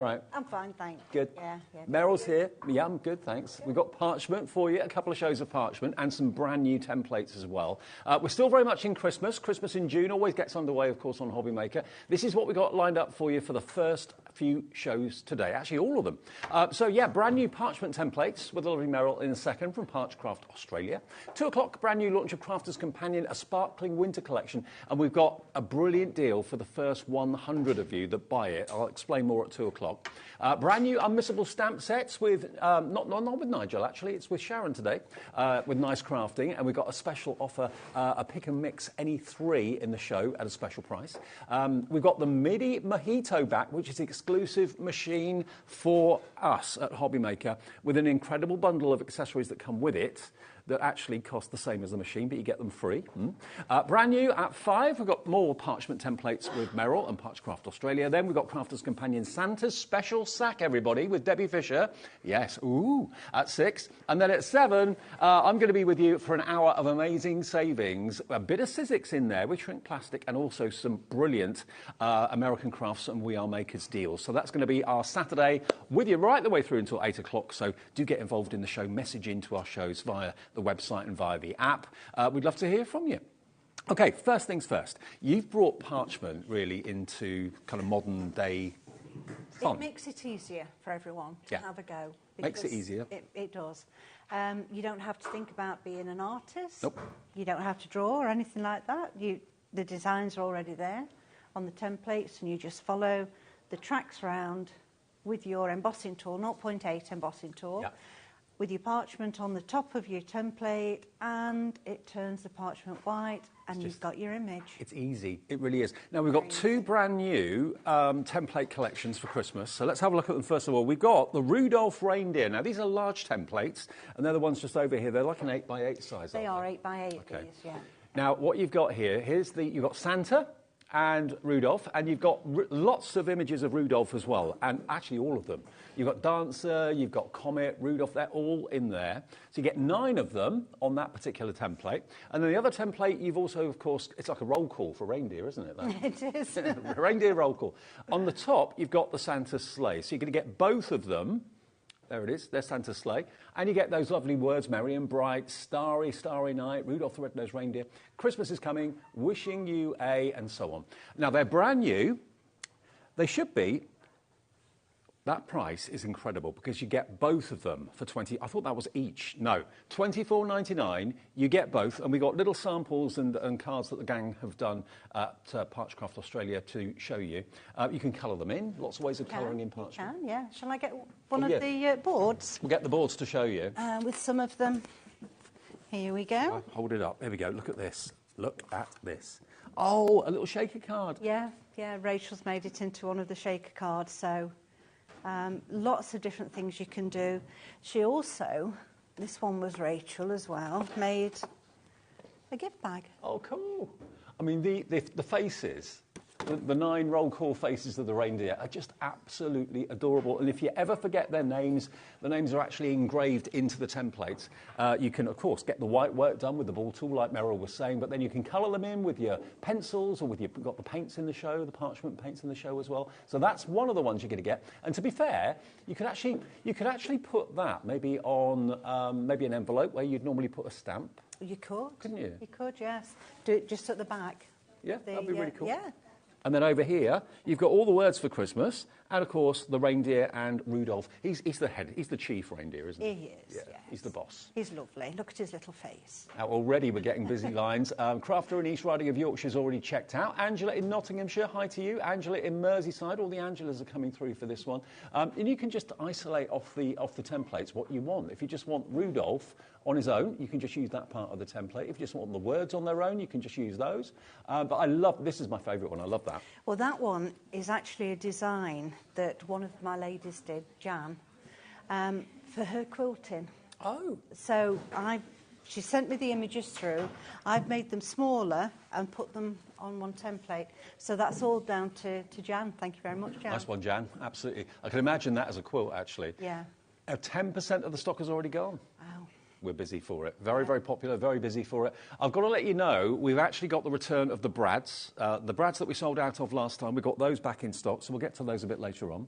Right. I'm fine, thanks. Good. Yeah. Meryl's here. Yeah, I'm good, thanks. We've got Parchment for you, a couple of shows of Parchment, and some brand new templates as well. We're still very much in Christmas. Christmas in June always gets underway, of course, on HobbyMaker. This is what we've got lined up for you for the first few shows today, actually all of them. So yeah, brand new Parchment templates with the lovely Meryl in a second from Parchcraft Australia. 2 o'clock, brand new launch of Crafter's Companion, a sparkling winter collection, and we've got a brilliant deal for the first 100 of you that buy it. I'll explain more at 2 o'clock. Brand new unmissable stamp sets with, not with Nigel actually, it's with Sharon today, with nice crafting, and we've got a special offer, a pick and mix any 3 in the show at a special price. We've got the MIDI Mojito back, which is the exclusive machine for us at HobbyMaker, with an incredible bundle of accessories that come with it that actually cost the same as the machine, but you get them free. Brand new at 5, we've got more Parchment templates with Meryl and Parchcraft Australia. Then we've got Crafter's Companion Santa's Special Sack, everybody, with Debbie Fisher. Yes, ooh, at 6. And then at 7, I'm going to be with you for an hour of amazing savings. A bit of Sizzix in there with shrink plastic and also some brilliant American Crafts and We Are Makers deals. So that's going to be our Saturday with you right the way through until 8 o'clock. So do get involved in the show, message into our shows via the website and via the app. We'd love to hear from you. Okay, first things first. You've brought Parchment really into kind of modern day fun. It makes it easier for everyone to have a go. Makes it easier. It does. You don't have to think about being an artist. Nope. You don't have to draw or anything like that. The designs are already there on the templates, and you just follow the tracks round with your embossing tool, 0.8 embossing tool. Yep. With your parchment on the top of your template, and it turns the parchment white, and you've got your image. It's easy. It really is. Now, we've got 2 brand new template collections for Christmas. So let's have a look at them first of all. We've got the Rudolph reindeer. Now, these are large templates, and they're the ones just over here. They're like an 8x8 size. They are 8x8, okay. These, yeah. Now, what you've got here, you've got Santa and Rudolph, and you've got lots of images of Rudolph as well, and actually all of them. You've got Dancer, you've got Comet, Rudolph, they're all in there. So you get 9 of them on that particular template. And then the other template, you've also, of course, it's like a roll call for reindeer, isn't it? It is. Reindeer roll call. On the top, you've got the Santa's sleigh. So you're going to get both of them. There it is, there's Santa's sleigh. And you get those lovely words, merry and bright, starry, starry night, Rudolph the Red-Nosed Reindeer, Christmas is coming, wishing you a, and so on. Now, they're brand new. They should be. That price is incredible because you get both of them for 20. I thought that was each. No, $24.99. You get both, and we got little samples and cards that the gang have done at Parchcraft Australia to show you. You can colour them in. Lots of ways of colouring in Parchment. You can, yeah. Shall I get one of the boards? We'll get the boards to show you. With some of them. Here we go. I'll hold it up. Here we go. Look at this. Look at this. Oh, a little shaker card. Yeah. Rachel's made it into one of the shaker cards, so. Lots of different things you can do. She also, this one was Rachel as well, made a gift bag. Oh, cool. I mean, the faces, the 9 roll call faces of the reindeer are just absolutely adorable. And if you ever forget their names, the names are actually engraved into the templates. You can, of course, get the white work done with the ball tool, like Meryl was saying, but then you can colour them in with your pencils or you've got the paints in the show, the Parchment paints in the show as well. So that's one of the ones you're going to get. And to be fair, you could actually put that maybe on maybe an envelope where you'd normally put a stamp. You could. Couldn't you? You could, yes. Do it just at the back. Yeah, that'd be really cool. Yeah. And then over here, you've got all the words for Christmas, and of course, the reindeer and Rudolph. He's the head, he's the chief reindeer, isn't he? He is, yeah. He's the boss. He's lovely. Look at his little face. Now, already we're getting busy lines. Crafter in East Riding of Yorkshire's already checked out. Angela in Nottinghamshire, hi to you. Angela in Merseyside, all the Angelas are coming through for this one. And you can just isolate off the templates what you want. If you just want Rudolph on his own, you can just use that part of the template. If you just want the words on their own, you can just use those. But I love, this is my favourite one, I love that. Well, that one is actually a design that one of my ladies did, Jan, for her quilting. Oh. So she sent me the images through. I've made them smaller and put them on one template. So that's all down to Jan. Thank you very much, Jan. Nice one, Jan. Absolutely. I can imagine that as a quilt, actually. Yeah. 10% of the stock has already gone. Wow. We're busy for it. Very, very popular, very busy for it. I've got to let you know, we've actually got the return of the brads. The brads that we sold out of last time, we've got those back in stock, so we'll get to those a bit later on.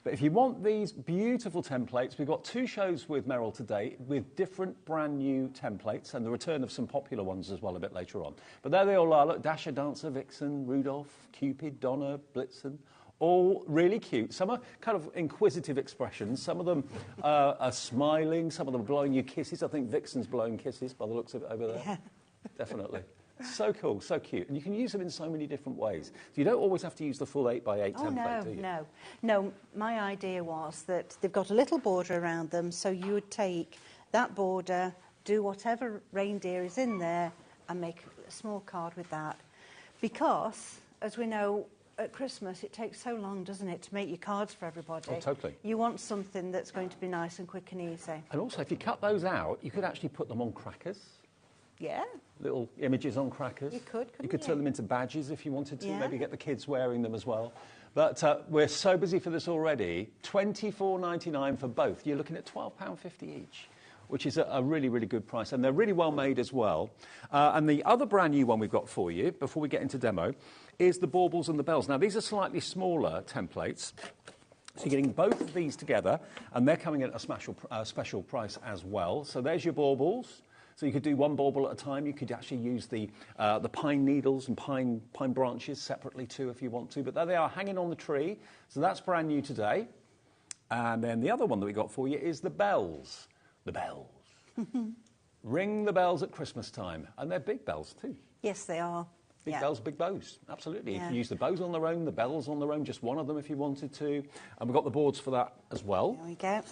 But if you want these beautiful templates, we've got 2 shows with Merrill today with different brand new templates and the return of some popular ones as well a bit later on. But there they all are. Look, Dasher, Dancer, Vixen, Rudolph, Cupid, Donna, Blitzen. All really cute. Some are kind of inquisitive expressions. Some of them are smiling. Some of them are blowing you kisses. I think Vixen's blowing kisses by the looks of it over there. Yeah. Definitely. So cool, so cute. And you can use them in so many different ways. So you don't always have to use the full 8x8 template, do you? No, my idea was that they've got a little border around them, so you would take that border, do whatever reindeer is in there, and make a small card with that. Because, as we know, at Christmas, it takes so long, doesn't it, to make your cards for everybody? Oh, totally. You want something that's going to be nice and quick and easy. And also, if you cut those out, you could actually put them on crackers. Yeah. Little images on crackers. You could, couldn't you? You could turn them into badges if you wanted to. Yeah. Maybe get the kids wearing them as well. But we're so busy for this already. $24.99 for both. You're looking at £12.50 each, which is a really, really good price. And they're really well made as well. And the other brand new one we've got for you, before we get into demo, is the baubles and the bells. Now, these are slightly smaller templates. So you're getting both of these together, and they're coming at a special price as well. So there's your baubles. So you could do one bauble at a time. You could actually use the pine needles and pine branches separately too if you want to. But there they are, hanging on the tree. So that's brand new today. And then the other one that we got for you is the bells. The bells. Ring the bells at Christmas time. And they're big bells too. Yes, they are. Big bells, big bows. Absolutely. Yeah. You can use the bows on their own, the bells on their own, just one of them if you wanted to. And we've got the boards for that as well. There we go.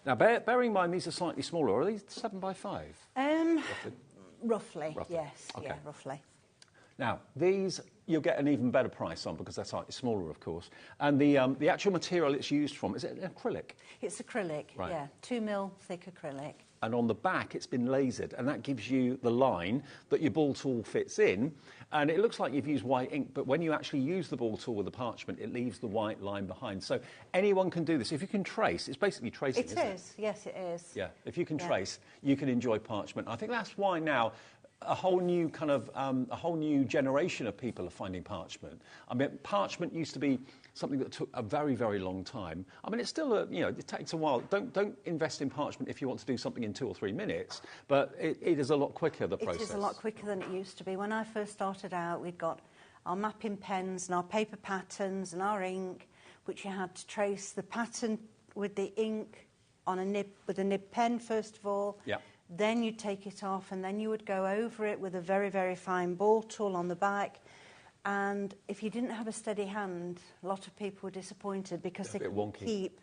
Now, bearing in mind these are slightly smaller, are these 7x5? Roughly, Roughly. yes. Okay. Yeah, roughly. Now, these you'll get an even better price on because they're slightly smaller, of course. And the actual material it's used from, is it acrylic? It's acrylic, right. Yeah. 2 mil thick acrylic. And on the back, it's been lasered, and that gives you the line that your ball tool fits in. And it looks like you've used white ink, but when you actually use the ball tool with the parchment, it leaves the white line behind. So anyone can do this. If you can trace, it's basically tracing, isn't it? It is, yes, it is. Yeah, if you can trace, you can enjoy parchment. I think that's why now a whole new kind of, a whole new generation of people are finding parchment. I mean, parchment used to be something that took a very, very long time. I mean, it's still, it takes a while. Don't invest in parchment if you want to do something in 2 or 3 minutes, but it is a lot quicker, the process. It is a lot quicker than it used to be. When I first started out, we'd got our mapping pens and our paper patterns and our ink, which you had to trace the pattern with the ink on a nib, with a nib pen, first of all. Yeah. Then you'd take it off, and then you would go over it with a very, very fine ball tool on the back. And if you didn't have a steady hand, a lot of people were disappointed because they couldn't keep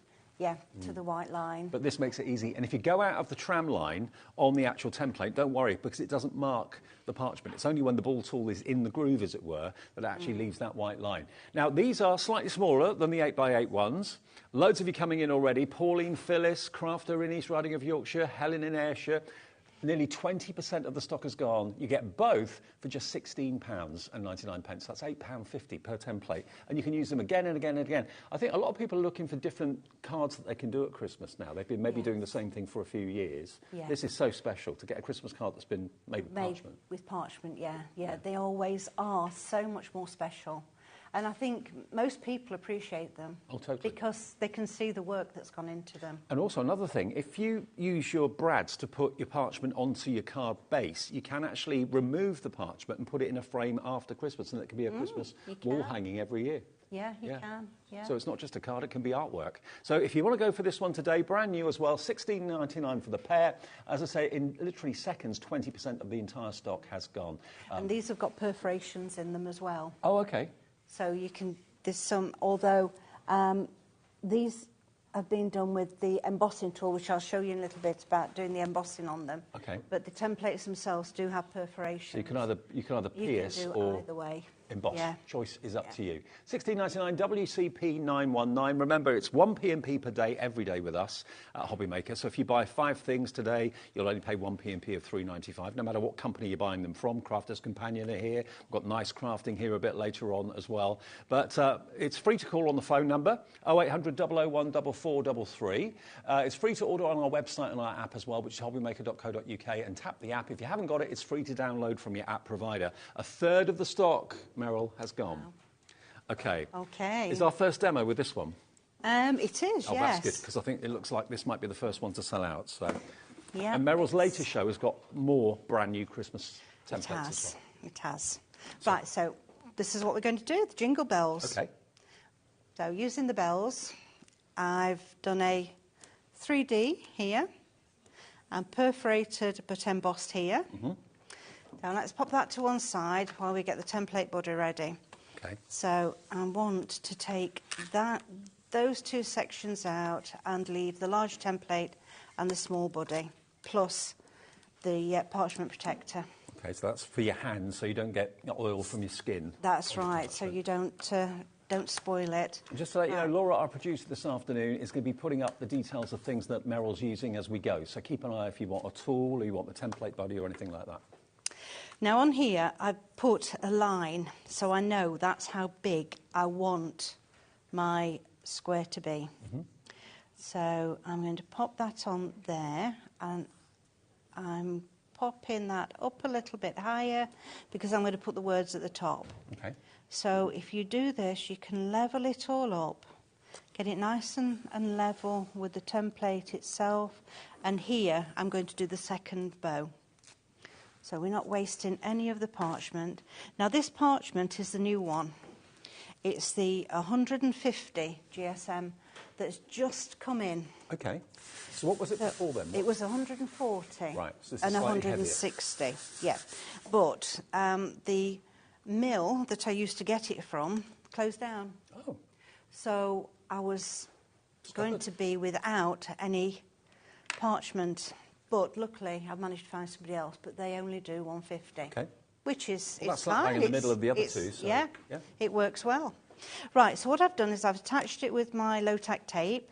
to the white line. But this makes it easy. And if you go out of the tram line on the actual template, don't worry, because it doesn't mark the parchment. It's only when the ball tool is in the groove, as it were, that it actually leaves that white line. Now, these are slightly smaller than the 8x8 ones. Loads of you coming in already. Pauline, Phyllis, Crafter in East Riding of Yorkshire, Helen in Ayrshire. Nearly 20% of the stock has gone. You get both for just £16.99. That's £8.50 per template. And you can use them again and again and again. I think a lot of people are looking for different cards that they can do at Christmas now. They've been maybe doing the same thing for a few years. Yeah. This is so special to get a Christmas card that's been made with parchment. With parchment, yeah. They always are so much more special. And I think most people appreciate them. Oh, totally. Because they can see the work that's gone into them. And also another thing, if you use your brads to put your parchment onto your card base, you can actually remove the parchment and put it in a frame after Christmas, and it can be a Christmas wall hanging every year. Yeah, you can. Yeah. So it's not just a card, it can be artwork. So if you want to go for this one today, brand new as well, $16.99 for the pair. As I say, in literally seconds, 20% of the entire stock has gone. And these have got perforations in them as well. Oh, okay. So you can, there's some, although these have been done with the embossing tool, which I'll show you in a little bit about doing the embossing on them. Okay. But the templates themselves do have perforations. So you can either pierce or either way. Emboss. Yeah. Choice is up to you. $16.99 WCP 919. Remember, it's 1p&p per day every day with us at HobbyMaker. So if you buy 5 things today, you'll only pay 1p&p of $3.95, no matter what company you're buying them from. Crafters Companion are here. We've got Nice Crafting here a bit later on as well. But it's free to call on the phone number, 0800 001 4433. It's free to order on our website and our app as well, which is hobbymaker.co.uk, and tap the app. If you haven't got it, it's free to download from your app provider. A third of the stock, Merrill, has gone. Wow. Okay. Is our first demo with this one? It is, Oh, yes. that's good, because I think it looks like this might be the first one to sell out. So, Yeah, and Meryl's latest show has got more brand new Christmas templates it has. as well. It has. Right, so this is what we're going to do, the jingle bells. Okay. So using the bells, I've done a 3D here and perforated but embossed here. Now let's pop that to one side while we get the template body ready. Okay. So I want to take those two sections out and leave the large template and the small body, plus the parchment protector. Okay, so that's for your hands, so you don't get oil from your skin. That's right, so you don't spoil it. Just to let you know, Laura, our producer this afternoon, is going to be putting up the details of things that Meryl's using as we go. So keep an eye if you want a tool or you want the template body or anything like that. Now on here, I've put a line, so I know that's how big I want my square to be. So I'm going to pop that on there, and I'm popping that up a little bit higher because I'm going to put the words at the top. Okay. So if you do this, you can level it all up, get it nice and level with the template itself. And here, I'm going to do the second bow. So we're not wasting any of the parchment. Now this parchment is the new one. It's the 150 GSM that's just come in. Okay. So what was it before then? It was 140 Right, so this is and slightly 160. Yeah, but the mill that I used to get it from closed down. Oh. So I was going to be without any parchment, but luckily I've managed to find somebody else, but they only do 150. Okay. Which is Well, it's that's fine. in the middle of the other two. So, yeah, it works well. Right, so what I've done is I've attached it with my low-tack tape.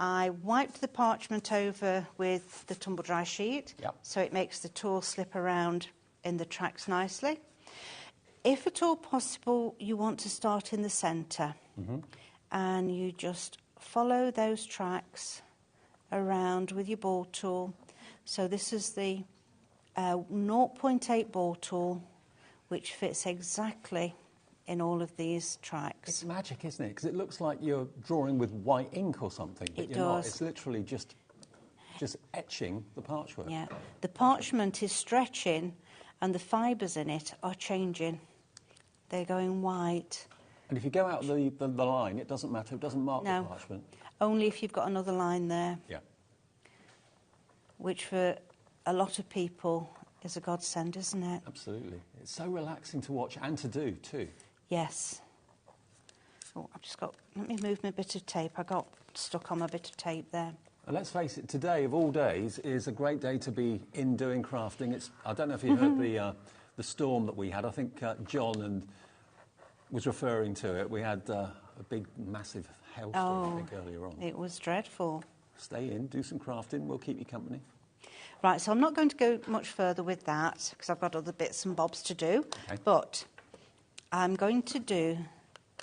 I wiped the parchment over with the tumble dry sheet, so it makes the tool slip around in the tracks nicely. If at all possible, you want to start in the centre, and you just follow those tracks around with your ball tool. So this is the 0.8 ball tool, which fits exactly in all of these tracks. It's magic, isn't it? Because it looks like you're drawing with white ink or something, but you're not. It's literally just etching the parchment. Yeah, the parchment is stretching and the fibres in it are changing. They're going white. And if you go out the line, it doesn't matter, it doesn't mark the parchment. Only if you've got another line there. Yeah. Which for a lot of people is a godsend, isn't it? Absolutely. It's so relaxing to watch and to do too. Yes. Oh, I've just got, let me move my bit of tape. I got stuck on my bit of tape there. And let's face it, today of all days is a great day to be in doing crafting. I don't know if you heard the storm that we had. I think John was referring to it. We had a big, massive hailstorm, I think, earlier on. It was dreadful. Stay in, do some crafting. We'll keep you company. Right, so I'm not going to go much further with that because I've got other bits and bobs to do. Okay. But I'm going to do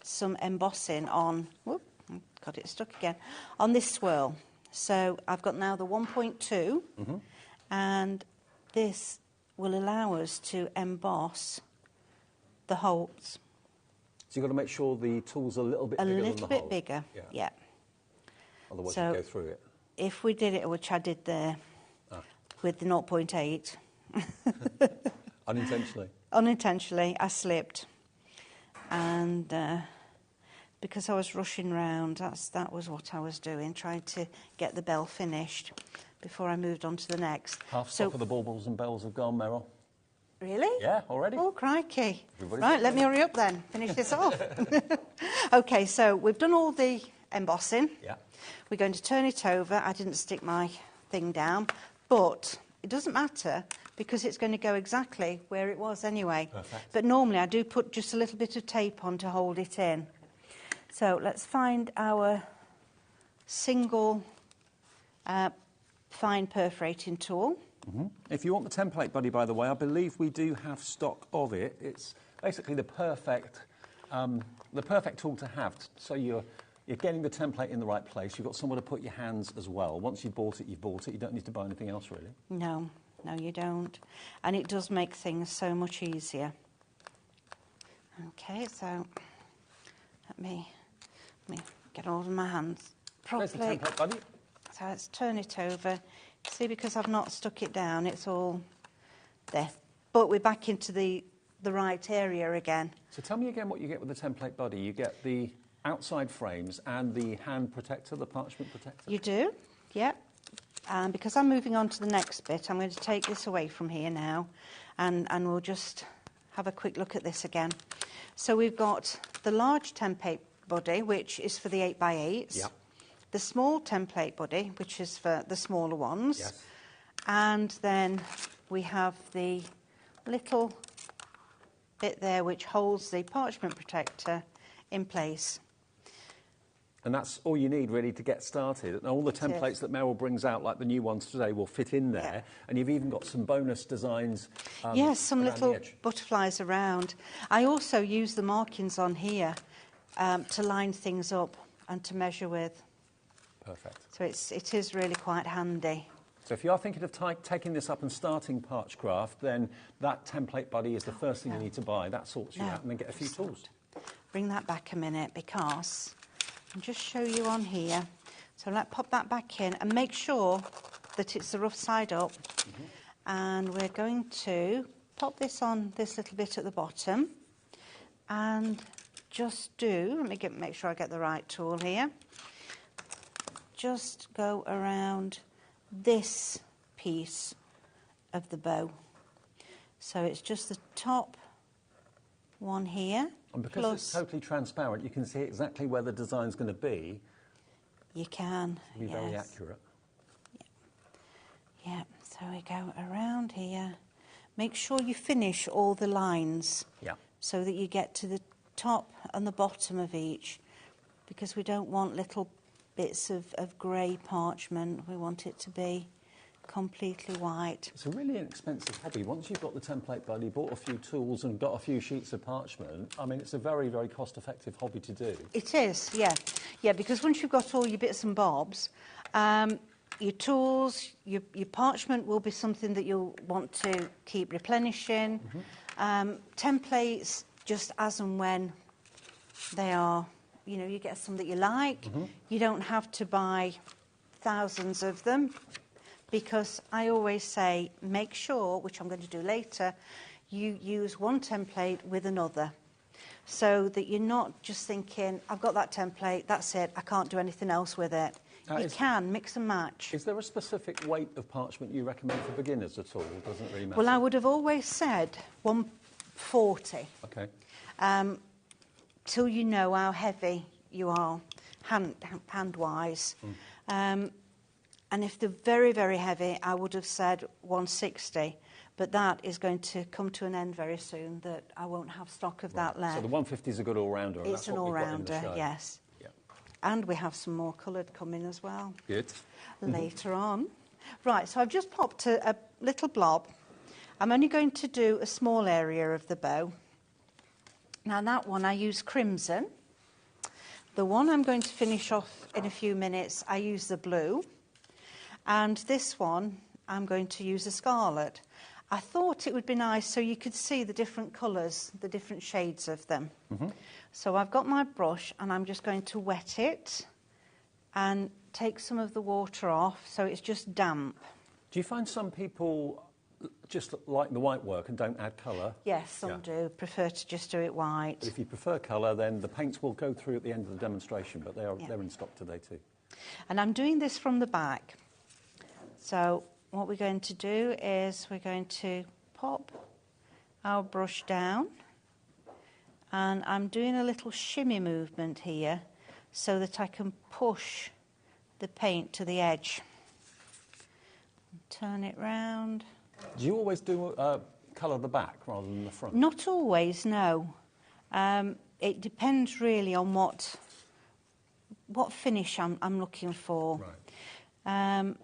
some embossing on, whoop, got it stuck again, on this swirl. So I've got now the 1.2, and this will allow us to emboss the holes. So you've got to make sure the tool's a little bit bigger than the hole. A little bit bigger, yeah. Otherwise so you go through it. If we did it, which I did there, with the 0.8. Unintentionally? Unintentionally, I slipped. And because I was rushing round, that was what I was doing, trying to get the bell finished before I moved on to the next. Half stock of the baubles and bells have gone, Meryl. Really? Yeah, already. Oh, crikey. Everybody's right, let me hurry up then, finish this off. OK, so we've done all the embossing. Yeah. We're going to turn it over. I didn't stick my thing down, but it doesn't matter because it's going to go exactly where it was anyway. Perfect. But normally I do put just a little bit of tape on to hold it in. So let's find our single fine perforating tool. If you want the template buddy, by the way, I believe we do have stock of it. It's basically the perfect tool to have. So you're getting the template in the right place. You've got somewhere to put your hands as well. Once you've bought it, you've bought it. You don't need to buy anything else, really. No, you don't. And it does make things so much easier. OK, so let me get all of my hands There's properly. the template, buddy. So let's turn it over. See, because I've not stuck it down, it's all there. But we're back into the right area again. So tell me again what you get with the template body. You get the outside frames and the hand protector, the parchment protector. You do, yep. And because I'm moving on to the next bit, I'm going to take this away from here now, and we'll just have a quick look at this again. So we've got the large template body, which is for the 8x8s. Yep. The small template body, which is for the smaller ones. Yes. And then we have the little bit there which holds the parchment protector in place. And that's all you need, really, to get started. And all the templates that Meryl brings out, like the new ones today, will fit in there. Yeah. And you've even got some bonus designs. Yes, some around little the edge. butterflies around. I also use the markings on here to line things up and to measure with. Perfect. So it is really quite handy. So if you are thinking of taking this up and starting Parchcraft, then that template buddy is the first thing you need to buy. That sorts you out, and then get a few tools. Bring that back a minute, because I'll just show you on here. So let's pop that back in and make sure that it's the rough side up. And we're going to pop this on this little bit at the bottom and just make sure I get the right tool here. Just go around this piece of the bow. So it's just the top one here. And because it's totally transparent, you can see exactly where the design's going to be. You can, Be very accurate. Yeah, so we go around here. Make sure you finish all the lines. Yeah. So that you get to the top and the bottom of each, because we don't want little bits of grey parchment. We want it to be completely white. It's a really inexpensive hobby. Once you've got the template buddy, bought a few tools and got a few sheets of parchment, I mean, it's a very, very cost-effective hobby to do. It is, yeah. Yeah, because once you've got all your bits and bobs, your tools, your parchment will be something that you'll want to keep replenishing. Templates, just as and when they are, you know, you get some that you like. You don't have to buy thousands of them, because I always say, make sure, which I'm going to do later, you use one template with another, so that you're not just thinking, I've got that template, that's it, I can't do anything else with it. You can mix and match. Is there a specific weight of parchment you recommend for beginners at all? It doesn't really matter. Well, I would have always said 140. Okay. Till you know how heavy you are, hand-wise. And if they're very, very heavy, I would have said 160. But that is going to come to an end very soon, that I won't have stock of that left. So the 150 is a good all-rounder. It's an all-rounder, yes. Yeah. And we have some more coloured coming as well. Good. Later on. Right, so I've just popped a little blob. I'm only going to do a small area of the bow. Now that one I use crimson. The one I'm going to finish off in a few minutes, I use the blue. And this one, I'm going to use a scarlet. I thought it would be nice so you could see the different colours, the different shades of them. So I've got my brush and I'm just going to wet it and take some of the water off so it's just damp. Do you find some people just like the white work and don't add colour? Yes, some do prefer to just do it white. But if you prefer colour, then the paints will go through at the end of the demonstration, but they're in stock today too. And I'm doing this from the back. So what we're going to do is we're going to pop our brush down, and I'm doing a little shimmy movement here so that I can push the paint to the edge. Turn it round. Do you always do colour the back rather than the front? Not always, no. It depends really on what finish I'm looking for. Right.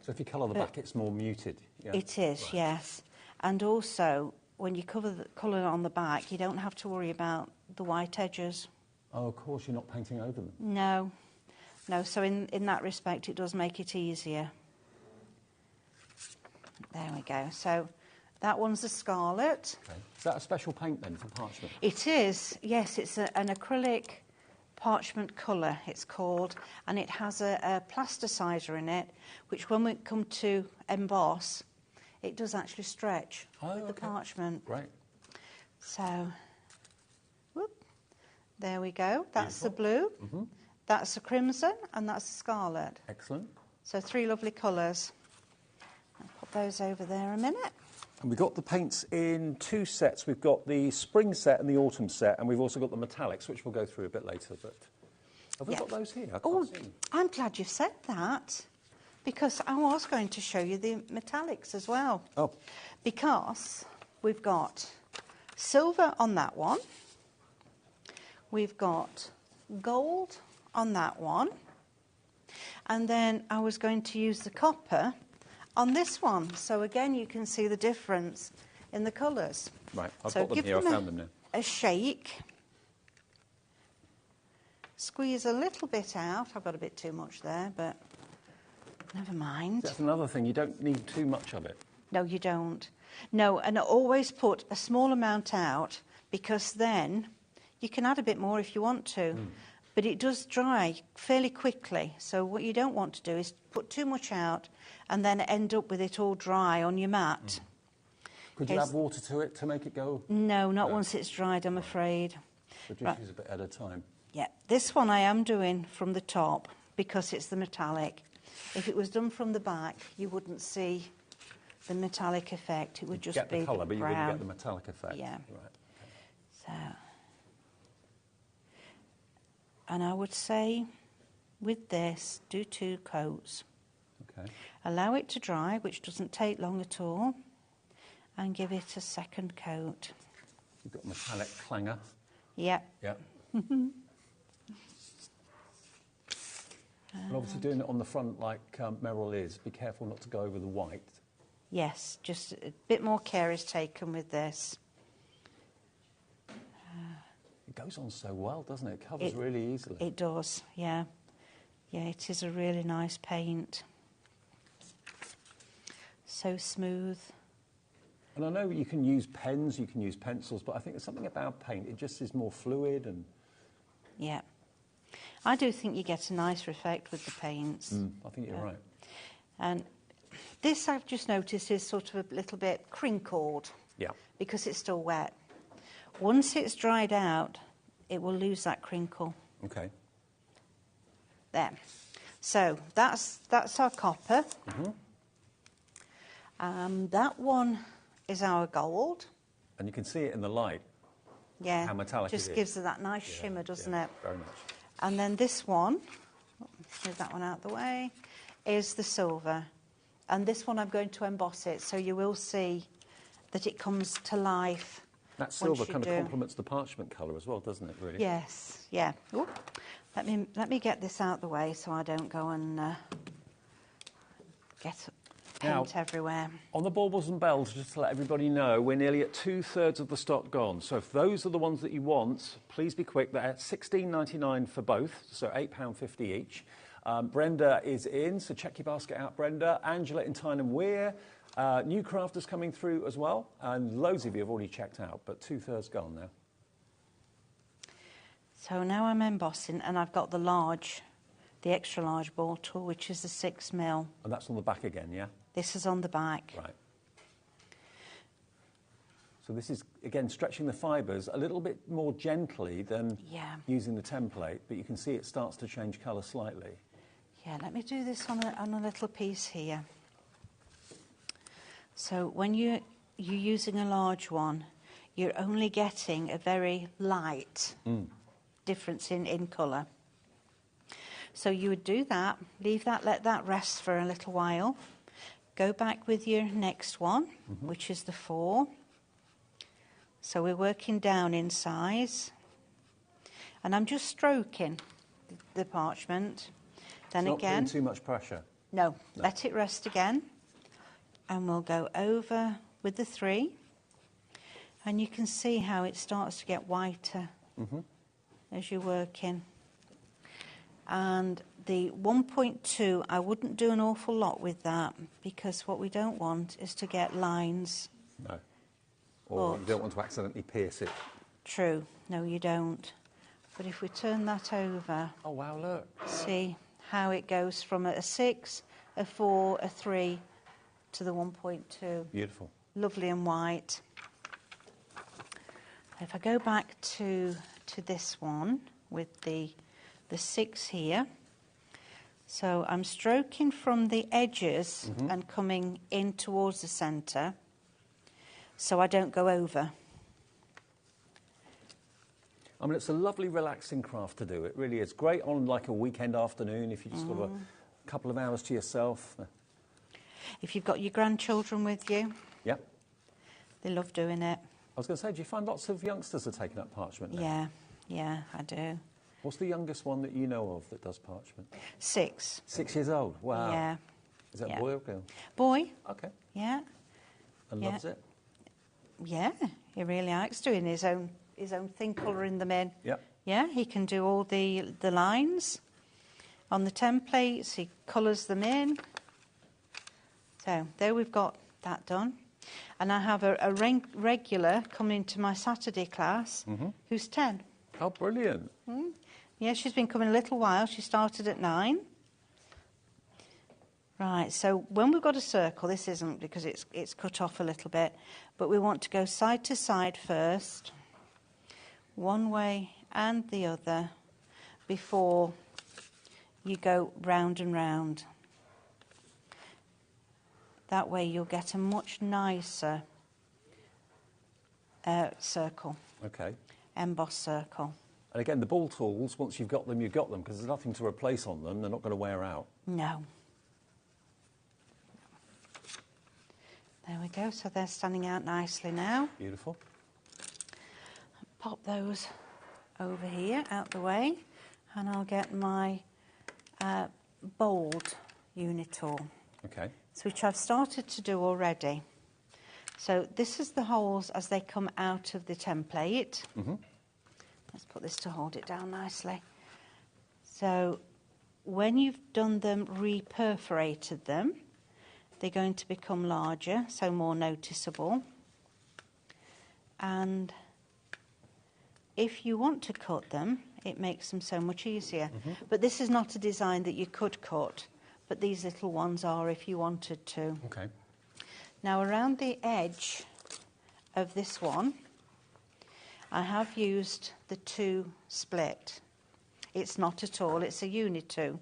So if you colour the back, it's more muted. Yeah? It is, right. Yes. And also, when you cover the colour on the back, you don't have to worry about the white edges. Oh, of course, you're not painting over them. No. No, so in that respect, it does make it easier. There we go. So that one's a scarlet. Okay. Is that a special paint then for parchment? It is, yes. It's an acrylic Parchment Colour, it's called, and it has a plasticizer in it, which when we come to emboss, it does actually stretch with the parchment. Right. So, whoop, there we go. That's Beautiful. the blue, that's the crimson, and that's the scarlet. Excellent. So 3 lovely colours. I'll put those over there a minute. And we've got the paints in 2 sets. We've got the spring set and the autumn set, and we've also got the metallics, which we'll go through a bit later. But have we got those here? I can't see them. I'm glad you've said that, because I was going to show you the metallics as well. Oh. Because we've got silver on that one, we've got gold on that one, and then I was going to use the copper on this one. So again, you can see the difference in the colours. Right, I've so got them here, I found them now. A shake. Squeeze a little bit out. I've got a bit too much there, but never mind. That's another thing, you don't need too much of it. No, you don't. No, and I always put a small amount out, because then you can add a bit more if you want to. But it does dry fairly quickly. So what you don't want to do is put too much out and then end up with it all dry on your mat. Could you add water to it to make it go? No, not once it's dried, I'm afraid. So just use a bit at a time. Yeah, this one I am doing from the top because it's the metallic. If it was done from the back, you wouldn't see the metallic effect. It would just get be the colour, but you wouldn't brown. get the metallic effect. Yeah. Right. So, and I would say with this, do 2 coats. Okay. Allow it to dry, which doesn't take long at all, and give it a second coat. You've got metallic clanger. Yeah. Yeah. And obviously doing it on the front like Merrill is, be careful not to go over the white. Yes, just a bit more care is taken with this. It goes on so well, doesn't it? It covers really easily. It does, yeah. Yeah, it is a really nice paint. So smooth. And I know you can use pens, you can use pencils, but I think there's something about paint. It just is more fluid and... Yeah. I do think you get a nicer effect with the paints. I think you're right. And this I've just noticed is sort of a little bit crinkled. Yeah. Because it's still wet. Once it's dried out, it will lose that crinkle. Okay. There. So that's our copper. That one is our gold. And you can see it in the light. Yeah. How metallic it is. Just gives it that nice shimmer, doesn't it? Very much. And then this one, move that one out of the way, is the silver. And this one I'm going to emboss it, so you will see that it comes to life. That silver kind of complements the parchment colour as well, doesn't it, really? Yes, yeah. Ooh. Let me get this out of the way so I don't go and get paint everywhere. On the baubles and bells, just to let everybody know, we're nearly at 2/3 of the stock gone. So if those are the ones that you want, please be quick. They're at £16.99 for both, so £8.50 each. Brenda is in, so check your basket out, Brenda. Angela in Tyne and Weir. New crafters coming through as well, and loads of you have already checked out, but 2/3 gone now. So now I'm embossing, and I've got the extra large ball tool, which is the 6mm. And that's on the back again, yeah? This is on the back. Right. So this is, again, stretching the fibres a little bit more gently than using the template, but you can see it starts to change colour slightly. Yeah, let me do this on a little piece here. So when you're using a large one, you're only getting a very light difference in colour. So you would do that, leave that, let that rest for a little while. Go back with your next one, which is the 4. So we're working down in size. And I'm just stroking the parchment. Then It's not again, putting too much pressure. No, let it rest again. And we'll go over with the 3. And you can see how it starts to get whiter as you're working. And the 1.2, I wouldn't do an awful lot with that, because what we don't want is to get lines. No. Or you don't want to accidentally pierce it. True. No, you don't. But if we turn that over, Oh, wow, look. see how it goes from a 6, a 4, a 3 to the 1.2. Beautiful. Lovely and white. If I go back to this one with the 6 here, so I'm stroking from the edges and coming in towards the centre so I don't go over. I mean, it's a lovely, relaxing craft to do. It really is. Great on like a weekend afternoon if you just got a couple of hours to yourself. If you've got your grandchildren with you, Yep. they love doing it. I was going to say, do you find lots of youngsters are taking up parchment now? Yeah, I do. What's the youngest one that you know of that does parchment? 6. 6 years old. Wow. Yeah. Is that a boy or girl? Boy. Okay. Yeah. And loves it? Yeah, he really likes doing his own thing, colouring them in. Yep. Yeah, he can do all the lines on the templates. He colours them in. So there we've got that done. And I have a regular coming to my Saturday class who's 10. Oh, brilliant. Yeah, she's been coming a little while. She started at 9. Right, so when we've got a circle, this isn't because it's cut off a little bit, but we want to go side to side first, one way and the other, before you go round and round. That way you'll get a much nicer circle. Okay. Emboss circle. And again, the ball tools, once you've got them, because there's nothing to replace on them. They're not going to wear out. No. There we go. So they're standing out nicely now. Beautiful. Pop those over here, out the way, and I'll get my bold unit tool. Okay. So which I've started to do already. So this is the holes as they come out of the template. Let's put this to hold it down nicely. So when you've done them, re-perforated them, they're going to become larger, so more noticeable. And if you want to cut them, it makes them so much easier. But this is not a design that you could cut, but these little ones are if you wanted to. Okay. Now around the edge of this one, I have used the 2 split. It's not at all, it's a unit 2.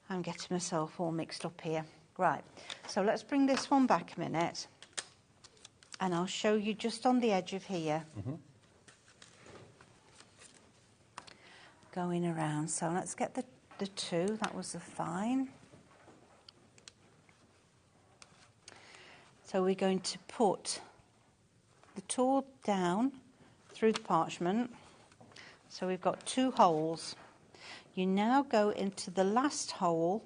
I'm getting myself all mixed up here. Right, so let's bring this one back a minute, and I'll show you just on the edge of here. Going around, so let's get the 2, that was the fine. So we're going to put the tool down through the parchment. So we've got 2 holes. You now go into the last hole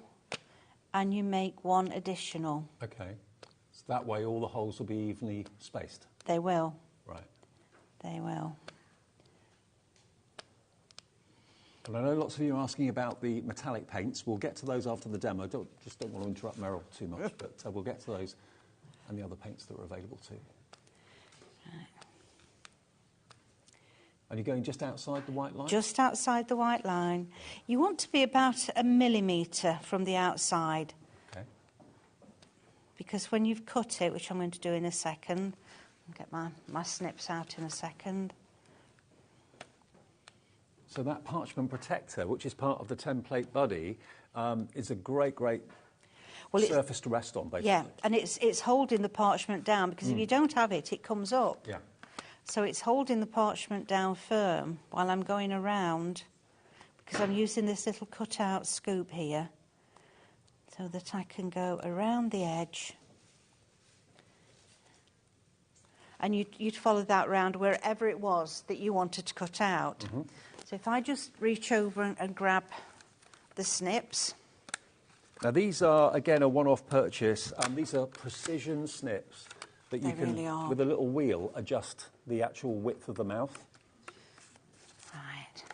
and you make 1 additional. Okay. So that way all the holes will be evenly spaced? They will. Right. They will. And I know lots of you are asking about the metallic paints. We'll get to those after the demo. Just don't want to interrupt Meryl too much, but we'll get to those and the other paints that are available too. Right. And you're going just outside the white line? Just outside the white line. You want to be about 1 millimetre from the outside. Okay. Because when you've cut it, which I'm going to do in a second, I'll get my snips out in a second. So that parchment protector, which is part of the template body, is a great surface to rest on, basically. Yeah, and it's holding the parchment down, because if you don't have it, it comes up. Yeah. So it's holding the parchment down firm while I'm going around, because I'm using this little cut-out scoop here, so that I can go around the edge. And you'd follow that round wherever it was that you wanted to cut out. So if I just reach over and grab the snips. Now these are, again, a one-off purchase. These are precision snips that you can, really with a little wheel, adjust the actual width of the mouth. Right.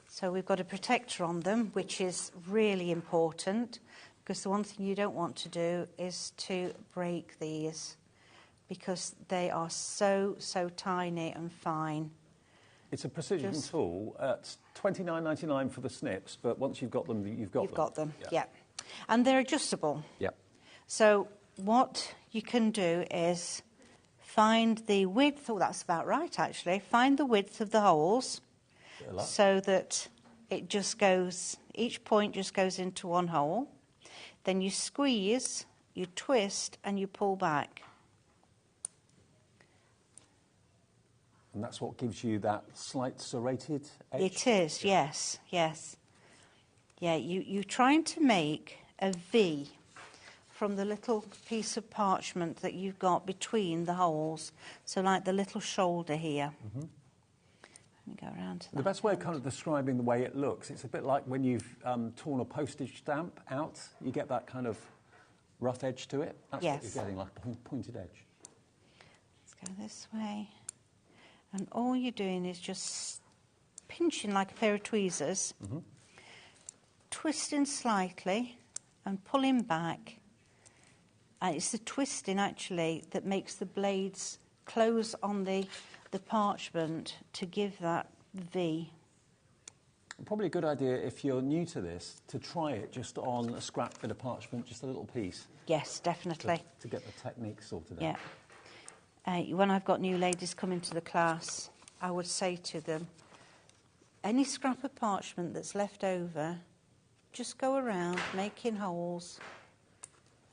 So we've got a protector on them, which is really important, because the one thing you don't want to do is to break these, because they are so tiny and fine. It's a precision tool. It's $29.99 for the snips, but once you've got them, you've got them. Yeah. And they're adjustable. Yeah. So what you can do is find the width, oh, that's about right, actually. Find the width of the holes so that it just goes, each point just goes into one hole. Then you squeeze, you twist, and you pull back. And that's what gives you that slight serrated edge? It is, yes, yes. Yeah, you're trying to make a V from the little piece of parchment that you've got between the holes. So like the little shoulder here. Let me go around to that. The best way of kind of describing the way it looks, it's a bit like when you've torn a postage stamp out, you get that kind of rough edge to it. That's what you're getting, like a pointed edge. Let's go this way. And all you're doing is just pinching like a pair of tweezers, twisting slightly and pulling back. And it's the twisting, actually, that makes the blades close on the parchment to give that V. Probably a good idea, if you're new to this, to try it just on a scrap bit of parchment, just a little piece. Yes, definitely. To get the technique sorted out. Yeah. When I've got new ladies coming to the class, I would say to them, any scrap of parchment that's left over, just go around making holes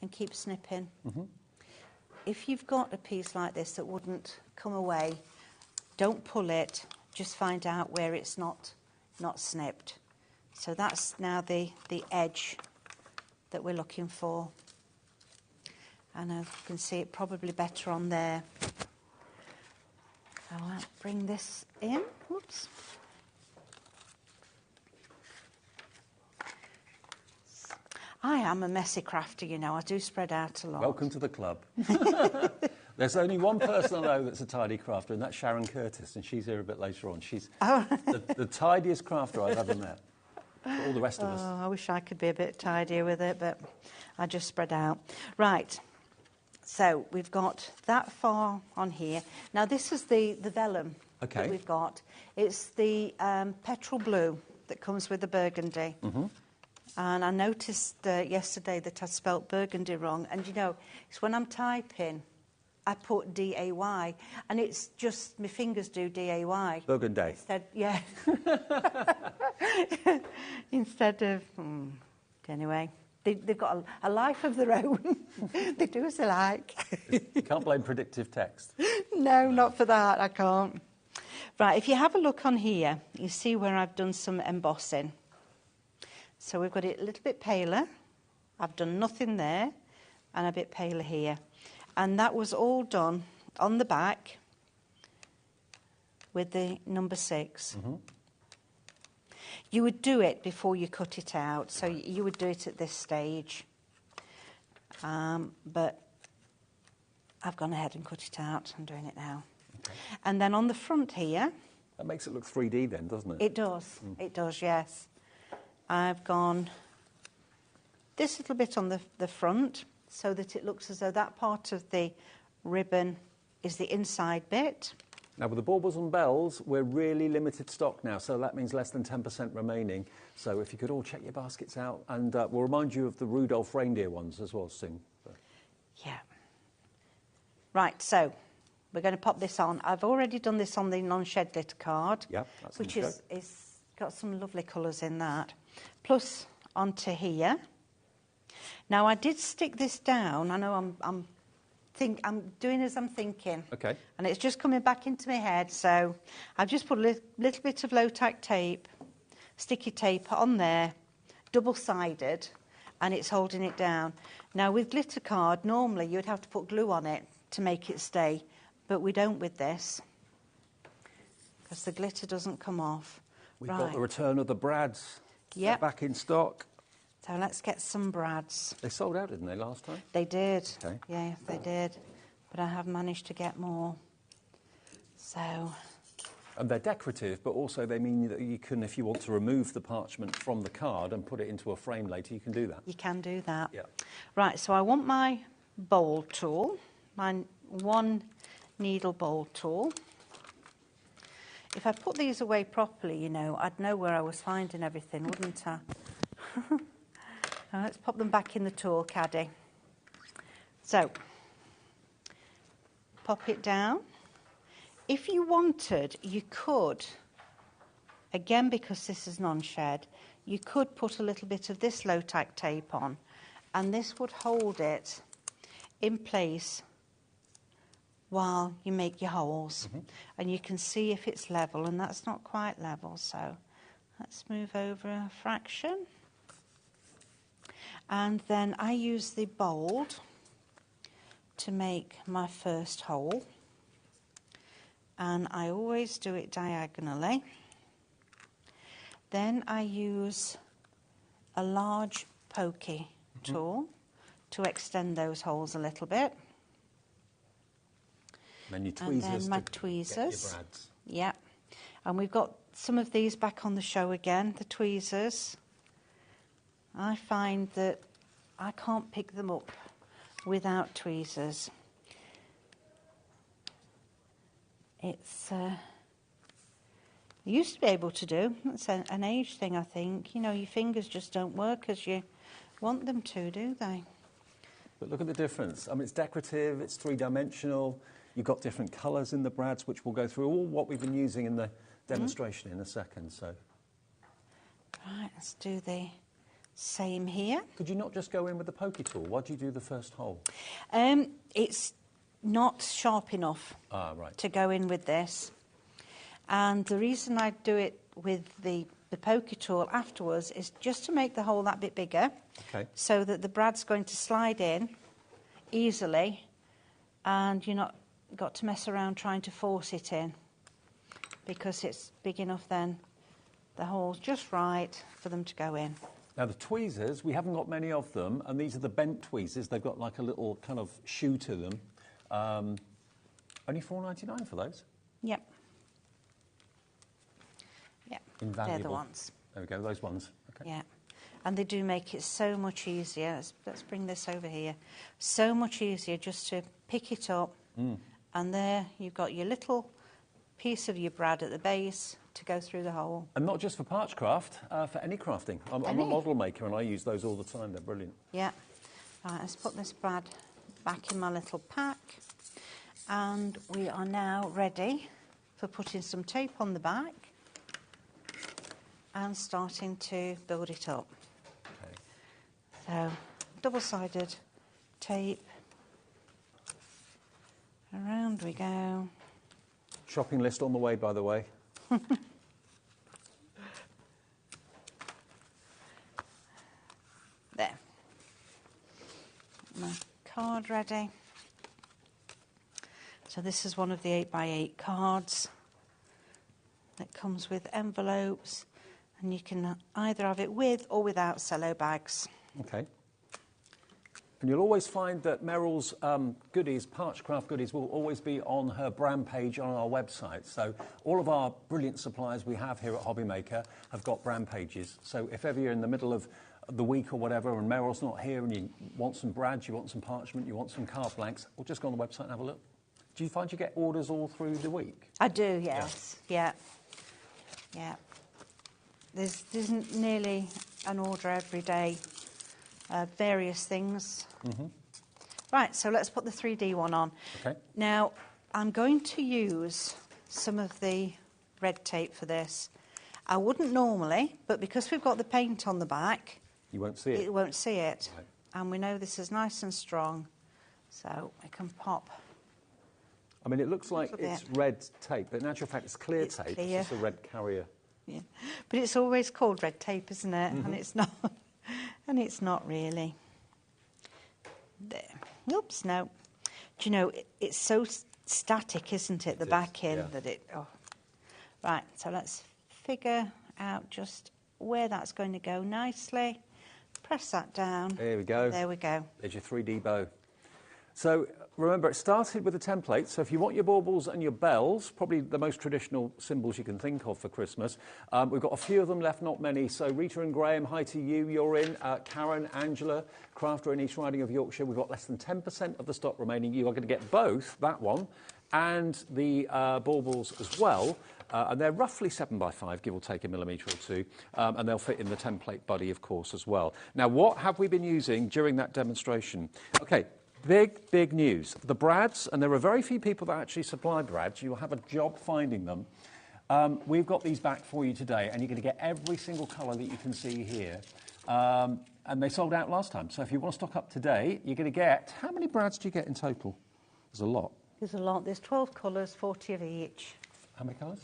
and keep snipping. If you've got a piece like this that wouldn't come away, don't pull it, just find out where it's not snipped. So that's now the edge that we're looking for. And I can see it probably better on there. So I'll bring this in. Whoops. I am a messy crafter, you know. I do spread out a lot. Welcome to the club. There's only one person I know that's a tidy crafter, and that's Sharon Curtis, and she's here a bit later on. She's the tidiest crafter I've ever met. For all the rest of us. I wish I could be a bit tidier with it, but I just spread out. Right. So we've got that far on here. Now this is the vellum that we've got. It's the petrol blue that comes with the burgundy. And I noticed yesterday that I spelt burgundy wrong. And you know, it's when I'm typing, I put D-A-Y. And it's just, my fingers do D-A-Y. Burgundy. Instead, yeah. Instead of, anyway. They've got a life of their own. They do as they like. You can't blame predictive text. No, not for that, I can't. Right, if you have a look on here, you see where I've done some embossing. So we've got it a little bit paler. I've done nothing there, and a bit paler here. And that was all done on the back with the number 6. You would do it before you cut it out, so you would do it at this stage. But I've gone ahead and cut it out. I'm doing it now. And then on the front here... That makes it look 3D then, doesn't it? It does. It does, yes. I've gone this little bit on the front so that it looks as though that part of the ribbon is the inside bit. Now, with the baubles and bells, we're really limited stock now, so that means less than 10% remaining. So if you could all check your baskets out, and we'll remind you of the Rudolph reindeer ones as well soon. Yeah. Right, so we're going to pop this on. I've already done this on the non-shed glitter card, which is got some lovely colours in that. Plus onto here. Now, I did stick this down. I know I'm doing as I'm thinking. Okay. And it's just coming back into my head, so I've just put a little bit of low-tack tape, sticky tape on there, double-sided, and it's holding it down. Now, with glitter card, normally you'd have to put glue on it to make it stay, but we don't with this, because the glitter doesn't come off. We've got the return of the Brads. Yep. Back in stock. So let's get some Brads. They sold out, didn't they, last time? They did. Okay. Yeah, they did. But I have managed to get more. So... And they're decorative, but also they mean that you can, if you want to remove the parchment from the card and put it into a frame later, you can do that. You can do that. Yeah. Right, so I want my bowl tool, my one needle bowl tool. If I put these away properly, you know, I'd know where I was finding everything, wouldn't I? Let's pop them back in the tool caddy. So, pop it down. If you wanted, you could, again, because this is non-shed, you could put a little bit of this low-tack tape on, and this would hold it in place while you make your holes. And you can see if it's level, and that's not quite level, so let's move over a fraction. And then I use the bold to make my first hole, and I always do it diagonally. Then I use a large pokey tool to extend those holes a little bit. And then your tweezers. And then my tweezers. Yeah. And we've got some of these back on the show again, the tweezers. I find that I can't pick them up without tweezers. It's you used to be able to do. It's an age thing, I think. You know, your fingers just don't work as you want them to, do they? But look at the difference. I mean, it's decorative, it's three-dimensional. You've got different colours in the brads, which we'll go through all what we've been using in the demonstration in a second. So, right, let's do the same here. Could you not just go in with the pokey tool? Why do you do the first hole? It's not sharp enough to go in with this. And the reason I do it with the pokey tool afterwards is just to make the hole that bit bigger, so that the brad's going to slide in easily, and you're not got to mess around trying to force it in, because it's big enough then, the hole's just right for them to go in. Now the tweezers, we haven't got many of them, and these are the bent tweezers. They've got like a little kind of shoe to them. Only $4.99 for those? Yep. Yep, Invaluable. they're the ones. There we go, those ones. Okay. Yeah, and they do make it so much easier. Let's bring this over here. So much easier just to pick it up, and there you've got your little piece of your brad at the base to go through the hole. And not just for Parchcraft, for any crafting. I'm a model maker and I use those all the time. They're brilliant. Yeah. Right, let's put this brad back in my little pack. And we are now ready for putting some tape on the back and starting to build it up. Okay. So, double-sided tape. Around we go. Shopping list on the way, by the way. There. My card ready. So this is one of the 8x8 cards that comes with envelopes, and you can either have it with or without cello bags. Okay. And you'll always find that Meryl's goodies, Parchcraft goodies, will always be on her brand page on our website. So all of our brilliant supplies we have here at HobbyMaker have got brand pages. So if ever you're in the middle of the week or whatever and Meryl's not here and you want some brads, you want some parchment, you want some card blanks, well, just go on the website and have a look. Do you find you get orders all through the week? I do, yes. Yeah. There's nearly an order every day. Various things. Right, so let's put the 3D one on. Okay. Now, I'm going to use some of the red tape for this. I wouldn't normally, but because we've got the paint on the back, you won't see it. It won't see it. Right. And we know this is nice and strong, so I can pop. I mean, it looks like it's red tape, but in actual fact, it's clear tape. Clear. It's just a red carrier. Yeah, but it's always called red tape, isn't it? And it's not. And it's not really. There. Oops, no. Do you know, it's so static, isn't it, the back end, that it... Oh. Right, so let's figure out just where that's going to go nicely. Press that down. There we go. There we go. There's your 3D bow. So remember, it started with a template. So if you want your baubles and your bells, probably the most traditional symbols you can think of for Christmas, we've got a few of them left, not many. So Rita and Graham, hi to you. You're in. Karen, Angela, Crafter in East Riding of Yorkshire. We've got less than 10% of the stock remaining. You are going to get both, that one, and the baubles as well. And they're roughly 7 by 5, give or take a millimetre or two, and they'll fit in the template buddy, of course, as well. Now, what have we been using during that demonstration? Okay, big news. The brads, and there are very few people that actually supply brads. You'll have a job finding them. We've got these back for you today, and you're going to get every single colour that you can see here. And they sold out last time. So if you want to stock up today, you're going to get... How many brads do you get in total? There's a lot. There's a lot. There's 12 colours, 40 of each. How many colours?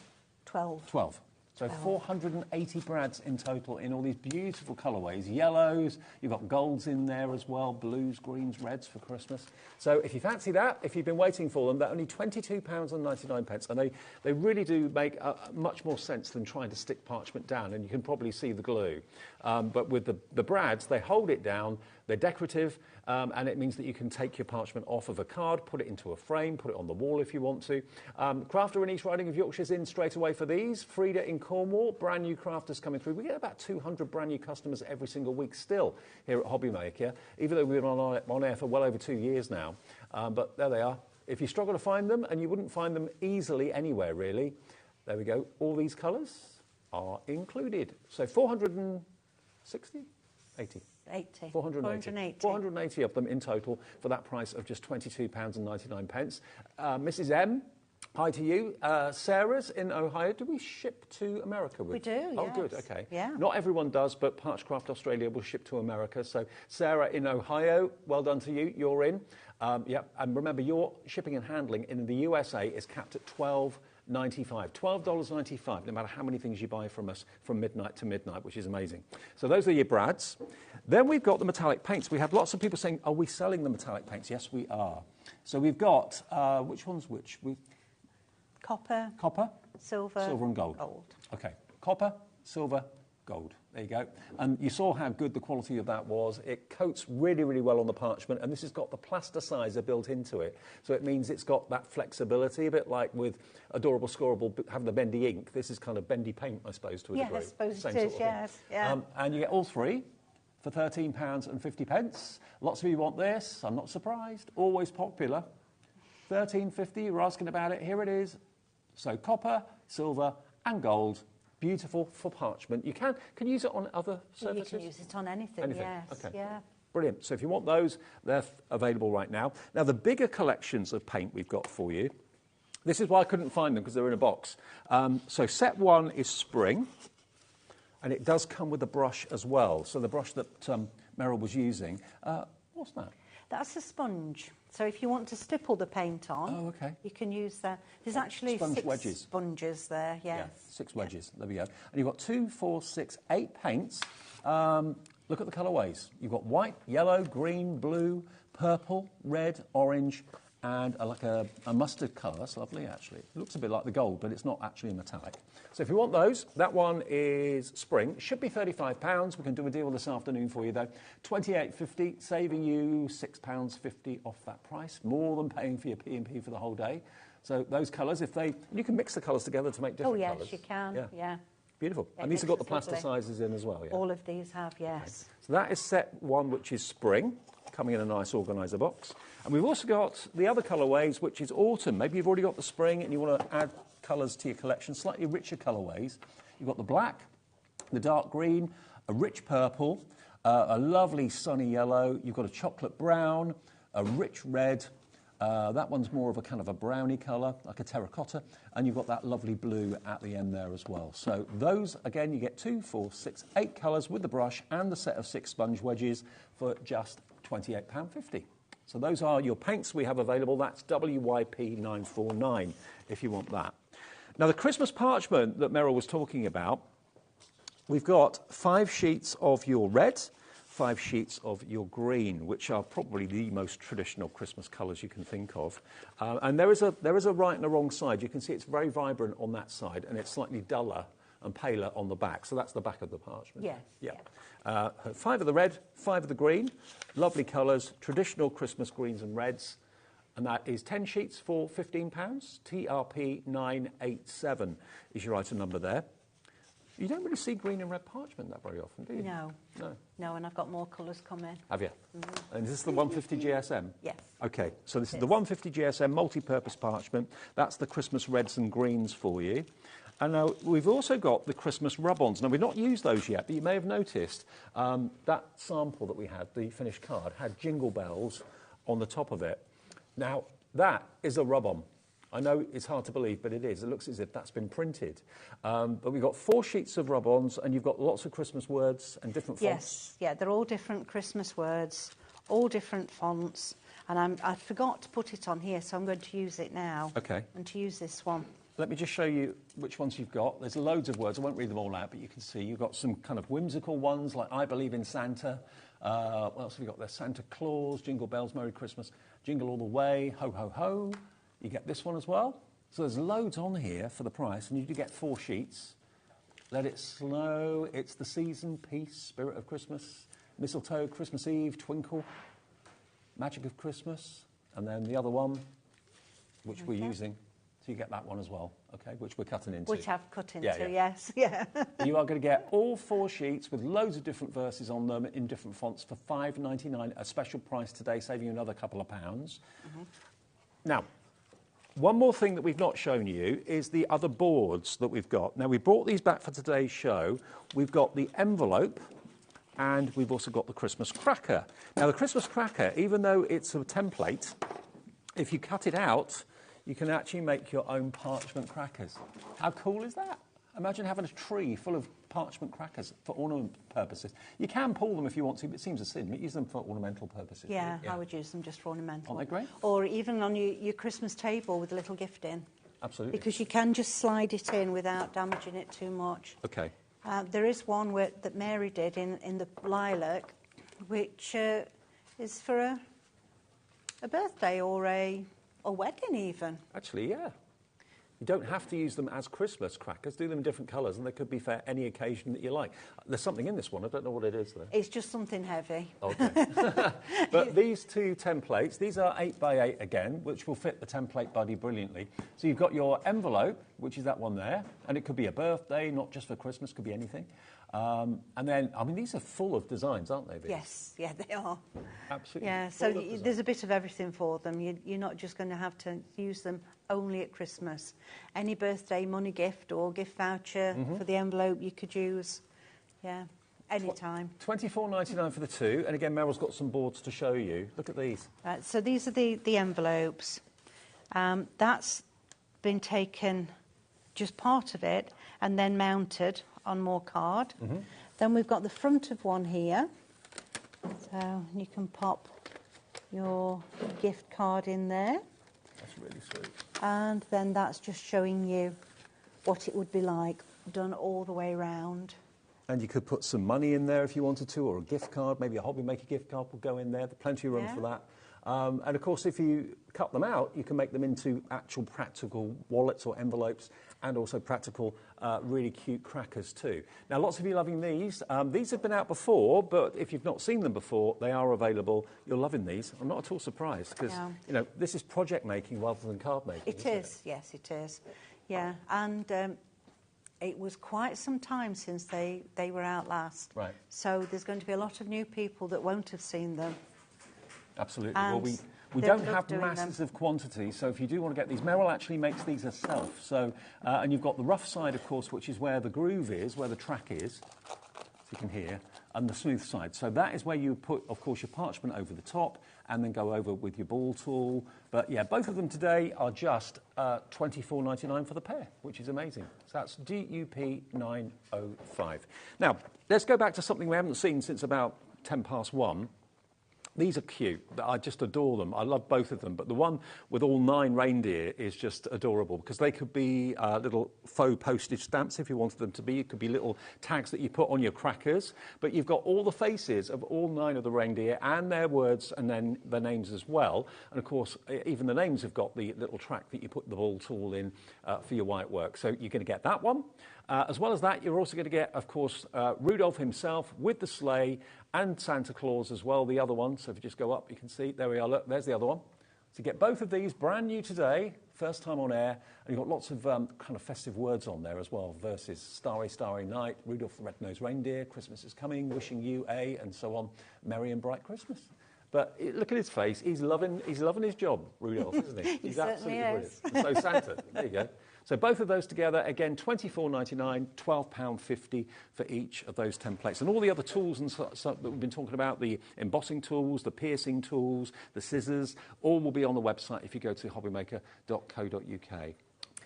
12. 12. So 480 brads in total in all these beautiful colourways. Yellows, you've got golds in there as well, blues, greens, reds for Christmas. So if you fancy that, if you've been waiting for them, they're only £22.99, and they really do make much more sense than trying to stick parchment down, and you can probably see the glue. But with the brads, they hold it down, they're decorative, and it means that you can take your parchment off of a card, put it into a frame, put it on the wall if you want to. Crafter in East Riding of Yorkshire's in straight away for these. Frida in Cornwall, brand new crafters coming through. We get about 200 brand new customers every single week still here at HobbyMaker, even though we've been on air for well over 2 years now. But there they are. If you struggle to find them, and you wouldn't find them easily anywhere really, there we go. All these colours are included. So 460? 80. 80. 480 of them in total for that price of just £22.99. Mrs. M, hi to you. Sarah's in Ohio. Do we ship to America? We do, Oh, yes. good, okay. Yeah. Not everyone does, but Parchcraft Australia will ship to America. So Sarah in Ohio, well done to you. You're in. Yep. And remember, your shipping and handling in the USA is capped at $12.95, no matter how many things you buy from us from midnight to midnight, which is amazing. So those are your brads. Then we've got the metallic paints. We had lots of people saying, are we selling the metallic paints? Yes, we are. So we've got, which one's which? Copper. Copper. Silver. Silver and gold. Gold. Okay. Copper, silver, gold. There you go. And you saw how good the quality of that was. It coats really, really well on the parchment, and this has got the plasticizer built into it. So it means it's got that flexibility, a bit like with Adorable Scorable having the bendy ink. This is kind of bendy paint, I suppose, to a degree. I suppose Same it is, sort of yes. Yeah. And you get all three for £13.50. Lots of you want this. I'm not surprised. Always popular. £13.50. You were asking about it. Here it is. So copper, silver, and gold. Beautiful for parchment. You can use it on other surfaces? You can use it on anything, yes. Okay. Yeah. Brilliant. So if you want those, they're available right now. Now, the bigger collections of paint we've got for you, this is why I couldn't find them, because they're in a box. So set one is spring, and it does come with a brush as well. So the brush that Meryl was using, what's that? That's a sponge. So if you want to stipple the paint on, you can use that. There's actually six wedges. Sponges there, yes. Yeah, 6 wedges. There we go. And you've got 2, 4, 6, 8 paints. Look at the colourways. You've got white, yellow, green, blue, purple, red, orange, and like a mustard colour. That's lovely, actually. It looks a bit like the gold, but it's not actually a metallic. So if you want those, that one is spring. It should be £35. We can do a deal this afternoon for you, though. £28.50, saving you £6.50 off that price. More than paying for your P&P for the whole day. So those colours, you can mix the colours together to make different colours. Oh, yes, you can, yeah. Beautiful. And these have got the plasticizers in as well, yeah? All of these have, yes. Okay. So that is set one, which is spring, coming in a nice organiser box. And we've also got the other colourways, which is autumn. Maybe you've already got the spring and you want to add colours to your collection, slightly richer colourways. You've got the black, the dark green, a rich purple, a lovely sunny yellow. You've got a chocolate brown, a rich red. That one's more of a kind of a browny colour, like a terracotta. And you've got that lovely blue at the end there as well. So those, again, you get 2, 4, 6, 8 colours with the brush and the set of 6 sponge wedges for just £28.50. So those are your paints we have available. That's WYP949 if you want that. Now, the Christmas parchment that Meryl was talking about, we've got 5 sheets of your red, 5 sheets of your green, which are probably the most traditional Christmas colours you can think of. And there is a right and a wrong side. You can see it's very vibrant on that side, and it's slightly duller and paler on the back. So that's the back of the parchment. Yes. Yeah. 5 of the red, 5 of the green. Lovely colours, traditional Christmas greens and reds. And that is 10 sheets for £15. TRP 987 is your item number there. You don't really see green and red parchment that very often, do you? No. No, and I've got more colours coming. Have you? Mm-hmm. And is this the 150 GSM? Yes. Okay, so this is the 150 GSM multi-purpose parchment. That's the Christmas reds and greens for you. And now we've also got the Christmas rub-ons. Now, we've not used those yet, but you may have noticed that sample that we had, the finished card, had jingle bells on the top of it. Now, that is a rub-on. I know it's hard to believe, but it is. It looks as if that's been printed. But we've got 4 sheets of rub-ons, and you've got lots of Christmas words and different fonts. Yes, yeah, they're all different Christmas words, all different fonts. And I forgot to put it on here, so I'm going to use it now. Okay. And to use this one. Let me just show you which ones you've got. There's loads of words. I won't read them all out, but you can see you've got some kind of whimsical ones like I believe in Santa. What else have we got there? Santa Claus, Jingle Bells, Merry Christmas, Jingle All the Way, Ho, Ho, Ho. You get this one as well. So there's loads on here for the price, and you do get 4 sheets. Let It Snow, It's the Season, Peace, Spirit of Christmas, Mistletoe, Christmas Eve, Twinkle, Magic of Christmas, and then the other one, which we're using. So you get that one as well, okay, which we're cutting into. Which I've cut into, yeah. yes, yeah. You are going to get all 4 sheets with loads of different verses on them in different fonts for £5.99, a special price today, saving you another couple of pounds. Now, one more thing that we've not shown you is the other boards that we've got. Now, we brought these back for today's show. We've got the envelope, and we've also got the Christmas cracker. Now, the Christmas cracker, even though it's a template, if you cut it out, you can actually make your own parchment crackers. How cool is that? Imagine having a tree full of parchment crackers for ornament purposes. You can pull them if you want to, but it seems a sin. But use them for ornamental purposes. Yeah, I would use them just for ornamental. Aren't they great? Or even on your Christmas table with a little gift in. Absolutely. Because you can just slide it in without damaging it too much. Okay. There is one that Mary did in the lilac, which is for a birthday or a wedding even. Actually, yeah. You don't have to use them as Christmas crackers. Do them in different colours, and they could be for any occasion that you like. There's something in this one. I don't know what it is, though. It's just something heavy. Okay. But these 2 templates, these are 8x8 again, which will fit the template buddy brilliantly. So you've got your envelope, which is that one there, and it could be a birthday, not just for Christmas, could be anything. And then, I mean, these are full of designs, aren't they? These? Yes, yeah, they are. Absolutely. Yeah, so there's a bit of everything for them. You're not just going to have to use them only at Christmas. Any birthday money gift or gift voucher for the envelope you could use, yeah, any time. £24.99 for the 2, and again, Meryl's got some boards to show you. Look at these. Right, so these are the envelopes. That's been taken, just part of it, and then mounted on more card. Then we've got the front of one here, so you can pop your gift card in there. That's really sweet. And then that's just showing you what it would be like, done all the way round. And you could put some money in there if you wanted to, or a gift card, maybe a HobbyMaker gift card will go in there. There's plenty of room for that. And of course, if you cut them out, you can make them into actual practical wallets or envelopes, and also practical, really cute crackers too. Now, lots of you loving these. These have been out before, but if you've not seen them before, they are available. You're loving these. I'm not at all surprised, because you know, this is project making rather than card making. It is, yes, it is. Yeah, and it was quite some time since they were out last. Right. So there's going to be a lot of new people that won't have seen them. Absolutely. And well, we don't have masses of quantity, so if you do want to get these, Meryl actually makes these herself. So, and you've got the rough side, of course, which is where the groove is, where the track is, so you can hear, and the smooth side. So that is where you put, of course, your parchment over the top, and then go over with your ball tool. But yeah, both of them today are just £24.99 for the pair, which is amazing. So that's DUP 905. Now, let's go back to something we haven't seen since about 1:10. These are cute. I just adore them. I love both of them. But the one with all 9 reindeer is just adorable, because they could be little faux postage stamps if you wanted them to be. It could be little tags that you put on your crackers. But you've got all the faces of all 9 of the reindeer and their words and then their names as well. And, of course, even the names have got the little track that you put the ball tool in for your white work. So you're going to get that one. As well as that, you're also going to get, of course, Rudolph himself with the sleigh, and Santa Claus as well, the other one. So if you just go up, you can see, there we are, look, there's the other one. So you get both of these, brand new today, first time on air, and you've got lots of kind of festive words on there as well, verses Starry, Starry Night, Rudolph the Red-Nosed Reindeer, Christmas is coming, wishing you a, and so on, Merry and Bright Christmas. But look at his face, he's loving his job, Rudolph, isn't he? He's absolutely brilliant. And so Santa, there you go. So both of those together, again, £24.99, £12.50 for each of those templates. And all the other tools and stuff that we've been talking about, the embossing tools, the piercing tools, the scissors, all will be on the website if you go to hobbymaker.co.uk.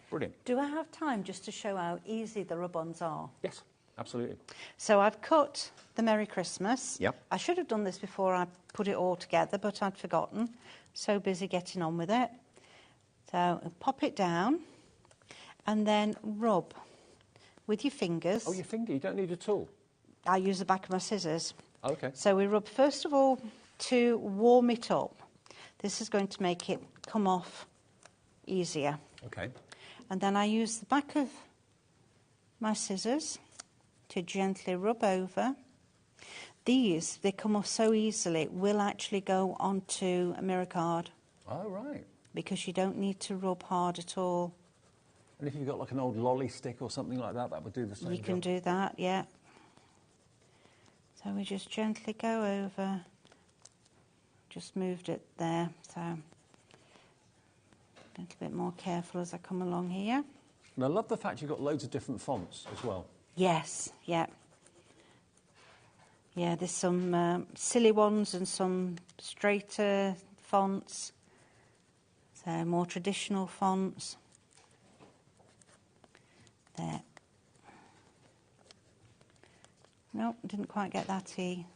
Brilliant. Do I have time just to show how easy the rub-ons are? Yes, absolutely. So I've cut the Merry Christmas. Yep. I should have done this before I put it all together, but I'd forgotten. So busy getting on with it. So pop it down and then rub with your fingers. Oh, your finger, you don't need a tool. I use the back of my scissors. Okay. So we rub first of all to warm it up. This is going to make it come off easier. Okay. And then I use the back of my scissors to gently rub over. These, they come off so easily, will actually go onto a mirror card. Oh, right. Because you don't need to rub hard at all. And if you've got like an old lolly stick or something like that, that would do the same You can do that, yeah. So we just gently go over. Just moved it there, so a little bit more careful as I come along here. And I love the fact you've got loads of different fonts as well. Yes, yeah. Yeah, there's some silly ones and some straighter fonts. So more traditional fonts. There. Nope, didn't quite get that E.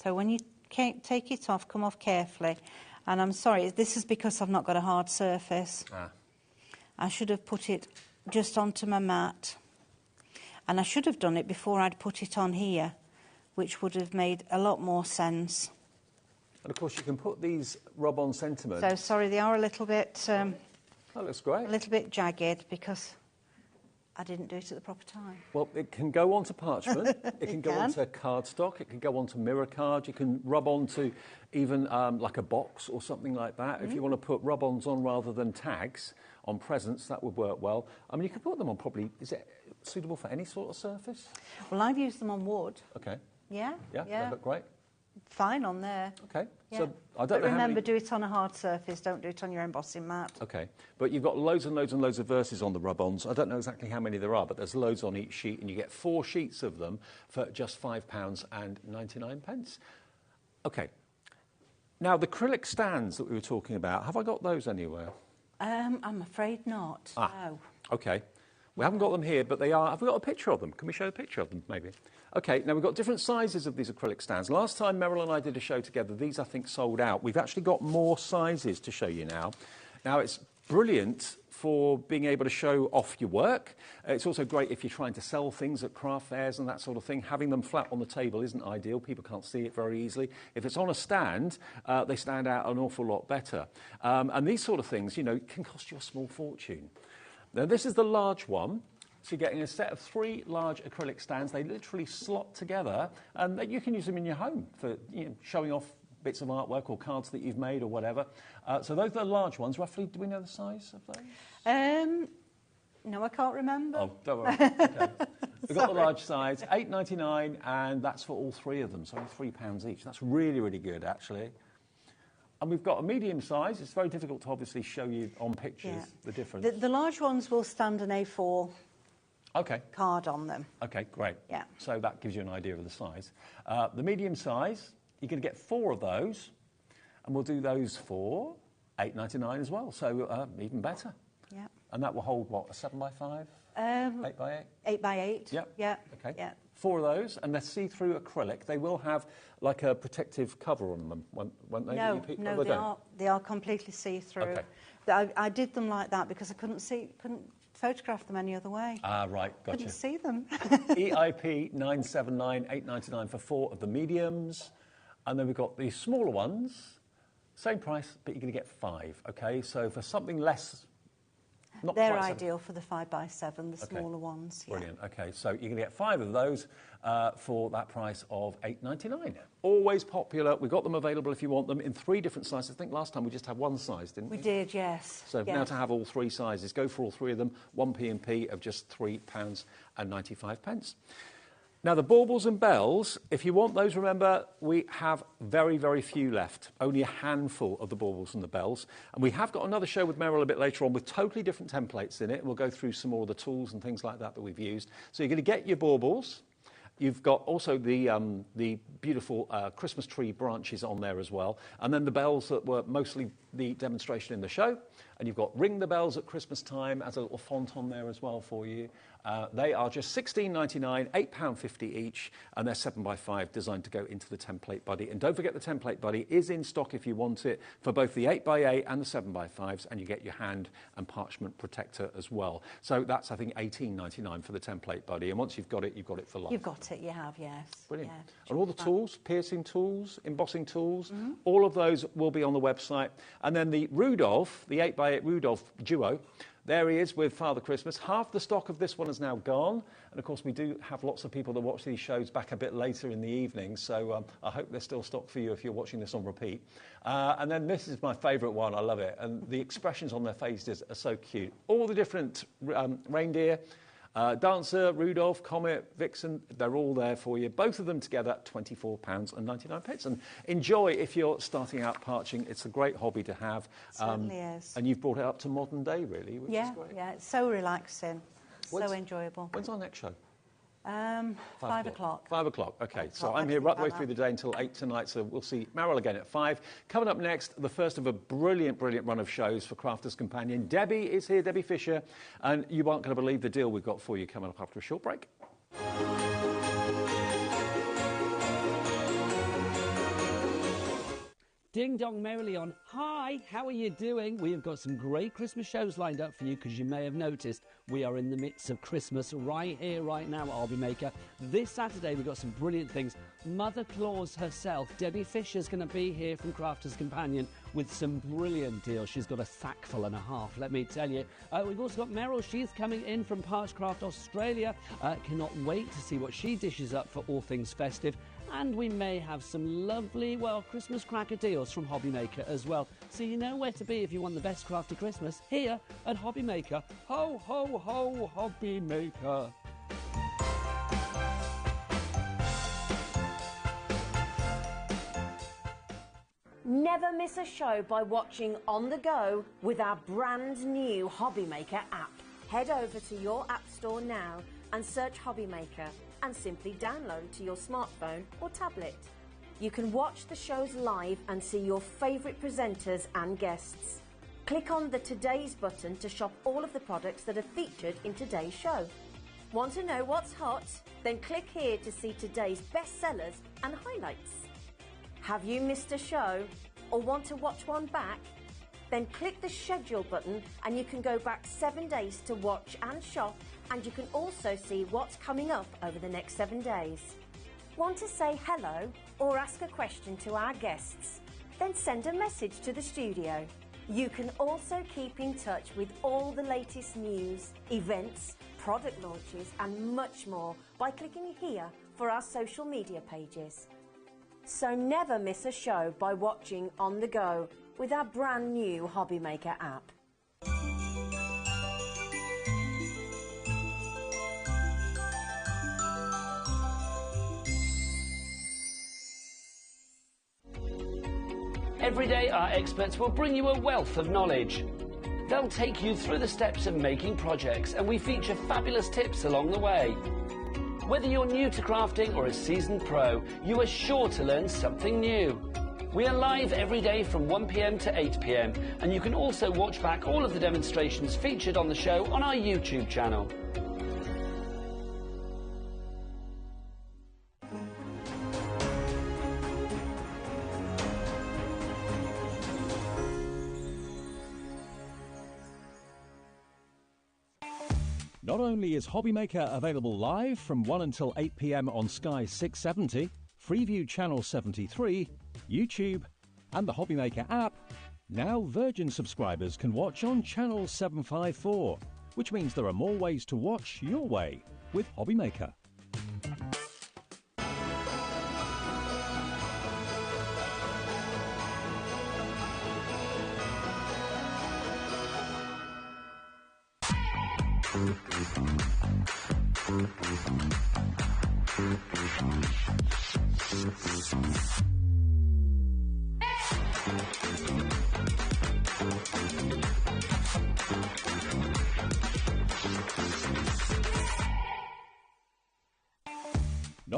So when you take it off, come off carefully. And I'm sorry, this is because I've not got a hard surface. I should have put it just onto my mat. And I should have done it before I'd put it on here, which would have made a lot more sense. And of course you can put these rub-on sentiments. So sorry, they are a little bit... that looks great. A little bit jagged because I didn't do it at the proper time. Well, it can go onto parchment, it can go onto cardstock, it can go onto mirror card, you can rub onto even like a box or something like that. If you want to put rub-ons on rather than tags on presents, that would work well. I mean, you could put them on probably, is it suitable for any sort of surface? Well, I've used them on wood. Okay. Yeah? Yeah, they look great. Fine on there. Okay. Yeah. So I don't know remember, how many... do it on a hard surface, don't do it on your embossing mat. Okay, but you've got loads and loads and loads of verses on the rub-ons. I don't know exactly how many there are, but there's loads on each sheet, and you get 4 sheets of them for just £5.99. Okay. Now, the acrylic stands that we were talking about, have I got those anywhere? I'm afraid not. No. Okay. We haven't got them here, but they are... Have we got a picture of them? Can we show a picture of them, maybe? Okay, now we've got different sizes of these acrylic stands. Last time Meryl and I did a show together, these, I think, sold out. We've actually got more sizes to show you now. Now, it's brilliant for being able to show off your work. It's also great if you're trying to sell things at craft fairs and that sort of thing. Having them flat on the table isn't ideal. People can't see it very easily. If it's on a stand, they stand out an awful lot better. And these sort of things, you know, can cost you a small fortune. Now, this is the large one. So you're getting a set of 3 large acrylic stands. They literally slot together, and you can use them in your home for showing off bits of artwork or cards that you've made or whatever. So those are the large ones. Roughly, do we know the size of those? No, I can't remember. Oh, don't worry. Okay. We've got the large size, £8.99, and that's for all 3 of them, so only £3 each. That's really, really good, actually. And we've got a medium size. It's very difficult to obviously show you on pictures the difference. The large ones will stand an A4 card on them. Okay, great. Yeah. So that gives you an idea of the size. The medium size, you're going to get 4 of those, and we'll do those for £8.99 as well, so even better. Yeah. And that will hold, what, a 7x5? 8x8? 8x8. Yep. Yeah. Okay. Yeah. 4 of those, and they're see-through acrylic. They will have like a protective cover on them, won't they? No, they are completely see-through. Okay. I did them like that because I couldn't photograph them any other way. Ah, right, gotcha. Couldn't see them. EIP 979, £8.99 for 4 of the mediums, and then we've got the smaller ones, same price, but you're going to get 5. Okay, so for something less. They're ideal for the 5x7, the smaller ones. Yeah. Brilliant. Okay, so you're going to get 5 of those for that price of £8.99. Always popular. We've got them available if you want them in 3 different sizes. I think last time we just had 1 size, didn't we? We did, yes. So now to have all 3 sizes, go for all 3 of them. 1p and P of just £3.95. Now, the baubles and bells, if you want those, remember, we have very, very few left. Only a handful of the baubles and the bells. And we have got another show with Meryl a bit later on with totally different templates in it. We'll go through some more of the tools and things like that we've used. So you're going to get your baubles. You've got also the beautiful Christmas tree branches on there as well. And then the bells that were mostly the demonstration in the show. And you've got Ring the Bells at Christmas Time as a little font on there as well for you. They are just $16.99, £8.50 each, and they're 7x5 designed to go into the template buddy. And don't forget the template buddy is in stock if you want it for both the 8x8 and the 7x5s, and you get your hand and parchment protector as well. So that's, I think, $18.99 for the template buddy. And once you've got it for life. You've got it, you have, yes. Brilliant. Yeah, and all the tools, piercing tools, embossing tools, all of those will be on the website. And then the Rudolph, the 8x8 Rudolph Duo, there he is with Father Christmas. Half the stock of this one is now gone. And, of course, we do have lots of people that watch these shows back a bit later in the evening. So I hope there's still stock for you if you're watching this on repeat. And then this is my favourite one. I love it. And the expressions on their faces are so cute. All the different reindeer, Dancer, Rudolph, Comet, Vixen, they're all there for you. Both of them together, £24.99. And enjoy if you're starting out parching. It's a great hobby to have. It certainly is. And you've brought it up to modern day, really, which is great. Yeah, it's so relaxing, so enjoyable. When's our next show? 5 o'clock. 5 o'clock, OK. So I'm here right the way through the day until 8 tonight, so we'll see Meryl again at 5. Coming up next, the first of a brilliant, brilliant run of shows for Crafters Companion. Debbie is here, Debbie Fisher, and you aren't going to believe the deal we've got for you coming up after a short break. Ding dong merrily on. Hi, how are you doing? We have got some great Christmas shows lined up for you because you may have noticed we are in the midst of Christmas right here, right now at HobbyMaker. This Saturday we've got some brilliant things. Mother Claus herself, Debbie Fisher's going to be here from Crafters Companion with some brilliant deals. She's got a sackful and a half, let me tell you. We've also got Meryl. She's coming in from Parchcraft Australia. Cannot wait to see what she dishes up for all things festive. And we may have some lovely, well, Christmas cracker deals from HobbyMaker as well. So you know where to be if you want the best crafty Christmas, here at HobbyMaker. Ho, ho, ho, HobbyMaker. Never miss a show by watching on the go with our brand new HobbyMaker app. Head over to your app store now and search HobbyMaker and simply download to your smartphone or tablet. You can watch the shows live and see your favourite presenters and guests. Click on the Today's button to shop all of the products that are featured in today's show. Want to know what's hot? Then click here to see today's bestsellers and highlights. Have you missed a show or want to watch one back? Then click the schedule button and you can go back 7 days to watch and shop, and you can also see what's coming up over the next 7 days. Want to say hello or ask a question to our guests? Then send a message to the studio. You can also keep in touch with all the latest news, events, product launches and much more by clicking here for our social media pages. So never miss a show by watching on the go with our brand new HobbyMaker app. Every day our experts will bring you a wealth of knowledge. They'll take you through the steps of making projects, and we feature fabulous tips along the way. Whether you're new to crafting or a seasoned pro, you are sure to learn something new. We are live every day from 1 PM to 8 PM, and you can also watch back all of the demonstrations featured on the show on our YouTube channel. Not only is HobbyMaker available live from 1 until 8 PM on Sky 670, Freeview Channel 73, YouTube, and the HobbyMaker app, now Virgin subscribers can watch on Channel 754, which means there are more ways to watch your way with HobbyMaker. Not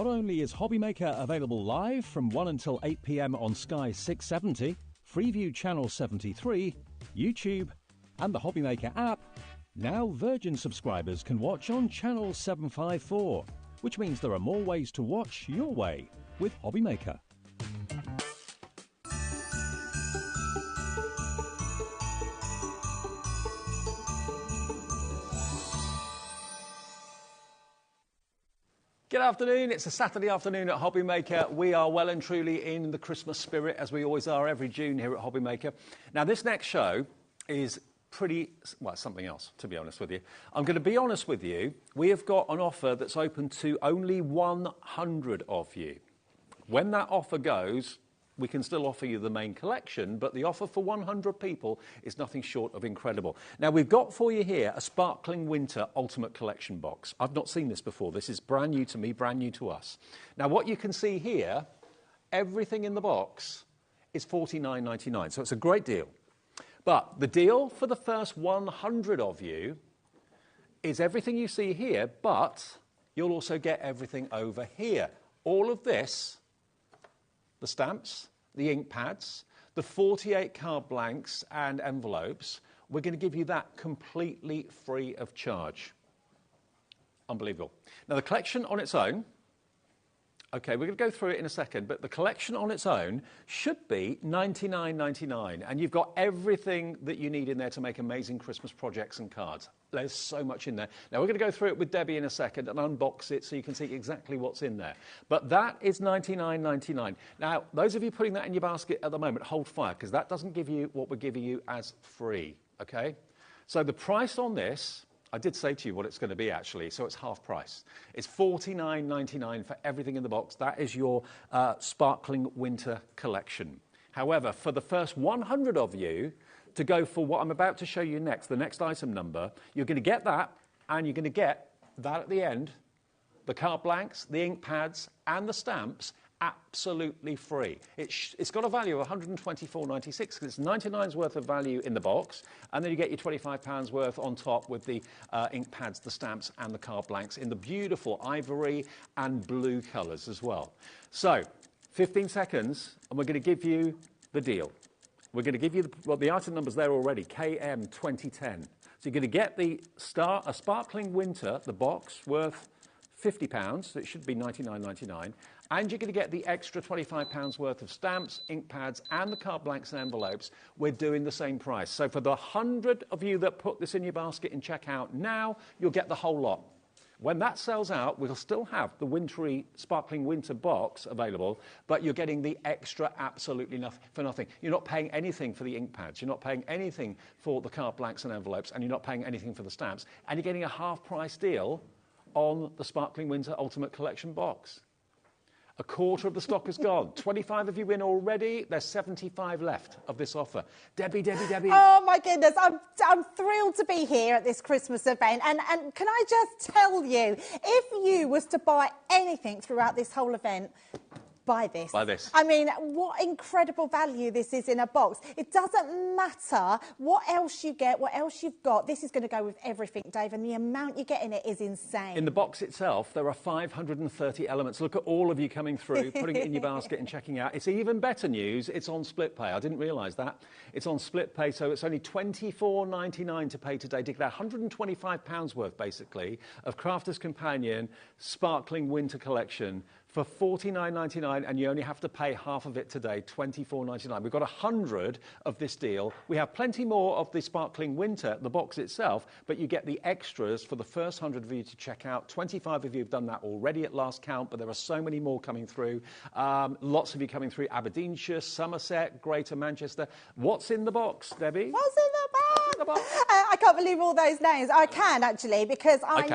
only is HobbyMaker available live from 1 until 8 p.m. on Sky 670, Freeview Channel 73, YouTube, and the HobbyMaker app, now Virgin subscribers can watch on Channel 754, which means there are more ways to watch your way with HobbyMaker. Good afternoon, it's a Saturday afternoon at HobbyMaker. We are well and truly in the Christmas spirit, as we always are every June here at HobbyMaker. Now, this next show is something else, to be honest with you. I'm going to be honest with you, we have got an offer that's open to only 100 of you. When that offer goes, we can still offer you the main collection, but the offer for 100 people is nothing short of incredible. Now, we've got for you here a Sparkling Winter Ultimate Collection box. I've not seen this before. This is brand new to me, brand new to us. Now, what you can see here, everything in the box is $49.99, so it's a great deal. But the deal for the first 100 of you is everything you see here, but you'll also get everything over here. All of this, the stamps, the ink pads, the 48 card blanks and envelopes, we're going to give you that completely free of charge. Unbelievable. Now, the collection on its own, okay, we're going to go through it in a second, but the collection on its own should be $99.99, and you've got everything that you need in there to make amazing Christmas projects and cards. There's so much in there. Now, we're going to go through it with Debbie in a second and unbox it so you can see exactly what's in there. But that is $99.99. Now, those of you putting that in your basket at the moment, hold fire, because that doesn't give you what we're giving you as free, okay? So the price on this, I did say to you what it's going to be, actually, so it's half price. It's $49.99 for everything in the box. That is your Sparkling Winter collection. However, for the first 100 of you to go for what I'm about to show you next, the next item number, you're going to get that, and you're going to get that at the end, the card blanks, the ink pads, and the stamps, absolutely free. It's got a value of £124.96 because it's 99's worth of value in the box, and then you get your £25 worth on top with the ink pads, the stamps, and the card blanks in the beautiful ivory and blue colours as well. So, 15 seconds, and we're going to give you the deal. We're going to give you the item number's there already, KM 2010. So you're going to get a Sparkling Winter, the box, worth £50, so it should be $99.99, and you're going to get the extra £25 worth of stamps, ink pads, and the card blanks and envelopes. We're doing the same price. So for the 100 of you that put this in your basket and check out now, you'll get the whole lot. When that sells out, we'll still have the wintry Sparkling Winter box available, but you're getting the extra absolutely for nothing. You're not paying anything for the ink pads, you're not paying anything for the card blanks and envelopes, and you're not paying anything for the stamps, and you're getting a half-price deal on the Sparkling Winter Ultimate Collection box. A quarter of the stock is gone. 25 of you in already. There's 75 left of this offer. Debbie. Oh, my goodness. I'm thrilled to be here at this Christmas event. And can I just tell you, if you was to buy anything throughout this whole event, buy this. Buy this. I mean, what incredible value this is in a box. It doesn't matter what else you get, what else you've got. This is going to go with everything, Dave, and the amount you get in it is insane. In the box itself, there are 530 elements. Look at all of you coming through, putting it in your basket and checking out. It's even better news. It's on split pay. I didn't realise that. It's on split pay, so it's only $24.99 to pay today to get £125 worth, basically, of Crafter's Companion Sparkling Winter Collection for $49.99, and you only have to pay half of it today, $24.99. We've got 100 of this deal. We have plenty more of the Sparkling Winter, the box itself, but you get the extras for the first 100 of you to check out. 25 of you have done that already at last count, but there are so many more coming through. Lots of you coming through Aberdeenshire, Somerset, Greater Manchester. What's in the box, Debbie? What's in the box? I can't believe all those names. I can, actually, because I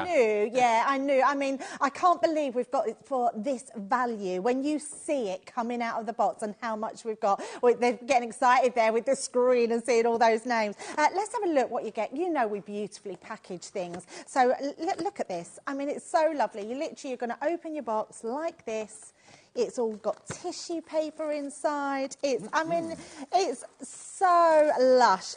knew. I mean, I can't believe we've got it for this value. When you see it coming out of the box and how much we've got, they're getting excited there with the screen and seeing all those names. Let's have a look what you get. You know we beautifully package things. So look at this. I mean, it's so lovely. You're going to open your box like this. It's all got tissue paper inside. I mean, it's so lush.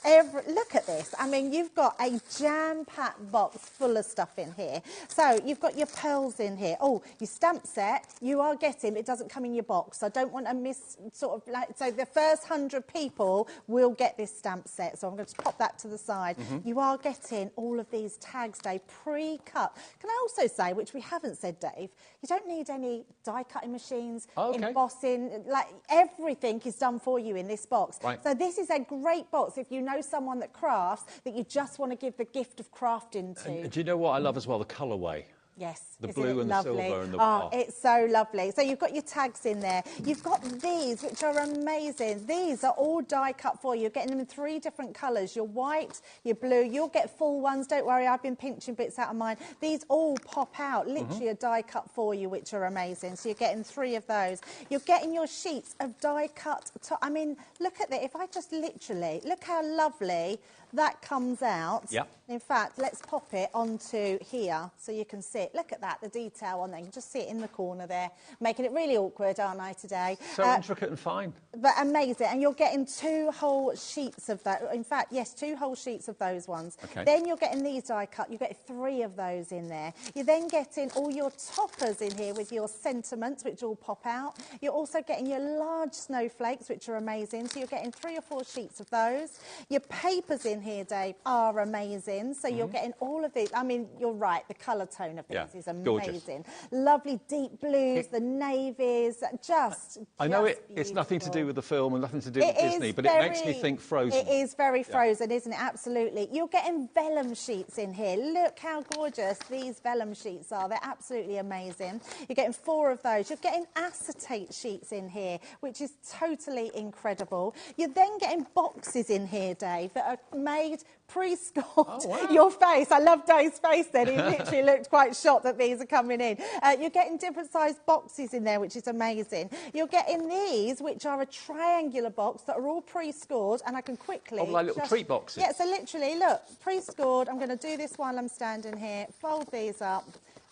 Look at this. I mean, you've got a jam-packed box full of stuff in here. So you've got your pearls in here. Oh, your stamp set, you are getting, it doesn't come in your box. I don't want to miss sort of like, so the first 100 people will get this stamp set. So I'm going to pop that to the side. You are getting all of these tags, Dave, pre-cut. Can I also say, which we haven't said, Dave, you don't need any die-cutting machines, embossing, like everything is done for you in this box. Right. So this is a great box if you know someone that crafts, that you just want to give the gift of crafting to. And do you know what I love as well? The colourway. Yes. The blue and the silver and the it's so lovely. So you've got your tags in there. You've got these, which are amazing. These are all die cut for you. You're getting them in 3 different colours. Your white, your blue. You'll get full ones. Don't worry, I've been pinching bits out of mine. These all pop out, literally a die cut for you, which are amazing. So you're getting 3 of those. You're getting your sheets of die cut. I mean, look at that. If I just literally, look how lovely that comes out. Yep. In fact, let's pop it onto here so you can see it. Look at that, the detail on there. You can just see it in the corner there. Making it really awkward, aren't I, today? So intricate and fine. But amazing. And you're getting 2 whole sheets of that. In fact, yes, 2 whole sheets of those ones. Okay. Then you're getting these die cut. You get 3 of those in there. You're then getting all your toppers in here with your sentiments, which all pop out. You're also getting your large snowflakes, which are amazing. So you're getting 3 or 4 sheets of those. Your papers in here, Dave, are amazing. So you're getting all of these. I mean, you're right. The colour tone of these is amazing. Gorgeous. Lovely deep blues, the navies, just I know it's beautiful. nothing to do with the film and nothing to do with Disney, but it makes me think Frozen. It is very Frozen, isn't it? Absolutely. You're getting vellum sheets in here. Look how gorgeous these vellum sheets are. They're absolutely amazing. You're getting 4 of those. You're getting acetate sheets in here, which is totally incredible. You're then getting boxes in here, Dave, that are made pre-scored. Oh, wow. Your face. I love Dave's face then. He literally looked quite shocked that these are coming in. You're getting different sized boxes in there, which is amazing. You're getting these, which are a triangular box that are all pre-scored, and I can quickly... Oh, like little treat boxes. Yeah, so literally, look, pre-scored. I'm going to do this while I'm standing here. Fold these up.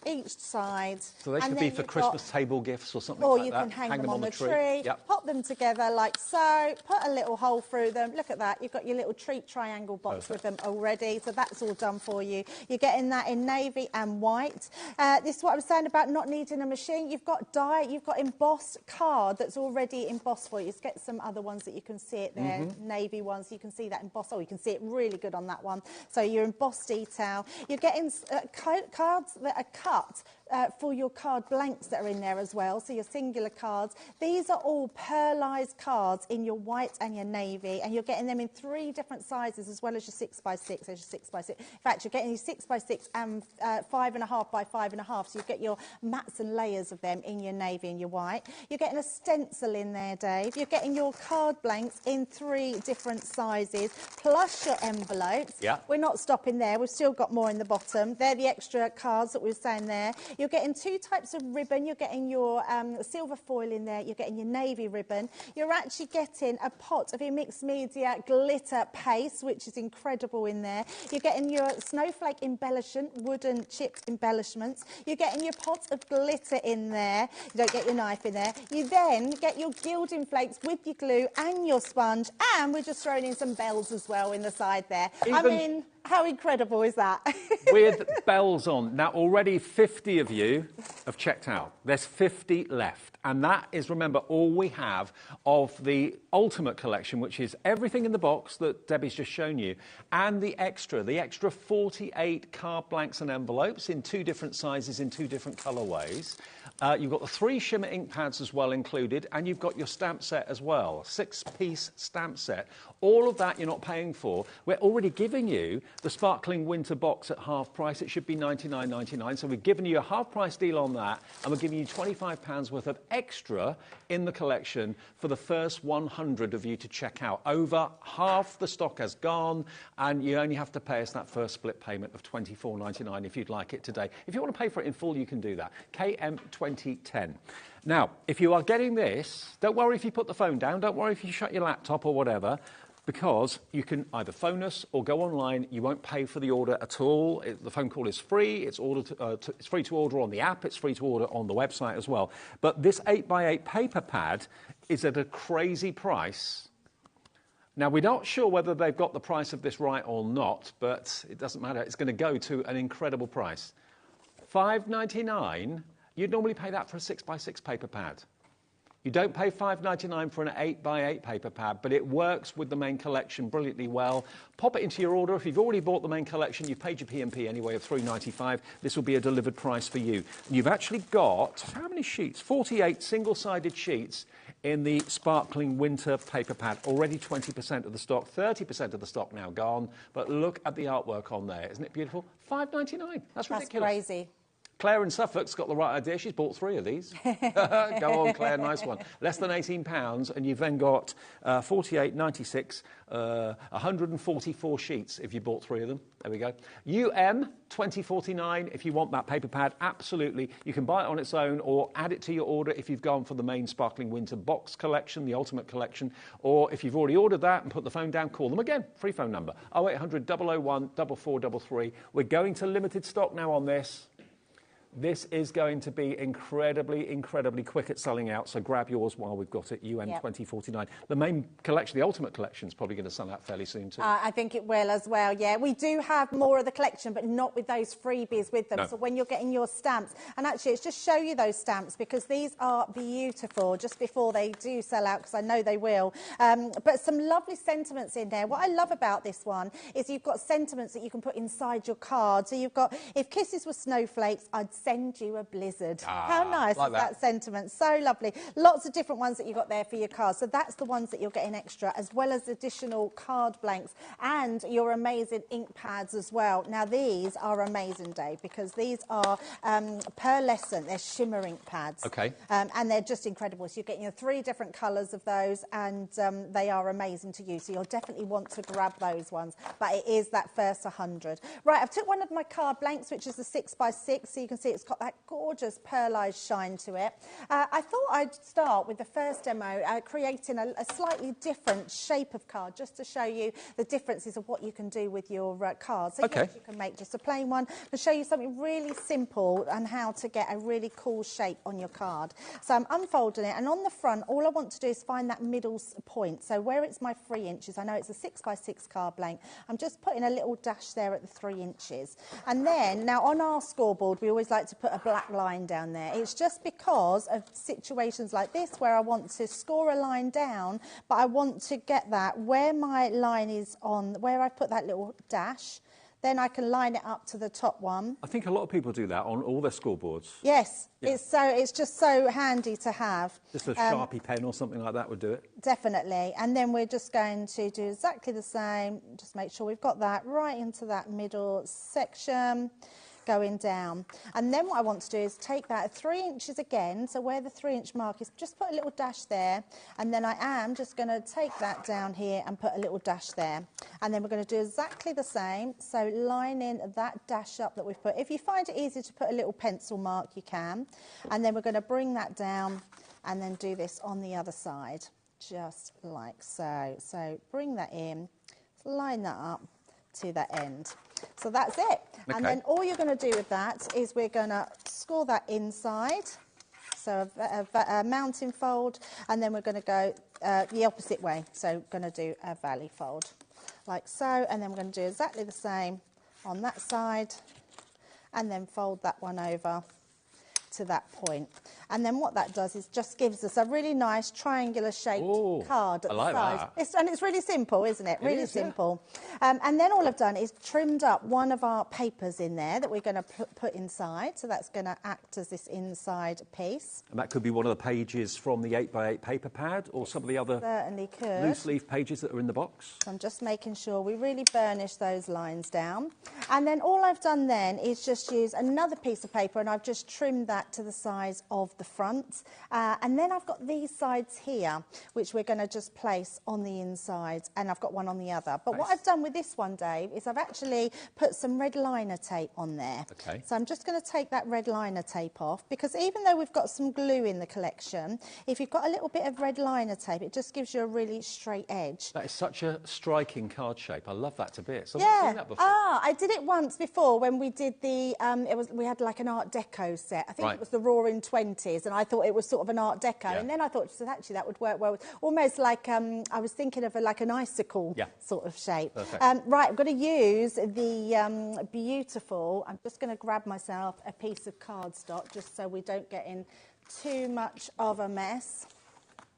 Each side. So they should be for Christmas table gifts or something or like that. Or you can hang them on the tree. Yep. Pop them together like so. Put a little hole through them. Look at that. You've got your little treat triangle box with them already. So that's all done for you. You're getting that in navy and white. This is what I was saying about not needing a machine. You've got die. You've got embossed card that's already embossed for you. Let's get some other ones that you can see it there. Navy ones. You can see that embossed. Oh, you can see it really good on that one. So your embossed detail. You're getting cards that are cut for your card blanks that are in there as well, so your singular cards. These are all pearlised cards in your white and your navy, and you're getting them in 3 different sizes as well as your 6x6. There's your 6x6. In fact, you're getting your 6x6 and 5.5 by 5.5, so you get your mats and layers of them in your navy and your white. You're getting a stencil in there, Dave. You're getting your card blanks in 3 different sizes, plus your envelopes. Yeah. We're not stopping there. We've still got more in the bottom. They're the extra cards that we were saying there. You're getting 2 types of ribbon. You're getting your silver foil in there. You're getting your navy ribbon. You're actually getting a pot of your mixed media glitter paste, which is incredible in there. You're getting your snowflake embellishment, wooden chipped embellishments. You're getting your pot of glitter in there. You don't get your knife in there. You then get your gilding flakes with your glue and your sponge, and we're just throwing in some bells as well in the side there. I mean, how incredible is that? With bells on. Now, already 50 of you have checked out. There's 50 left. And that is, remember, all we have of the Ultimate Collection, which is everything in the box that Debbie's just shown you, and the extra 48 card blanks and envelopes in 2 different sizes, in 2 different colourways. You've got the 3 shimmer ink pads as well included, and you've got your stamp set as well, 6-piece stamp set. All of that you're not paying for. We're already giving you the sparkling winter box at half price. It should be $99.99, so we've given you a half price deal on that, and we're giving you £25 worth of extra in the collection for the first 100 of you to check out. Over half the stock has gone, and you only have to pay us that first split payment of $24.99 if you'd like it today. If you want to pay for it in full, you can do that. KM2010. Now, if you are getting this, don't worry if you put the phone down, don't worry if you shut your laptop or whatever. because you can either phone us or go online. You won't pay for the order at all. The phone call is free. It's free to order on the app. It's free to order on the website as well. But this 8x8 paper pad is at a crazy price. Now, we're not sure whether they've got the price of this right or not, but it doesn't matter. It's going to go to an incredible price. $5.99, you'd normally pay that for a 6x6 paper pad. You don't pay $5.99 for an 8x8 paper pad, but it works with the main collection brilliantly well. Pop it into your order. If you've already bought the main collection, you've paid your P&P anyway of $3.95. This will be a delivered price for you. And you've actually got, how many sheets? 48 single-sided sheets in the sparkling winter paper pad. Already 20% of the stock, 30% of the stock now gone. But look at the artwork on there. Isn't it beautiful? $5.99. That's ridiculous. That's crazy. Claire in Suffolk's got the right idea. She's bought 3 of these. Go on, Claire, nice one. Less than £18, and you've then got 48, 96, 144 sheets if you bought 3 of them. There we go. $20.49 if you want that paper pad. Absolutely. You can buy it on its own or add it to your order if you've gone for the main Sparkling Winter Box collection, the Ultimate Collection. Or if you've already ordered that and put the phone down, call them again. Free phone number, 0800 001 4433. We're going to limited stock now on this. This is going to be incredibly, incredibly quick at selling out, so grab yours while we've got it, $20.49. The main collection, the Ultimate Collection, is probably going to sell out fairly soon too. I think it will as well, yeah. We do have more of the collection, but not with those freebies with them. No. So when you're getting your stamps, and actually it's just show you those stamps because these are beautiful just before they do sell out, because I know they will. But some lovely sentiments in there. What I love about this one is you've got sentiments that you can put inside your card. So you've got, if kisses were snowflakes, I'd send you a blizzard. How nice is that sentiment? So lovely. Lots of different ones that you've got there for your cards. So that's the ones that you're getting extra, as well as additional card blanks and your amazing ink pads as well. Now these are amazing, Dave, because these are pearlescent. They're shimmer ink pads. Okay. And they're just incredible. So you're getting your 3 different colours of those, and they are amazing to use. So you'll definitely want to grab those ones. But it is that first 100. Right, I've took one of my card blanks, which is a 6x6. So you can see it's got that gorgeous pearlized shine to it. I thought I'd start with the first demo, creating a slightly different shape of card, just to show you the differences of what you can do with your cards. So yes, you can make just a plain one, and show you something really simple and how to get a really cool shape on your card. So I'm unfolding it, and on the front, all I want to do is find that middle point. So where it's my 3 inches, I know it's a 6x6 card blank, I'm just putting a little dash there at the 3 inches. And then, now on our scoreboard, we always like to put a black line down there. It's just because of situations like this where I want to score a line down, but I want to get that where my line is on, where I put that little dash, then I can line it up to the top one. I think a lot of people do that on all their scoreboards. Yes, yeah. It's just so handy to have. Just a Sharpie pen or something like that would do it. Definitely. And then we're just going to do exactly the same. Just make sure we've got that right into that middle section, going down. And then what I want to do is take that 3 inches again, so where the 3 inch mark is, just put a little dash there, and then I am just going to take that down here and put a little dash there. And then we're going to do exactly the same, so line in that dash up that we've put. If you find it easy to put a little pencil mark, you can. And then we're going to bring that down and then do this on the other side, just like so. So bring that in, line that up to the end. So that's it. Okay. And then all you're going to do with that is we're going to score that inside, so a mountain fold, and then we're going to go the opposite way, so we're going to do a valley fold, like so, and then we're going to do exactly the same on that side, and then fold that one over to that point. And then what that does is just gives us a really nice triangular shaped card at the side. And it's really simple, isn't it? Really simple. Yeah. And then all I've done is trimmed up one of our papers in there that we're going to put inside. So that's going to act as this inside piece. And that could be one of the pages from the 8x8 paper pad, or some of the other loose leaf pages that are in the box. So I'm just making sure we really burnish those lines down. And then all I've done then is just use another piece of paper, and I've just trimmed that that to the size of the front. And then I've got these sides here, which we're going to just place on the inside, and I've got one on the other. But what I've done with this one, Dave, is I've actually put some red liner tape on there. Okay. So I'm just going to take that red liner tape off, because even though we've got some glue in the collection, if you've got a little bit of red liner tape, it just gives you a really straight edge. That is such a striking card shape. I love that to bits. I've Yeah. not seen that before. I did it once before when we did the, we had like an Art Deco set. I think Right. it was the Roaring Twenties, and I thought it was sort of an Art Deco. Yeah. And then I thought, so actually that would work well. Almost like, I was thinking of like an icicle sort of shape. Perfect. Right, I'm going to use the beautiful, I'm just going to grab myself a piece of cardstock just so we don't get in too much of a mess.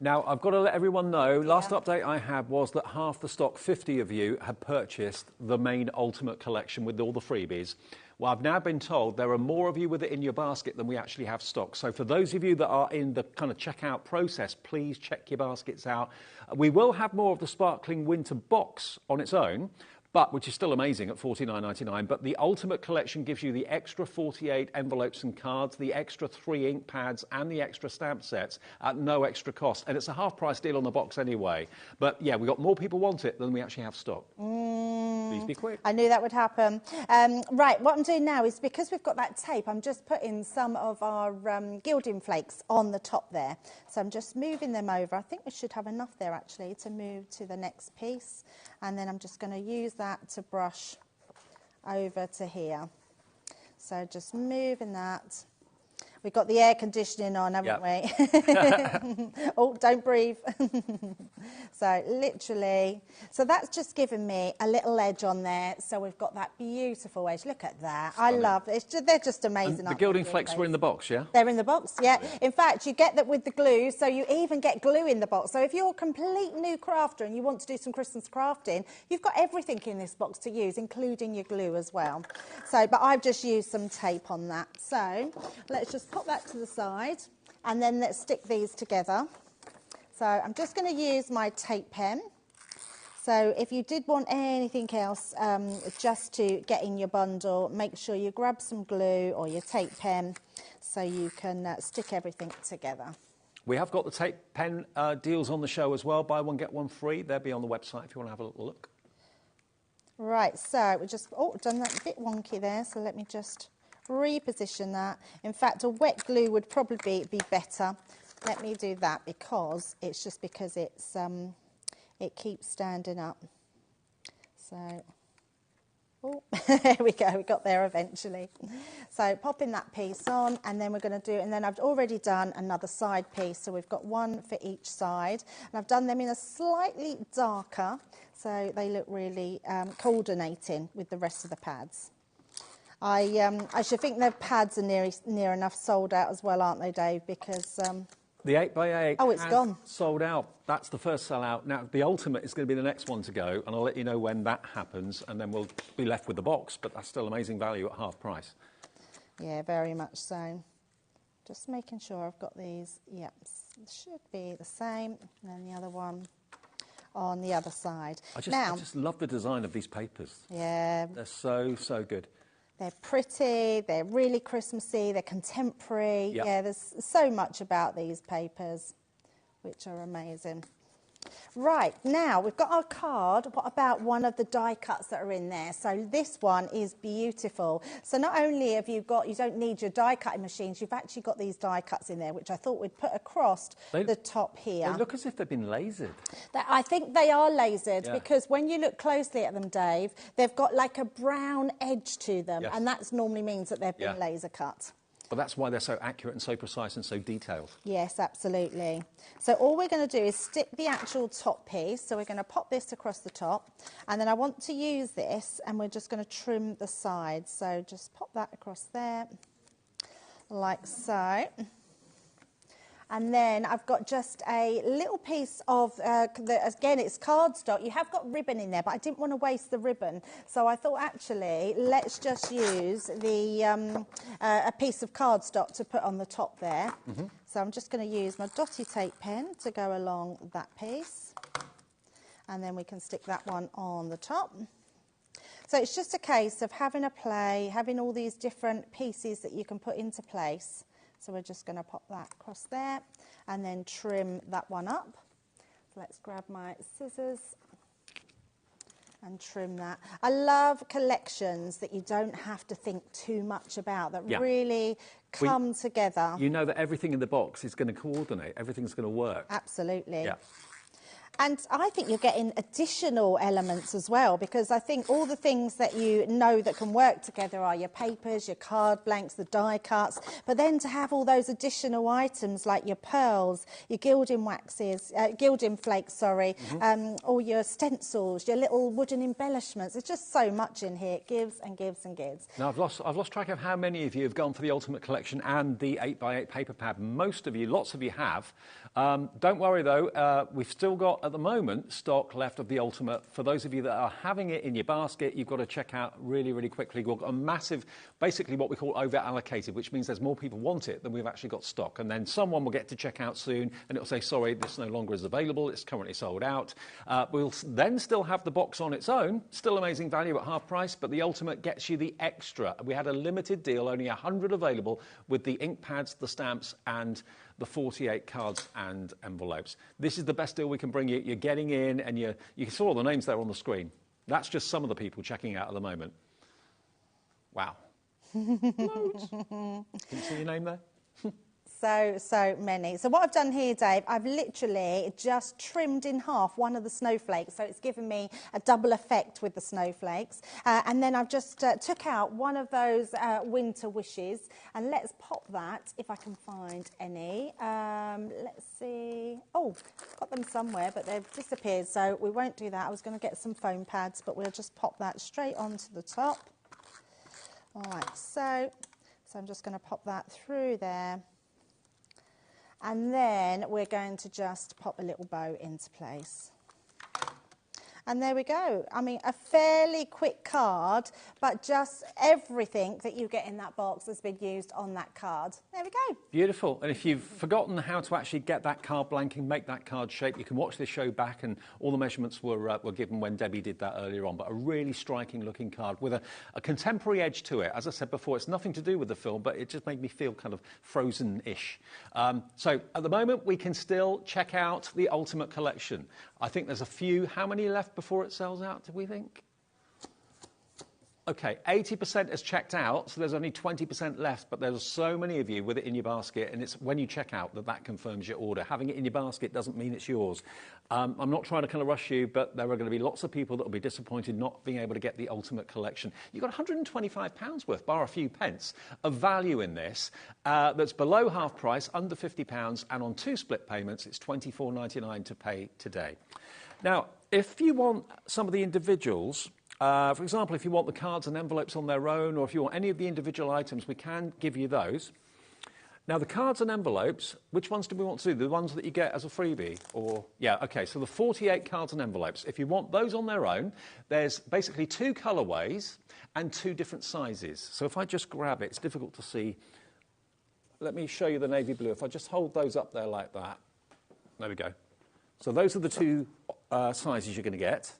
Now, I've got to let everyone know, last update I had was that half the stock, 50 of you, had purchased the main Ultimate Collection with all the freebies. Well, I've now been told there are more of you with it in your basket than we actually have stock. So for those of you that are in the kind of checkout process, please check your baskets out. We will have more of the Sparkling Winter box on its own, but which is still amazing at $49.99. But the Ultimate Collection gives you the extra 48 envelopes and cards, the extra 3 ink pads, and the extra stamp sets at no extra cost. And it's a half-price deal on the box anyway. But yeah, we've got more people want it than we actually have stock. Please be quick. I knew that would happen. Right, what I'm doing now is, because we've got that tape, I'm just putting some of our gilding flakes on the top there. So I'm just moving them over. I think we should have enough there actually to move to the next piece. And then I'm just going to use that to brush over to here. So just moving that. We've got the air conditioning on, haven't we? Oh, don't breathe. So literally, so that's just given me a little edge on there. So we've got that beautiful edge. Look at that. I love it. They're just amazing. And the gilding flakes were in the box, yeah? They're in the box, yeah. In fact, you get that with the glue, so you even get glue in the box. So if you're a complete new crafter and you want to do some Christmas crafting, you've got everything in this box to use, including your glue as well. So, but I've just used some tape on that. So let's just pop that to the side, and then let's stick these together. So I'm just going to use my tape pen. So if you did want anything else just to get in your bundle, make sure you grab some glue or your tape pen so you can stick everything together. We have got the tape pen deals on the show as well. Buy one, get one free. They'll be on the website if you want to have a little look. Right, so we just, done that a bit wonky there, so let me just reposition that. In fact, a wet glue would probably be better. Let me do that because it's it keeps standing up. So, there we go, we got there eventually. So popping that piece on, and then we're going to do, and then I've already done another side piece, so we've got one for each side, and I've done them in a slightly darker, so they look really coordinating with the rest of the pads. I should think the pads are near enough sold out as well, aren't they, Dave? Because the 8x8 it's gone. Sold out. That's the first sellout. Now, the Ultimate is going to be the next one to go, and I'll let you know when that happens, and then we'll be left with the box, but that's still amazing value at half price. Yeah, very much so. Just making sure I've got these. Yep, should be the same. And then the other one on the other side. I just love the design of these papers. Yeah. They're so, so good. They're pretty, they're really Christmassy, they're contemporary. Yep. Yeah, there's so much about these papers, which are amazing. Right, now we've got our card. What about one of the die cuts that are in there? So this one is beautiful. So not only have you don't need your die cutting machines, you've actually got these die cuts in there, which I thought we'd put across the top here. They look as if they've been lasered. I think they are lasered because when you look closely at them, Dave, they've got like a brown edge to them, and that normally means that they've been laser cut. But that's why they're so accurate and so precise and so detailed. Yes, absolutely. So all we're going to do is stick the actual top piece. So we're going to pop this across the top. And then I want to use this, and we're just going to trim the sides. So just pop that across there, like so. And then I've got just a little piece of, again, it's cardstock. You have got ribbon in there, but I didn't want to waste the ribbon. So I thought, actually, let's just use a piece of cardstock to put on the top there. Mm-hmm. So I'm just going to use my dotty tape pen to go along that piece. And then we can stick that one on the top. So it's just a case of having a play, having all these different pieces that you can put into place. So we're just going to pop that across there and then trim that one up. So let's grab my scissors and trim that. I love collections that you don't have to think too much about, that really come together. You know that everything in the box is going to coordinate, everything's going to work. Absolutely. Yeah. And I think you're getting additional elements as well, because I think all the things that you know that can work together are your papers, your card blanks, the die cuts, but then to have all those additional items like your pearls, your gilding waxes, gilding flakes, all your stencils, your little wooden embellishments. There's just so much in here. It gives and gives and gives. Now, I've lost track of how many of you have gone for the Ultimate Collection and the 8x8 paper pad. Most of you, lots of you have. Don't worry, though. We've still got, at the moment, stock left of the Ultimate. For those of you that are having it in your basket, you've got to check out really, really quickly. We've got a massive, basically what we call over-allocated, which means there's more people want it than we've actually got stock. And then someone will get to check out soon, and it'll say, sorry, this no longer is available. It's currently sold out. We'll then still have the box on its own. Still amazing value at half price, but the Ultimate gets you the extra. We had a limited deal, only 100 available, with the ink pads, the stamps, and the 48 cards and envelopes. This is the best deal we can bring you. You're getting in, and you saw all the names there on the screen. That's just some of the people checking out at the moment. Wow. Loads. Can you see your name there? So many. So what I've done here, Dave, I've literally just trimmed in half one of the snowflakes, so it's given me a double effect with the snowflakes. And then I've just took out one of those winter wishes, and let's pop that, if I can find any. Let's see. Oh, got them somewhere, but they've disappeared, so we won't do that. I was going to get some foam pads, but we'll just pop that straight onto the top. All right, so I'm just going to pop that through there. And then we're going to just pop a little bow into place. And there we go. I mean, a fairly quick card, but just everything that you get in that box has been used on that card. There we go. Beautiful. And if you've forgotten how to actually get that card blanking, make that card shape, you can watch this show back, and all the measurements were given when Debbie did that earlier on. But a really striking looking card with a contemporary edge to it. As I said before, it's nothing to do with the film, but it just made me feel kind of frozen-ish. So at the moment, we can still check out the Ultimate Collection. I think there's a few. How many left before it sells out, do we think? Okay, 80% has checked out, so there's only 20% left, but there's so many of you with it in your basket, and it's when you check out that confirms your order. Having it in your basket doesn't mean it's yours. I'm not trying to kind of rush you, but there are going to be lots of people that will be disappointed not being able to get the Ultimate Collection. You've got £125 worth, bar a few pence, of value in this that's below half price, under £50, and on 2 split payments, it's £24.99 to pay today. Now, if you want some of the individuals, for example, if you want the cards and envelopes on their own, or if you want any of the individual items, we can give you those. Now, the cards and envelopes, which ones do we want to do? The ones that you get as a freebie? Or, yeah, okay, so the 48 cards and envelopes. If you want those on their own, there's basically 2 colourways and 2 different sizes. So if I just grab it, it's difficult to see. Let me show you the navy blue. If I just hold those up there like that. There we go. So those are the 2 sizes you're going to get.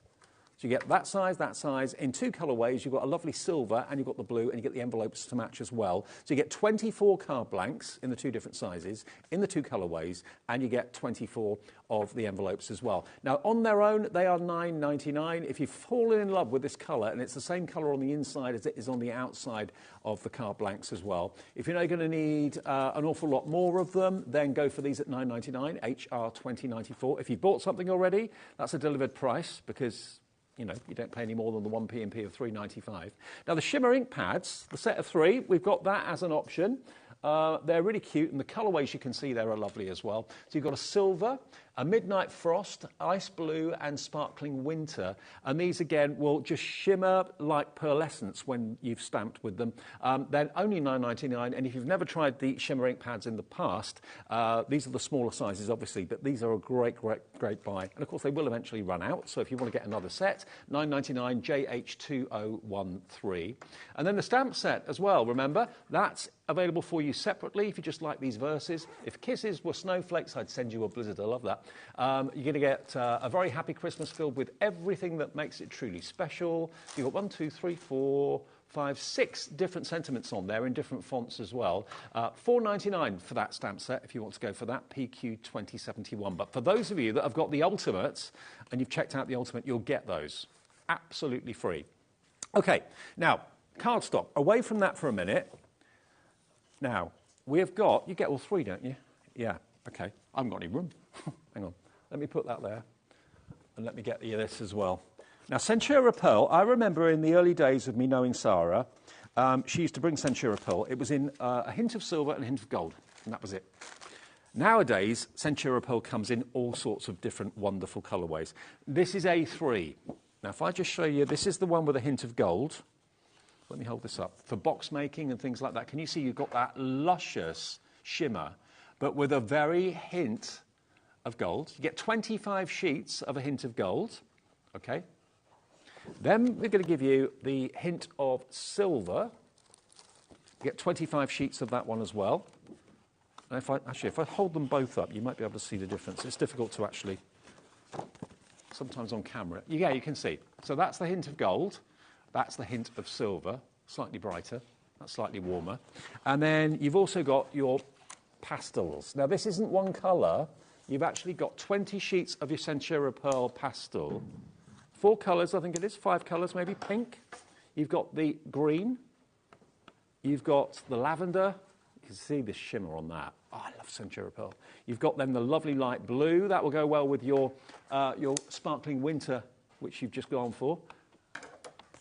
So you get that size, in 2 colourways. You've got a lovely silver, and you've got the blue, and you get the envelopes to match as well. So you get 24 card blanks in the 2 different sizes, in the 2 colourways, and you get 24 of the envelopes as well. Now, on their own, they are £9.99. If you've fallen in love with this colour, and it's the same colour on the inside as it is on the outside of the card blanks as well. If you're now going to need an awful lot more of them, then go for these at £9.99, HR $20.94. If you've bought something already, that's a delivered price, because you don't pay any more than the 1 P&P of £3.95. Now, the shimmer ink pads, the set of 3, we've got that as an option. They're really cute, and the colourways you can see there are lovely as well. So you've got a silver, a midnight frost, ice blue, and sparkling winter. And these, again, will just shimmer like pearlescence when you've stamped with them. They're only £9.99, and if you've never tried the shimmer ink pads in the past, these are the smaller sizes, obviously, but these are a great, great, great buy. And, of course, they will eventually run out, so if you want to get another set, £9.99, JH2013. And then the stamp set as well, remember, that's available for you separately if you just like these verses. If kisses were snowflakes, I'd send you a blizzard. I love that. You're going to get a very happy Christmas filled with everything that makes it truly special. You've got 1, 2, 3, 4, 5, 6 different sentiments on there in different fonts as well. $4.99 for that stamp set if you want to go for that, PQ 2071. But for those of you that have got the Ultimate and you've checked out the Ultimate, you'll get those absolutely free. Okay, now, cardstock. Away from that for a minute. Now, we've got, you get all 3, don't you? Yeah, okay. I haven't got any room. Hang on. Let me put that there. And let me get you this as well. Now, Centura Pearl, I remember in the early days of me knowing Sarah, she used to bring Centura Pearl. It was in a hint of silver and a hint of gold, and that was it. Nowadays, Centura Pearl comes in all sorts of different wonderful colourways. This is A3. Now, if I just show you, this is the one with a hint of gold. Let me hold this up. For box making and things like that, can you see you've got that luscious shimmer, but with a very hint of gold? You get 25 sheets of a hint of gold, okay? Then we're going to give you the hint of silver. You get 25 sheets of that one as well. And if I hold them both up, you might be able to see the difference. It's difficult to actually, sometimes on camera. Yeah, you can see. So that's the hint of gold. That's the hint of silver, slightly brighter. That's slightly warmer. And then you've also got your pastels. Now, this isn't one colour. You've actually got 20 sheets of your Centura Pearl pastel. 4 colours, I think it is, 5 colours maybe, pink. You've got the green. You've got the lavender. You can see the shimmer on that. Oh, I love Centura Pearl. You've got then the lovely light blue. That will go well with your sparkling winter, which you've just gone for.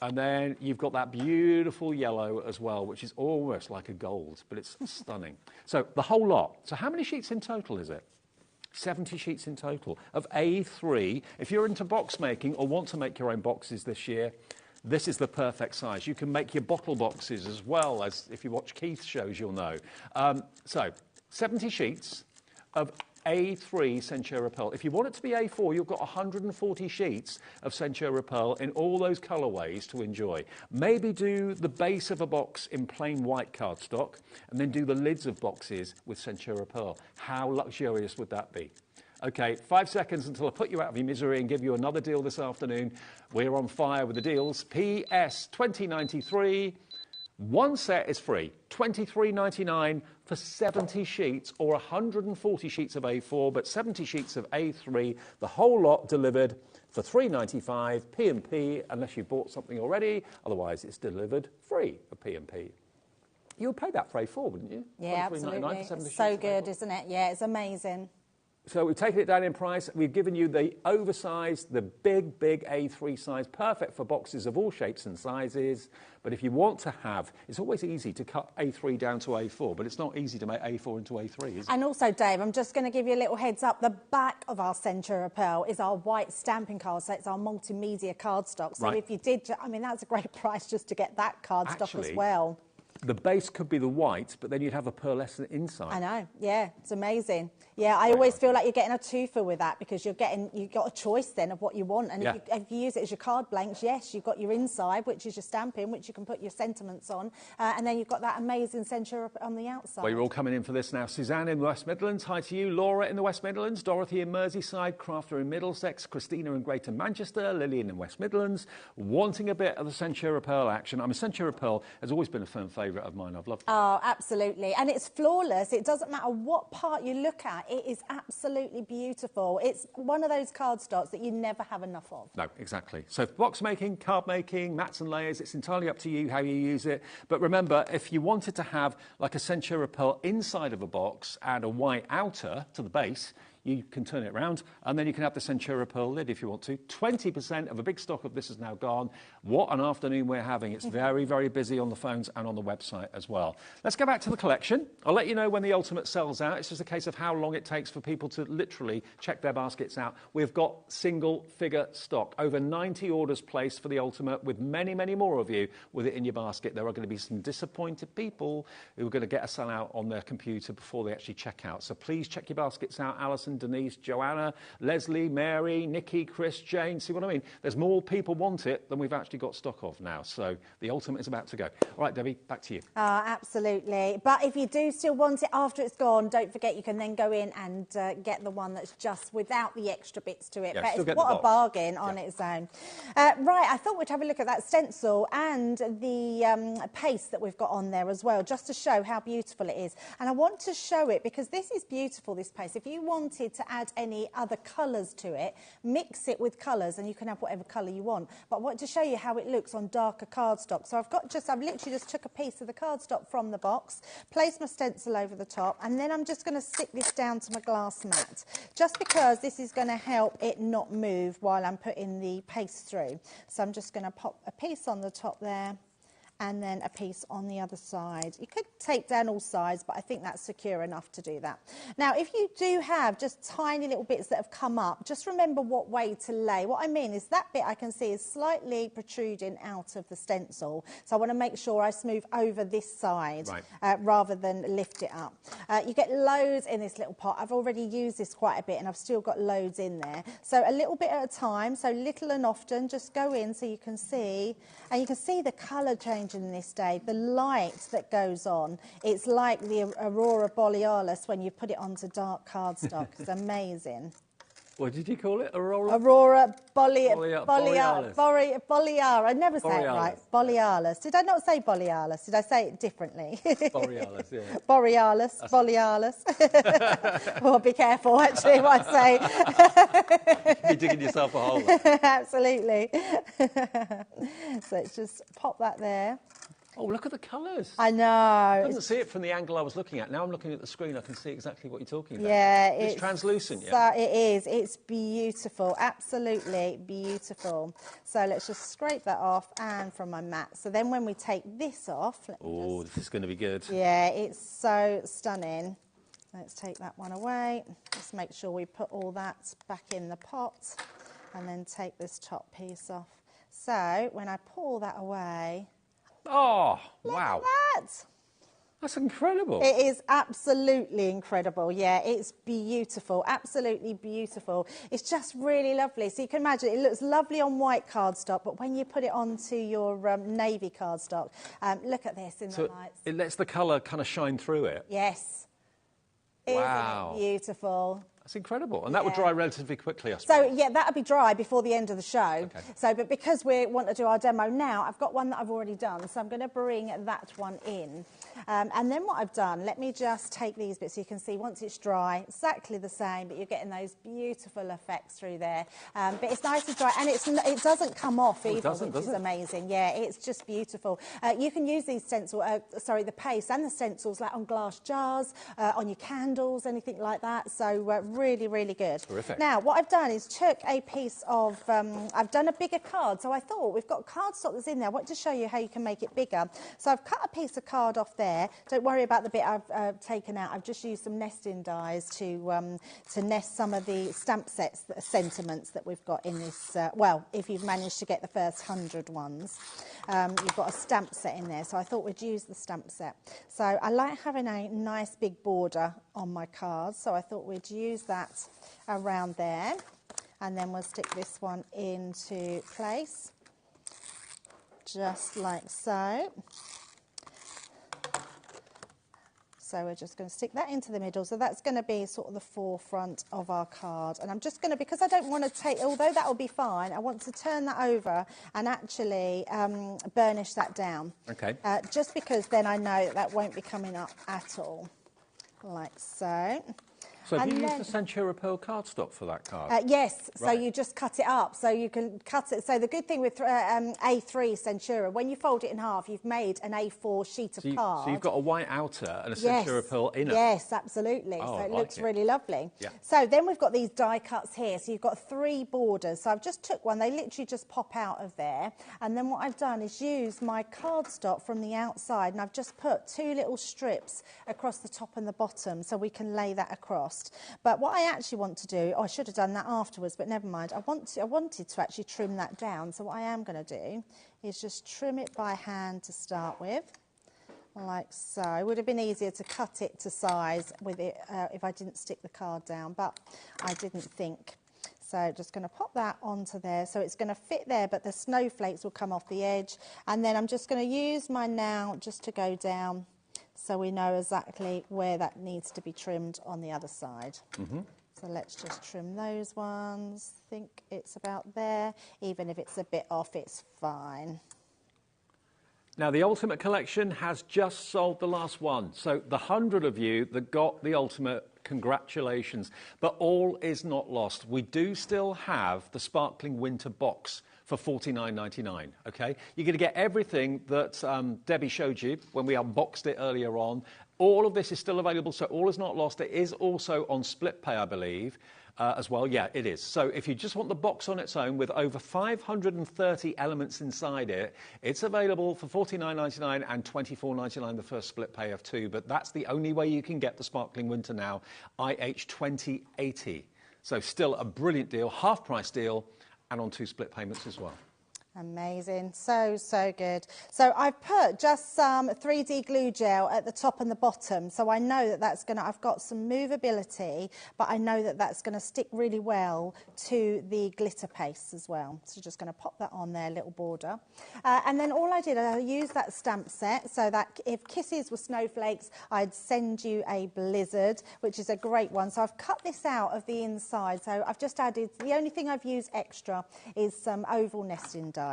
And then you've got that beautiful yellow as well, which is almost like a gold, but it's stunning. So the whole lot. So how many sheets in total is it? 70 sheets in total of A3. If you're into box making or want to make your own boxes this year, this is the perfect size. You can make your bottle boxes as well, as if you watch Keith's shows, you'll know. So 70 sheets of A3 Centura Pearl. If you want it to be A4, you've got 140 sheets of Centura Pearl in all those colourways to enjoy. Maybe do the base of a box in plain white cardstock and then do the lids of boxes with Centura Pearl. How luxurious would that be? Okay, 5 seconds until I put you out of your misery and give you another deal this afternoon. We're on fire with the deals. PS 2093. One set is free, $23.99 for 70 sheets or 140 sheets of A4, but 70 sheets of A3, the whole lot delivered for $3.95 P&P, unless you bought something already. Otherwise, it's delivered free for P&P. You would pay that for A4, wouldn't you? Yeah, absolutely. It's so good, isn't it? Yeah, it's amazing. So we've taken it down in price. We've given you the oversized, the big, big A3 size, perfect for boxes of all shapes and sizes. But if you want to have, it's always easy to cut A3 down to A4, but it's not easy to make A4 into A3, is it? And also, Dave, I'm just going to give you a little heads up. The back of our Centura Pearl is our white stamping card, so it's our multimedia cardstock. So if you did, I mean, that's a great price just to get that cardstock as well. The base could be the white, but then you'd have a pearlescent inside. I know, yeah, it's amazing. Yeah, I always feel like you're getting a twofer with that because you've got a choice then of what you want. And if you use it as your card blanks, yes, you've got your inside, which is your stamping, which you can put your sentiments on. And then you've got that amazing Centura on the outside. Well, you're all coming in for this now. Suzanne in the West Midlands, hi to you. Laura in the West Midlands, Dorothy in Merseyside, Crafter in Middlesex, Christina in Greater Manchester, Lillian in West Midlands, wanting a bit of the Centura Pearl action. I mean, Centura Pearl has always been a firm favourite of mine. I've loved it. Oh, absolutely. And it's flawless. It doesn't matter what part you look at. It is absolutely beautiful. It's one of those cardstocks that you never have enough of. No, exactly. So box making, card making, mats and layers, it's entirely up to you how you use it. But remember, if you wanted to have like a Centura Pearl inside of a box and a white outer to the base, you can turn it around, and then you can have the Centura Pearl lid if you want to. 20% of a big stock of this is now gone. What an afternoon we're having. It's very, very busy on the phones and on the website as well. Let's go back to the collection. I'll let you know when the Ultimate sells out. It's just a case of how long it takes for people to literally check their baskets out. We've got single figure stock. Over 90 orders placed for the Ultimate, with many, many more of you with it in your basket. There are going to be some disappointed people who are going to get a sellout on their computer before they actually check out. So please check your baskets out. Alison Alison, Denise, Joanna, Leslie, Mary, Nikki, Chris, Jane. See what I mean? There's more people want it than we've actually got stock of now. So the ultimate is about to go. All right, Debbie, back to you. Absolutely. But if you do still want it after it's gone, don't forget you can then go in and get the one that's just without the extra bits to it. Yeah, but still it's get what the a box. bargain on its own. Right, I thought we'd have a look at that stencil and the paste that we've got on there as well, just to show how beautiful it is. And I want to show it because this is beautiful, this paste. If you wanted to add any other colours to it, mix it with colours and you can have whatever colour you want. But I want to show you how it looks on darker cardstock. So I've literally just took a piece of the cardstock from the box, placed my stencil over the top, and then I'm just going to stick this down to my glass mat, just because this is going to help it not move while I'm putting the paste through. So I'm just going to pop a piece on the top there, and then a piece on the other side. You could take down all sides, but I think that's secure enough to do that. Now, if you do have just tiny little bits that have come up, just remember what way to lay. What I mean is that bit I can see is slightly protruding out of the stencil. So I want to make sure I smooth over this side rather than lift it up. You get loads in this little pot. I've already used this quite a bit and I've still got loads in there. So a little bit at a time, so little and often, just go in so you can see, and you can see the colour change in this day, the light that goes on. It's like the Aurora Borealis when you put it onto dark cardstock. It's amazing. What did you call it? Aurora? Aurora Borealis. I never say it right. Borealis. Did I not say Borealis? Did I say it differently? Borealis, yeah. Borealis. Well, be careful, actually, what I say. You're digging yourself a hole. Absolutely. So let's just pop that there. Oh, look at the colours. I know. I couldn't see it from the angle I was looking at. Now I'm looking at the screen, I can see exactly what you're talking about. Yeah. It's translucent, yeah? So it is. It's beautiful. Absolutely beautiful. So let's just scrape that off and from my mat. So then when we take this off... Oh, this is going to be good. Yeah, it's so stunning. Let's take that one away. Just make sure we put all that back in the pot and then take this top piece off. So when I pull that away... Oh, Look wow. at that. That's incredible. It is absolutely incredible. Yeah, it's beautiful. Absolutely beautiful. It's just really lovely. So you can imagine it looks lovely on white cardstock, but when you put it onto your navy cardstock, look at this in the lights. It lets the colour kind of shine through it. Yes. Wow. Isn't it beautiful? That's incredible. And that would dry relatively quickly, I suppose. So, yeah, that'll be dry before the end of the show. Okay. So, but because we want to do our demo now, I've got one that I've already done, so I'm going to bring that one in. And then what I've done, let me just take these bits so you can see once it's dry, exactly the same, but you're getting those beautiful effects through there. But it's nice and dry, and it doesn't come off either, which is amazing. Yeah, it's just beautiful. You can use these the paste and the stencils like on glass jars, on your candles, anything like that. So really, really good. Terrific. Now, what I've done is took a piece of, I've done a bigger card, so I thought we've got cardstock that's in there. I want to show you how you can make it bigger. So I've cut a piece of card off there. Don't worry about the bit I've taken out. I've just used some nesting dies to nest some of the stamp sets, sentiments that we've got in this. Well, if you've managed to get the first 100 ones, you've got a stamp set in there. So I thought we'd use the stamp set. So I like having a nice big border on my cards, so I thought we'd use that around there, and then we'll stick this one into place just like so. So we're just going to stick that into the middle. So that's going to be sort of the forefront of our card. And I'm just going to, because I don't want to take, although that will be fine, I want to turn that over and actually burnish that down. Okay. Just because then I know that won't be coming up at all. Like so. So have you used the Centura Pearl cardstock for that card? Yes, Right. so you just cut it up. So you can cut it. So the good thing with A3 Centura, when you fold it in half, you've made an A4 sheet of card. So you've got a white outer and a Centura Pearl inner? Yes, absolutely. Oh, so I it like looks it. really lovely. Yeah. So then we've got these die cuts here. So you've got 3 borders. So I've just took one. They literally just pop out of there. And then what I've done is use my cardstock from the outside, and I've just put 2 little strips across the top and the bottom so we can lay that across. But what I actually want to do, I should have done that afterwards, but never mind. I wanted to actually trim that down. So what I am going to do is just trim it by hand to start with. like so. It would have been easier to cut it to size with it if I didn't stick the card down, but I didn't think. So just going to pop that onto there. So it's going to fit there, but the snowflakes will come off the edge. And then I'm just going to use my nail just to go down so we know exactly where that needs to be trimmed on the other side. So let's just trim those ones. I think it's about there. Even if it's a bit off, it's fine. Now, the Ultimate Collection has just sold the last one. So the 100 of you that got the Ultimate, congratulations. But all is not lost. We do still have the Sparkling Winter Box for $49.99, okay? You're going to get everything that Debbie showed you when we unboxed it earlier on. All of this is still available, so all is not lost. It is also on split pay, I believe, as well. Yeah, it is. So if you just want the box on its own with over 530 elements inside it, it's available for $49.99 and $24.99 the first split pay of 2. But that's the only way you can get the Sparkling Winter now, IH 2080. So still a brilliant deal, half price deal, and on 2 split payments as well. Amazing, so good. So I've put just some 3D glue gel at the top and the bottom, so I know that that's going to, I've got some movability, but I know that that's going to stick really well to the glitter paste as well. So just going to pop that on there, little border. And then all I did, I used that stamp set so that if kisses were snowflakes, I'd send you a blizzard, which is a great one. So I've cut this out of the inside, so I've just added, the only thing I've used extra is some oval nesting die.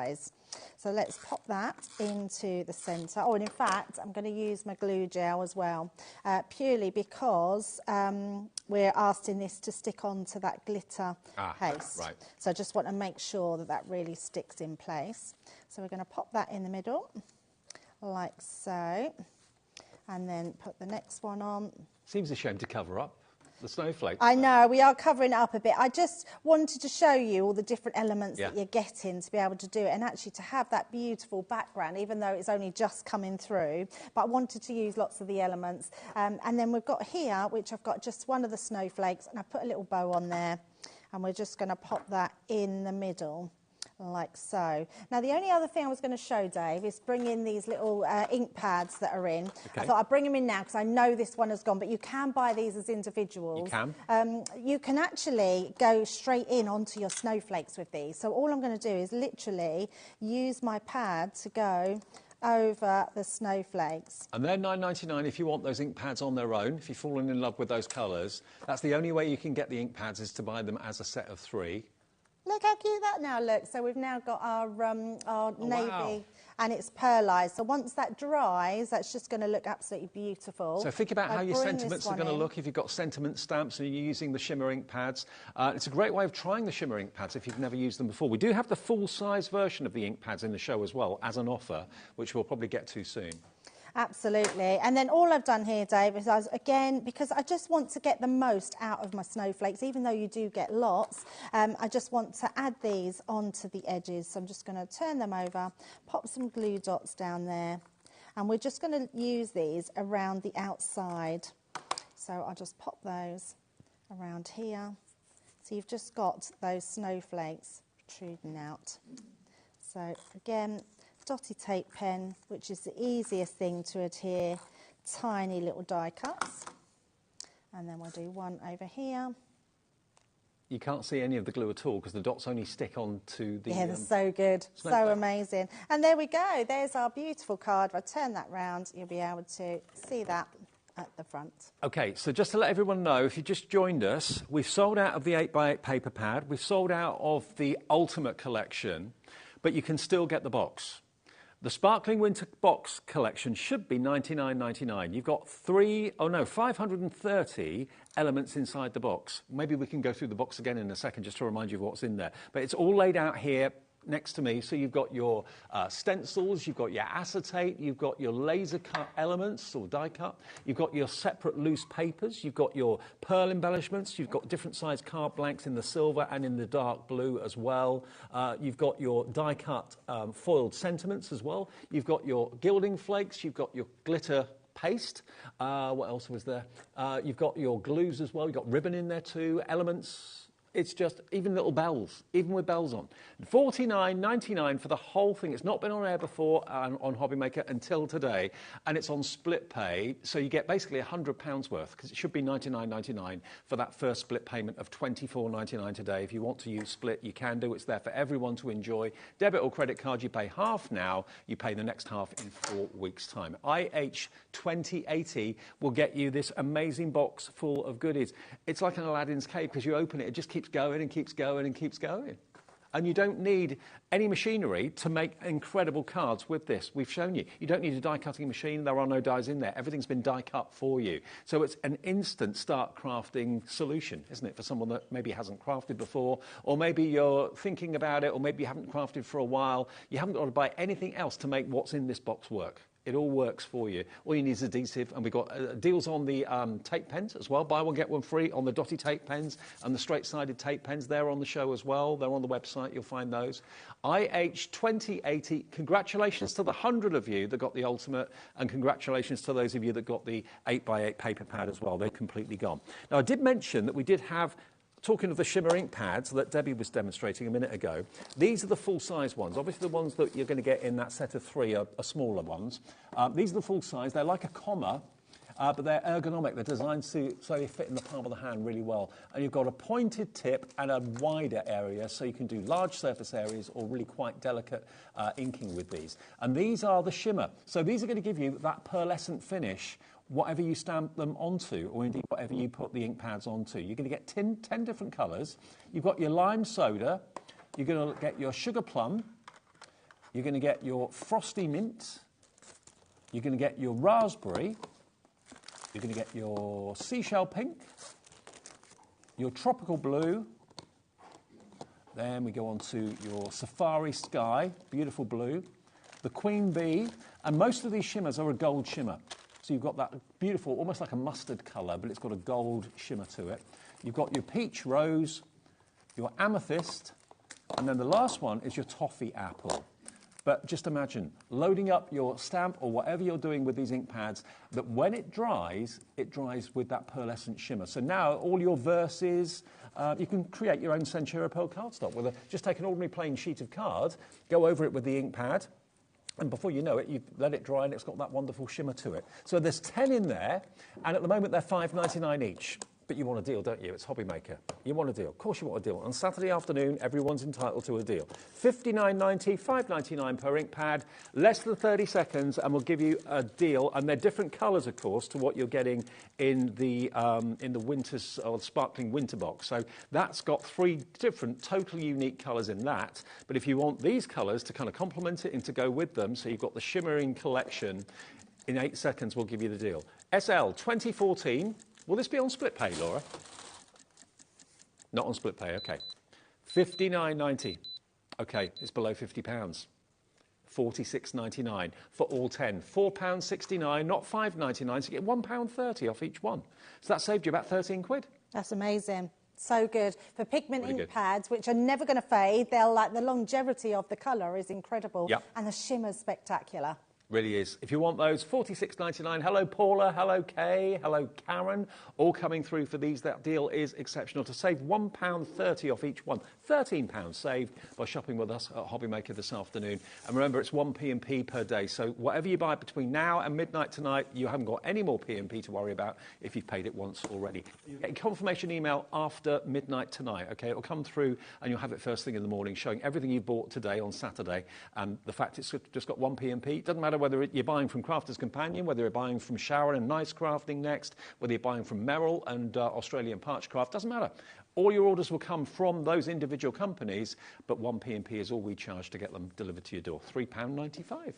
So let's pop that into the centre. Oh, and in fact, I'm going to use my glue gel as well, purely because we're asking this to stick onto that glitter paste. Right. So I just want to make sure that that really sticks in place. So we're going to pop that in the middle, like so, and then put the next one on. Seems a shame to cover up the snowflake. I know, we are covering it up a bit. I just wanted to show you all the different elements that you're getting to be able to do it, and actually to have that beautiful background, even though it's only just coming through. But I wanted to use lots of the elements. And then we've got here, which I've got just one of the snowflakes, and I put a little bow on there, and we're just going to pop that in the middle, like so. Now, the only other thing I was going to show, Dave, is bring in these little ink pads that are in. Okay. I thought I'd bring them in now because I know this one has gone, but you can buy these as individuals. You can. You can actually go straight in onto your snowflakes with these. So all I'm going to do is literally use my pad to go over the snowflakes. And they're $9.99 if you want those ink pads on their own, if you've fallen in love with those colours. That's the only way you can get the ink pads, is to buy them as a set of 3. Look how cute that now looks. So we've now got our navy, wow. And it's pearlised. So once that dries, that's just going to look absolutely beautiful. So think about how your bring sentiments this are going to one look if you've got sentiment stamps and you're using the shimmer ink pads. It's a great way of trying the shimmer ink pads if you've never used them before. We do have the full-size version of the ink pads in the show as well, as an offer, which we'll probably get to soon. Absolutely. And then all I've done here, Dave, is again, because I just want to get the most out of my snowflakes, even though you do get lots, I just want to add these onto the edges. So I'm just going to turn them over, pop some glue dots down there, and we're just going to use these around the outside. So I'll just pop those around here. So you've just got those snowflakes protruding out. So again, dotty tape pen, which is the easiest thing to adhere, tiny little die cuts, and then we'll do one over here. You can't see any of the glue at all because the dots only stick onto the Yeah, they're so good, snowflake. so amazing. And there we go, there's our beautiful card. If I turn that round, you'll be able to see that at the front. OK, so just to let everyone know, if you just joined us, we've sold out of the 8x8 paper pad, we've sold out of the Ultimate Collection, but you can still get the box. The Sparkling Winter Box collection should be $99.99. You've got 530 elements inside the box. Maybe we can go through the box again in a second just to remind you of what's in there. But it's all laid out here next to me. So you've got your stencils, you've got your acetate, you've got your laser cut elements or die cut, you've got your separate loose papers, you've got your pearl embellishments, you've got different size card blanks in the silver and in the dark blue as well. You've got your die cut foiled sentiments as well. You've got your gilding flakes, you've got your glitter paste. What else was there? You've got your glues as well. You've got ribbon in there too, elements, It's just even little bells, even with bells on. $49.99 for the whole thing. It's not been on air before on HobbyMaker until today, and it's on split pay, so you get basically £100 worth, because it should be $99.99 for that first split payment of $24.99 today. If you want to use split, you can do. It's there for everyone to enjoy. Debit or credit card, you pay half now, you pay the next half in 4 weeks' time. IH2080 will get you this amazing box full of goodies. It's like an Aladdin's cave, because you open it, it just keeps going and keeps going and keeps going. And you don't need any machinery to make incredible cards with this. We've shown you. You don't need a die cutting machine. There are no dies in there. Everything's been die cut for you. So it's an instant start crafting solution, isn't it, for someone that maybe hasn't crafted before, or maybe you're thinking about it, or maybe you haven't crafted for a while. You haven't got to buy anything else to make what's in this box work. It all works for you. All you need is adhesive, and we've got deals on the tape pens as well. Buy one, get one free on the dotty tape pens and the straight-sided tape pens. They're on the show as well. They're on the website. You'll find those. IH2080, congratulations to the 100 of you that got the Ultimate, and congratulations to those of you that got the 8x8 paper pad as well. They're completely gone. Now, I did mention that we did have, talking of the shimmer ink pads that Debbie was demonstrating a minute ago, these are the full-size ones. Obviously, the ones that you're going to get in that set of 3 are smaller ones. These are the full-size. They're like a comma, but they're ergonomic. They're designed so they fit in the palm of the hand really well. And you've got a pointed tip and a wider area, so you can do large surface areas or really quite delicate inking with these. And these are the shimmer. So these are going to give you that pearlescent finish whatever you stamp them onto, or indeed whatever you put the ink pads onto. You're going to get 10 different colours. You've got your lime soda, you're going to get your sugar plum, you're going to get your frosty mint, you're going to get your raspberry, you're going to get your seashell pink, your tropical blue, then we go on to your safari sky, beautiful blue, the queen bee, and most of these shimmers are a gold shimmer. So you've got that beautiful, almost like a mustard colour, but it's got a gold shimmer to it. You've got your peach rose, your amethyst, and then the last one is your toffee apple. But just imagine loading up your stamp or whatever you're doing with these ink pads, that when it dries with that pearlescent shimmer. So now all your verses, you can create your own Centura Pearl cardstock. Just take an ordinary plain sheet of card, go over it with the ink pad, and before you know it, you've let it dry and it's got that wonderful shimmer to it. So there's 10 in there, and at the moment they're $5.99 each. But you want a deal, don't you? It's HobbyMaker. You want a deal. Of course you want a deal. On Saturday afternoon, everyone's entitled to a deal. $59.90, $5.99 per ink pad, less than 30 seconds, and we'll give you a deal. And they're different colours, of course, to what you're getting in the winters or sparkling winter box. So that's got 3 different, totally unique colours in that. But if you want these colours to kind of complement it and to go with them, so you've got the shimmering collection, in 8 seconds we'll give you the deal. SL 2014. Will this be on split pay, Laura? Not on split pay, OK. $59.90. OK, it's below £50. $46.99 for all 10. £4.69, not $5.99, so you get £1.30 off each one. So that saved you about 13 quid. That's amazing. So good. For pigment Really ink good. pads, which are never going to fade, they'll like the longevity of the colour is incredible. Yep. And the shimmer's spectacular. Really is. If you want those, $46.99. Hello, Paula. Hello, Kay. Hello, Karen. All coming through for these. That deal is exceptional. To save £1.30 off each one, £13 saved by shopping with us at HobbyMaker this afternoon. And remember, it's 1 P&P per day. So whatever you buy between now and midnight tonight, you haven't got any more P&P to worry about if you've paid it once already. You get a confirmation email after midnight tonight, OK? It'll come through and you'll have it first thing in the morning, showing everything you bought today on Saturday. And the fact it's just got 1 P&P, it doesn't matter whether you're buying from Crafter's Companion, whether you're buying from Shower and Nice Crafting next, whether you're buying from Merrill and Australian Parchcraft, doesn't matter. All your orders will come from those individual companies, but 1 P&P is all we charge to get them delivered to your door, £3.95.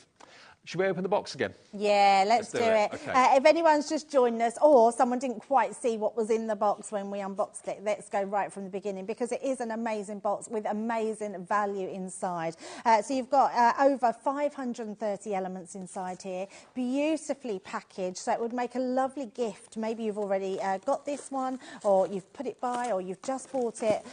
Should we open the box again? Yeah, let's do it. Okay. If anyone's just joined us or someone didn't quite see what was in the box when we unboxed it, let's go right from the beginning, because it is an amazing box with amazing value inside. So you've got over 530 elements inside here, beautifully packaged, so it would make a lovely gift. Maybe you've already got this one, or you've put it by, or you've just bought it,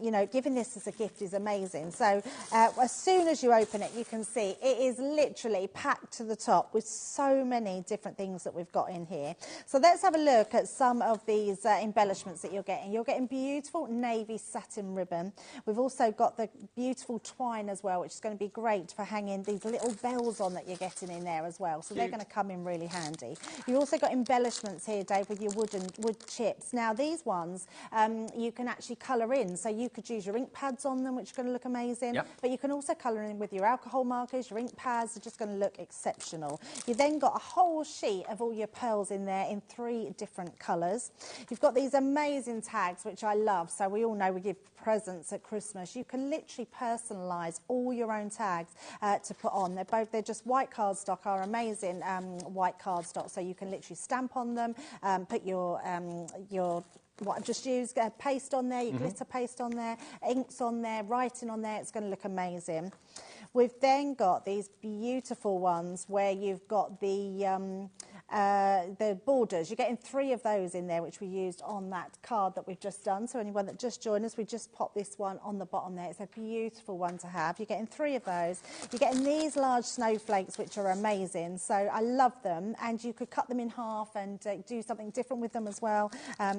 you know, giving this as a gift is amazing. So as soon as you open it, you can see it is literally packed to the top with so many different things that we've got in here. So let's have a look at some of these embellishments that you're getting. You're getting beautiful navy satin ribbon. We've also got the beautiful twine as well, which is going to be great for hanging these little bells on that you're getting in there as well. So they're going to come in really handy. You've also got embellishments here, Dave, with your wood chips. Now these ones you can actually colour in. So you could use your ink pads on them, which are going to look amazing. Yep. But you can also colour in with your alcohol markers, your ink pads are just going to look exceptional. You've then got a whole sheet of all your pearls in there in 3 different colours. You've got these amazing tags, which I love. So we all know we give presents at Christmas. You can literally personalise all your own tags to put on. They're just white cardstock, our amazing white cardstock. So you can literally stamp on them, put your what I've just used, paste on there, your glitter paste on there, inks on there, writing on there. It's going to look amazing. We've then got these beautiful ones where you've got the borders. You're getting 3 of those in there, which we used on that card that we've just done. So anyone that just joined us, we just pop this one on the bottom there. It's a beautiful one to have. You're getting 3 of those. You're getting these large snowflakes, which are amazing. So I love them. And you could cut them in half and do something different with them as well.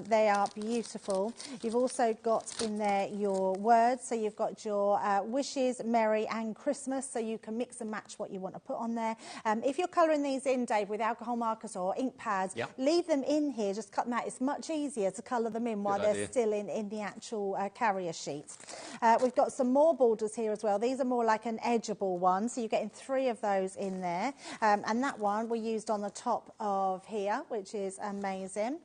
They are beautiful. You've also got in there your words. So you've got your wishes, merry and Christmas. So you can mix and match what you want to put on there. If you're colouring these in, Dave, with alcohol markers or ink pads, leave them in here, just cut them out. It's much easier to colour them in while they're still in the actual carrier sheet. We've got some more borders here as well. These are more like an edgeable one, so you're getting 3 of those in there. And that one we used on the top of here, which is amazing.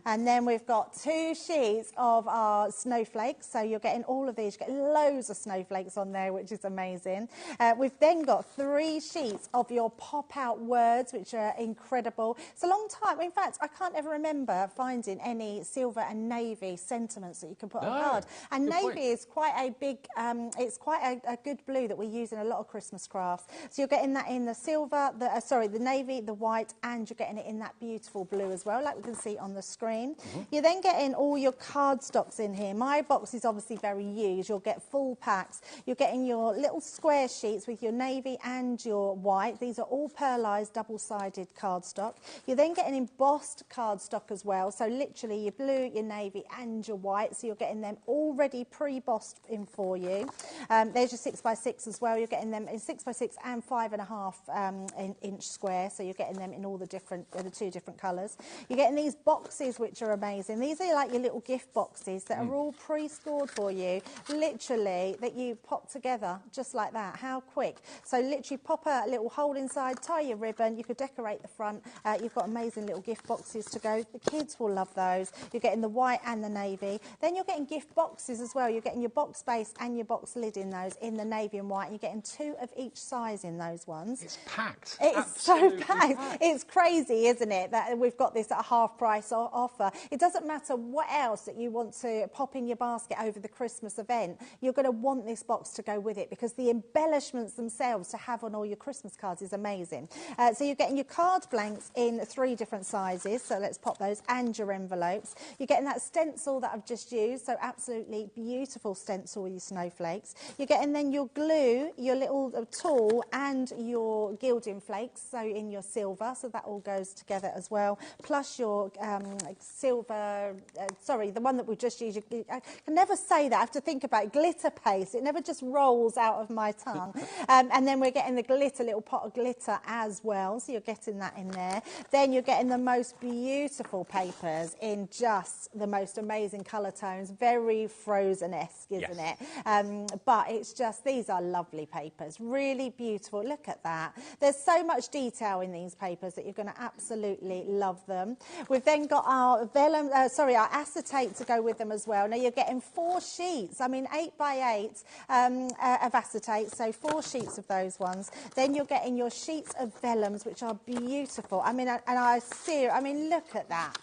And then we've got 2 sheets of our snowflakes, so you're getting all of these. You get loads of snowflakes on there, which is amazing. We've then got 3 sheets of your pop-out words, which are incredible. It's a long time. In fact, I can't ever remember finding any silver and navy sentiments that you can put on a card. And navy is quite a big, it's quite a good blue that we use in a lot of Christmas crafts. So you're getting that in the silver, the navy, the white, and you're getting it in that beautiful blue as well, like we can see on the screen. You're then getting all your cardstocks in here. My box is obviously very used. You'll get full packs. You're getting your little square sheets with your navy and your white. These are all pearlised double-sided cardstock. You're then getting embossed cardstock as well. So literally your blue, your navy and your white. So you're getting them already pre-bossed in for you. There's your 6x6 as well. You're getting them in 6x6 and 5.5 inch square. So you're getting them in all the 2 different colours. You're getting these boxes, which are amazing. These are like your little gift boxes that are all pre-scored for you, literally, that you pop together just like that. How quick. So literally pop a little hole inside, tie your ribbon. You could decorate the front. You've got amazing little gift boxes to go. The kids will love those. You're getting the white and the navy. Then you're getting gift boxes as well. You're getting your box base and your box lid in those, in the navy and white. And you're getting 2 of each size in those ones. It's packed. It's so packed. It's crazy, isn't it, that we've got this at a half price offer. It doesn't matter what else that you want to pop in your basket over the Christmas event. You're going to want this box to go with it, because the embellishments themselves to have on all your Christmas cards is amazing. So you're getting your card blanks in 3 different sizes. So let's pop those, and your envelopes. You're getting that stencil that I've just used. So absolutely beautiful stencil with your snowflakes. You're getting then your glue, your little tool, and your gilding flakes. So in your silver. So that all goes together as well. Plus your silver, sorry, the one that we just used. I can never say that. I have to think about it. Glitter paste. It never just rolls out of my tongue. And then we're getting the glitter, little pot of glitter as well. So you're getting that in there. Then you're getting the most beautiful papers in just the most amazing colour tones. Very Frozen-esque, isn't it? But it's just, these are lovely papers. Really beautiful. Look at that. There's so much detail in these papers that you're going to absolutely love them. We've then got our vellum, our acetate to go with them as well. Now you're getting 4 sheets. I mean, 8x8 of acetate. So 4 sheets of those ones. Then you're getting your sheets of vellums, which are beautiful. I mean, and I see, I mean, look at that.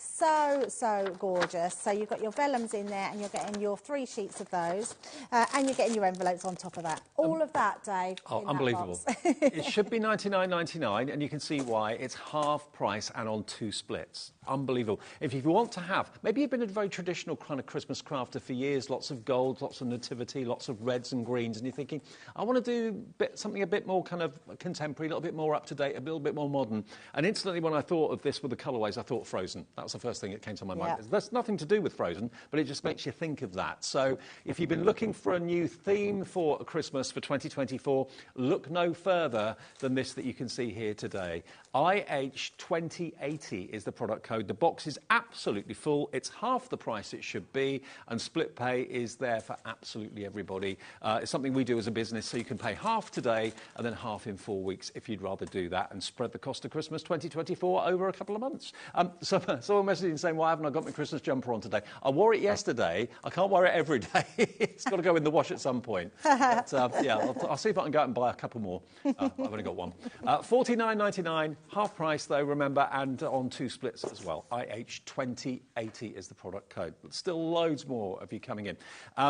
So gorgeous. So you've got your vellums in there, and you're getting your 3 sheets of those, and you're getting your envelopes on top of that. All of that, Dave. Oh, unbelievable. It should be $99.99, and you can see why. It's half price and on 2 splits. Unbelievable. If you want to have, maybe you've been a very traditional kind of Christmas crafter for years, lots of gold, lots of nativity, lots of reds and greens, and you're thinking, I want to do something a bit more kind of contemporary, a little bit more up to date, a little bit more modern. And instantly when I thought of this with the colourways, I thought Frozen. That was the first thing that came to my mind. That's nothing to do with Frozen, but it just makes you think of that. So if you've been looking for a new theme for Christmas for 2024, look no further than this that you can see here today. IH2080 is the product code. The box is absolutely full. It's half the price it should be, and split pay is there for absolutely everybody. It's something we do as a business, so you can pay half today and then half in 4 weeks if you'd rather do that and spread the cost of Christmas 2024 over a couple of months. Someone messaging saying, why haven't I got my Christmas jumper on today? I wore it yesterday. I can't wear it every day. It's got to go in the wash at some point. But, yeah, I'll see if I can go out and buy a couple more. I've only got one. $49.99, half price though, remember, and on 2 splits as well. IH2080 is the product code. Still loads more of you coming in.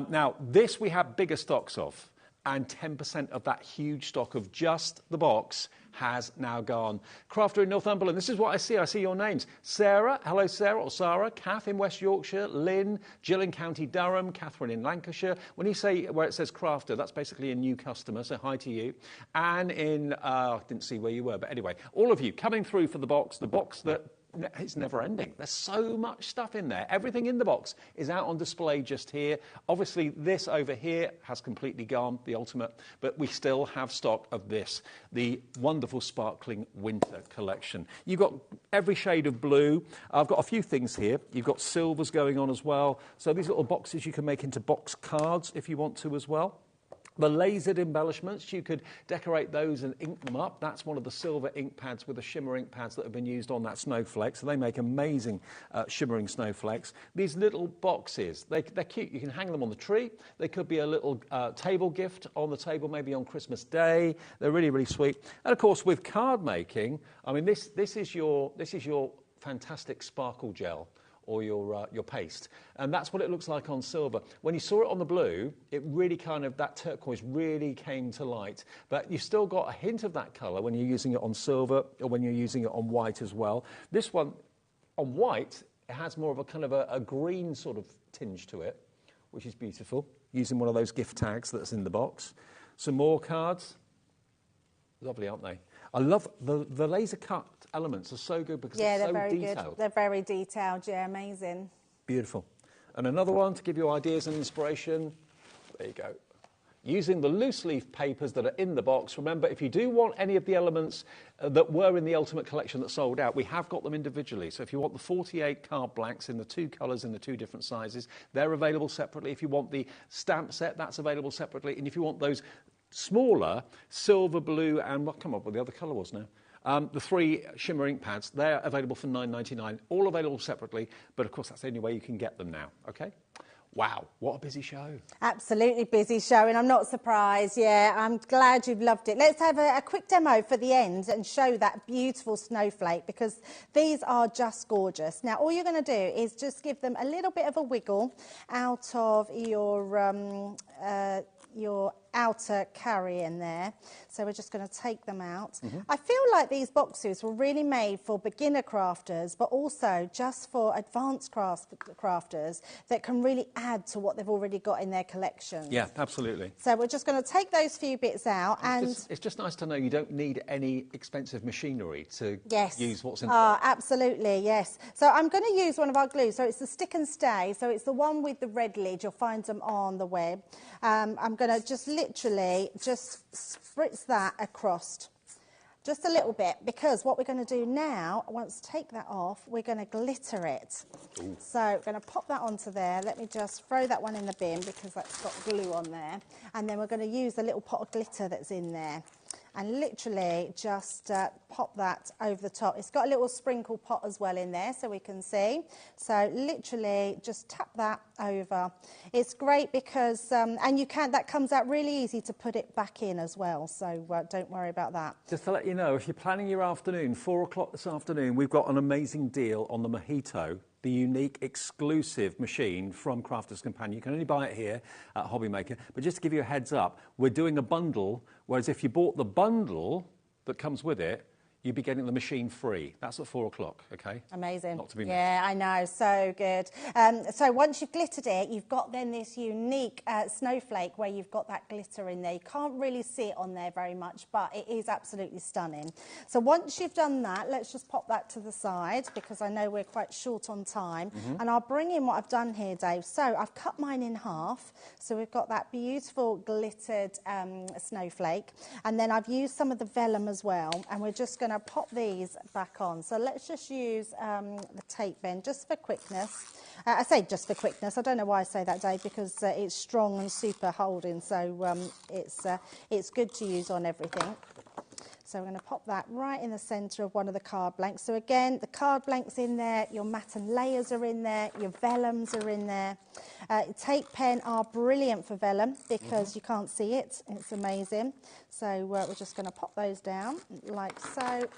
Now, this we have bigger stocks of, and 10% of that huge stock of just the box has now gone. Crafter in Northumberland, this is what I see. I see your names. Sarah, hello Sarah, or Sarah. Kath in West Yorkshire. Lynn, Jill in County Durham. Catherine in Lancashire. When you say where it says Crafter, that's basically a new customer, so hi to you. Anne in, I didn't see where you were, but anyway, all of you coming through for the box that it's never ending. There's so much stuff in there. Everything in the box is out on display just here. Obviously, this over here has completely gone, the ultimate, but we still have stock of this, the wonderful sparkling winter collection. You've got every shade of blue. I've got a few things here. You've got silvers going on as well. So these little boxes you can make into box cards if you want to as well. The lasered embellishments, you could decorate those and ink them up. That's one of the silver ink pads with the shimmer ink pads that have been used on that snowflake. So they make amazing shimmering snowflakes. These little boxes, they're cute. You can hang them on the tree. They could be a little table gift on the table, maybe on Christmas Day. They're really, really sweet. And of course, with card making, I mean, this is your fantastic sparkle gel, or your paste. And that's what it looks like on silver. When you saw it on the blue, it really kind of, that turquoise really came to light. But you've still got a hint of that colour when you're using it on silver or when you're using it on white as well. This one, on white, it has more of a kind of a green sort of tinge to it, which is beautiful, using one of those gift tags that's in the box. Some more cards. Lovely, aren't they? I love the laser cut elements are so good because they're so very detailed. Good. They're very detailed, yeah, amazing. Beautiful. And another one to give you ideas and inspiration. There you go. Using the loose leaf papers that are in the box. Remember, if you do want any of the elements that were in the Ultimate Collection that sold out, we have got them individually. So if you want the 48 card blanks in the 2 colours in the 2 different sizes, they're available separately. If you want the stamp set, that's available separately. And if you want those smaller silver, blue, and what come up with the other colour was now. The 3 shimmer ink pads, they're available for $9.99, all available separately, but of course that's the only way you can get them now, okay? Wow, what a busy show. Absolutely busy show, and I'm not surprised, yeah, I'm glad you've loved it. Let's have a quick demo for the end and show that beautiful snowflake, because these are just gorgeous. Now, all you're going to do is just give them a little bit of a wiggle out of your outer carry in there. So we're just going to take them out. I feel like these boxes were really made for beginner crafters, but also just for advanced crafters that can really add to what they've already got in their collection. Yeah, absolutely. So we're just going to take those few bits out, and it's just nice to know you don't need any expensive machinery to use what's in the box. Absolutely, yes. So I'm going to use one of our glues. So it's the Stick and Stay. So it's the one with the red lid. You'll find them on the web. I'm going to just literally just spritz that across just a little bit, because what we're going to do now, once take that off, we're going to glitter it. Ooh. So we're going to pop that onto there. Let me just throw that one in the bin because that's got glue on there. And then we're going to use the little pot of glitter that's in there. and literally just pop that over the top. It's got a little sprinkle pot as well in there so we can see. So literally just tap that over. It's great because, and you can, that comes out really easy to put it back in as well, so don't worry about that. Just to let you know, if you're planning your afternoon, 4 o'clock this afternoon, we've got an amazing deal on the Mojito, the unique exclusive machine from Crafter's Companion. You can only buy it here at HobbyMaker. But just to give you a heads up, we're doing a bundle, whereas if you bought the bundle that comes with it, you'd be getting the machine free. That's at 4 o'clock, okay? Amazing. Not to be missed. Yeah, I know, so good. So once you've glittered it, you've got then this unique snowflake where you've got that glitter in there. You can't really see it on there very much, but it is absolutely stunning. So once you've done that, let's just pop that to the side because I know we're quite short on time. And I'll bring in what I've done here, Dave. So I've cut mine in half. So we've got that beautiful glittered snowflake. And then I've used some of the vellum as well. And we're just going to pop these back on. So let's just use the tape bend just for quickness. I say just for quickness. I don't know why I say that, Dave, because it's strong and super holding. So it's good to use on everything. So we're going to pop that right in the centre of one of the card blanks. So again, the card blank's in there, your matte and layers are in there, your vellums are in there. Tape pen are brilliant for vellum because you can't see it. It's amazing. So we're just going to pop those down like so.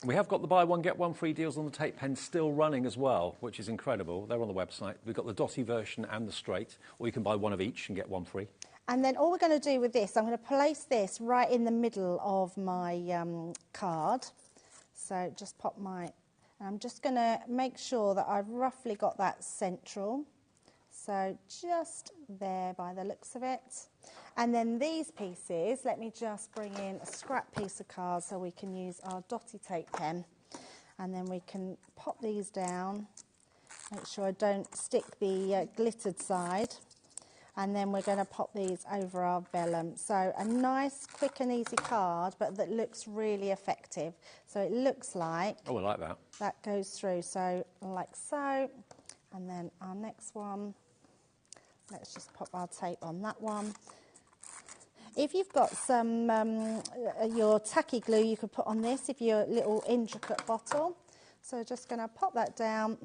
We have got the buy one, get one free deals on the tape pen still running as well, which is incredible. They're on the website. We've got the dotty version and the straight, or you can buy one of each and get one free. And then all we're going to do with this, I'm going to place this right in the middle of my card. So just pop my, and I'm just going to make sure that I've roughly got that central. So just there by the looks of it. And then these pieces, let me just bring in a scrap piece of card so we can use our dotty tape pen. And then we can pop these down, make sure I don't stick the glittered side. And then we're going to pop these over our vellum. So a nice, quick and easy card, but that looks really effective. So it looks like... Oh, I like that. That goes through, so like so. And then our next one, let's just pop our tape on that one. If you've got some, your tacky glue you could put on this, if you're a little intricate bottle. So just going to pop that down.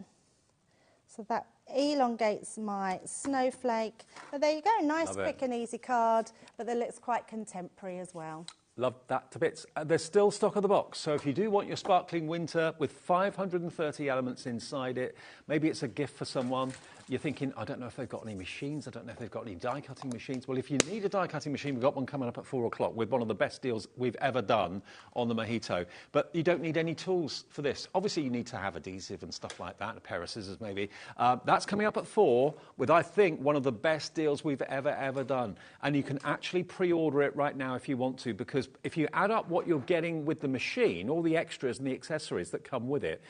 So that elongates my snowflake. But there you go, nice, quick and easy card, but that looks quite contemporary as well. Love that to bits. There's still stock of the box, so if you do want your sparkling winter with 530 elements inside it, maybe it's a gift for someone. You're thinking, I don't know if they've got any machines, I don't know if they've got any die-cutting machines. Well, if you need a die-cutting machine, we've got one coming up at 4 o'clock with one of the best deals we've ever done on the Mojito. But you don't need any tools for this. Obviously, you need to have adhesive and stuff like that, a pair of scissors maybe. That's coming up at 4 with, I think, one of the best deals we've ever done. And you can actually pre-order it right now if you want to, because if you add up what you're getting with the machine, all the extras and the accessories that come with it,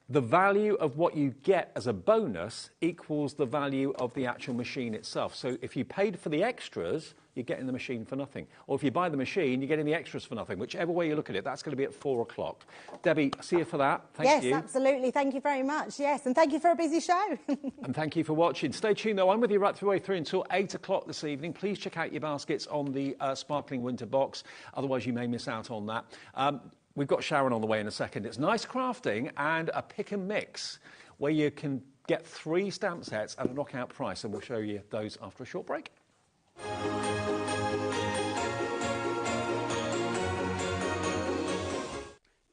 the value of what you get as a bonus equals the value of the actual machine itself. So if you paid for the extras, you're getting the machine for nothing. Or if you buy the machine, you're getting the extras for nothing. Whichever way you look at it, that's going to be at 4 o'clock. Debbie, see you for that. Thank you. Yes, absolutely. Thank you very much. Yes, and thank you for a busy show. And thank you for watching. Stay tuned, though. I'm with you right the way through until 8 o'clock this evening. Please check out your baskets on the Sparkling Winter box. Otherwise, you may miss out on that. We've got Sharon on the way in a second. It's nice crafting and a pick and mix where you can get 3 stamp sets at a knockout price, and we'll show you those after a short break.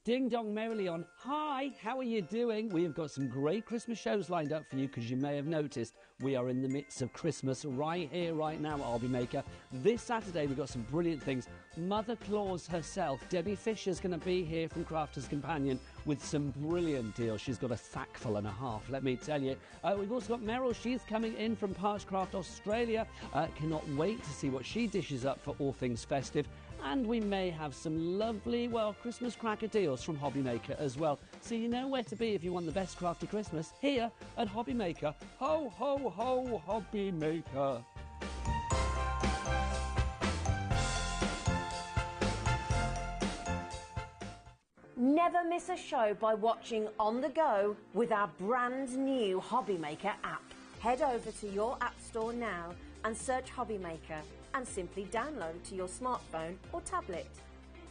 Ding dong merrily on. Hi, how are you doing? We have got some great Christmas shows lined up for you because you may have noticed we are in the midst of Christmas right here, right now at HobbyMaker. This Saturday we've got some brilliant things. Mother Claus herself, Debbie Fisher's going to be here from Crafter's Companion with some brilliant deals. She's got a sackful and a half, let me tell you. We've also got Meryl. She's coming in from Parchcraft Australia. Cannot wait to see what she dishes up for all things festive. And we may have some lovely, well, Christmas cracker deals from HobbyMaker as well. So you know where to be if you want the best crafty Christmas, here at HobbyMaker. Ho, ho, ho, HobbyMaker. Never miss a show by watching on the go with our brand new HobbyMaker app. Head over to your app store now and search HobbyMaker and simply download to your smartphone or tablet.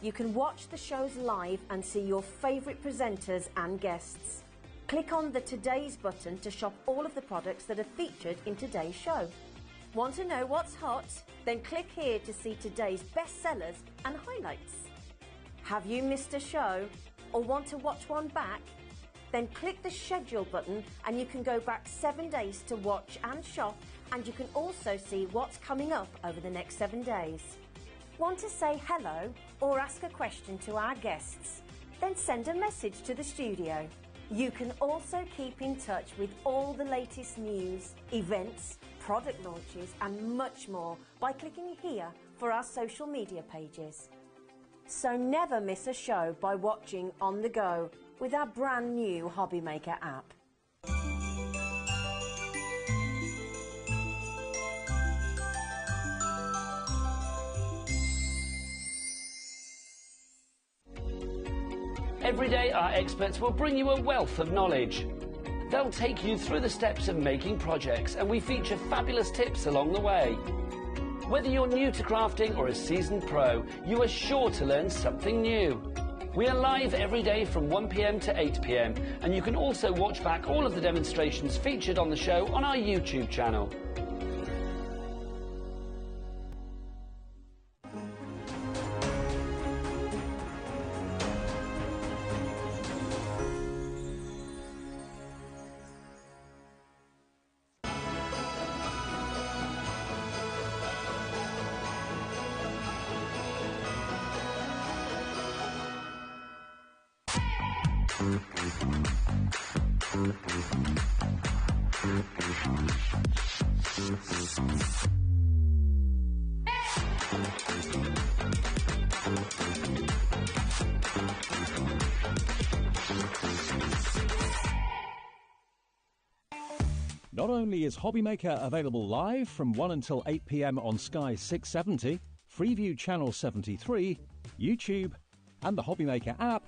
you can watch the shows live and see your favourite presenters and guests. Click on the Today's button to shop all of the products that are featured in today's show. Want to know what's hot? Then click here to see today's bestsellers and highlights. Have you missed a show or want to watch one back? Then click the schedule button and you can go back 7 days to watch and shop, and you can also see what's coming up over the next 7 days. Want to say hello or ask a question to our guests? Then send a message to the studio. You can also keep in touch with all the latest news, events, product launches and much more by clicking here for our social media pages. So never miss a show by watching on the go with our brand new HobbyMaker app. Every day, our experts will bring you a wealth of knowledge. They'll take you through the steps of making projects, and we feature fabulous tips along the way. Whether you're new to crafting or a seasoned pro, you are sure to learn something new. We are live every day from 1 p.m. to 8 p.m, and you can also watch back all of the demonstrations featured on the show on our YouTube channel. Not only is HobbyMaker available live from 1 until 8 p.m. on Sky 670, Freeview Channel 73, YouTube, and the HobbyMaker app,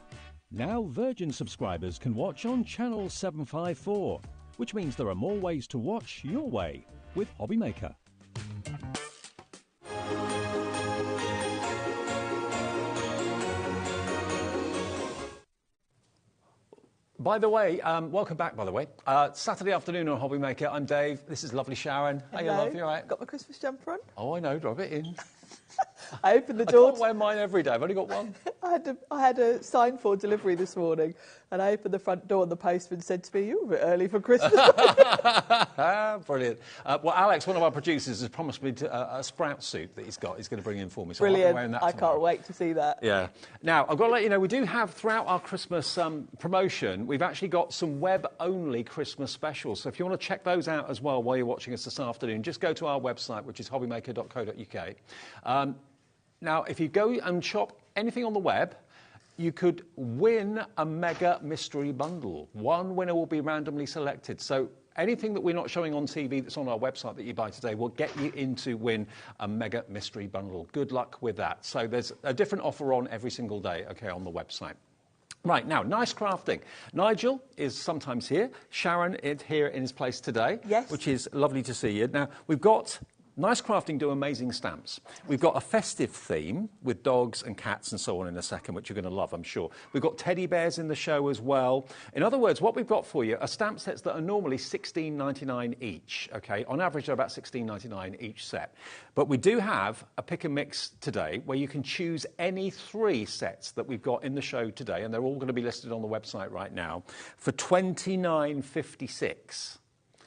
now Virgin subscribers can watch on Channel 754, which means there are more ways to watch your way with HobbyMaker. By the way, welcome back, by the way. Saturday afternoon on HobbyMaker, I'm Dave. This is lovely Sharon. How you, love? You all right? Got my Christmas jumper on. Oh, I know. Drop it in. I opened the door. I can't wear mine every day. I've only got one. I had a sign for delivery this morning, and I opened the front door, and the postman said to me, "You're a bit early for Christmas." Brilliant. Well, Alex, one of our producers, has promised me a sprout suit that he's got. He's going to bring in for me. So Brilliant. I'll be wearing that I tomorrow. can't wait to see that. Yeah. Now, I've got to let you know, we do have, throughout our Christmas promotion, we've actually got some web-only Christmas specials. So if you want to check those out as well while you're watching us this afternoon, just go to our website, which is hobbymaker.co.uk. Now, if you go and shop anything on the web, you could win a mega mystery bundle. One winner will be randomly selected. So anything that we're not showing on TV that's on our website that you buy today will get you in to win a mega mystery bundle. Good luck with that. So there's a different offer on every single day, okay, on the website. Right, now, nice crafting. Nigel is sometimes here. Sharon is here in his place today. Yes. Which is lovely to see you. Now, we've got Nice Crafting do amazing stamps. We've got a festive theme with dogs and cats and so on in a second, which you're going to love, I'm sure. We've got teddy bears in the show as well. In other words, what we've got for you are stamp sets that are normally $16.99 each, okay? On average, they're about $16.99 each set. But we do have a pick and mix today where you can choose any 3 sets that we've got in the show today, and they're all going to be listed on the website right now, for $29.56.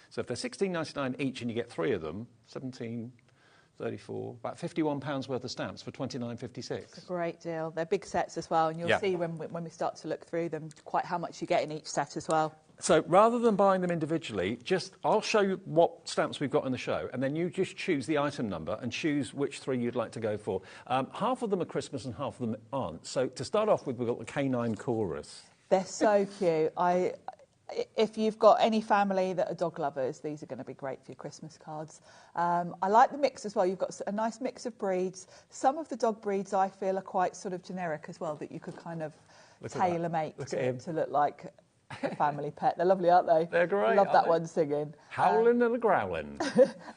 So if they're $16.99 each and you get 3 of them, $17.34, about £51 worth of stamps for $29.56. It's a great deal. They're big sets as well, and you'll see when we start to look through them quite how much you get in each set as well. So rather than buying them individually, I'll show you what stamps we've got in the show, and then you just choose the item number and choose which 3 you'd like to go for. Half of them are Christmas and half of them aren't. So to start off with, we've got the Canine Chorus. They're so cute. If you've got any family that are dog lovers, these are going to be great for your Christmas cards. I like the mix as well. You've got a nice mix of breeds. Some of the dog breeds I feel are quite sort of generic as well, that you could kind of tailor-make to look like a family pet. They're lovely, aren't they? They're great, Love that aren't they? one singing. Howling and a growling.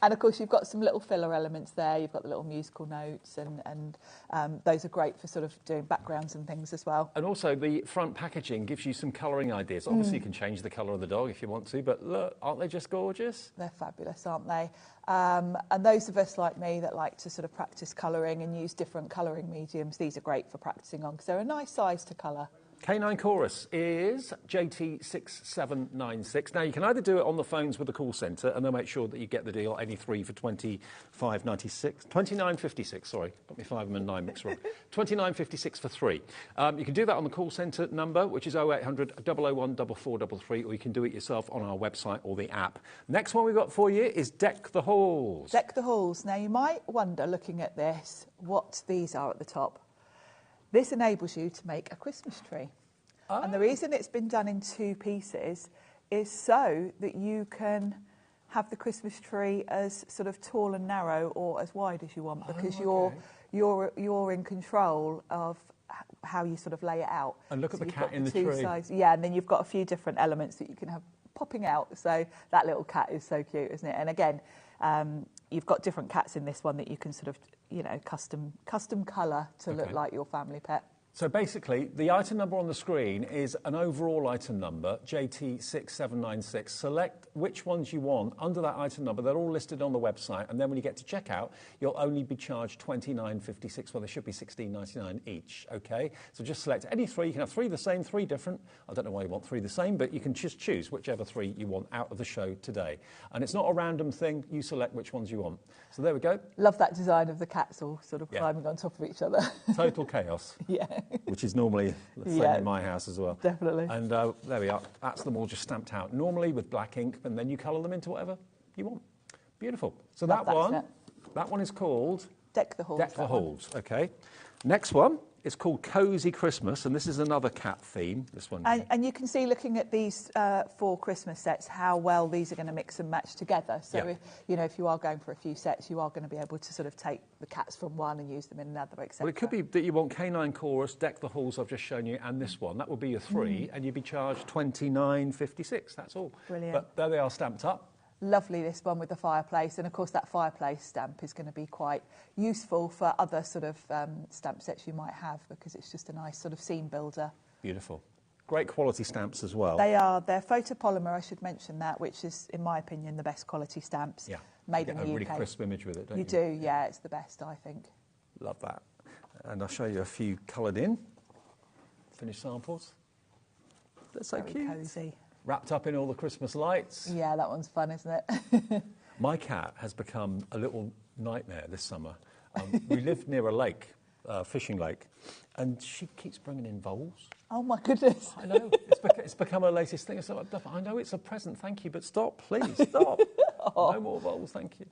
And of course, you've got some little filler elements there. You've got the little musical notes, and those are great for sort of doing backgrounds and things as well. And also, the front packaging gives you some colouring ideas. Obviously, you can change the colour of the dog if you want to, but look, aren't they just gorgeous? They're fabulous, aren't they? And those of us like me that like to sort of practice colouring and use different colouring mediums, these are great for practicing on because they're a nice size to colour. K9 Chorus is JT6796. Now, you can either do it on the phones with the call centre, and they'll make sure that you get the deal, any three for $29.56, sorry, got me 5 and 9 mixed wrong. $29.56 for 3. You can do that on the call centre number, which is 0800 001 4433, or you can do it yourself on our website or the app. Next one we've got for you is Deck the Halls. Deck the Halls. Now, you might wonder, looking at this, what these are at the top. This enables you to make a Christmas tree. Oh. And the reason it's been done in 2 pieces is so that you can have the Christmas tree as sort of tall and narrow or as wide as you want, because you're in control of how you sort of lay it out. And look at the cat in the tree. Yeah, and then you've got a few different elements that you can have popping out. So that little cat is so cute, isn't it? And again, you've got different cats in this one that you can sort of, you know, custom colour to look like your family pet. So basically, the item number on the screen is an overall item number, JT6796. Select which ones you want under that item number. They're all listed on the website. And then when you get to checkout, you'll only be charged $29.56. Well, they should be $16.99 each, OK? So just select any 3. You can have 3 the same, 3 different. I don't know why you want 3 the same, but you can just choose whichever 3 you want out of the show today. And it's not a random thing. You select which ones you want. So there we go. Love that design of the cats all sort of climbing on top of each other. Total chaos. Yeah. Which is normally the same in my house as well. Definitely. And there we are. That's them all just stamped out, normally with black ink, and then you colour them into whatever you want. Beautiful. So that one is called Deck the Halls. Deck the Halls. Okay. Next one is called Cozy Christmas, and this is another cat theme. This one. And you can see, looking at these 4 Christmas sets, how well these are going to mix and match together. So, if you are going for a few sets, you are going to be able to sort of take the cats from one and use them in another, etc. Well, it could be that you want K9 Chorus, Deck the Halls I've just shown you, and this one. That would be your 3, and you'd be charged $29.56. That's all. Brilliant. But there they are stamped up. Lovely, this one with the fireplace, and of course that fireplace stamp is going to be quite useful for other sort of stamp sets you might have, because it's just a nice sort of scene builder. Beautiful. Great quality stamps as well. They are. They're photopolymer, I should mention that, which is, in my opinion, the best quality stamps made in the UK. You get a really crisp image with it, don't you? You do, yeah, it's the best, I think. Love that. And I'll show you a few coloured in, finished samples. They're so cute. Cosy. Wrapped up in all the Christmas lights. Yeah, that one's fun, isn't it? My cat has become a little nightmare this summer. We live near a lake, fishing lake, and she keeps bringing in voles. Oh, my goodness. I know. It's become her latest thing. So I know it's a present, thank you, but stop, please, stop. No more voles, thank you.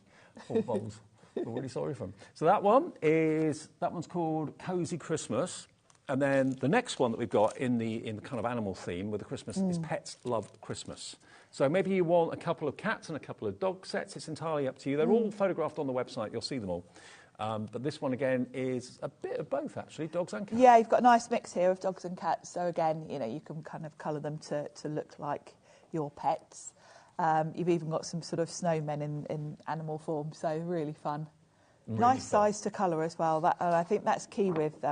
Poor voles. I'm really sorry for them. So that one's called Cozy Christmas. And then the next one that we've got in the kind of animal theme with the Christmas is Pets Love Christmas. So maybe you want a couple of cats and a couple of dog sets. It's entirely up to you. They're all photographed on the website. You'll see them all. But this one, again, is a bit of both, actually, dogs and cats. Yeah, you've got a nice mix here of dogs and cats. So, again, you can kind of colour them to look like your pets. You've even got some sort of snowmen in animal form, so really fun. Really nice fun. Size to colour as well. And I think that's key with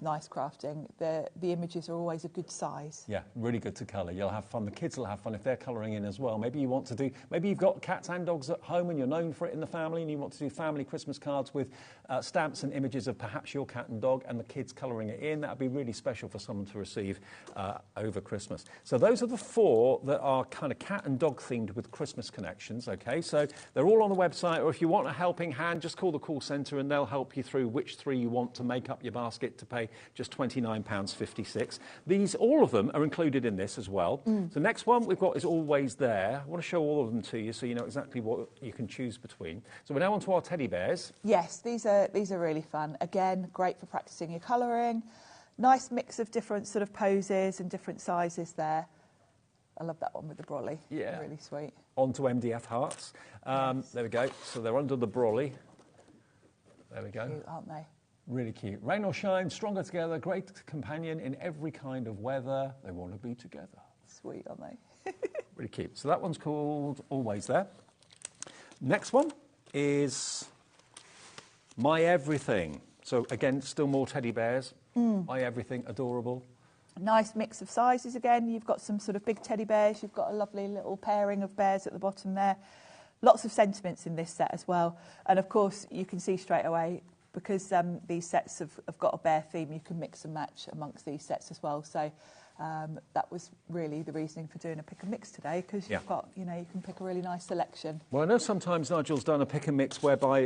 nice crafting. The images are always a good size. Yeah, really good to colour. You'll have fun. The kids will have fun if they're colouring in as well. Maybe you've got cats and dogs at home and you're known for it in the family, and you want to do family Christmas cards with stamps and images of perhaps your cat and dog and the kids colouring it in. That would be really special for someone to receive over Christmas. So those are the 4 that are kind of cat and dog themed with Christmas connections, okay? So they're all on the website, or if you want a helping hand, just call the call centre and they'll help you through which 3 you want to make up your basket to pay just £29.56. All of them are included in this as well. The next one we've got is Always There. I want to show all of them to you so you know exactly what you can choose between. So we're now on to our teddy bears. Yes, these are really fun. Again, great for practising your colouring. Nice mix of different sort of poses and different sizes there. I love that one with the brolly. Yeah. Really sweet. On to MDF hearts. Yes. There we go. So they're under the brolly. There we go. Cute, aren't they? Really cute. Rain or shine, stronger together, great companion in every kind of weather. They want to be together. Sweet, aren't they? Really cute. So that one's called Always There. Next one is My Everything. So again, still more teddy bears. My Everything, adorable. Nice mix of sizes again. You've got some sort of big teddy bears. You've got a lovely little pairing of bears at the bottom there. Lots of sentiments in this set as well. And of course, you can see straight away, because these sets have got a bear theme, you can mix and match amongst these sets as well. So that was really the reasoning for doing a pick and mix today, because you've got, you can pick a really nice selection. Well, I know sometimes Nigel's done a pick and mix whereby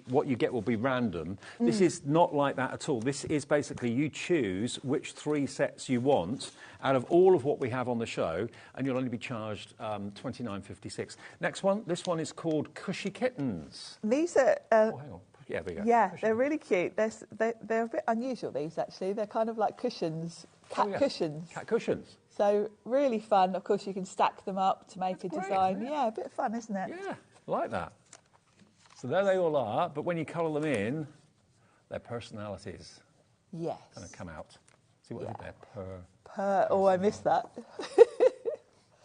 what you get will be random. This is not like that at all. This is basically you choose which 3 sets you want out of all of what we have on the show, and you'll only be charged $29.56. Next one, this one is called Cushy Kittens. These are... oh, hang on. Yeah, there you go. Yeah, they're really cute. They're a bit unusual, these, actually. They're kind of like cushions, cat cushions. Cat cushions. So really fun. Of course, you can stack them up to make a design. Great, Yeah, a bit of fun, isn't it? Yeah, like that. So there they all are, but when you colour them in, their personalities Yes. kind of come out. See what is there? Oh, I missed that.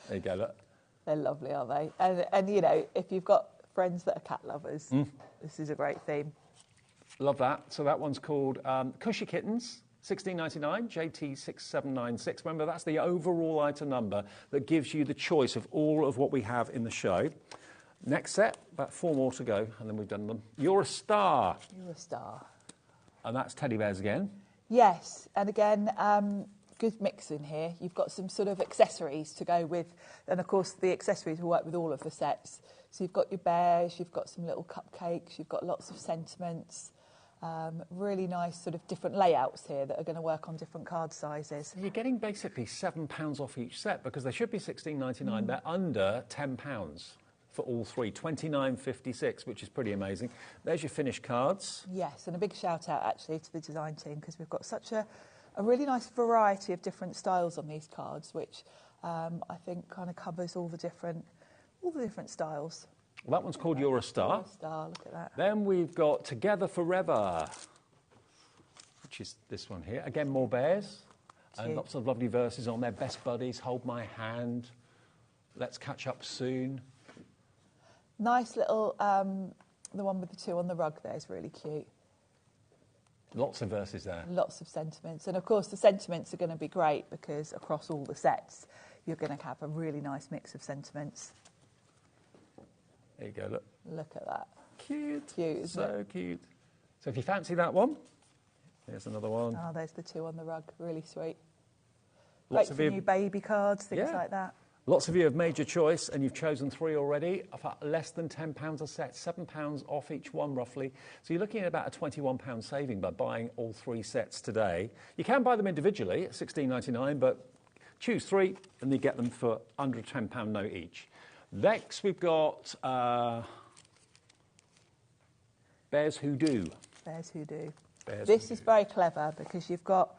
There you go, look. They're lovely, aren't they? And if you've got friends that are cat lovers, this is a great theme. Love that. So that one's called Cushy Kittens, $16.99, JT6796. Remember, that's the overall item number that gives you the choice of all of what we have in the show. Next set, about 4 more to go, and then we've done them. You're a Star. You're a Star. And that's teddy bears again. Yes, and again, good mix in here. You've got some sort of accessories to go with, and of course the accessories will work with all of the sets. So you've got your bears, you've got some little cupcakes, you've got lots of sentiments, really nice sort of different layouts here that are going to work on different card sizes. You're getting basically £7 off each set, because they should be $16.99. They're under £10 for all 3, $29.56, which is pretty amazing. There's your finished cards. Yes, and a big shout out actually to the design team, because we've got such a really nice variety of different styles on these cards, which I think kind of covers all the different styles. Well, that one's called You're a Star. You're a Star, look at that. Then we've got Together Forever, which is this one here. Again, more bears. And lots of lovely verses on there. Best buddies, hold my hand, let's catch up soon. Nice little, the one with the 2 on the rug there is really cute. Lots of verses there. Lots of sentiments. And of course the sentiments are going to be great, because across all the sets you're going to have a really nice mix of sentiments. There you go, look. Look at that. Cute. Cute, isn't so it? cute. So if you fancy that one, here's another one. Oh, there's the 2 on the rug. Really sweet. Lots Great of for you, new baby cards, things Yeah. like that. Lots of you have made your choice, and you've chosen 3 already. For less than £10 a set, £7 off each one roughly. So you're looking at about a £21 saving by buying all 3 sets today. You can buy them individually at $16.99, but choose 3 and you get them for under a £10 note each. Next we've got Bears Who Do. Bears Who Do. Bears This Who is Do. very clever, because you've got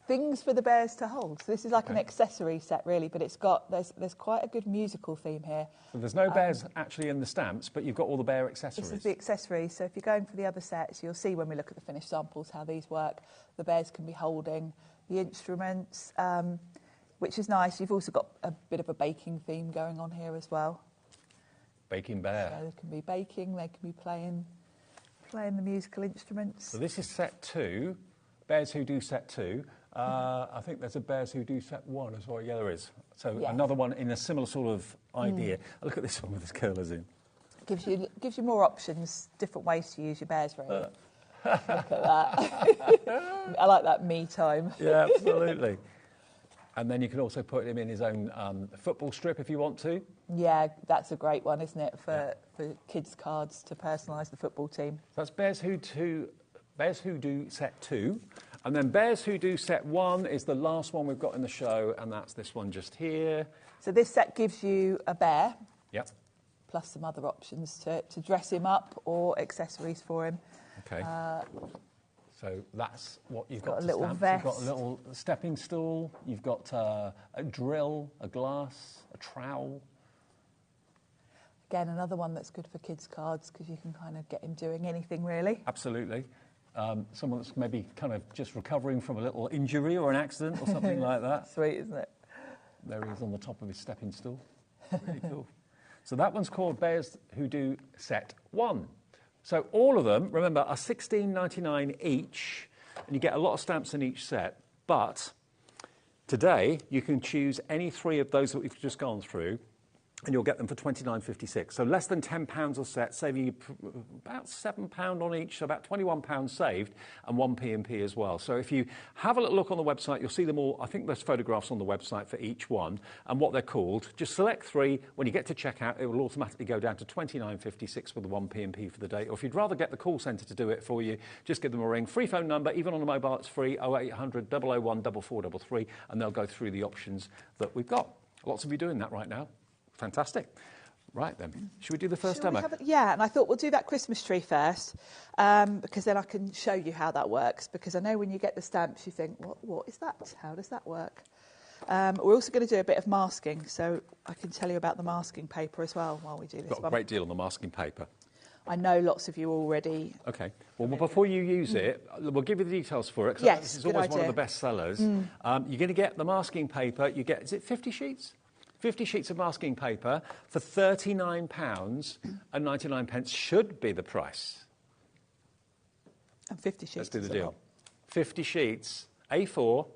things for the bears to hold. So this is like an accessory set really, but it's got, there's quite a good musical theme here. So there's no bears actually in the stamps, but you've got all the bear accessories. This is the accessories. So if you're going for the other sets, you'll see when we look at the finished samples how these work. The bears can be holding the instruments, which is nice. You've also got a bit of a baking theme going on here as well. Baking bear. So they can be baking, they can be playing the musical instruments. So this is set 2, Bears Who Do set 2. I think there's a Bears Who Do set 1 as well. Yeah, there is. So Yes. another one in a similar sort of idea. Look at this one with its curlers in. Gives you more options, different ways to use your bears, really. Look at that. I like that me time. Yeah, absolutely. And then you can also put him in his own football strip if you want to. Yeah, that's a great one, isn't it, for kids' cards to personalise the football team. That's Bears Who Do set 2. And then Bears Who Do set 1 is the last one we've got in the show, and that's this one just here. So this set gives you a bear, Yep. plus some other options to dress him up or accessories for him. Okay. So that's what you've got got a to little stamp. vest. You've got a little stepping stool. You've got a drill, a glass, a trowel. Again, another one that's good for kids' cards, because you can kind of get him doing anything, really. Absolutely. someone that's maybe kind of just recovering from a little injury or an accident or something like that. Sweet, isn't it? There he is on the top of his stepping stool. Really cool. So that one's called Bears Who Do Set 1. So all of them, remember, are $16.99 each, and you get a lot of stamps in each set. But today, you can choose any 3 of those that we've just gone through, and you'll get them for $29.56. So less than £10 a set, saving you about £7 on each, so about £21 saved, and 1 P&P as well. So if you have a little look on the website, you'll see them all. I think there's photographs on the website for each one and what they're called. Just select 3. When you get to checkout, it will automatically go down to $29.56 with the 1 P&P for the day. Or if you'd rather get the call centre to do it for you, just give them a ring. Free phone number, even on a mobile, it's free, 0800 001 4433, and they'll go through the options that we've got. Lots of you doing that right now. Fantastic. Right then, should we do the first demo? Yeah, and I thought we'll do that Christmas tree first, because then I can show you how that works, because I know when you get the stamps you think, what is that? How does that work? We're also going to do a bit of masking, so I can tell you about the masking paper as well while we do this. Got a great deal on the masking paper. I know lots of you already. Okay. Well, before you use it, we'll give you the details for it, because Yes, this is always one of the best sellers. You're going to get the masking paper. You get, is it 50 sheets? 50 sheets of masking paper for £39.99 should be the price. And 50 sheets. Let's do the deal. 50 sheets, A4,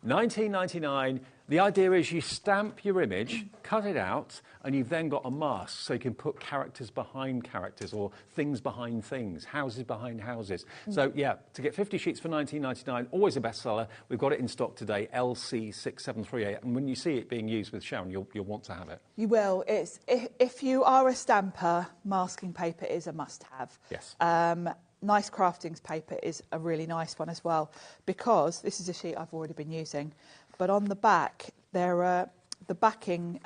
$19.99. The idea is you stamp your image, cut it out, and you've then got a mask, so you can put characters behind characters or things behind things, houses behind houses. So, yeah, to get 50 sheets for $19.99, always a bestseller. We've got it in stock today, LC6738. And when you see it being used with Sharon, you'll want to have it. You will. It's if you are a stamper, masking paper is a must-have. Yes. Nice Craftings paper is a really nice one as well, because this is a sheet I've already been using. But on the back, the backing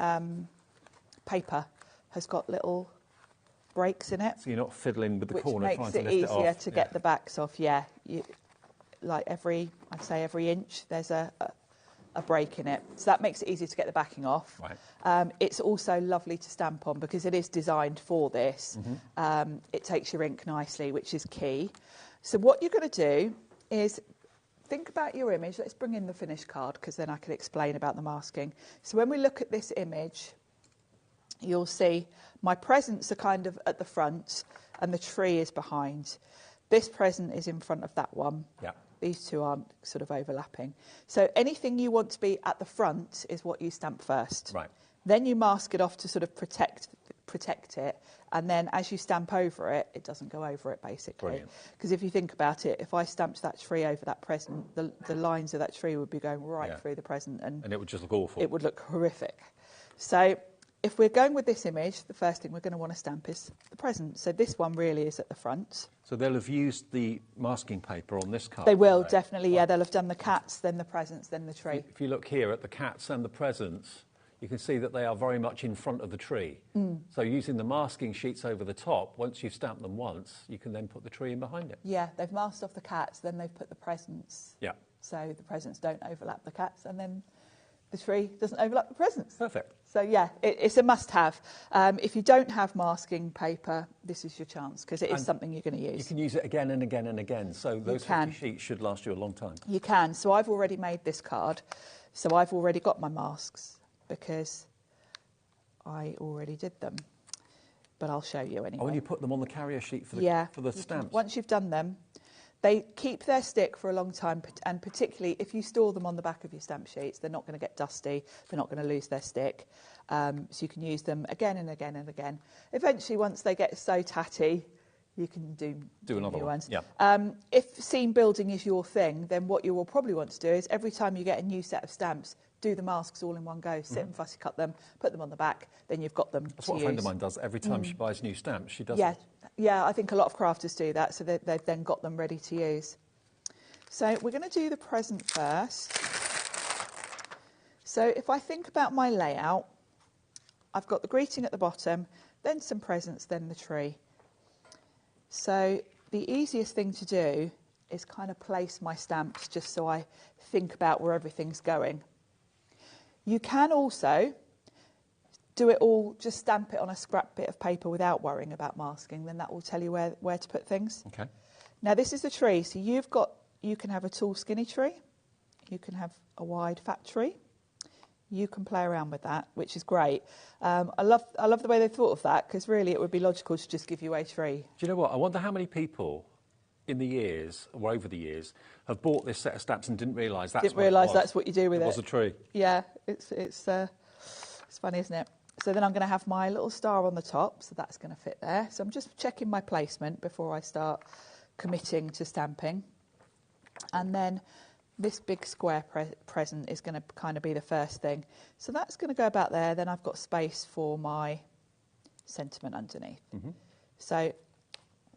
paper has got little breaks in it. So you're not fiddling with the corner which trying makes to it lift it off. easier to get the backs off. Yeah, like I'd say every inch, there's a break in it. So that makes it easier to get the backing off. Right. It's also lovely to stamp on because it is designed for this. It takes your ink nicely, which is key. So what you're going to do is think about your image. Let's bring in the finished card, because then I can explain about the masking. So when we look at this image, you'll see my presents are kind of at the front and the tree is behind. This present is in front of that one. Yeah. These two aren't sort of overlapping. So anything you want to be at the front is what you stamp first. Right. Then you mask it off to sort of protect it, and then as you stamp over it, it doesn't go over it, basically. Because if you think about it, if I stamped that tree over that present, the lines of that tree would be going right through the present, and it would just look awful. It would look horrific. So if we're going with this image, the first thing we're going to want to stamp is the present. So this one really is at the front. So they'll have used the masking paper on this card. They will, definitely, yeah. They'll have done the cats, then the presents, then the tree. If you look here at the cats and the presents, you can see that they are very much in front of the tree. So using the masking sheets over the top, once you've stamped them once, you can then put the tree in behind it. Yeah, they've masked off the cats, then they've put the presents. Yeah. So the presents don't overlap the cats, and then the tree doesn't overlap the presents. Perfect. So, yeah, it's a must-have. If you don't have masking paper, this is your chance, because it is something you're going to use. You can use it again and again and again. So those 50 sheets should last you a long time. You can. So I've already made this card. So I've already got my masks, because I already did them. But I'll show you anyway. Oh, and you put them on the carrier sheet for the stamps? Once you've done them, they keep their stick for a long time, and particularly if you store them on the back of your stamp sheets, they're not going to get dusty, they're not going to lose their stick. So you can use them again and again and again. Eventually, once they get so tatty, you can do another new one. ones. Yeah. If seam building is your thing, then what you will probably want to do is every time you get a new set of stamps, do the masks all in one go, sit and fussy cut them, put them on the back, then you've got them That's what a friend of mine does every time she buys new stamps. She does it. Yeah, I think a lot of crafters do that, so they've then got them ready to use. So we're going to do the present first. So if I think about my layout, I've got the greeting at the bottom, then some presents, then the tree. So the easiest thing to do is kind of place my stamps just so I think about where everything's going. You can also do it all, just stamp it on a scrap bit of paper without worrying about masking, then that will tell you where to put things. Okay. Now this is the tree, so you can have a tall skinny tree, you can have a wide fat tree, you can play around with that, which is great. I love the way they thought of that, because really it would be logical to just give you a tree. Do you know what? I wonder how many people in the years, or over the years, have bought this set of stamps and didn't realise that's what you do with it. It was a tree. Yeah, it's funny, isn't it? So then I'm going to have my little star on the top, so that's going to fit there. So I'm just checking my placement before I start committing to stamping. And then this big square present is going to kind of be the first thing. So that's going to go about there. Then I've got space for my sentiment underneath. So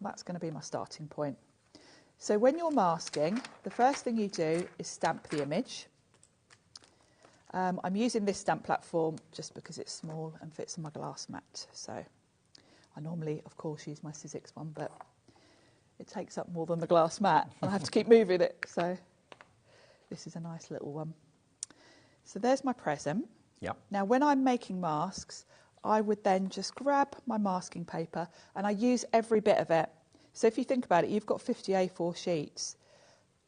that's going to be my starting point. So when you're masking, the first thing you do is stamp the image. I'm using this stamp platform just because it's small and fits on my glass mat. So I normally, of course, use my Sizzix one, but it takes up more than the glass mat and I have to keep moving it. So this is a nice little one. So there's my present. Yep. Now when I'm making masks, I would then just grab my masking paper and I use every bit of it. So if you think about it, you've got 50 A4 sheets.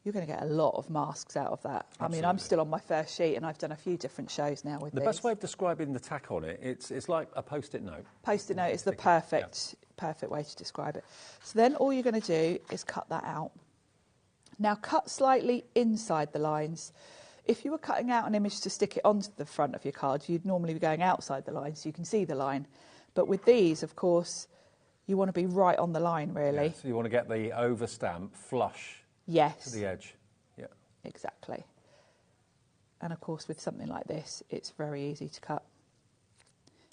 You're going to get a lot of masks out of that. Absolutely. I mean, I'm still on my first sheet and I've done a few different shows now with The best way of describing the tack on it, it's like a Post-it note. Post-it note is the perfect way to describe it. So then all you're going to do is cut that out. Now cut slightly inside the lines. If you were cutting out an image to stick it onto the front of your card, you'd normally be going outside the line so you can see the line. But with these, of course, you want to be right on the line, really. Yeah, so you want to get the overstamp flush to the edge. Yeah. Exactly. And of course, with something like this, it's very easy to cut.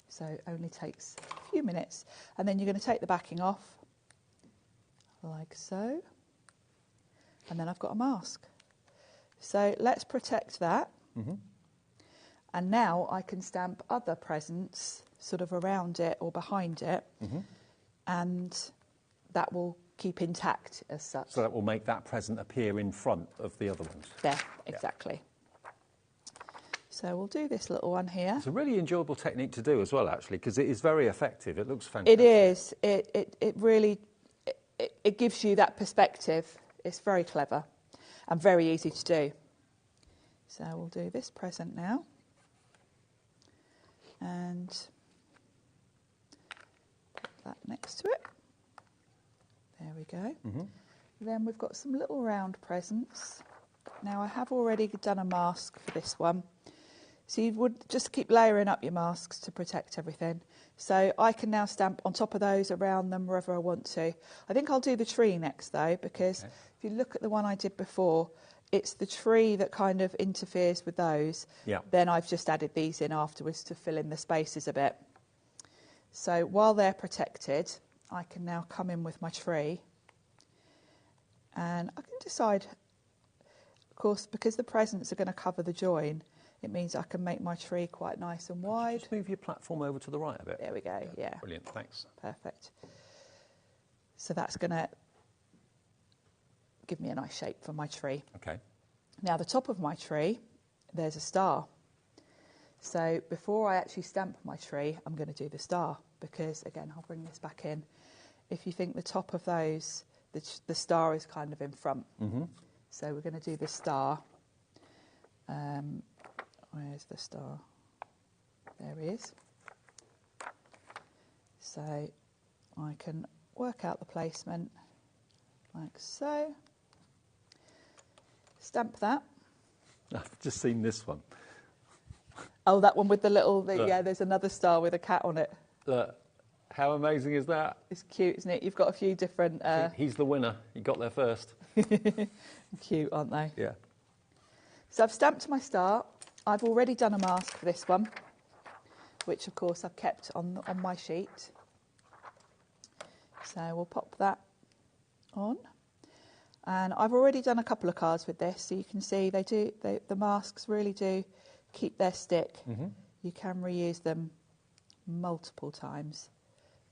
So it only takes a few minutes. And then you're going to take the backing off, like so. And then I've got a mask. So let's protect that. And now I can stamp other presents sort of around it or behind it. And that will keep intact as such. So that will make that present appear in front of the other ones. There, exactly. So we'll do this little one here. It's a really enjoyable technique to do as well, actually, because it is very effective. It looks fantastic. It is. It really it gives you that perspective. It's very clever and very easy to do. So we'll do this present now. And put that next to it. There we go. Then we've got some little round presents. Now I have already done a mask for this one. So you would just keep layering up your masks to protect everything. So I can now stamp on top of those, around them, wherever I want to. I think I'll do the tree next though, because if you look at the one I did before, it's the tree that kind of interferes with those. Yeah. Then I've just added these in afterwards to fill in the spaces a bit. So while they're protected, I can now come in with my tree and I can decide, of course, because the presents are going to cover the join, it means I can make my tree quite nice and wide. Just move your platform over to the right a bit. There we go, yeah. Brilliant, thanks. Perfect. So that's going to give me a nice shape for my tree. Okay. Now the top of my tree, there's a star. So before I actually stamp my tree, I'm going to do the star because, again, I'll bring this back in. If you think the top of those, the star is kind of in front. So we're going to do the star. Where's the star? There he is. So I can work out the placement like so. Stamp that. I've just seen this one. Oh, that one with the little, yeah, there's another star with a cat on it. Look, how amazing is that? It's cute, isn't it? You've got a few different... He's the winner. He got there first. Cute, aren't they? Yeah. So I've stamped my star. I've already done a mask for this one, which, of course, I've kept on my sheet. So we'll pop that on. And I've already done a couple of cards with this, so you can see the masks really do keep their stick. You can reuse them multiple times.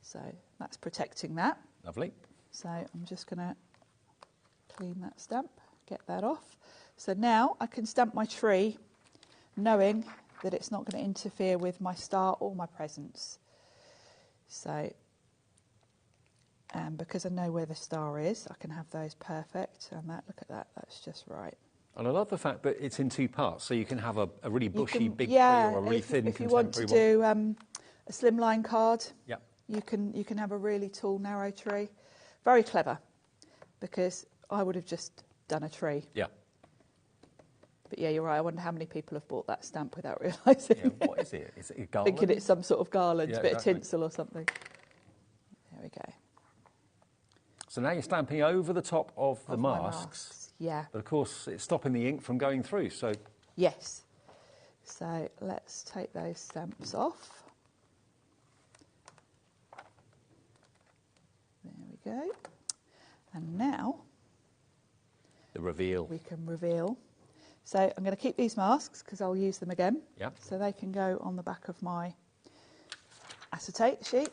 So that's protecting that. Lovely. So I'm just going to clean that stamp, get that off. So now I can stamp my tree knowing that it's not going to interfere with my star or my presents. So And because I know where the star is, I can have those perfect. And that, look at that, that's just right. And I love the fact that it's in two parts, so you can have a really bushy, big yeah, tree or a really thin if you want to contemporary do a slimline card, yeah. you can have a really tall, narrow tree. Very clever, because I would have just done a tree. Yeah. But yeah, you're right. I wonder how many people have bought that stamp without realising. Yeah, what is it? Is it a garland? Thinking it's some sort of garland, Yeah, a bit exactly. of tinsel or something. There we go. So now you're stamping over the top of the my masks. Yeah. But of course, it's stopping the ink from going through. So Yes. So let's take those stamps off. There we go. And now the reveal. we can reveal. So I'm going to keep these masks because I'll use them again. Yeah. So they can go on the back of my acetate sheet.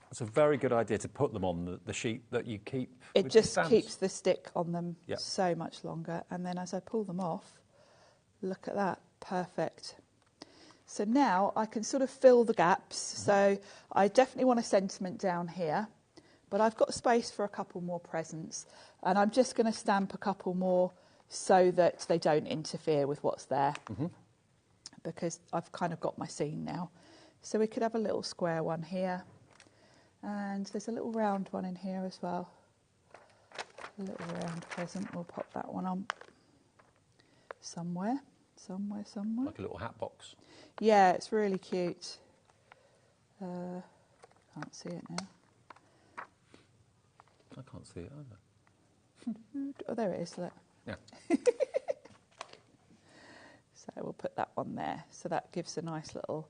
It's a very good idea to put them on the sheet that you keep. It with the just stamps. keeps the stick on them Yep. so much longer. And then as I pull them off, look at that, perfect. So now I can sort of fill the gaps. So I definitely want a sentiment down here, but I've got space for a couple more presents. And I'm just going to stamp a couple more so that they don't interfere with what's there, because I've kind of got my scene now. So we could have a little square one here, and there's a little round one in here as well. A little round present, we'll pop that one on somewhere. Like a little hat box. Yeah, it's really cute. Can't see it now. I can't see it either. Oh, there it is, look. Yeah. So we'll put that one there. So that gives a nice little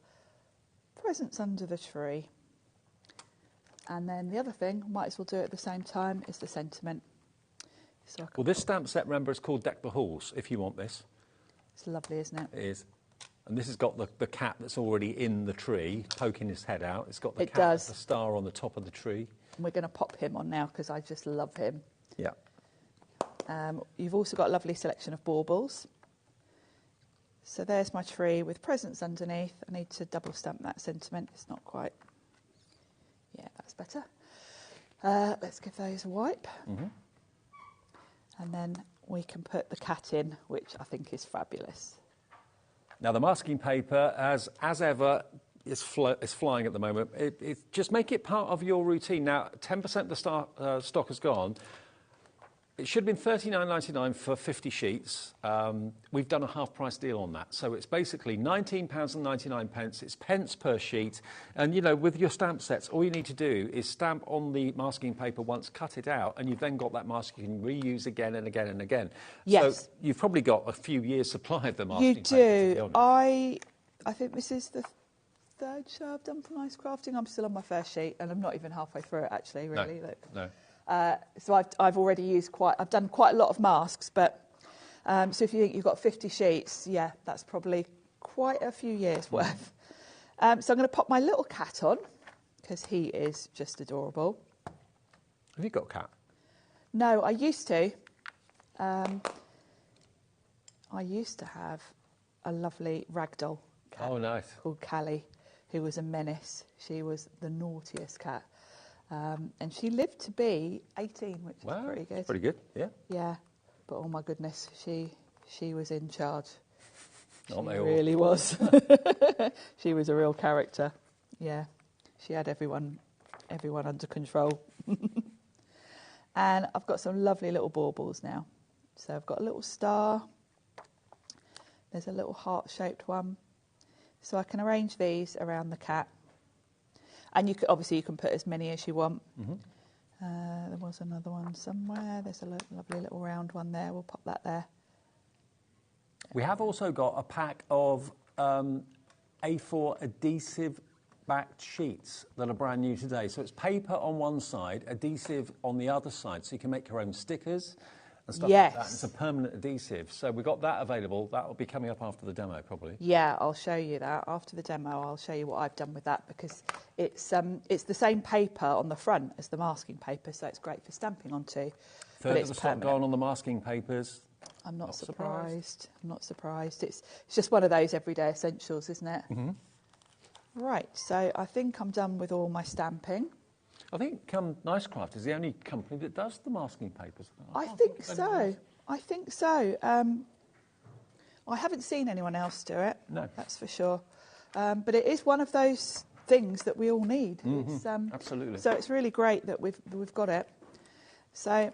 presents under the tree. And then the other thing, might as well do it at the same time, is the sentiment. So I can Well, this stamp set, remember, is called Deck the Halls, if you want this. It's lovely, isn't it? It is. And this has got the cat that's already in the tree, poking his head out. It's got the It cat does. with the star on the top of the tree. And we're going to pop him on now because I just love him. Yeah. You've also got a lovely selection of baubles. So there's my tree with presents underneath. I need to double stamp that sentiment. It's not quite. Yeah, that's better. Let's give those a wipe. And then we can put the cat in, which I think is fabulous. Now, the masking paper, as ever, is flying at the moment. Just make it part of your routine. Now, 10% of the stock has gone. It should have been $39.99 for 50 sheets. We've done a half-price deal on that. So it's basically £19.99. It's pence per sheet. And, you know, with your stamp sets, all you need to do is stamp on the masking paper once, cut it out, and you've then got that mask you can reuse again and again and again. Yes. So you've probably got a few years' supply of the masking You paper, to be do. honest. I think this is the third show I've done for Nice Crafting. I'm still on my first sheet, and I'm not even halfway through it, actually, really. No, Look. no. So I've already used I've done quite a lot of masks, but so if you think you've got 50 sheets, yeah, that's probably quite a few years worth. So I'm going to pop my little cat on because he is just adorable. Have you got a cat? No, I used to. I used to have a lovely ragdoll cat Oh, nice. called Callie, who was a menace. She was the naughtiest cat. And she lived to be 18, which is pretty good. Pretty good, yeah. Yeah, but oh my goodness, she was in charge. Aren't She they all? really was. She was a real character. Yeah, she had everyone under control. And I've got some lovely little baubles now. So I've got a little star. There's a little heart-shaped one. So I can arrange these around the cat. And you can put as many as you want. There was another one somewhere. There's a lovely little round one there. We'll pop that there. We have also got a pack of A4 adhesive backed sheets that are brand new today. So it's paper on one side, adhesive on the other side. So you can make your own stickers and stuff like that. It's a permanent adhesive. So we've got that available. That will be coming up after the demo, probably. Yeah, I'll show you that. After the demo, I'll show you what I've done with that because it's the same paper on the front as the masking paper, so it's great for stamping onto. Third of the stock gone on the masking papers. I'm not surprised. I'm not surprised. It's just one of those everyday essentials, isn't it? Right, so I think I'm done with all my stamping. I think Nice Craft is the only company that does the masking papers. I think so. I think so. I haven't seen anyone else do it. No. That's for sure. But it is one of those things that we all need. It's, Absolutely. So it's really great that we've got it. So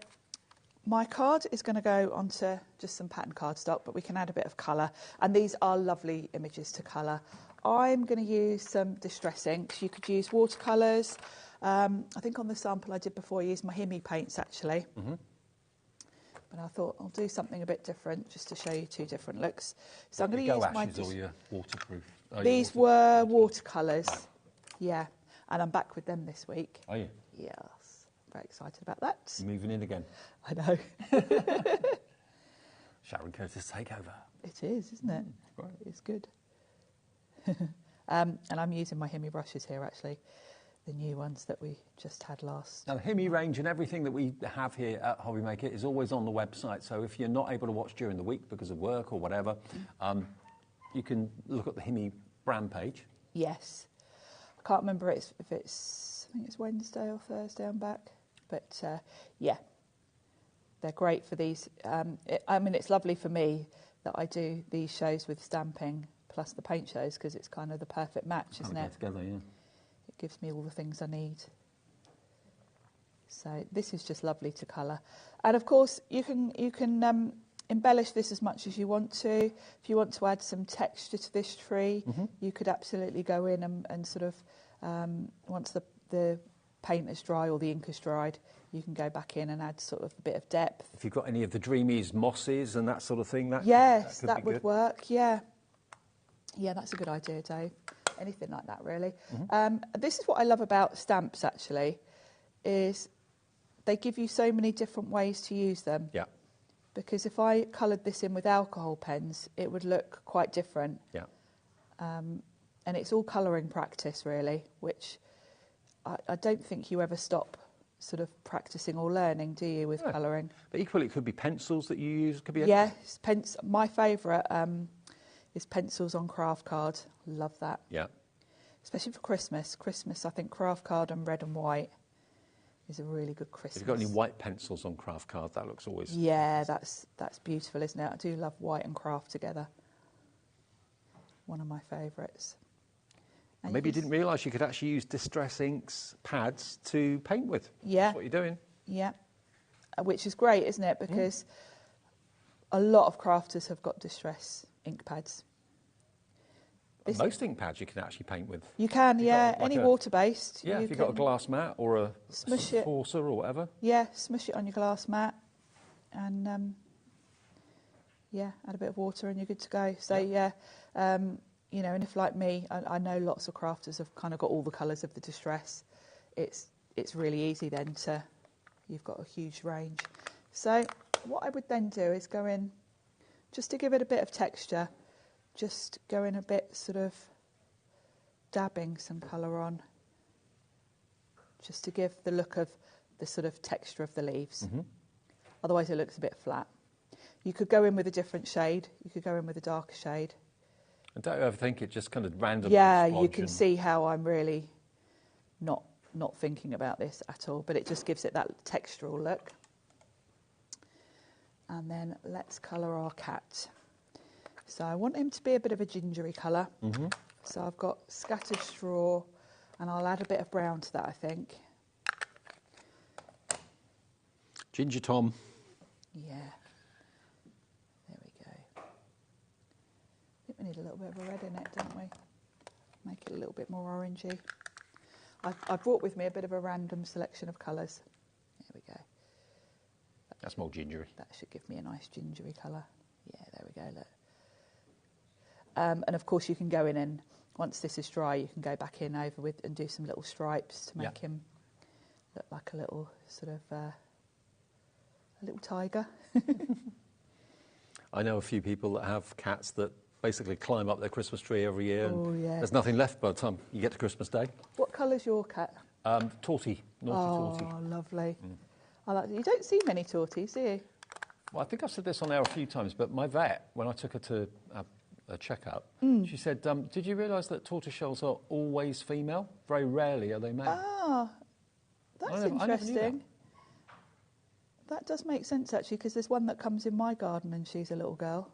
my card is going to go onto just some pattern cardstock, but we can add a bit of colour. And these are lovely images to colour. I'm going to use some distress inks. You could use watercolours. I think on the sample I did before, I used my Himi paints actually. But I thought I'll do something a bit different just to show you two different looks. So I'm going to use my... Ashes or your waterproof? These were watercolours. Yeah. And I'm back with them this week. Are you? Yes. Very excited about that. Moving in again. I know. Sharon Curtis takeover. It is, isn't it? Right. It's good. And I'm using my Himi brushes here actually. The new ones that we just had last. Now, the Himi range and everything that we have here at HobbyMaker is always on the website. So if you're not able to watch during the week because of work or whatever, you can look at the Himi brand page. Yes. I can't remember if it's, I think it's Wednesday or Thursday I'm back. But yeah, they're great for these. I mean, it's lovely for me that I do these shows with stamping plus the paint shows because it's kind of the perfect match, isn't it? Together, yeah. It gives me all the things I need. So this is just lovely to colour. And of course, you can embellish this as much as you want to. If you want to add some texture to this tree, you could absolutely go in and sort of, once the paint is dry or the ink is dried, you can go back in and add sort of a bit of depth. If you've got any of the dreamies, mosses and that sort of thing, yes, that would work, yeah. Yeah, that's a good idea, Dave. Anything like that, really. This is what I love about stamps, actually, is they give you so many different ways to use them. Yeah. Because if I coloured this in with alcohol pens, it would look quite different. Yeah. And it's all colouring practice, really, which I don't think you ever stop sort of practising or learning, do you, with colouring? But equally, it could be pencils that you use. Could be yes, my favourite is pencils on craft card. Love that. Yeah. Especially for Christmas. Christmas, I think craft card and red and white is a really good Christmas. If you've got any white pencils on craft card, that looks always... Yeah, that's beautiful, isn't it? I do love white and craft together. One of my favourites. Maybe you didn't realise you could actually use distress inks pads to paint with. Yeah. That's what you're doing. Yeah. Which is great, isn't it? Because a lot of crafters have got distress ink pads. Most ink pads you can actually paint with. You can, yeah. Any water-based. Yeah, if you've got a glass mat or a saucer or whatever. Yeah, smush it on your glass mat and, yeah, add a bit of water and you're good to go. So, you know, and if like me, I know lots of crafters have kind of got all the colours of the distress. It's really easy then you've got a huge range. So what I would then do is go in, just to give it a bit of texture, just go in a bit sort of dabbing some colour on, just to give the look of the sort of texture of the leaves. Otherwise it looks a bit flat. You could go in with a different shade, you could go in with a darker shade. And don't overthink it, just kind of randomly. Yeah, you can see how I'm really not thinking about this at all, but it just gives it that textural look. And then let's colour our cat. So I want him to be a bit of a gingery colour. So I've got scattered straw, and I'll add a bit of brown to that, I think. Ginger Tom. Yeah. There we go. I think we need a little bit of a red in it, don't we? Make it a little bit more orangey. I brought with me a bit of a random selection of colours. There we go. That's more gingery. That should give me a nice gingery colour. Yeah, there we go, look. And of course you can go in and, once this is dry, you can go back in over with and do some little stripes to make him look like a little sort of, a little tiger. I know a few people that have cats that basically climb up their Christmas tree every year and there's nothing left by the time you get to Christmas Day. What colour's your cat? Torty, naughty Torty. Oh, lovely. I like. You don't see many torties, do you? Well, I think I've said this on air a few times, but my vet, when I took her to a checkup, she said, did you realise that tortoiseshells are always female? Very rarely are they male. Ah, That's I never knew interesting. That does make sense, actually, because there's one that comes in my garden and she's a little girl.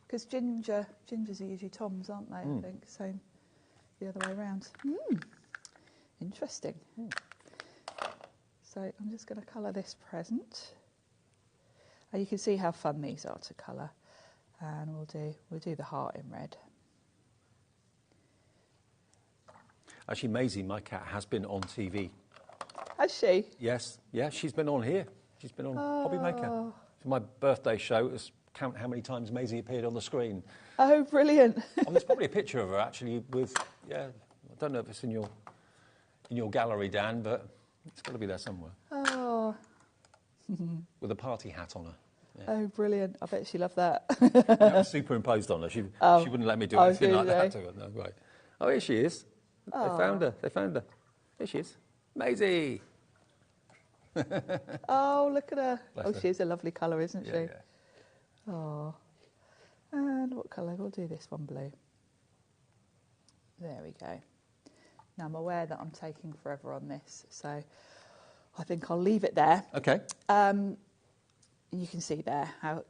Because gingers are usually Toms, aren't they, I think? Same the other way around. Interesting. So I'm just going to colour this present. And you can see how fun these are to colour. And we'll do the heart in red. Actually, Maisie, my cat, has been on TV. Has she? Yes, yeah, she's been on here. She's been on HobbyMaker. For my birthday show, it was count how many times Maisie appeared on the screen. Oh, brilliant. And there's probably a picture of her, actually, with, I don't know if it's in your gallery, Dan, but it's got to be there somewhere. Oh. With a party hat on her. Yeah. Oh, brilliant. I bet she loved that. That was superimposed on her. She wouldn't let me do anything like that to her. No, right. Oh, here she is. They found her. Here she is. Maisie! Oh, look at her. Bless her. She's a lovely colour, isn't she? Yeah. Oh. And what colour? We'll do this one blue. There we go. Now, I'm aware that I'm taking forever on this, so I think I'll leave it there. Okay. You can see there how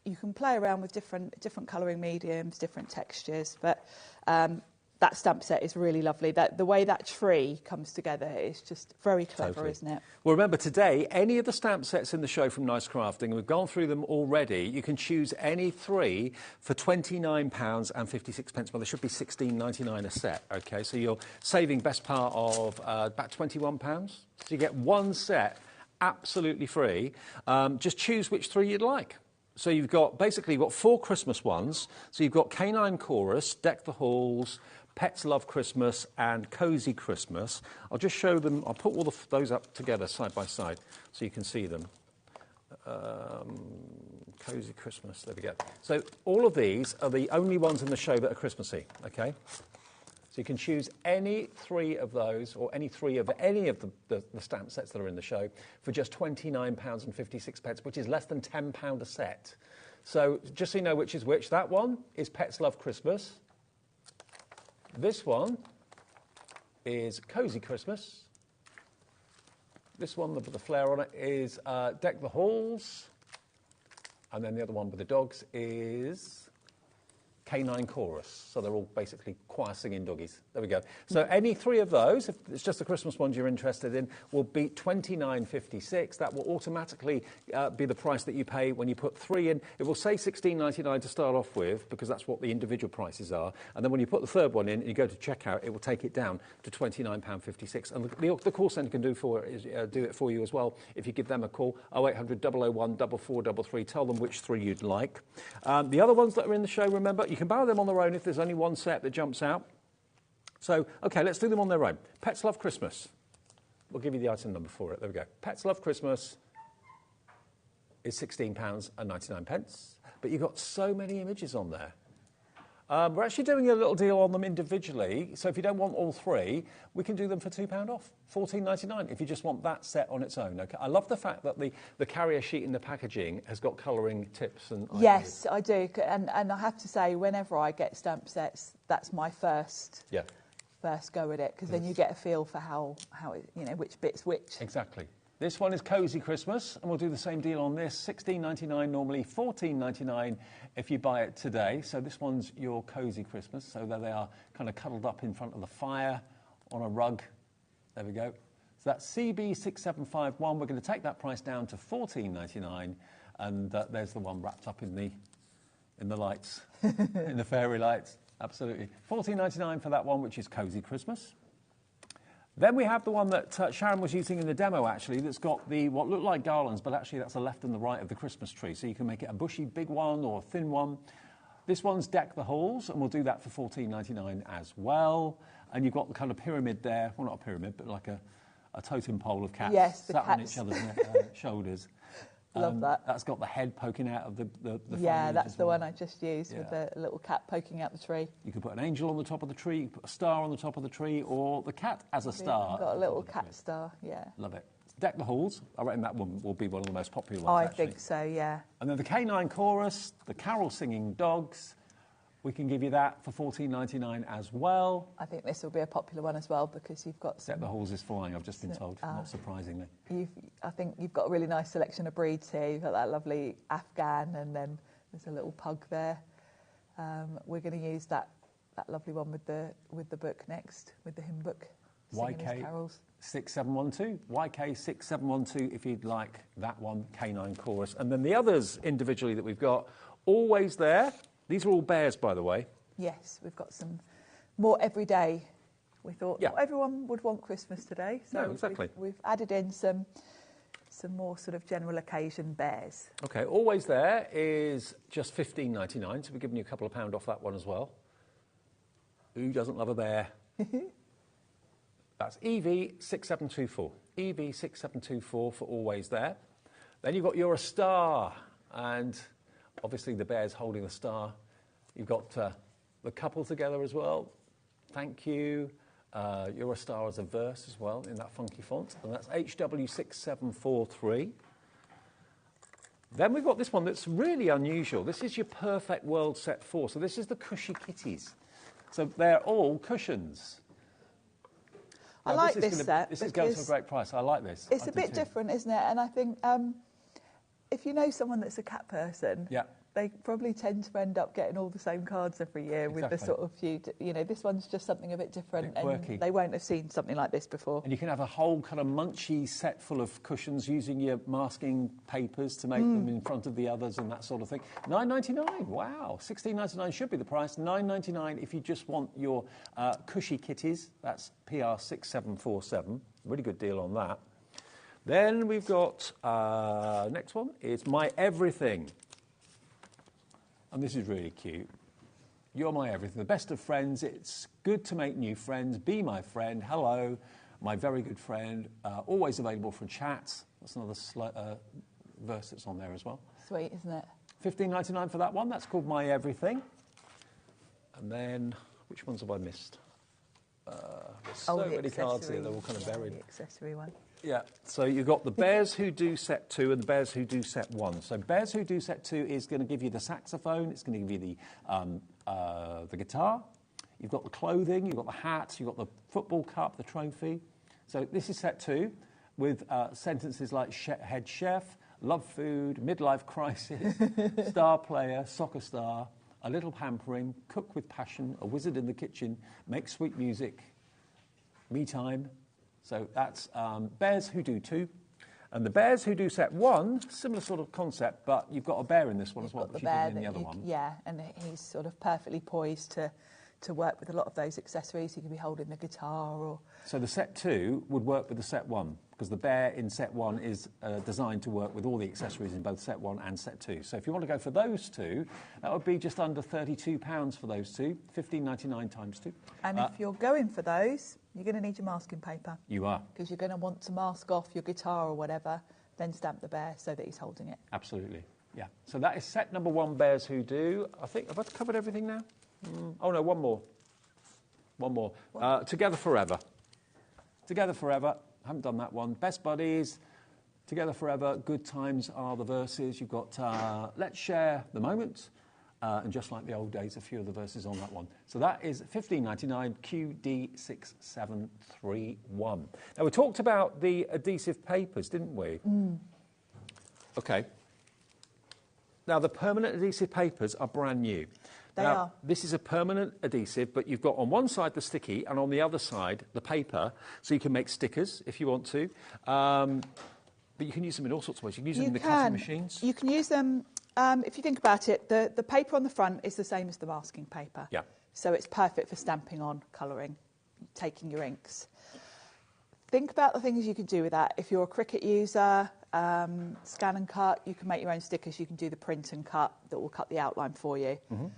you can play around with different colouring mediums, different textures, but that stamp set is really lovely. The way that tree comes together is just very clever, Totally. isn't it? Well, remember, today, any of the stamp sets in the show from Nice Crafting, and we've gone through them already, you can choose any 3 for £29.56. Well, there should be £16.99 a set, OK? So you're saving best part of about £21. So you get one set absolutely free. Just choose which 3 you'd like. So you've got 4 Christmas ones. So you've got Canine Chorus, Deck the Halls, Pets Love Christmas and Cozy Christmas. I'll just show them. I'll put all those up together side by side so you can see them. Cozy Christmas, there we go. So all of these are the only ones in the show that are Christmassy, okay? So you can choose any 3 of those or any 3 of any of the stamp sets that are in the show for just £29.56, which is less than £10 a set. So just so you know which is which, that one is Pets Love Christmas. This one is Cozy Christmas. This one with the flare on it is Deck the Halls. And then the other one with the dogs is Canine Chorus. So they're all basically choir singing doggies. There we go. So any 3 of those, if it's just the Christmas ones you're interested in, will be £29.56. That will automatically be the price that you pay when you put 3 in. It will say £16.99 to start off with, because that's what the individual prices are. And then when you put the 3rd one in and you go to checkout, it will take it down to £29.56. And the call centre can do it for you as well. If you give them a call, 0800 001 4433, tell them which 3 you'd like. The other ones that are in the show, remember, you can borrow them on their own if there's only one set that jumps out. So, OK, let's do them on their own. Pets Love Christmas. We'll give you the item number for it. There we go. Pets Love Christmas is £16.99. But you've got so many images on there. We're actually doing a little deal on them individually. So if you don't want all 3, we can do them for £2 off, £14.99, if you just want that set on its own. Okay? I love the fact that the carrier sheet in the packaging has got colouring tips and ideas. Yes, I do. And I have to say, whenever I get stamp sets, that's my first go at it, because then you get a feel for how which bit's which. Exactly. This one is Cozy Christmas, and we'll do the same deal on this. £16.99 normally, £14.99 if you buy it today. So this one's your Cozy Christmas. So there they are, kind of cuddled up in front of the fire on a rug. There we go. So that's CB6751. We're going to take that price down to £14.99, and there's the one wrapped up in the lights, in the fairy lights. Absolutely. £14.99 for that one, which is Cozy Christmas. Then we have the one that Sharon was using in the demo, actually, that's got what look like garlands, but actually that's the left and the right of the Christmas tree. So you can make it a bushy big one or a thin one. This one's Deck the Halls, and we'll do that for £14.99 as well. And you've got the kind of pyramid there. Well, not a pyramid, but like a totem pole of cats sat on each other's shoulders. Love that. That's got the head poking out of the yeah, that's the one I just used, with the little cat poking out the tree. You could put an angel on the top of the tree, you could put a star on the top of the tree, or the cat as a star. Got a little cat star, yeah. Love it. Deck the Halls. I reckon that one will be one of the most popular ones, I think so, yeah. And then the Canine Chorus, the carol singing dogs, We can give you that for $14.99 as well. I think this will be a popular one as well because you've got Except the halls is flying, I've just been told, not surprisingly. I think you've got a really nice selection of breeds here. You've got that lovely Afghan, and then there's a little pug there. We're going to use that lovely one with the book next, with the hymn book, singing his carols. YK6712, YK6712 if you'd like that one, Canine Chorus. And then the others individually that we've got, always there. These are all bears, by the way. Yes, we've got some more every day. We thought Yeah. not everyone would want Christmas today, so No, exactly. we've added in some more sort of general occasion bears. Okay, always there is just $15.99, so we're giving you a couple of pound off that one as well. Who doesn't love a bear? That's EV6724. EV6724 for always there. Then you've got You're a Star, and obviously the bear's holding the star. You've got the couple together as well. Thank you. You're a Star as a verse as well in that funky font, and that's HW6743. Then we've got this one that's really unusual. This is your Perfect World Set 4. So this is the Cushy Kitties. So they're all cushions. I like this set. This is going to a great price. I like this. It's a bit different, isn't it? And I think if you know someone that's a cat person, yeah, they probably tend to end up getting all the same cards every year with the sort of few, this one's just something a bit different, and they won't have seen something like this before. And you can have a whole kind of munchy set full of cushions using your masking papers to make them in front of the others and that sort of thing. $9.99, wow. $16.99 should be the price. $9.99 if you just want your Cushy Kitties. That's PR6747. Really good deal on that. Then we've got, next one is My Everything. And this is really cute. You're my everything, the best of friends. It's good to make new friends. Be my friend. Hello, my very good friend. Always available for chats. That's another verse that's on there as well. Sweet, isn't it? $15.99 for that one. That's called My Everything. And then, which ones have I missed? There's so many cards here. They're all kind of buried. The accessory one. Yeah, so you've got the Bears Who Do Set 2 and the Bears Who Do Set 1. So Bears Who Do Set 2 is going to give you the saxophone, it's going to give you the guitar, you've got the clothing, you've got the hats, you've got the football cup, the trophy. So this is Set 2 with sentences like head chef, love food, midlife crisis, star player, soccer star, a little pampering, cook with passion, a wizard in the kitchen, make sweet music, me time. So that's Bears Who Do 2. And the Bears Who Do Set 1, similar sort of concept, but you've got a bear in this one as well, which you didn't in the other one. Yeah, and he's sort of perfectly poised to work with a lot of those accessories. He could be holding the guitar or... So the Set 2 would work with the Set 1, because the bear in Set 1 is designed to work with all the accessories in both Set 1 and Set 2. So if you want to go for those two, that would be just under £32 for those two, $15.99 times 2. And if you're going for those, you're going to need your masking paper. You are. Because you're going to want to mask off your guitar or whatever, then stamp the bear so that he's holding it. Absolutely, yeah. So that is set number 1, Bears Who Do. I think, have I covered everything now? Oh, no, one more. One more. Together Forever. Together Forever. Haven't done that one. Best Buddies. Together Forever. Good Times Are the verses. You've got Let's Share the Moment. And just like the old days, a few of the verses on that one. So that is $15.99 QD6731. Now, we talked about the adhesive papers, didn't we? OK. Now, the permanent adhesive papers are brand new. They are. This is a permanent adhesive, but you've got on one side the sticky and on the other side the paper, so you can make stickers if you want to. But you can use them in all sorts of ways. You can use them in the cutting machines. You can use them, if you think about it, the paper on the front is the same as the masking paper. Yeah. So it's perfect for stamping on, colouring, taking your inks. Think about the things you can do with that. If you're a Cricut user, scan and cut, you can make your own stickers. You can do the print and cut that will cut the outline for you. Mm-hmm.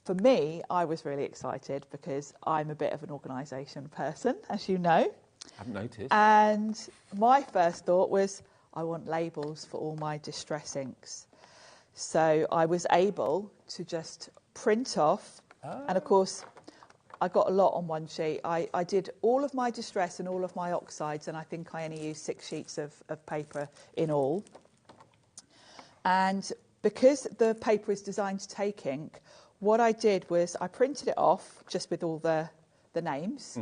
For me, I was really excited because I'm a bit of an organisation person, as you know. I haven't noticed. And my first thought was, I want labels for all my distress inks. So I was able to just print off, and of course, I got a lot on one sheet. I did all of my distress and all of my oxides, and I think I only used 6 sheets of paper in all. And because the paper is designed to take ink, what I did was I printed it off just with all the names.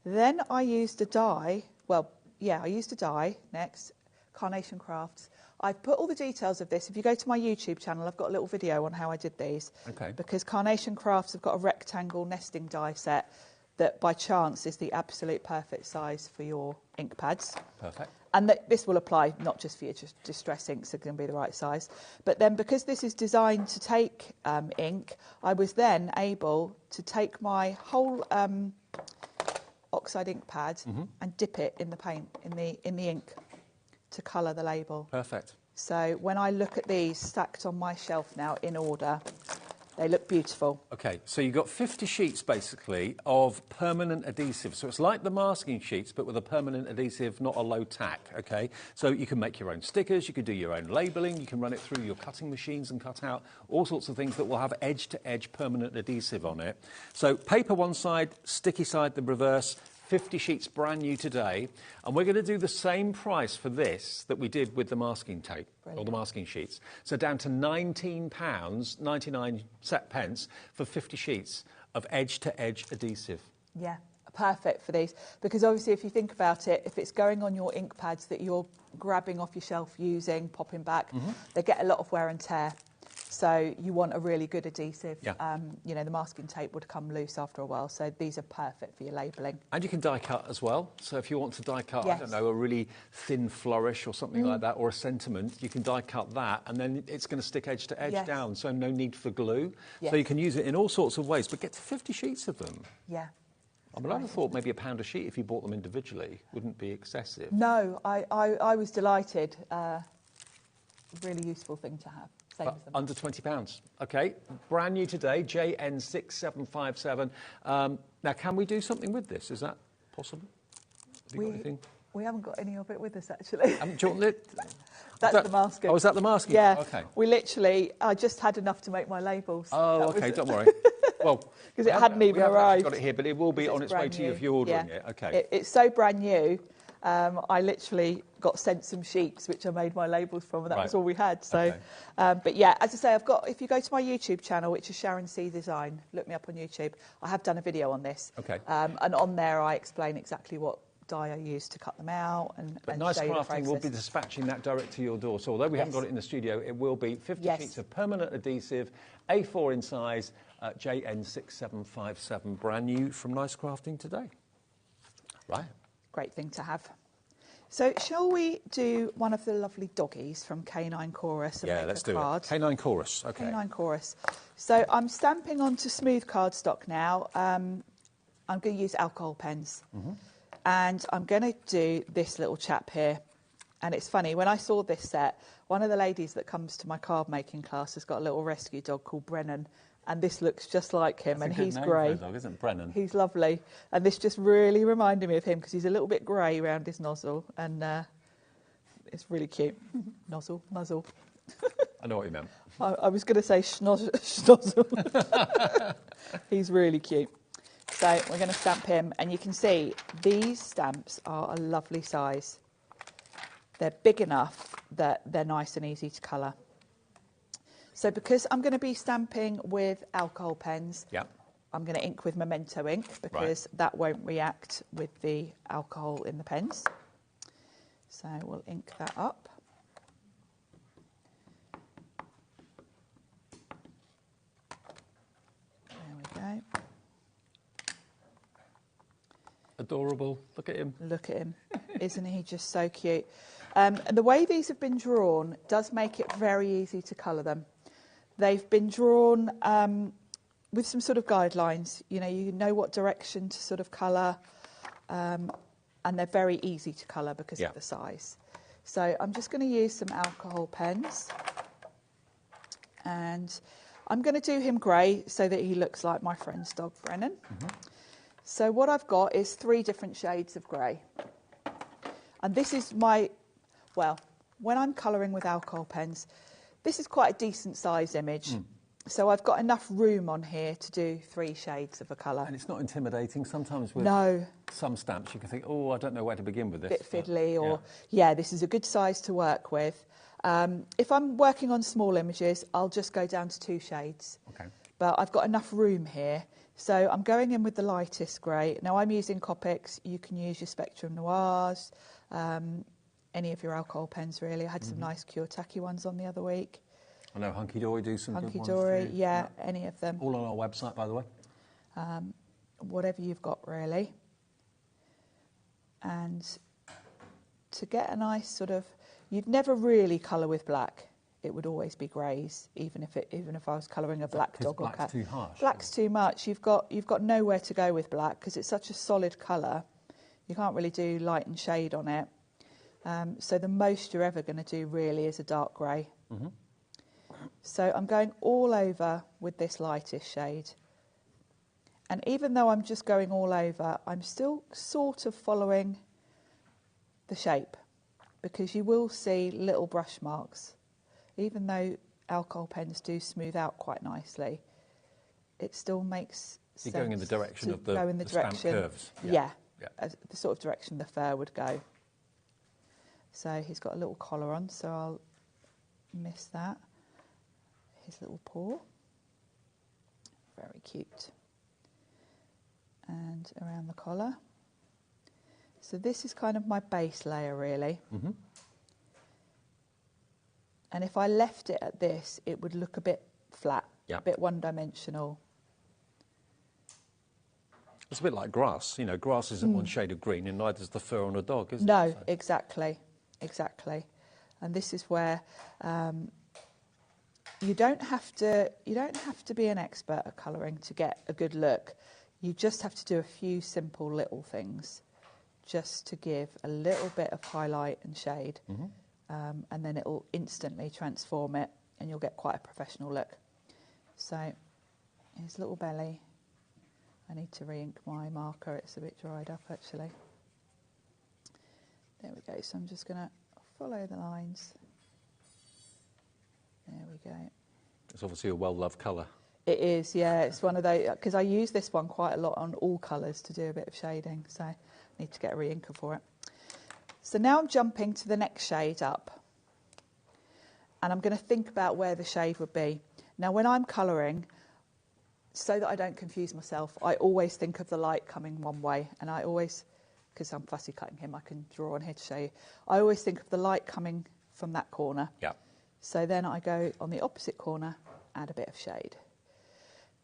Then I used a die. Well, yeah, I used a die next, Carnation Crafts. I've put all the details of this. If you go to my YouTube channel, I've got a little video on how I did these. Okay. Because Carnation Crafts have got a rectangle nesting die set that by chance is the absolute perfect size for your ink pads. Perfect. And this will apply not just for your distress inks, they're going to be the right size. But then because this is designed to take ink, I was then able to take my whole oxide ink pad and dip it in the paint, in the ink, to colour the label. Perfect. So when I look at these stacked on my shelf now in order, they look beautiful. Okay, so you've got 50 sheets basically of permanent adhesive. So it's like the masking sheets, but with a permanent adhesive, not a low tack, okay? So you can make your own stickers, you can do your own labelling, you can run it through your cutting machines and cut out all sorts of things that will have edge-to-edge permanent adhesive on it. So paper one side, sticky side the reverse, 50 sheets brand new today, and we're going to do the same price for this that we did with the masking tape. Brilliant. Or the masking sheets. So down to £19.99 set pence for 50 sheets of edge-to-edge adhesive. Yeah, perfect for these, because obviously if you think about it, if it's going on your ink pads that you're grabbing off your shelf, using, popping back, they get a lot of wear and tear. So you want a really good adhesive. Yeah. You know, the masking tape would come loose after a while, so these are perfect for your labelling. And you can die cut as well. So if you want to die cut, Yes. I don't know, a really thin flourish or something like that, or a sentiment, you can die cut that, and then it's going to stick edge to edge down, so no need for glue. Yes. So you can use it in all sorts of ways, but get to 50 sheets of them. Yeah. I mean, I thought maybe £1 a sheet if you bought them individually wouldn't be excessive. No, I was delighted. Really useful thing to have. Same as them. Under £20. Okay, brand new today, JN6757. Now, can we do something with this? Is that possible? Have you got anything? We haven't got any of it with us, actually. Do you want it? That's the masking. Oh, is that the masking? Yeah. Okay. We literally, I just had enough to make my labels. Oh, okay, don't worry. Well, because it hadn't even arrived. Got it here, but it will be on its way to you if you're ordering it. Okay. It's so brand new. I literally got sent some sheets which I made my labels from, and that was all we had. So, Okay. but yeah, as I say, I've got. If you go to my YouTube channel, which is Sharon C Design, look me up on YouTube. I have done a video on this. Okay. And on there, I explain exactly what dye I use to cut them out and Nice show you the Crafting process. will be dispatching that direct to your door. So although we haven't got it in the studio, it will be 50 sheets of permanent adhesive, A4 in size, JN6757, brand new from Nice Crafting today. Right. Great thing to have. So shall we do one of the lovely doggies from Canine Chorus? And Yeah, make let's a do card? it. Canine Chorus, okay. Canine Chorus. So I'm stamping onto smooth cardstock now. I'm going to use alcohol pens. And I'm going to do this little chap here. And it's funny, when I saw this set, one of the ladies that comes to my card making class has got a little rescue dog called Brennan. And this looks just like him, and he's grey. Dog, isn't it? Brennan. He's lovely. And this just really reminded me of him because he's a little bit grey around his nozzle. And it's really cute. Nozzle, muzzle. I know what you meant. I was going to say schnozzle. He's really cute. So we're going to stamp him. And you can see these stamps are a lovely size. They're big enough that they're nice and easy to colour. So because I'm going to be stamping with alcohol pens, I'm going to ink with Memento ink because that won't react with the alcohol in the pens. So we'll ink that up. There we go. Adorable. Look at him. Look at him. Isn't he just so cute? And the way these have been drawn does make it very easy to colour them. They've been drawn with some sort of guidelines. You know what direction to sort of colour, and they're very easy to colour because of the size. So I'm just going to use some alcohol pens, and I'm going to do him grey so that he looks like my friend's dog, Brennan. So what I've got is 3 different shades of grey. And this is when I'm colouring with alcohol pens, this is quite a decent size image. So I've got enough room on here to do 3 shades of a colour. And it's not intimidating. Sometimes with some stamps you can think, oh, I don't know where to begin with this. Bit fiddly or, this is a good size to work with. If I'm working on small images, I'll just go down to 2 shades. Okay. but I've got enough room here. So I'm going in with the lightest grey. Now I'm using Copics. You can use your Spectrum Noirs, any of your alcohol pens really. I had some nice Cure Tacky ones on the other week. I know Hunky Dory do some good ones. Hunky Dory, too. yeah, any of them. All on our website, by the way. Whatever you've got really. And to get a nice sort of, you'd never really colour with black. It would always be greys, even if I was colouring a black dog or cat. Black's too harsh. Black's too much. You've got nowhere to go with black because it's such a solid colour. You can't really do light and shade on it. So the most you're ever going to do really is a dark grey. So I'm going all over with this lightest shade. And even though I'm just going all over, I'm still sort of following the shape because you will see little brush marks. Even though alcohol pens do smooth out quite nicely, it still makes sense. You're going in the direction of the stamp curves. Yeah. The sort of direction the fur would go. So he's got a little collar on, so I'll miss that. His little paw. Very cute. And around the collar. So this is kind of my base layer, really. And if I left it at this, it would look a bit flat, a bit one-dimensional. It's a bit like grass. You know, grass isn't one shade of green, and neither is the fur on a dog, is it? No, So. exactly. And this is where you don't have to be an expert at colouring to get a good look. You just have to do a few simple little things, just to give a little bit of highlight and shade. And then it will instantly transform it and you'll get quite a professional look. So his little belly. I need to re-ink my marker, it's a bit dried up actually. There we go, so I'm just going to follow the lines. There we go. It's obviously a well-loved colour. It is, yeah, it's one of those, because I use this one quite a lot on all colours to do a bit of shading, so I need to get a re-inker for it. So now I'm jumping to the next shade up. And I'm going to think about where the shade would be. Now when I'm colouring, so that I don't confuse myself, I always think of the light coming one way. And I always, because I'm fussy cutting him, I can draw on here to show you. I always think of the light coming from that corner. Yeah. So then I go on the opposite corner, add a bit of shade.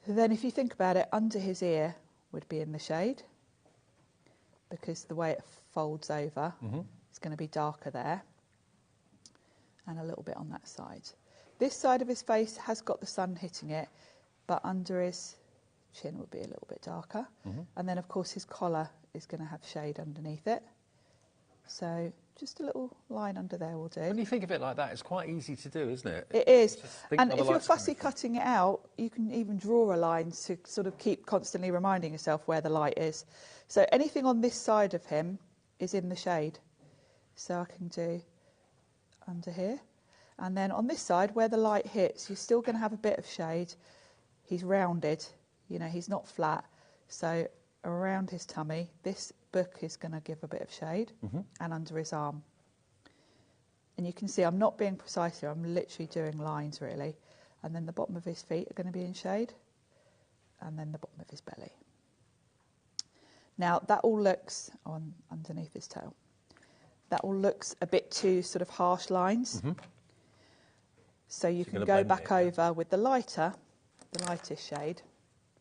So then if you think about it, under his ear would be in the shade, because the way it folds over, it's going to be darker there, and a little bit on that side. This side of his face has got the sun hitting it, but under his chin would be a little bit darker. And then, of course, his collar is going to have shade underneath it. So just a little line under there will do. When you think of it like that, it's quite easy to do, isn't it? It is. And where the if you're light's fussy coming from. cutting it out, you can even draw a line to sort of keep constantly reminding yourself where the light is. So anything on this side of him is in the shade. So I can do under here. And then on this side, where the light hits, you're still going to have a bit of shade. He's rounded, you know, he's not flat. So around his tummy, this book is going to give a bit of shade, and under his arm. And you can see I'm not being precise here, I'm literally doing lines really. And then the bottom of his feet are going to be in shade, and then the bottom of his belly. Now that all looks on underneath his tail. That all looks a bit too sort of harsh lines. So you can go back over with the lightest shade,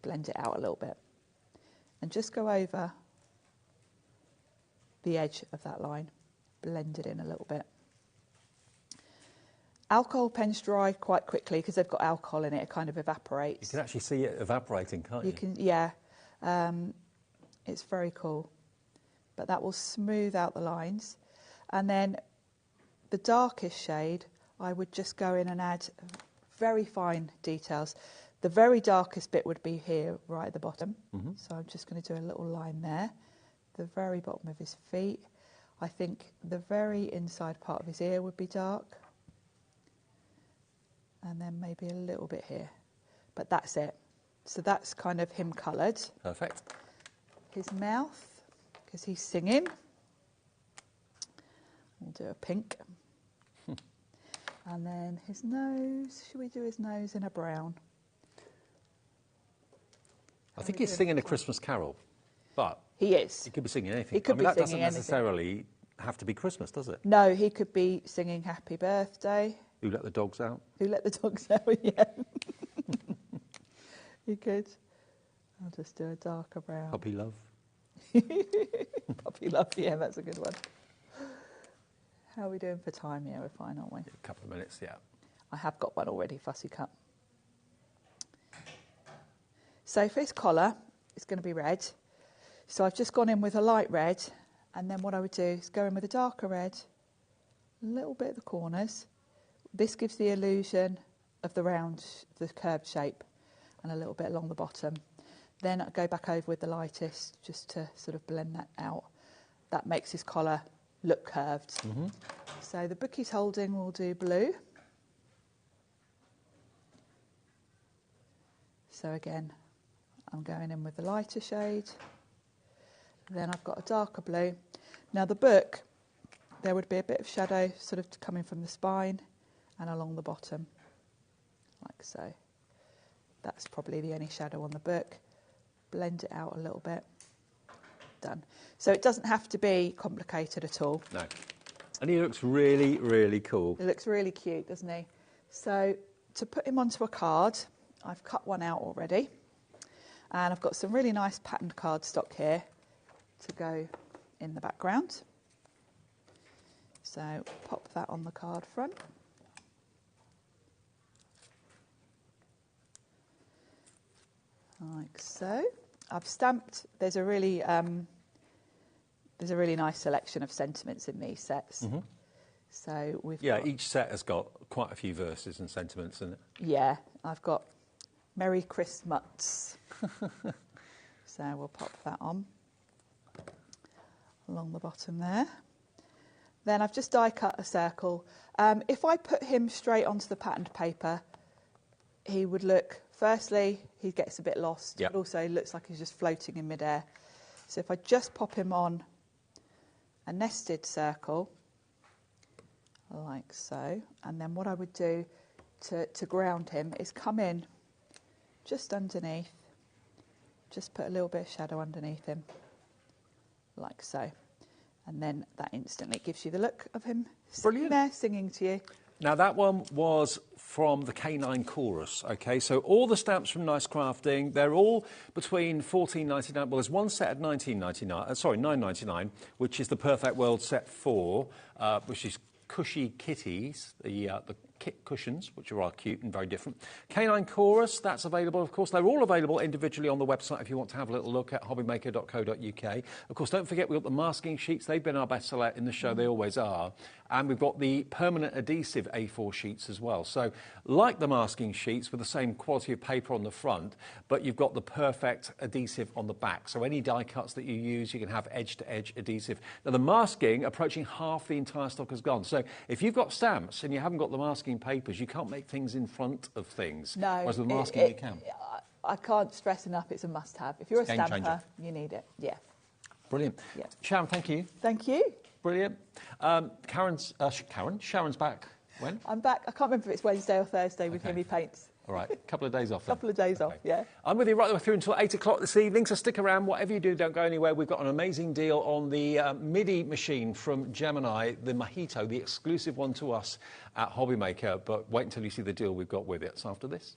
blend it out a little bit, and just go over the edge of that line, blend it in a little bit. Alcohol pens dry quite quickly because they've got alcohol in it, it kind of evaporates. You can actually see it evaporating, can't you? You can, yeah. It's very cool. But that will smooth out the lines. And then the darkest shade, I would just go in and add very fine details. The very darkest bit would be here, right at the bottom. So I'm just going to do a little line there. The very bottom of his feet. I think the very inside part of his ear would be dark. And then maybe a little bit here. But that's it. So that's kind of him coloured. Perfect. His mouth, because he's singing. We'll do a pink. And then his nose. Should we do his nose in a brown? I think he's singing a Christmas carol, but He is. he could be singing anything. He could be that singing doesn't anything. necessarily have to be Christmas, does it? No, he could be singing Happy Birthday. Who let the dogs out? Who let the dogs out? Yeah. He could. I'll just do a darker brown. Puppy love. Puppy love, yeah, that's a good one. How are we doing for time? Yeah, we're fine, aren't we? A couple of minutes, yeah. I have got one already, fussy cut. So for his collar, it's going to be red. So I've just gone in with a light red, and then what I would do is go in with a darker red, a little bit at the corners. This gives the illusion of the round, the curved shape, and a little bit along the bottom. Then I go back over with the lightest, just to sort of blend that out. That makes his collar look curved. Mm-hmm. So the book he's holding will do blue. So again, I'm going in with the lighter shade. Then I've got a darker blue. Now the book, there would be a bit of shadow sort of coming from the spine and along the bottom, like so. That's probably the only shadow on the book. Blend it out a little bit. Done. So it doesn't have to be complicated at all. No. And he looks really, really cool. He looks really cute, doesn't he? So to put him onto a card, I've cut one out already. And I've got some really nice patterned cardstock here to go in the background. So pop that on the card front. Like so. I've stamped, there's a really nice selection of sentiments in these sets. Mm-hmm. So we've got, each set has got quite a few verses and sentiments in it. yeah, I've got Merry Christmas. So we'll pop that on along the bottom there. Then I've just die cut a circle. If I put him straight onto the patterned paper, he would look, firstly, he gets a bit lost, Yep. but also he looks like he's just floating in midair. So if I just pop him on a nested circle, like so, and then what I would do to ground him is come in just underneath, just put a little bit of shadow underneath him, like so. And then that instantly gives you the look of him sitting there singing to you. Now, that one was from the K9 Chorus, OK? So all the stamps from Nice Crafting, they're all between $14.99. Well, there's one set at $9.99, which is the Perfect World Set 4, which is Cushy Kitties, the kit cushions, which are all cute and very different. K9 Chorus, that's available, of course. They're all available individually on the website if you want to have a little look at hobbymaker.co.uk. Of course, don't forget we've got the masking sheets. They've been our bestseller in the show. They always are. And we've got the permanent adhesive A4 sheets as well. So, like the masking sheets with the same quality of paper on the front, but you've got the perfect adhesive on the back. So any die cuts that you use, you can have edge-to-edge adhesive. Now, the masking, approaching half the entire stock has gone. So if you've got stamps and you haven't got the masking papers, you can't make things in front of things. No. Whereas with masking, you can. I can't stress enough, it's a must-have. If you're a Game stamper, changer. you need it. Yeah. Brilliant. Yeah. Sharon, thank you. Thank you. Brilliant. Sharon's back when? I'm back. I can't remember if it's Wednesday or Thursday with Okay. Mimi Paints. All right, a couple of days off. Then. Couple of days off, yeah. I'm with you right the way through until 8 o'clock this evening, so stick around. Whatever you do, don't go anywhere. We've got an amazing deal on the MIDI machine from Gemini, the Mojito, the exclusive one to us at HobbyMaker. But wait until you see the deal we've got with it. It's after this.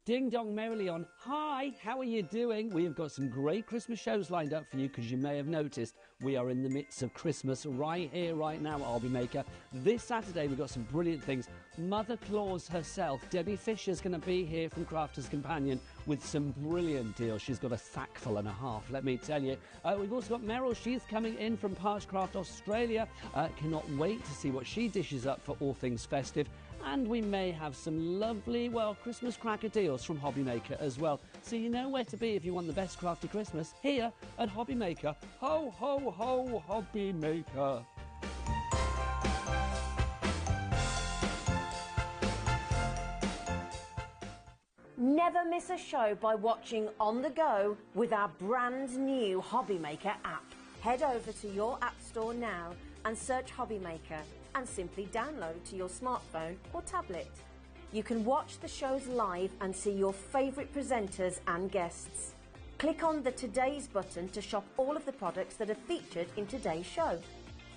Ding dong merrily on. Hi, how are you doing? We have got some great Christmas shows lined up for you because you may have noticed we are in the midst of Christmas right here, right now at HobbyMaker. This Saturday we've got some brilliant things. Mother Claus herself, Debbie Fisher's going to be here from Crafter's Companion with some brilliant deals. She's got a sackful and a half, let me tell you. We've also got Meryl. She's coming in from Parchcraft Australia. Cannot wait to see what she dishes up for all things festive. And we may have some lovely, well, Christmas cracker deals from HobbyMaker as well. So you know where to be if you want the best crafty Christmas, here at HobbyMaker. Ho, ho, ho, HobbyMaker. Never miss a show by watching on the go with our brand new HobbyMaker app. Head over to your app store now and search HobbyMaker and simply download to your smartphone or tablet. You can watch the shows live and see your favourite presenters and guests. Click on the Today's button to shop all of the products that are featured in today's show.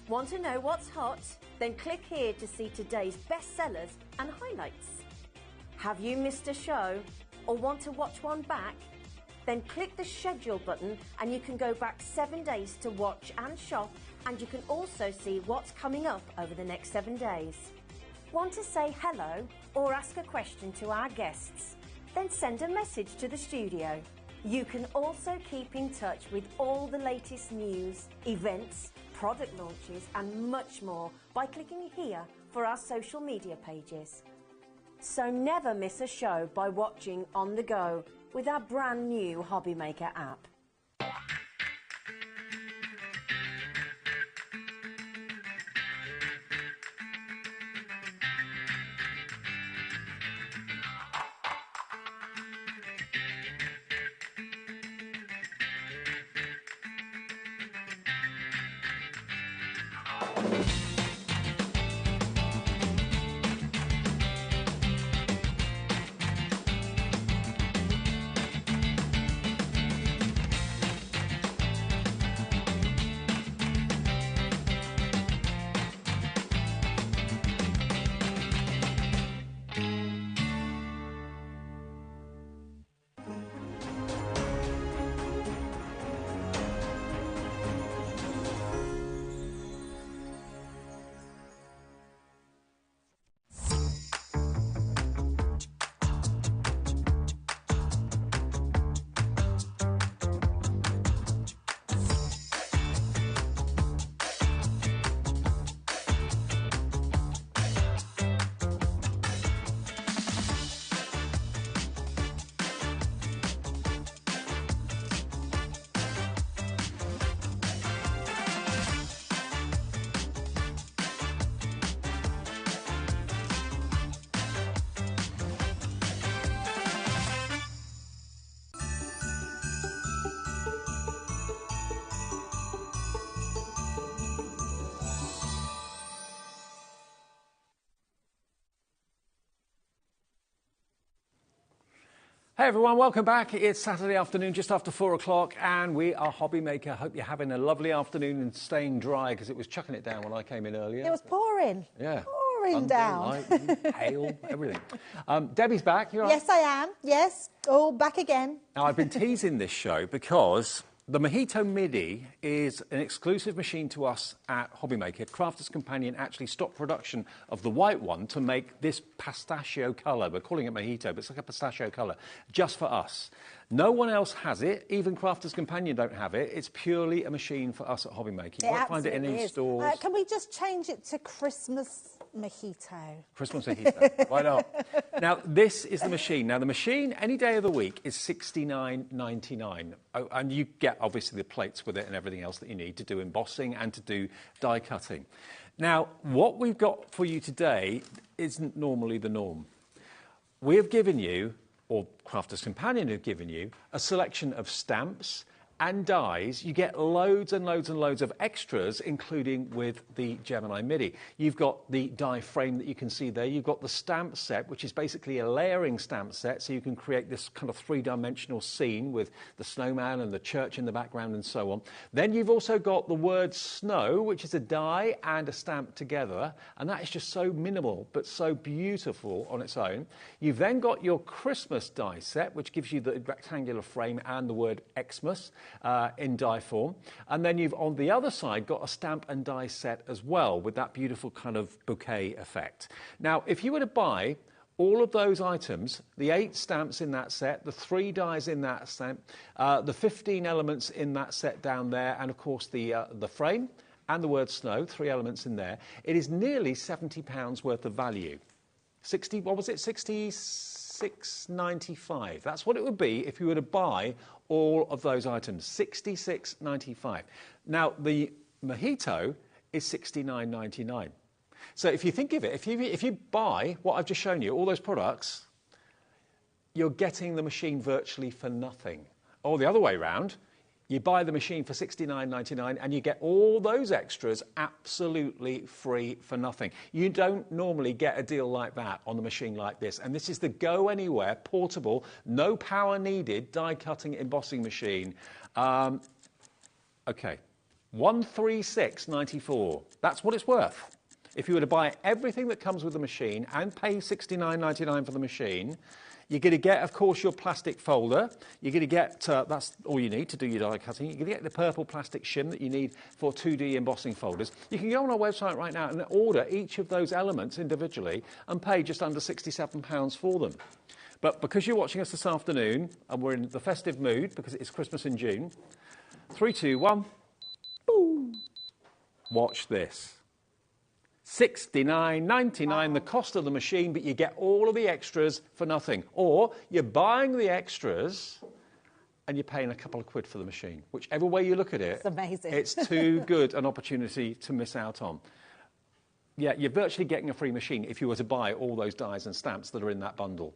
Want to know what's hot? Then click here to see today's bestsellers and highlights. Have you missed a show or want to watch one back? Then click the schedule button and you can go back 7 days to watch and shop, and you can also see what's coming up over the next 7 days. Want to say hello or ask a question to our guests? Then send a message to the studio. You can also keep in touch with all the latest news, events, product launches and much more by clicking here for our social media pages. So never miss a show by watching on the go with our brand new HobbyMaker app. Hey everyone, welcome back. It's Saturday afternoon, just after 4 o'clock, and we are HobbyMaker. Hope you're having a lovely afternoon and staying dry, because it was chucking it down when I came in earlier. It was pouring. Yeah. Pouring down. Lightning, hail, everything. Debbie's back. You're Yes, I am. Yes, all back again. Now, I've been teasing this show because the Mojito MIDI is an exclusive machine to us at HobbyMaker. Crafter's Companion actually stopped production of the white one to make this pistachio colour. We're calling it Mojito, but it's like a pistachio colour, just for us. No one else has it. Even Crafter's Companion don't have it. It's purely a machine for us at HobbyMaker. You won't find it in any stores. Can we just change it to Christmas Mojito? Christmas Mojito. Why not? Now, this is the machine. Now, the machine, any day of the week, is $69.99. Oh, and you get, obviously, the plates with it and everything else that you need to do embossing and to do die cutting. Now, what we've got for you today isn't normally the norm. We have given you, or Crafter's Companion have given you, a selection of stamps and dies. You get loads and loads and loads of extras, including with the Gemini MIDI. You've got the die frame that you can see there. You've got the stamp set, which is basically a layering stamp set, so you can create this kind of three-dimensional scene with the snowman and the church in the background and so on. Then you've also got the word snow, which is a die and a stamp together, and that is just so minimal but so beautiful on its own. You've then got your Christmas die set, which gives you the rectangular frame and the word Xmas. In die form. And then you've, on the other side, got a stamp and die set as well, with that beautiful kind of bouquet effect. Now, if you were to buy all of those items, the 8 stamps in that set, the 3 dies in that set, the 15 elements in that set down there, and of course the frame and the word snow, 3 elements in there, it is nearly £70 worth of value. 60, what was it, 66.95. That's what it would be if you were to buy all of those items, 66.95. Now, the Mojito is 69.99. So if you think of it, if you buy what I've just shown you, all those products, you're getting the machine virtually for nothing. Or the other way round, you buy the machine for $69.99 and you get all those extras absolutely free for nothing. You don't normally get a deal like that on a machine like this. And this is the go anywhere, portable, no power needed, die cutting embossing machine. Okay, $136.94. That's what it's worth. If you were to buy everything that comes with the machine and pay $69.99 for the machine, you're going to get, of course, your plastic folder. You're going to get, that's all you need to do your die cutting. You're going to get the purple plastic shim that you need for 2D embossing folders. You can go on our website right now and order each of those elements individually and pay just under £67 for them. But because you're watching us this afternoon, and we're in the festive mood because it's Christmas in June, 3, 2, 1, boom. Watch this. $69.99, the cost of the machine, but you get all of the extras for nothing. Or you're buying the extras and you're paying a couple of quid for the machine. Whichever way you look at it, it's amazing. It's too good an opportunity to miss out on. Yeah, you're virtually getting a free machine if you were to buy all those dies and stamps that are in that bundle.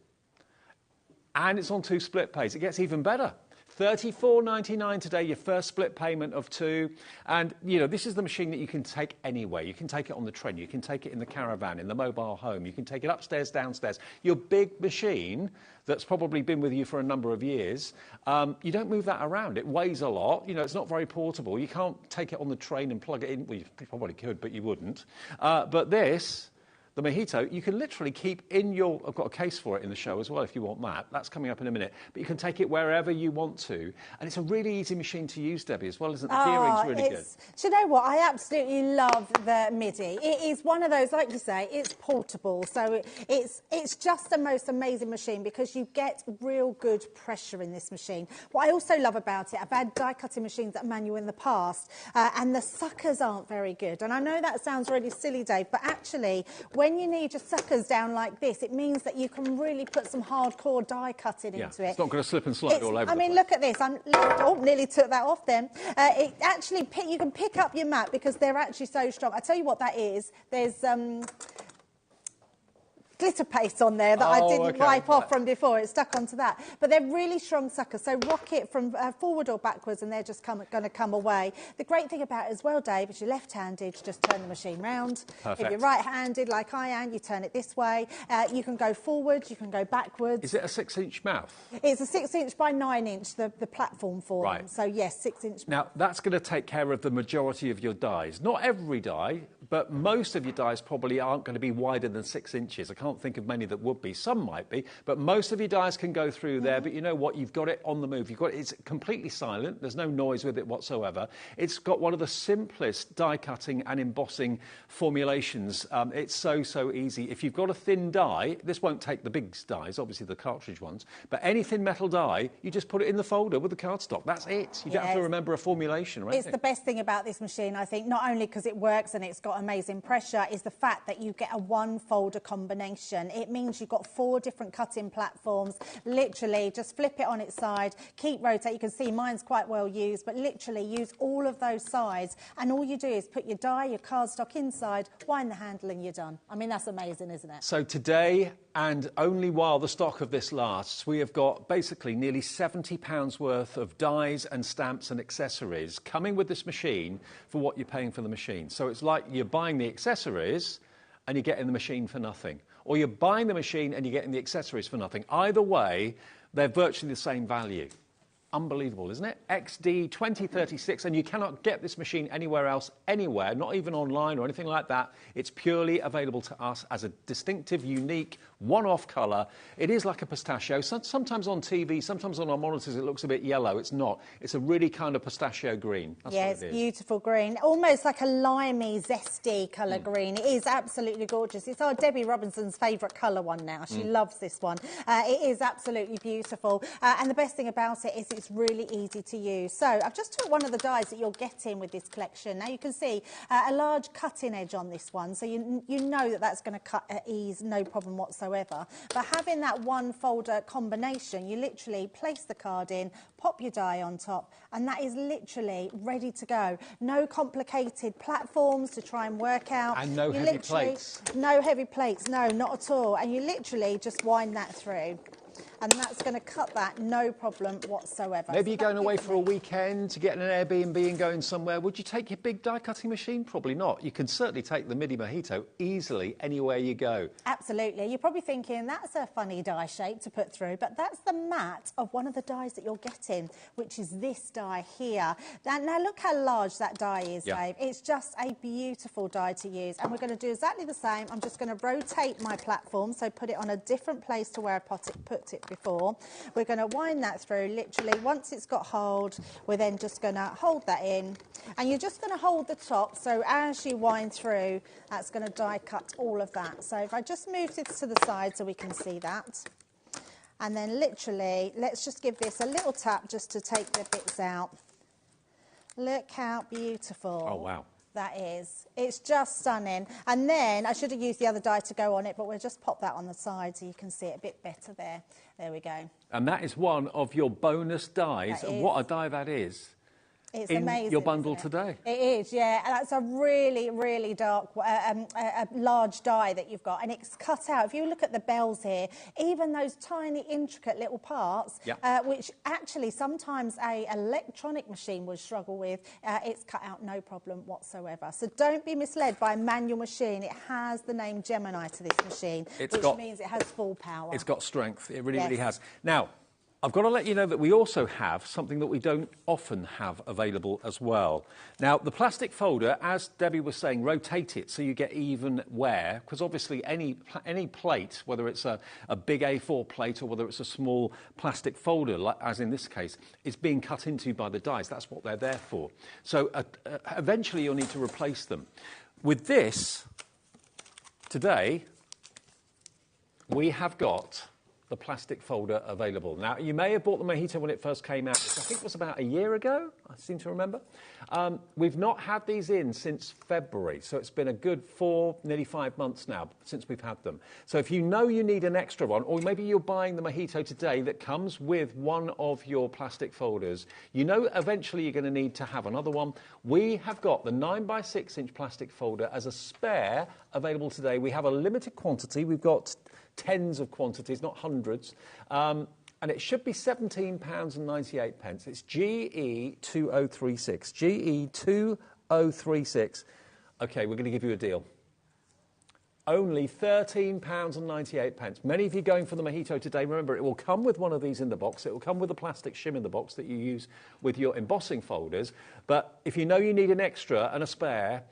And it's on 2 split pays. It gets even better. $34.99 today, your first split payment of 2. And, you know, this is the machine that you can take anywhere. You can take it on the train. You can take it in the caravan, in the mobile home. You can take it upstairs, downstairs. Your big machine that's probably been with you for a number of years, you don't move that around. It weighs a lot. You know, it's not very portable. You can't take it on the train and plug it in. Well, you probably could, but you wouldn't. But this, the Mojito, you can literally keep in your... I've got a case for it in the show as well, if you want that. That's coming up in a minute. But you can take it wherever you want to. And it's a really easy machine to use, Debbie, as well, isn't it? The gearing's really good. Do you know what? I absolutely love the MIDI. It is one of those, like you say, it's portable. So it's just the most amazing machine because you get real good pressure in this machine. What I also love about it, I've had die-cutting machines that are manual in the past, and the suckers aren't very good. And I know that sounds really silly, Dave, but actually, when you need your suckers down like this, it means that you can really put some hardcore die cutting into it. It's not going to slip and slide all over. I mean, look at this. Nearly took that off then. It actually, you can pick up your mat because they're actually so strong. I tell you what that is. There's glitter paste on there that I didn't wipe off from before. It's stuck onto that. But they're really strong suckers. So rock it from forward or backwards and they're just going to come away. The great thing about it as well, Dave, is you're left-handed, you just turn the machine round. Perfect. If you're right-handed, like I am, you turn it this way. You can go forward, you can go backwards. Is it a 6-inch mouth? It's a 6-inch by 9-inch, the platform for them. Right. So, yes, 6-inch. Now, that's going to take care of the majority of your dies. Not every die, but most of your dies probably aren't going to be wider than 6 inches. I can't think of many that would be. Some might be, but most of your dies can go through there. But you know what? You've got it on the move. It's completely silent. There's no noise with it whatsoever. It's got one of the simplest die cutting and embossing formulations. It's so easy. If you've got a thin die, this won't take the big dies, obviously the cartridge ones, but any thin metal die, you just put it in the folder with the cardstock. That's it. You don't have to remember a formulation or anything. It's the best thing about this machine, I think, not only because it works and it's got amazing pressure, is the fact that you get a one folder combination. It means you've got 4 different cutting platforms. Literally, just flip it on its side, keep rotating. You can see mine's quite well used, but literally use all of those sides. And all you do is put your die, your cardstock inside, wind the handle, and you're done. I mean, that's amazing, isn't it? So today, and only while the stock of this lasts, we have got basically nearly £70 worth of dies and stamps and accessories coming with this machine for what you're paying for the machine. So it's like you're buying the accessories and you're getting the machine for nothing. Or you're buying the machine and you're getting the accessories for nothing. Either way, they're virtually the same value. Unbelievable, isn't it? XD 2036, and you cannot get this machine anywhere else, anywhere, not even online or anything like that. It's purely available to us as a distinctive, unique, one-off colour. It is like a pistachio. Sometimes on TV, sometimes on our monitors, it looks a bit yellow. It's not. It's a really kind of pistachio green. That's what it is. Beautiful green. Almost like a limey, zesty colour green. It is absolutely gorgeous. It's our Debbie Robinson's favourite colour one now. She loves this one. It is absolutely beautiful. And the best thing about it is it's really easy to use. So I've just took one of the dies that you're getting with this collection. Now you can see a large cutting edge on this one. So you know that that's going to cut at ease, no problem whatsoever. But having that one folder combination, you literally place the card in, pop your die on top, and that is literally ready to go. No complicated platforms to try and work out. And no heavy plates. No heavy plates, no, not at all. And you literally just wind that through. and that's going to cut that no problem whatsoever. Maybe So you're going that away gives for a me- weekend to get an Airbnb and going somewhere. Would you take your big die cutting machine? Probably not. You can certainly take the Midi Mojito easily anywhere you go. Absolutely. You're probably thinking that's a funny die shape to put through, but that's the mat of one of the dies that you're getting, which is this die here. Now look how large that die is, Dave. It's just a beautiful die to use, and we're going to do exactly the same. I'm just going to rotate my platform, so put it on a different place to where I put it before. We're going to wind that through. Literally, once it's got hold, we're then just going to hold that in, and you're just going to hold the top, so as you wind through, that's going to die cut all of that. So if I just move this to the side so we can see that, and then literally, let's just give this a little tap just to take the bits out. Look how beautiful. Oh, wow. That is. It's just stunning. And then I should have used the other die to go on it, but we'll just pop that on the side so you can see it a bit better there. There we go. And that is one of your bonus dies. That And is. what a die that is. It's in amazing, your bundle isn't it? today. It is, yeah. And that's a really, really dark, a large die that you've got. And it's cut out. If you look at the bells here, even those tiny, intricate little parts, which actually sometimes a electronic machine would struggle with, it's cut out no problem whatsoever. So don't be misled by a manual machine. It has the name Gemini to this machine, which means it has full power. It's got strength. It really, really has. Now, I've got to let you know that we also have something that we don't often have available as well. Now, the plastic folder, as Debbie was saying, rotate it so you get even wear, because obviously any plate, whether it's a big A4 plate or whether it's a small plastic folder, like, as in this case, is being cut into by the dies. That's what they're there for. So eventually you'll need to replace them. With this, today, we have got the plastic folder available. Now, you may have bought the Mojito when it first came out, which I think was about a year ago, I seem to remember. We've not had these in since February, so it's been a good 4, nearly 5 months now since we've had them. So if you know you need an extra one, or maybe you're buying the Mojito today that comes with one of your plastic folders, you know eventually you're going to need to have another one. We have got the 9x6-inch plastic folder as a spare available today. We have a limited quantity. We've got tens of quantities, not hundreds. And it should be £17.98. It's GE2036. GE2036. OK, we're going to give you a deal. Only £13.98. Many of you going for the Mojito today, remember, it will come with one of these in the box. It will come with a plastic shim in the box that you use with your embossing folders. But if you know you need an extra and a spare,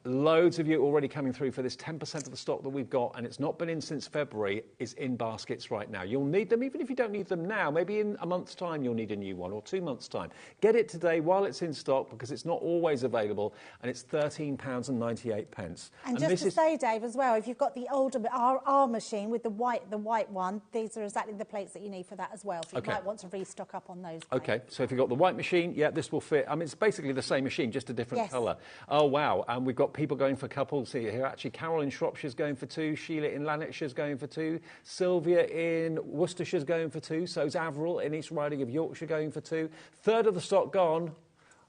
loads of you already coming through for this. 10% of the stock that we've got, and it's not been in since February, is in baskets right now. You'll need them, even if you don't need them now. Maybe in a month's time you'll need a new one, or 2 months' time. Get it today while it's in stock, because it's not always available, and it's £13.98. And just to say, Dave, as well, if you've got the older, our machine with the white one, these are exactly the plates that you need for that as well. So you might want to restock up on those. OK, so if you've got the white machine, yeah, this will fit. I mean, it's basically the same machine, just a different colour. Oh, wow. And we've got people going for couples here. Actually, Carol in Shropshire's going for 2, Sheila in Lanarkshire's going for 2, Sylvia in Worcestershire's going for 2, so's Averil in East Riding of Yorkshire going for 2. Third of the stock gone.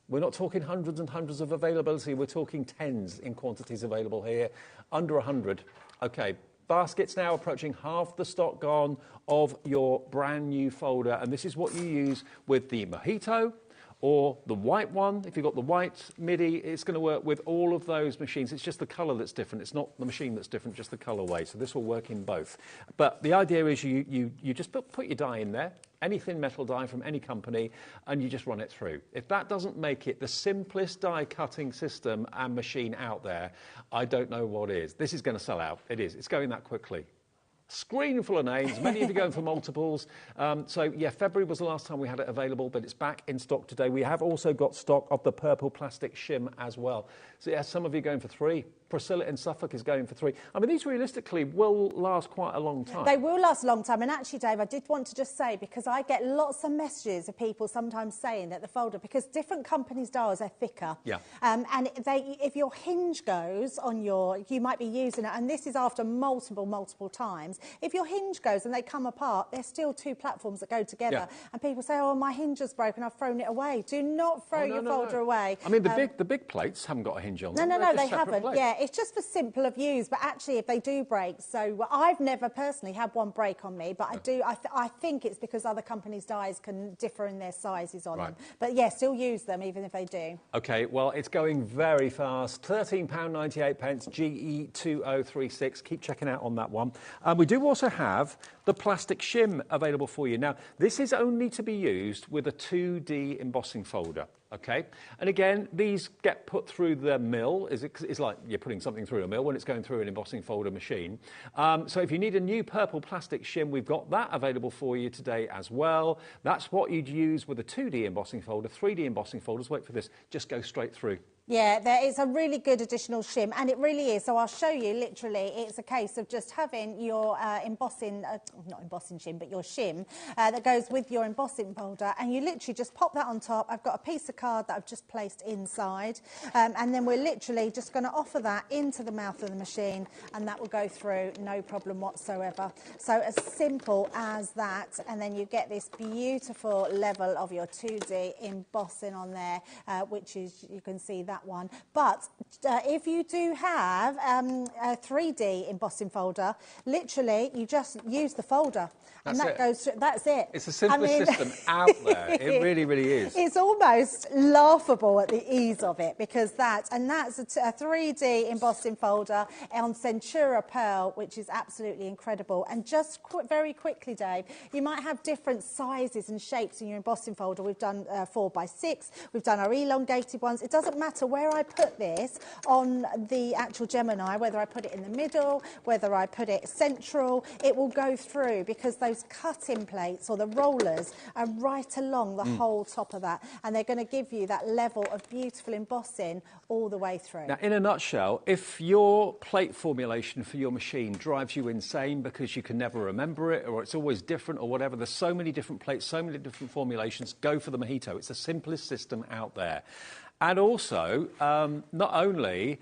We're not talking hundreds and hundreds of availability. We're talking tens in quantities available here, under 100. OK, baskets now approaching half the stock gone of your brand new folder. And this is what you use with the Mojito, or the white one. If you've got the white Midi, it's going to work with all of those machines. It's just the colour that's different. It's not the machine that's different, just the colourway. So this will work in both. But the idea is you just put your die in there, any thin metal die from any company, and you just run it through. If that doesn't make it the simplest die cutting system and machine out there, I don't know what is. This is going to sell out. It is. It's going that quickly. Screen full of names, many of you going for multiples. So, yeah, February was the last time we had it available, but it's back in stock today. We have also got stock of the purple plastic shim as well. So, yeah, some of you going for 3. Priscilla in Suffolk is going for 3. I mean, these realistically will last quite a long time. They will last a long time. And actually, Dave, I did want to just say, because I get lots of messages of people sometimes saying that the folder, because different companies' dials are thicker. Yeah. And if your hinge goes on you might be using it, and this is after multiple times. If your hinge goes and they come apart, there's still 2 platforms that go together. Yeah. And people say, oh, my hinge is broken, I've thrown it away. Do not throw your folder away. I mean, the big plates haven't got a hinge on them. No, they haven't. Yeah, it's just for simple of use, but actually if they do break, so I've never personally had one break on me, but I think it's because other companies' dies can differ in their sizes on them. But yeah, still use them even if they do. Okay, well, it's going very fast. £13.98, GE2036. Keep checking out on that one. We do also have the plastic shim available for you. Now, this is only to be used with a 2D embossing folder. Okay, and again, these get put through the mill. It's like you're putting something through a mill when it's going through an embossing folder machine. So if you need a new purple plastic shim, we've got that available for you today as well. That's what you'd use with a 2D embossing folder. 3D embossing folders, wait for this, just go straight through. Yeah, there is a really good additional shim, and it really is. So I'll show you, literally, it's a case of just having your not embossing shim, but your shim that goes with your embossing folder, and you literally just pop that on top. I've got a piece of card that I've just placed inside, and then we're literally just going to offer that into the mouth of the machine, and that will go through, no problem whatsoever. So as simple as that, and then you get this beautiful level of your 2D embossing on there, which is, you can see that one. But if you do have a 3D embossing folder, literally you just use the folder. That's and that it. Goes through, that's it. It's the simplest system out there. It really, really is. It's almost laughable at the ease of it, because that's a 3D embossing folder on Centura Pearl, which is absolutely incredible. And just very quickly, Dave, you might have different sizes and shapes in your embossing folder. We've done 4x6, we've done our elongated ones. It doesn't matter where I put this on the actual Gemini, whether I put it in the middle, whether I put it central, it will go through, because those cutting plates or the rollers are right along the whole top of that, and they're going to give you that level of beautiful embossing all the way through. Now, in a nutshell, if your plate formulation for your machine drives you insane because you can never remember it, or it's always different or whatever, there's so many different plates, so many different formulations, go for the Mojito. It's the simplest system out there. And also, not only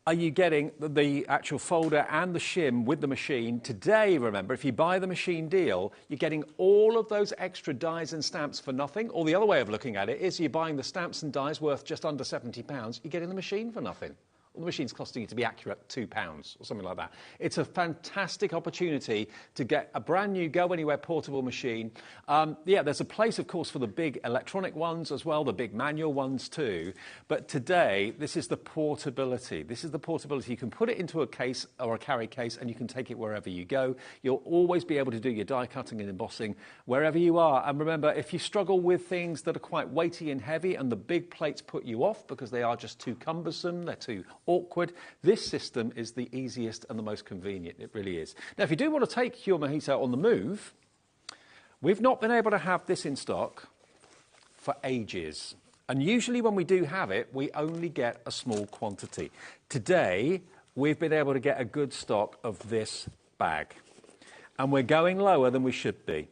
are you getting the actual folder and the shim with the machine, today, remember, if you buy the machine deal, you're getting all of those extra dies and stamps for nothing. Or the other way of looking at it is you're buying the stamps and dies worth just under £70, you're getting the machine for nothing. Well, the machine's costing you, to be accurate, £2 or something like that. It's a fantastic opportunity to get a brand new go-anywhere portable machine. Yeah, there's a place, of course, for the big electronic ones as well, the big manual ones too. But today, this is the portability. This is the portability. You can put it into a case or a carry case, and you can take it wherever you go. You'll always be able to do your die cutting and embossing wherever you are. And remember, if you struggle with things that are quite weighty and heavy, and the big plates put you off because they are just too cumbersome, they're too awkward, this system is the easiest and the most convenient. It really is. Now, if you do want to take your Mojito on the move, we've not been able to have this in stock for ages. And usually when we do have it, we only get a small quantity. Today, we've been able to get a good stock of this bag. And we're going lower than we should be.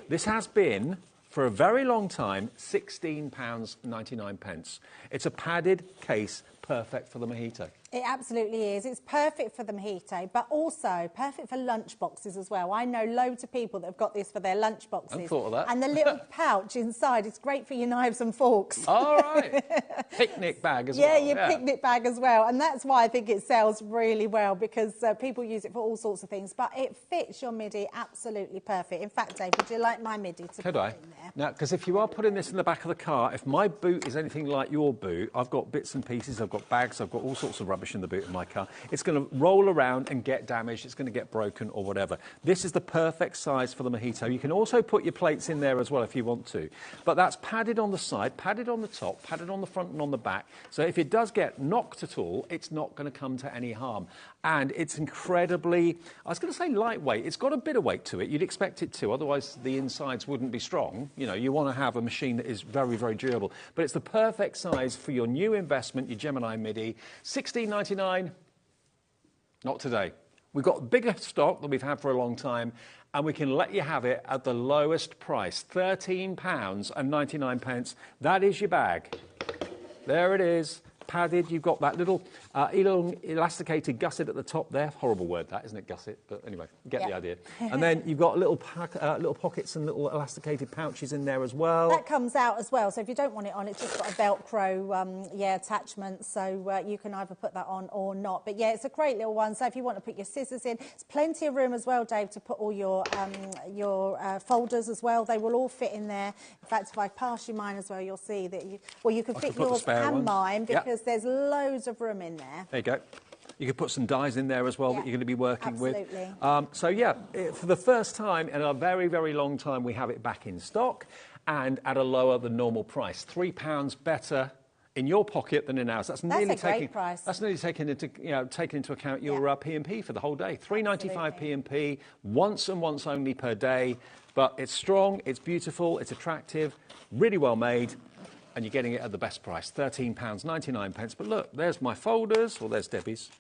This has been, for a very long time, £16.99. It's a padded case, perfect for the Mojito. It absolutely is. It's perfect for the Mojito, but also perfect for lunch boxes as well. I know loads of people that have got this for their lunch boxes. I hadn't thought of that. And the little pouch inside is great for your knives and forks. All right. Picnic bag as well. Yeah, your picnic bag as well. And that's why I think it sells really well, because people use it for all sorts of things. But it fits your MIDI absolutely perfect. In fact, Dave, would you like my MIDI to put in there? Now, because if you are putting this in the back of the car, if my boot is anything like your boot, I've got bits and pieces, I've got bags, I've got all sorts of rubbish in the boot of my car. It's going to roll around and get damaged. It's going to get broken or whatever. This is the perfect size for the Mojito. You can also put your plates in there as well if you want to. But that's padded on the side, padded on the top, padded on the front and on the back. So if it does get knocked at all, it's not going to come to any harm. And it's incredibly, I was going to say lightweight. It's got a bit of weight to it. You'd expect it to, otherwise the insides wouldn't be strong. You know, you want to have a machine that is very, very durable. But it's the perfect size for your new investment, your Gemini MIDI. $16.99. Not today. We've got bigger stock than we've had for a long time, and we can let you have it at the lowest price, £13.99. That is your bag. There it is, padded. You've got that little elasticated gusset at the top there. Horrible word that, isn't it, gusset? But anyway, you get the idea. And then you've got little pockets and little elasticated pouches in there as well. That comes out as well, so if you don't want it on, it's just got a Velcro attachment, so you can either put that on or not. But yeah, it's a great little one. So if you want to put your scissors in, there's plenty of room as well, Dave, to put all your folders as well. They will all fit in there. In fact, if I pass you mine as well, you'll see that you can fit yours and mine, because there's loads of room in there. There you go. You could put some dies in there as well that you're going to be working with. So yeah, for the first time in a very, very long time, we have it back in stock and at a lower than normal price. £3 better in your pocket than in ours. That's nearly great price. That's nearly taking into account your P&P for the whole day. £3.95 P&P, once and once only per day. But it's strong, it's beautiful, it's attractive, really well made, and you're getting it at the best price, £13.99. But look, there's my folders, well, there's Debbie's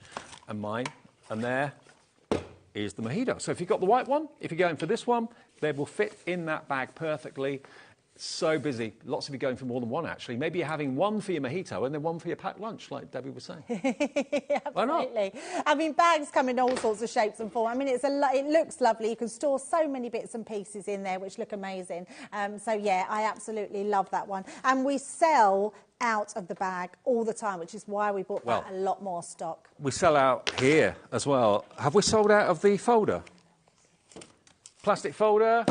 and mine, and there is the mojito. So if you've got the white one, if you're going for this one, they will fit in that bag perfectly. So busy. Lots of you going for more than one, actually. Maybe you're having one for your mojito and then one for your packed lunch, like Debbie was saying. Absolutely. Why not? I mean, bags come in all sorts of shapes and forms. I mean, it looks lovely. You can store so many bits and pieces in there, which look amazing. So, yeah, I absolutely love that one. And we sell out of the bag all the time, which is why we bought a lot more stock. We sell out here as well. Have we sold out of the folder? Plastic folder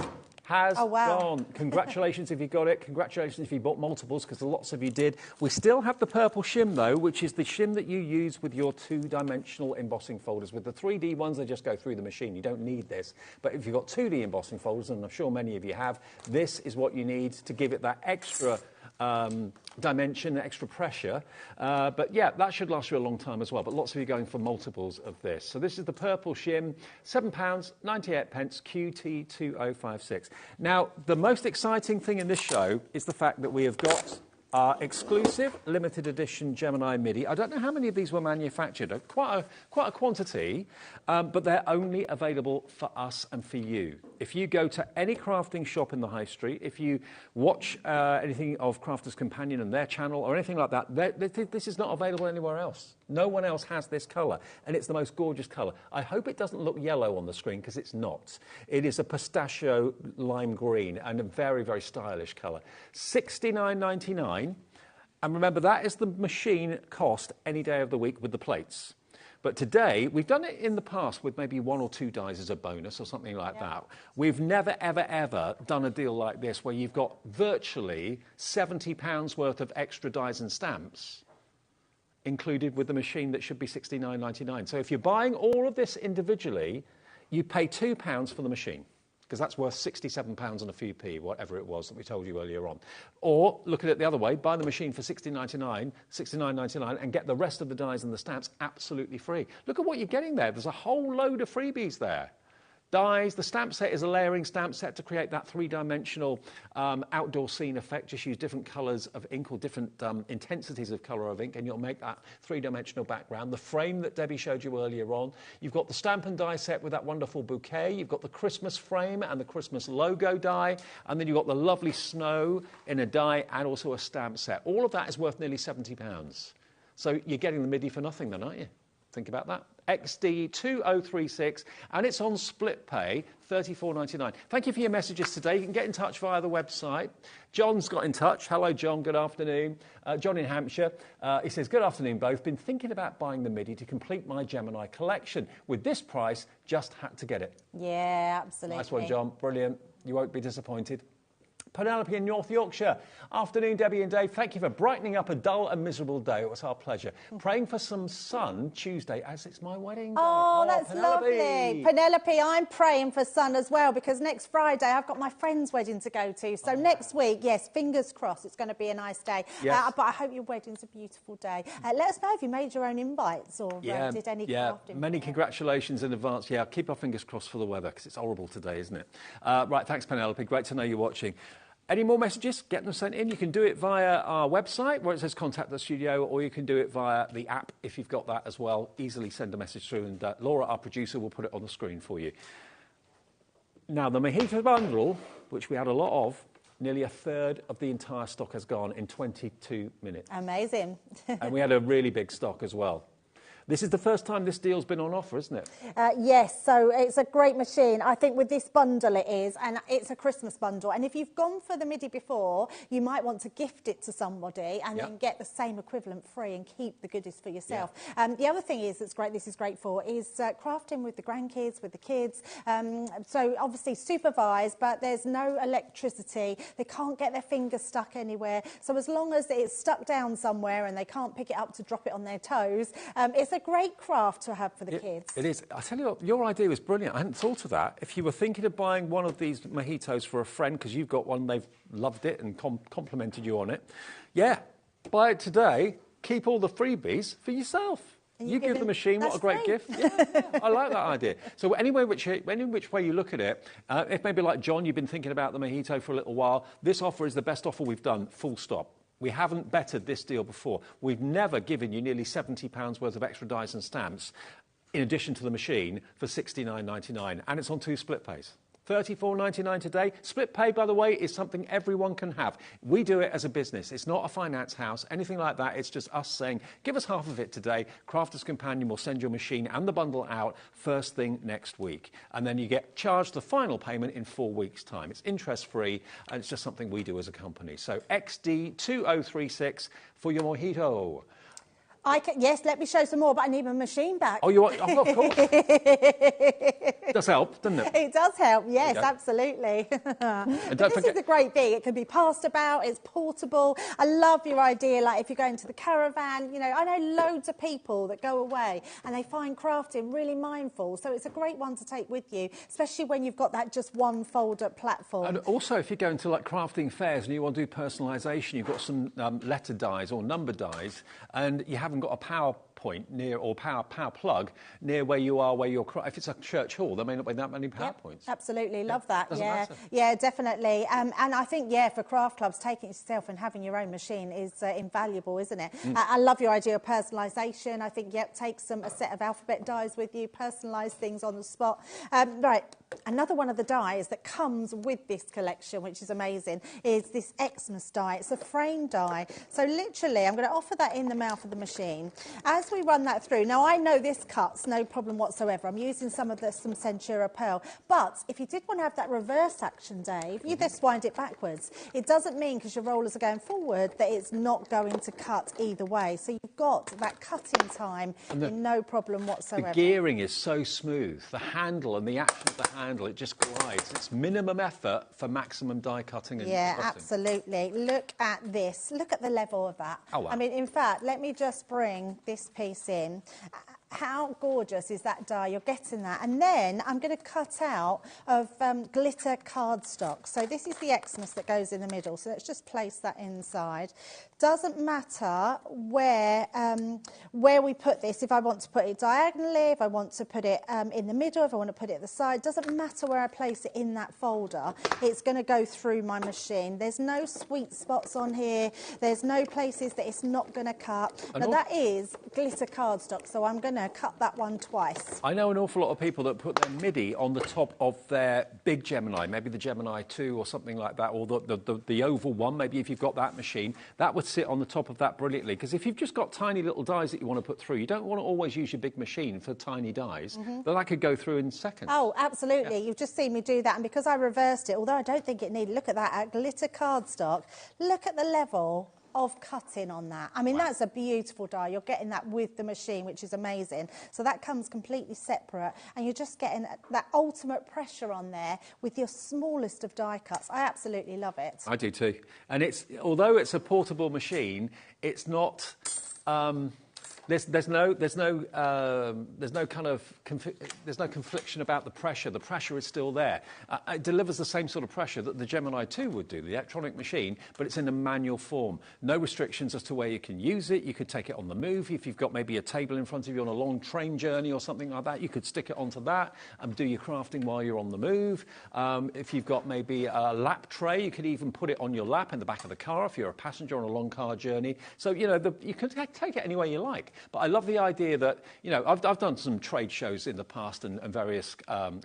has gone. Congratulations if you got it. Congratulations if you bought multiples, because lots of you did. We still have the purple shim, though, which is the shim that you use with your two-dimensional embossing folders. With the 3D ones, they just go through the machine. You don't need this. But if you've got 2D embossing folders, and I'm sure many of you have, this is what you need to give it that extra dimension, extra pressure. But yeah, that should last you a long time as well. But lots of you going for multiples of this. So this is the purple shim, £7.98 QT2056. Now, the most exciting thing in this show is the fact that we have got our exclusive limited edition Gemini MIDI. I don't know how many of these were manufactured, quite a quantity, but they're only available for us and for you. If you go to any crafting shop in the high street, if you watch anything of Crafters Companion and their channel or anything like that, this is not available anywhere else. No one else has this colour, and it's the most gorgeous colour. I hope it doesn't look yellow on the screen, because it's not. It is a pistachio lime green and a very, very stylish colour. $69.99, and remember, that is the machine cost any day of the week with the plates. But today, we've done it in the past with maybe 1 or 2 dies as a bonus or something like that. We've never, ever, ever done a deal like this where you've got virtually £70 worth of extra dies and stamps included with the machine that should be $69.99. So if you're buying all of this individually, you pay £2 for the machine, because that's worth £67 and a few p, whatever it was that we told you earlier on. Or look at it the other way, buy the machine for $69.99 and get the rest of the dies and the stamps absolutely free. Look at what you're getting there. There's a whole load of freebies there. Dies, the stamp set is a layering stamp set to create that 3-dimensional outdoor scene effect. Just use different colours of ink or different intensities of colour of ink, and you'll make that 3-dimensional background. The frame that Debbie showed you earlier on. You've got the stamp and die set with that wonderful bouquet. You've got the Christmas frame and the Christmas logo die. And then you've got the lovely snow in a die and also a stamp set. All of that is worth nearly £70. So you're getting the MIDI for nothing then, aren't you? Think about that. XD2036, and it's on split pay, $34.99. Thank you for your messages today. You can get in touch via the website. John's got in touch. Hello, John. Good afternoon. John in Hampshire. He says, good afternoon, both. Been thinking about buying the MIDI to complete my Gemini collection. With this price, just had to get it. Yeah, absolutely. Nice one, John. Brilliant. You won't be disappointed. Penelope in North Yorkshire. Afternoon, Debbie and Dave. Thank you for brightening up a dull and miserable day. It was our pleasure. Praying for some sun Tuesday, as it's my wedding day. Oh, that's Penelope. lovely. Penelope, I'm praying for sun as well, because next Friday I've got my friend's wedding to go to. So next week, yes, fingers crossed, it's going to be a nice day. Yes. But I hope your wedding's a beautiful day. Let us know if you made your own invites or did any crafting. Many congratulations in advance. Yeah, keep our fingers crossed for the weather, because it's horrible today, isn't it? Right, thanks, Penelope. Great to know you're watching. Any more messages? Get them sent in. You can do it via our website where it says contact the studio, or you can do it via the app if you've got that as well. Easily send a message through, and Laura, our producer, will put it on the screen for you. Now, the mojito bundle, which we had a lot of, nearly a third of the entire stock has gone in 22 minutes. Amazing. And we had a really big stock as well. This is the first time this deal's been on offer, isn't it? Yes, so it's a great machine. I think with this bundle it is, and it's a Christmas bundle. And if you've gone for the MIDI before, you might want to gift it to somebody and then get the same equivalent free and keep the goodies for yourself. The other thing is that's great, this is great for, is crafting with the grandkids, with the kids. So obviously supervised, but there's no electricity. They can't get their fingers stuck anywhere. So as long as it's stuck down somewhere and they can't pick it up to drop it on their toes, it's a great craft to have for the kids. It is. I tell you what, your idea was brilliant. I hadn't thought of that. If you were thinking of buying one of these mojitos for a friend because you've got one, they've loved it and complimented you on it, buy it today, keep all the freebies for yourself. You give the machine, what a great gift. Yeah, I like that idea. So any which way you look at it, if maybe like John, you've been thinking about the mojito for a little while, this offer is the best offer we've done, full stop. We haven't bettered this deal before. We've never given you nearly £70 worth of extra dies and stamps in addition to the machine for $69.99, and it's on 2 split pays. $34.99 today. Split pay, by the way, is something everyone can have. We do it as a business. It's not a finance house, anything like that. It's just us saying, give us half of it today. Crafter's Companion will send your machine and the bundle out first thing next week. And then you get charged the final payment in 4 weeks' time. It's interest-free, and it's just something we do as a company. So XD2036 for your mojito. Yes, let me show some more, but I need my machine back. Oh, you want? Oh, of course. It does help, doesn't it? It does help, yes, absolutely. This is the great thing. It can be passed about, it's portable. I love your idea, like if you're going to the caravan, you know, I know loads of people that go away and they find crafting really mindful, so it's a great one to take with you, especially when you've got that just one fold-up platform. And also, if you're going to like crafting fairs and you want to do personalisation, you've got some letter dies or number dies, and you haven't got a power point near or power plug near where you are, where you're. If it's a church hall, there may not be that many power points. Absolutely, love that. Doesn't matter. Yeah, definitely. And I think for craft clubs, taking it yourself and having your own machine is invaluable, isn't it? I love your idea of personalisation. I think take a set of alphabet dies with you, personalise things on the spot. Right, another one of the dies that comes with this collection, which is amazing, is this Xmas die. It's a frame die. So literally, I'm going to offer that in the mouth of the machine. As we run that through, now I know this cuts no problem whatsoever. I'm using some Centura Pearl, but if you did want to have that reverse action, Dave, you just wind it backwards. It doesn't mean because your rollers are going forward that it's not going to cut either way. So you've got that cutting time in no problem whatsoever. The gearing is so smooth. The handle and the action of the handle, it just glides. It's minimum effort for maximum die cutting and cutting. Absolutely. Look at this. Look at the level of that. Oh, wow. I mean, in fact, let me just bring this piece in. How gorgeous is that die? You're getting that. And then I'm going to cut out of glitter cardstock. So this is the Xmas that goes in the middle. So let's just place that inside. Doesn't matter where we put this. If I want to put it diagonally, if I want to put it in the middle, if I want to put it at the side, doesn't matter where I place it in that folder. It's going to go through my machine. There's no sweet spots on here. There's no places that it's not going to cut. Now that is glitter cardstock, so I'm going to cut that one twice. I know an awful lot of people that put their MIDI on the top of their big Gemini, maybe the Gemini 2 or something like that, or the oval one, maybe if you've got that machine, that would sit on the top of that brilliantly. Because if you've just got tiny little dies that you want to put through, you don't want to always use your big machine for tiny dies. That could go through in seconds. Oh, absolutely. You've just seen me do that. And because I reversed it, although I don't think it needed, look at that, glitter cardstock, look at the level of cutting on that. I mean, that's a beautiful die. You're getting that with the machine, which is amazing. So that comes completely separate, and you're just getting that ultimate pressure on there with your smallest of die cuts. I absolutely love it. I do too. And although it's a portable machine, it's not. There's no confliction about the pressure. The pressure is still there. It delivers the same sort of pressure that the Gemini 2 would do, the electronic machine, but it's in a manual form. No restrictions as to where you can use it. You could take it on the move. If you've got maybe a table in front of you on a long train journey or something like that, you could stick it onto that and do your crafting while you're on the move. If you've got maybe a lap tray, you could even put it on your lap in the back of the car if you're a passenger on a long car journey. So, you know, you can take it anywhere you like. But I love the idea that, you know, I've done some trade shows in the past and various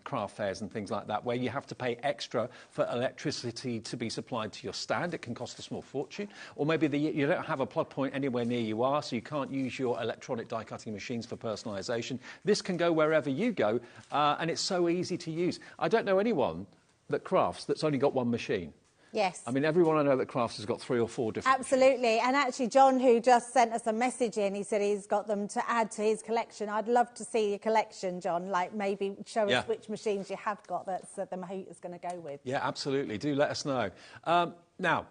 craft fairs and things like that, where you have to pay extra for electricity to be supplied to your stand. It can cost a small fortune. Or maybe you don't have a plug point anywhere near you are, so you can't use your electronic die cutting machines for personalisation. This can go wherever you go, and it's so easy to use. I don't know anyone that crafts that's only got one machine. Yes. I mean, everyone I know that crafts has got 3 or 4 different Absolutely. machines. And actually, John, who just sent us a message in, he said he's got them to add to his collection. I'd love to see your collection, John, like maybe show us which machines you have got that the Mojito's going to go with. Yeah, absolutely. Do let us know. Now,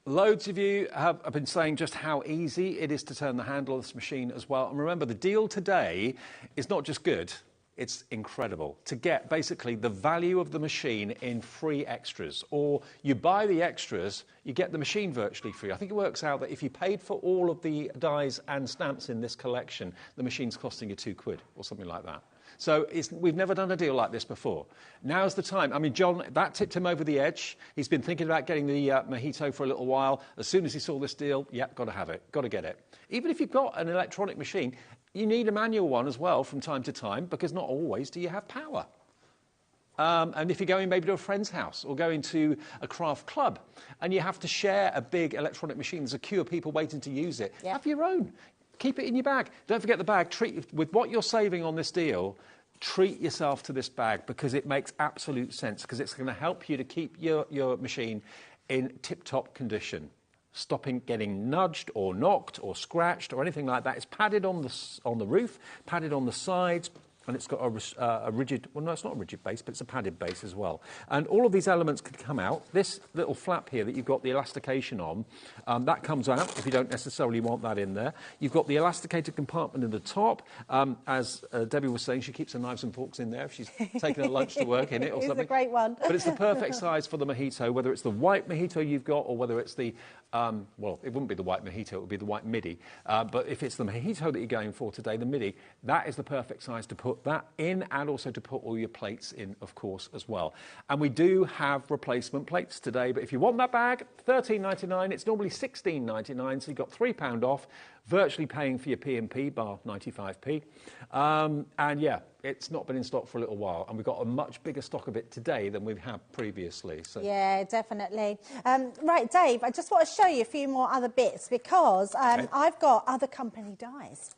loads of you have been saying just how easy it is to turn the handle of this machine as well. And remember, the deal today is not just good, it's incredible. To get basically the value of the machine in free extras, or you buy the extras, you get the machine virtually free. I think it works out that if you paid for all of the dies and stamps in this collection, the machine's costing you £2 or something like that. So we've never done a deal like this before. Now's the time. I mean, John, that tipped him over the edge. He's been thinking about getting the Mojito for a little while. As soon as he saw this deal, got to have it, got to get it. Even if you've got an electronic machine, you need a manual one as well from time to time, because not always do you have power. And if you're going maybe to a friend's house or going to a craft club and you have to share a big electronic machine, there's a queue of people waiting to use it, have your own. Keep it in your bag. Don't forget the bag. With what you're saving on this deal, treat yourself to this bag, because it makes absolute sense, because it's going to help you to keep your machine in tip-top condition. Stopping getting nudged or knocked or scratched or anything like that. It's padded on the roof, padded on the sides, and it's got a rigid, well, no, it's not a rigid base, but it's a padded base as well. And all of these elements can come out. This little flap here that you've got the elastication on, that comes out if you don't necessarily want that in there. You've got the elasticated compartment in the top. As Debbie was saying, she keeps her knives and forks in there if she's taking her lunch to work in it or something. It's a great one. But it's the perfect size for the Mojito, whether it's the white Mojito you've got or whether it's the, well, it wouldn't be the white Mojito, it would be the white midi. But if it's the Mojito that you're going for today, the midi, that is the perfect size to put that in, and also to put all your plates in, of course, as well. And we do have replacement plates today, but if you want that bag, $13.99. It's normally $16.99, so you've got £3 off, virtually paying for your P&P, bar 95p. And yeah, it's not been in stock for a little while, and we've got a much bigger stock of it today than we've had previously. So. Yeah, definitely. Right, Dave, I just want to show you a few more other bits, because I've got other company dies.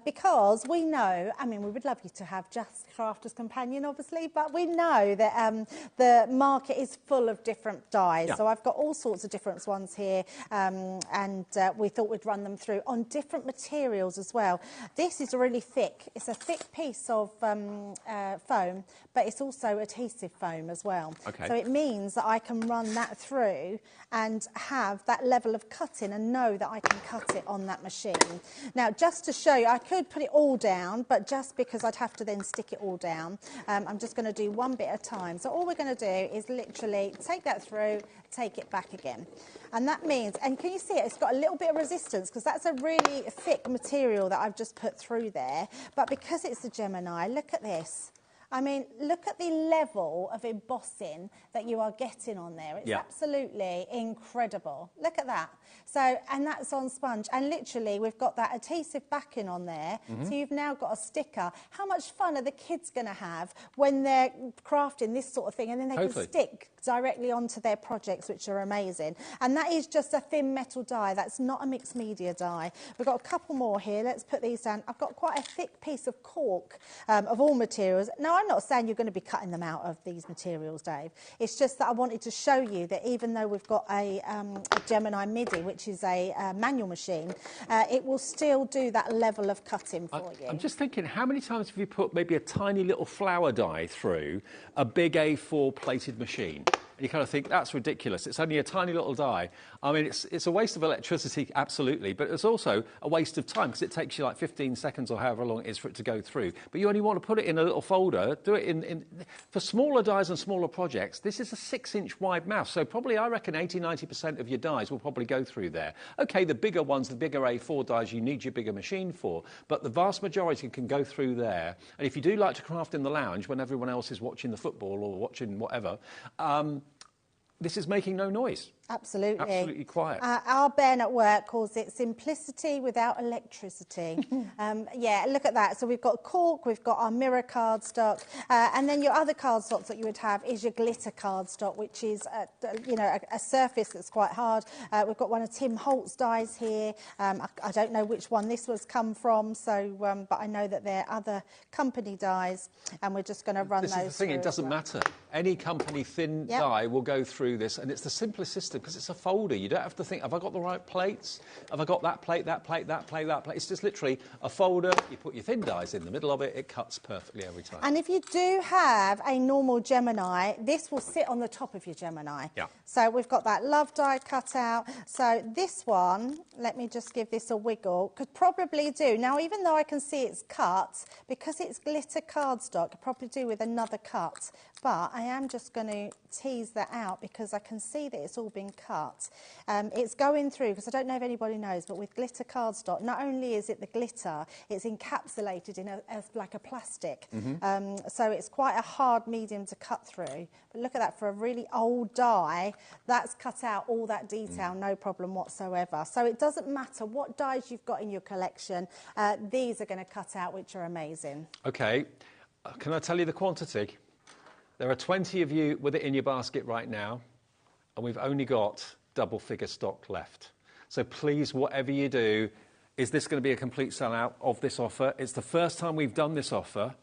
Because we know, I mean, we would love you to have just Crafter's Companion, obviously, but we know that the market is full of different dies. Yeah. So I've got all sorts of different ones here, and we thought we'd run them through on different materials as well. This is really thick. It's a thick piece of foam, but it's also adhesive foam as well. Okay. So it means that I can run that through and have that level of cutting and know that I can cut it on that machine. Now, just to show you, I could put it all down, but just because I'd have to then stick it all down, I'm just going to do one bit at a time. So all we're going to do is literally take that through, take it back again. And that means, and can you see it? It's got a little bit of resistance, because that's a really thick material that I've just put through there. But because it's the Gemini, look at this. I mean, look at the level of embossing that you are getting on there. It's absolutely incredible. Look at that. So, and that's on sponge. And literally, we've got that adhesive backing on there. So you've now got a sticker. How much fun are the kids going to have when they're crafting this sort of thing? And then they can stick directly onto their projects, which are amazing. And that is just a thin metal die. That's not a mixed media die. We've got a couple more here. Let's put these down. I've got quite a thick piece of cork of all materials. Now, I'm not saying you're going to be cutting them out of these materials, Dave. It's just that I wanted to show you that even though we've got a Gemini MIDI, which is a manual machine, it will still do that level of cutting for you. I'm just thinking, how many times have you put maybe a tiny little flower die through a big A4 plated machine? You kind of think, that's ridiculous. It's only a tiny little die. I mean, it's a waste of electricity, absolutely, but it's also a waste of time, because it takes you like 15 seconds or however long it is for it to go through. But you only want to put it in a little folder, do it in for smaller dies and smaller projects. This is a 6-inch wide mouth, so probably I reckon 80–90% of your dies will probably go through there. OK, the bigger ones, the bigger A4 dies, you need your bigger machine for, but the vast majority can go through there. And if you do like to craft in the lounge when everyone else is watching the football or watching whatever, this is making no noise. Absolutely. Absolutely quiet. Our Ben at work calls it simplicity without electricity. Yeah, look at that. So we've got cork, we've got our mirror cardstock, and then your other cardstocks that you would have is your glitter cardstock, which is, a surface that's quite hard. We've got one of Tim Holt's dyes here. I don't know which one this was come from, so but I know that they're other company dyes, and we're just going to run those through. This is the thing, it doesn't matter. Any company thin dye will go through this, and it's the simplest system because it's a folder. You don't have to think, have I got the right plates? Have I got that plate, that plate, that plate, that plate? It's just literally a folder. You put your thin dyes in the middle of it. It cuts perfectly every time. And if you do have a normal Gemini, this will sit on the top of your Gemini. Yeah. So we've got that love die cut out. So this one, let me just give this a wiggle, could probably do. Now, even though I can see it's cut, because it's glitter cardstock, could probably do with another cut. But I am just going to tease that out because I can see that it's all been cut. It's going through, because I don't know if anybody knows, but with glitter cardstock, not only is it the glitter, it's encapsulated in like a plastic. So it's quite a hard medium to cut through. But look at that, for a really old die, that's cut out all that detail, no problem whatsoever. So it doesn't matter what dyes you've got in your collection, these are going to cut out, which are amazing. OK, can I tell you the quantity? There are 20 of you with it in your basket right now, and we've only got double figure stock left. So please, whatever you do, is this going to be a complete sellout of this offer? It's the first time we've done this offer.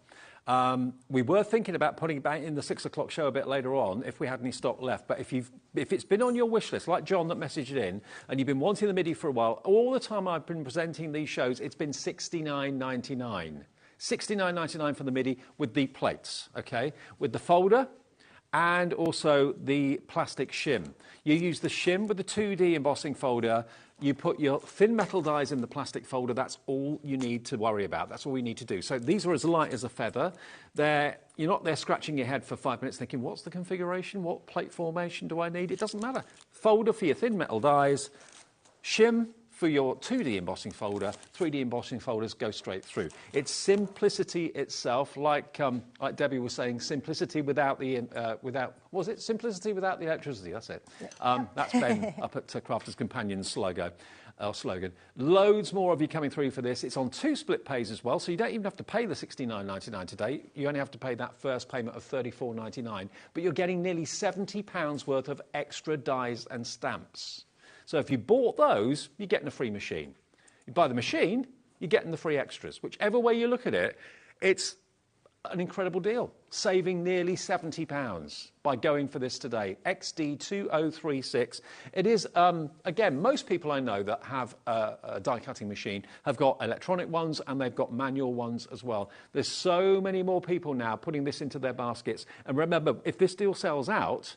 We were thinking about putting it back in the 6 o'clock show a bit later on if we had any stock left. But if it's been on your wish list, like John that messaged in, and you've been wanting the midi for a while, all the time I've been presenting these shows, it's been $69.99. $69.99 for the midi with the plates, okay? With the folder and also the plastic shim. You use the shim with the 2D embossing folder. You put your thin metal dies in the plastic folder. That's all you need to worry about. That's all we need to do. So these are as light as a feather. You're not there scratching your head for 5 minutes thinking, what's the configuration? What plate formation do I need? It doesn't matter. Folder for your thin metal dies, shim for your 2D embossing folder, 3D embossing folders go straight through. It's simplicity itself, like Debbie was saying, simplicity without the, simplicity without the electricity, that's it. Yeah. That's Ben up at Crafters Companion's slogan. Loads more of you coming through for this. It's on 2 split pays as well, so you don't even have to pay the $69.99 today. You only have to pay that first payment of $34.99, but you're getting nearly £70 worth of extra dies and stamps. So if you bought those, you're getting a free machine. You buy the machine, you're getting the free extras. Whichever way you look at it, it's an incredible deal. Saving nearly £70 by going for this today. XD2036. It is, again, most people I know that have a die cutting machine have got electronic ones and they've got manual ones as well. There's so many more people now putting this into their baskets. And remember, if this deal sells out,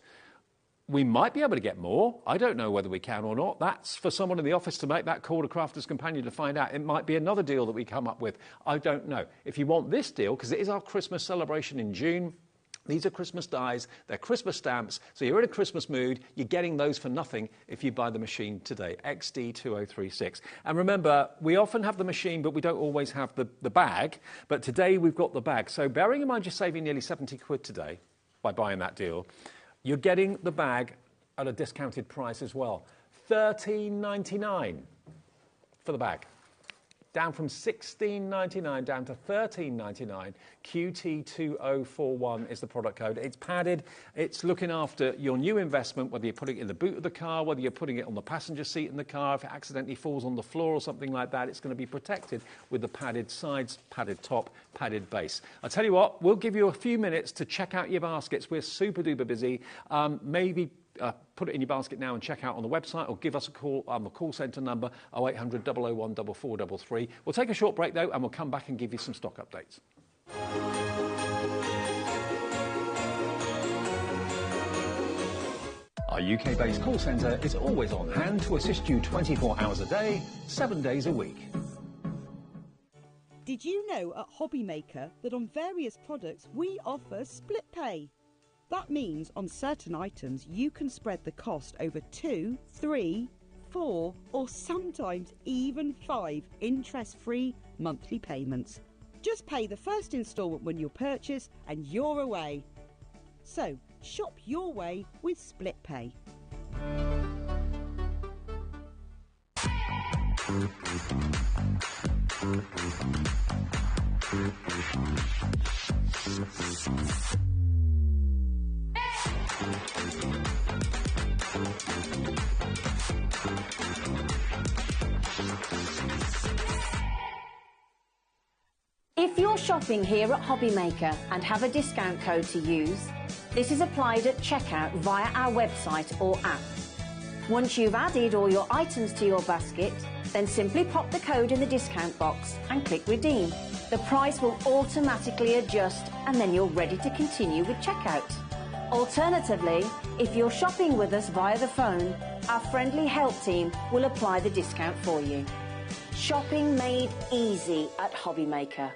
we might be able to get more. I don't know whether we can or not. That's for someone in the office to make that call to Crafters Companion to find out. It might be another deal that we come up with. I don't know. If you want this deal, because it is our Christmas celebration in June, these are Christmas dies, they're Christmas stamps, so you're in a Christmas mood, you're getting those for nothing if you buy the machine today, XD2036. And remember, we often have the machine, but we don't always have the bag, but today we've got the bag. So bearing in mind you're saving nearly 70 quid today by buying that deal, you're getting the bag at a discounted price as well. $13.99 for the bag. Down from $16.99 down to $13.99. QT2041 is the product code. It's padded. It's looking after your new investment, whether you're putting it in the boot of the car, whether you're putting it on the passenger seat in the car. If it accidentally falls on the floor or something like that, it's going to be protected with the padded sides, padded top, padded base. I'll tell you what, we'll give you a few minutes to check out your baskets. We're super duper busy. Maybe put it in your basket now and check out on the website, or give us a call on the call centre number 0800 001 4433. We'll take a short break though, and we'll come back and give you some stock updates. Our UK-based call centre is always on hand to assist you 24 hours a day, 7 days a week. Did you know at HobbyMaker that on various products we offer split pay? That means on certain items you can spread the cost over 2, 3, 4 or sometimes even 5 interest-free monthly payments. Just pay the first instalment when you purchase and you're away. So, Shop your way with Split Pay. If you're shopping here at HobbyMaker and have a discount code to use, this is applied at checkout via our website or app. Once you've added all your items to your basket, then simply pop the code in the discount box and click redeem. The price will automatically adjust and then you're ready to continue with checkout. Alternatively, if you're shopping with us via the phone, our friendly help team will apply the discount for you. Shopping made easy at HobbyMaker.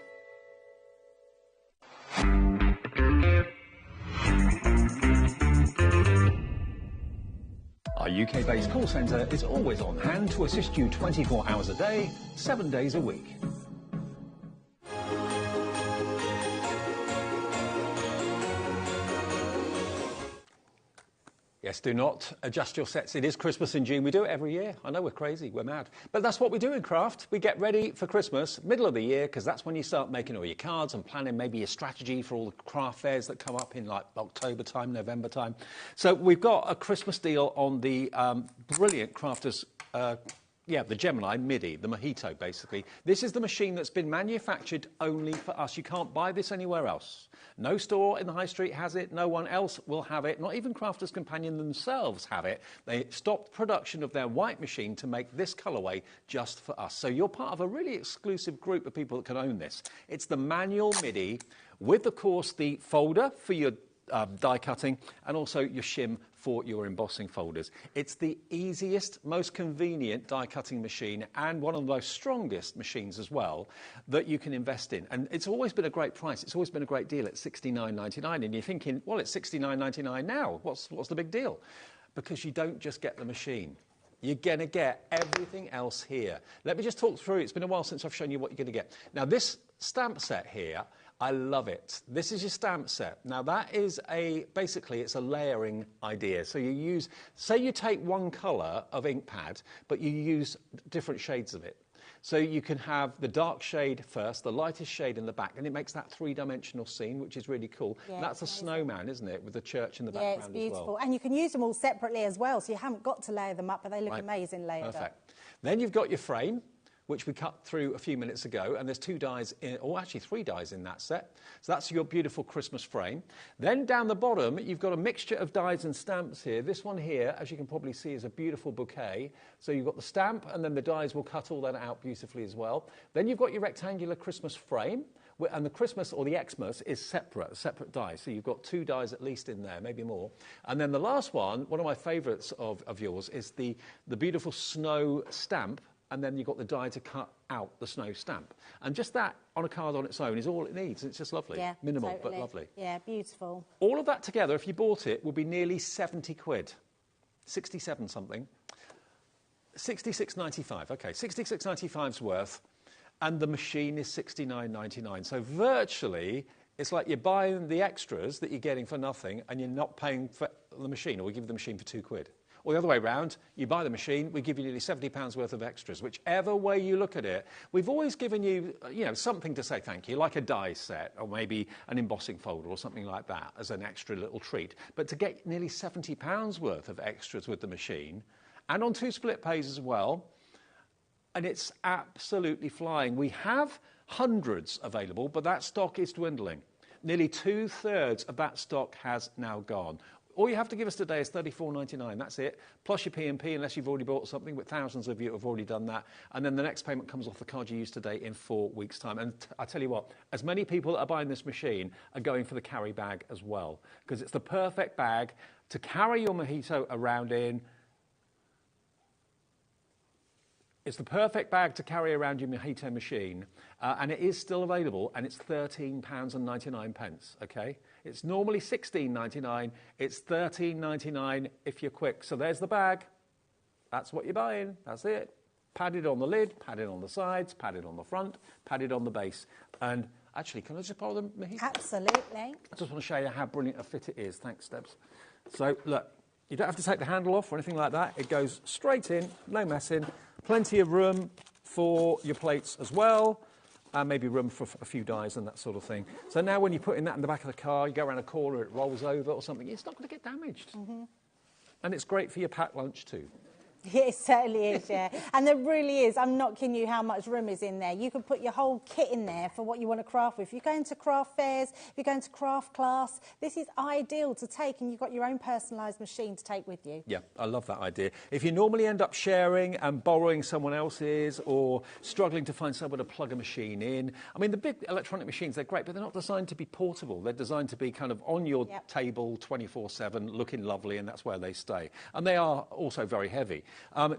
Our UK-based call centre is always on hand to assist you 24 hours a day, 7 days a week. Yes, do not adjust your sets. It is Christmas in June. We do it every year. I know we're crazy, we're mad. But that's what we do in craft. We get ready for Christmas, middle of the year, because that's when you start making all your cards and planning maybe your strategy for all the craft fairs that come up in like October time, November time. So we've got a Christmas deal on the brilliant Crafters the Gemini MIDI, the Mojito, basically. This is the machine that's been manufactured only for us. You can't buy this anywhere else. No store in the high street has it. No one else will have it. Not even Crafters Companion themselves have it. They stopped production of their white machine to make this colourway just for us. So you're part of a really exclusive group of people that can own this. It's the manual MIDI with, of course, the folder for your die cutting and also your shim for your embossing folders. It's the easiest, most convenient die cutting machine and one of the most strongest machines as well that you can invest in. And it's always been a great price. It's always been a great deal at $69.99. And you're thinking, well, it's $69.99 now. What's the big deal? Because you don't just get the machine. You're going to get everything else here. Let me just talk through. It's been a while since I've shown you what you're going to get. Now, this stamp set here, I love it. This is your stamp set. Now that is basically it's a layering idea. So you use, say you take one colour of ink pad, but you use different shades of it. So you can have the dark shade first, the lightest shade in the back, and it makes that three-dimensional scene, which is really cool. Yeah, that's a snowman, isn't it, with the church in the background as well. Yeah, it's beautiful. And you can use them all separately as well, so you haven't got to layer them up, but they look amazing layered up. Perfect. Then you've got your frame, which we cut through a few minutes ago, and there's 2 dies, or actually 3 dies in that set. So that's your beautiful Christmas frame. Then down the bottom, you've got a mixture of dies and stamps here. This one here, as you can probably see, is a beautiful bouquet. So you've got the stamp, and then the dies will cut all that out beautifully as well. Then you've got your rectangular Christmas frame, and the Christmas or the Xmas is separate dies. So you've got 2 dies at least in there, maybe more. And then the last one of my favourites of yours, is the beautiful snow stamp. And then you've got the die to cut out the snow stamp. And just that on a card on its own is all it needs. It's just lovely. Yeah, minimal, totally. but lovely. Yeah, beautiful. All of that together, if you bought it, would be nearly 70 quid. 67 something. 66.95. OK, 66.95's worth. And the machine is 69.99. So virtually, it's like you're buying the extras that you're getting for nothing and you're not paying for the machine, or we give you the machine for 2 quid. Or the other way around, you buy the machine, we give you nearly £70 worth of extras. Whichever way you look at it, we've always given you, something to say thank you, like a die set or maybe an embossing folder or something like that as an extra little treat. But to get nearly £70 worth of extras with the machine, and on 2 split pays as well, and it's absolutely flying. We have hundreds available, but that stock is dwindling. Nearly 2/3 of that stock has now gone. All you have to give us today is $34.99. That's it, plus your P&P, unless you've already bought something, but thousands of you have already done that. And then the next payment comes off the card you used today in 4 weeks' time. And I tell you what, as many people that are buying this machine are going for the carry bag as well, because it's the perfect bag to carry your mojito around in. It's the perfect bag to carry around your mojito machine, and it is still available, and it's £13.99, OK? It's normally $16.99. It's $13.99 if you're quick. So there's the bag. That's what you're buying. That's it. Padded on the lid, padded on the sides, padded on the front, padded on the base. And Actually, can I just borrow them, Mihi? Absolutely. I just want to show you how brilliant a fit it is. Thanks, Debs. So, look, you don't have to take the handle off or anything like that. It goes straight in, no messing. Plenty of room for your plates as well. And maybe room for a few dies and that sort of thing. So now when you're putting that in the back of the car, you go around a corner, it rolls over or something, it's not going to get damaged. And it's great for your packed lunch too. It certainly is, yeah. And there really is. I'm not kidding you how much room is in there. You can put your whole kit in there for what you want to craft with. If you're going to craft fairs, if you're going to craft class, this is ideal to take, and you've got your own personalised machine to take with you. Yeah, I love that idea. If you normally end up sharing and borrowing someone else's or struggling to find somewhere to plug a machine in, I mean, the big electronic machines, they're great, but they're not designed to be portable. They're designed to be kind of on your table 24/7, looking lovely, and that's where they stay. And they are also very heavy.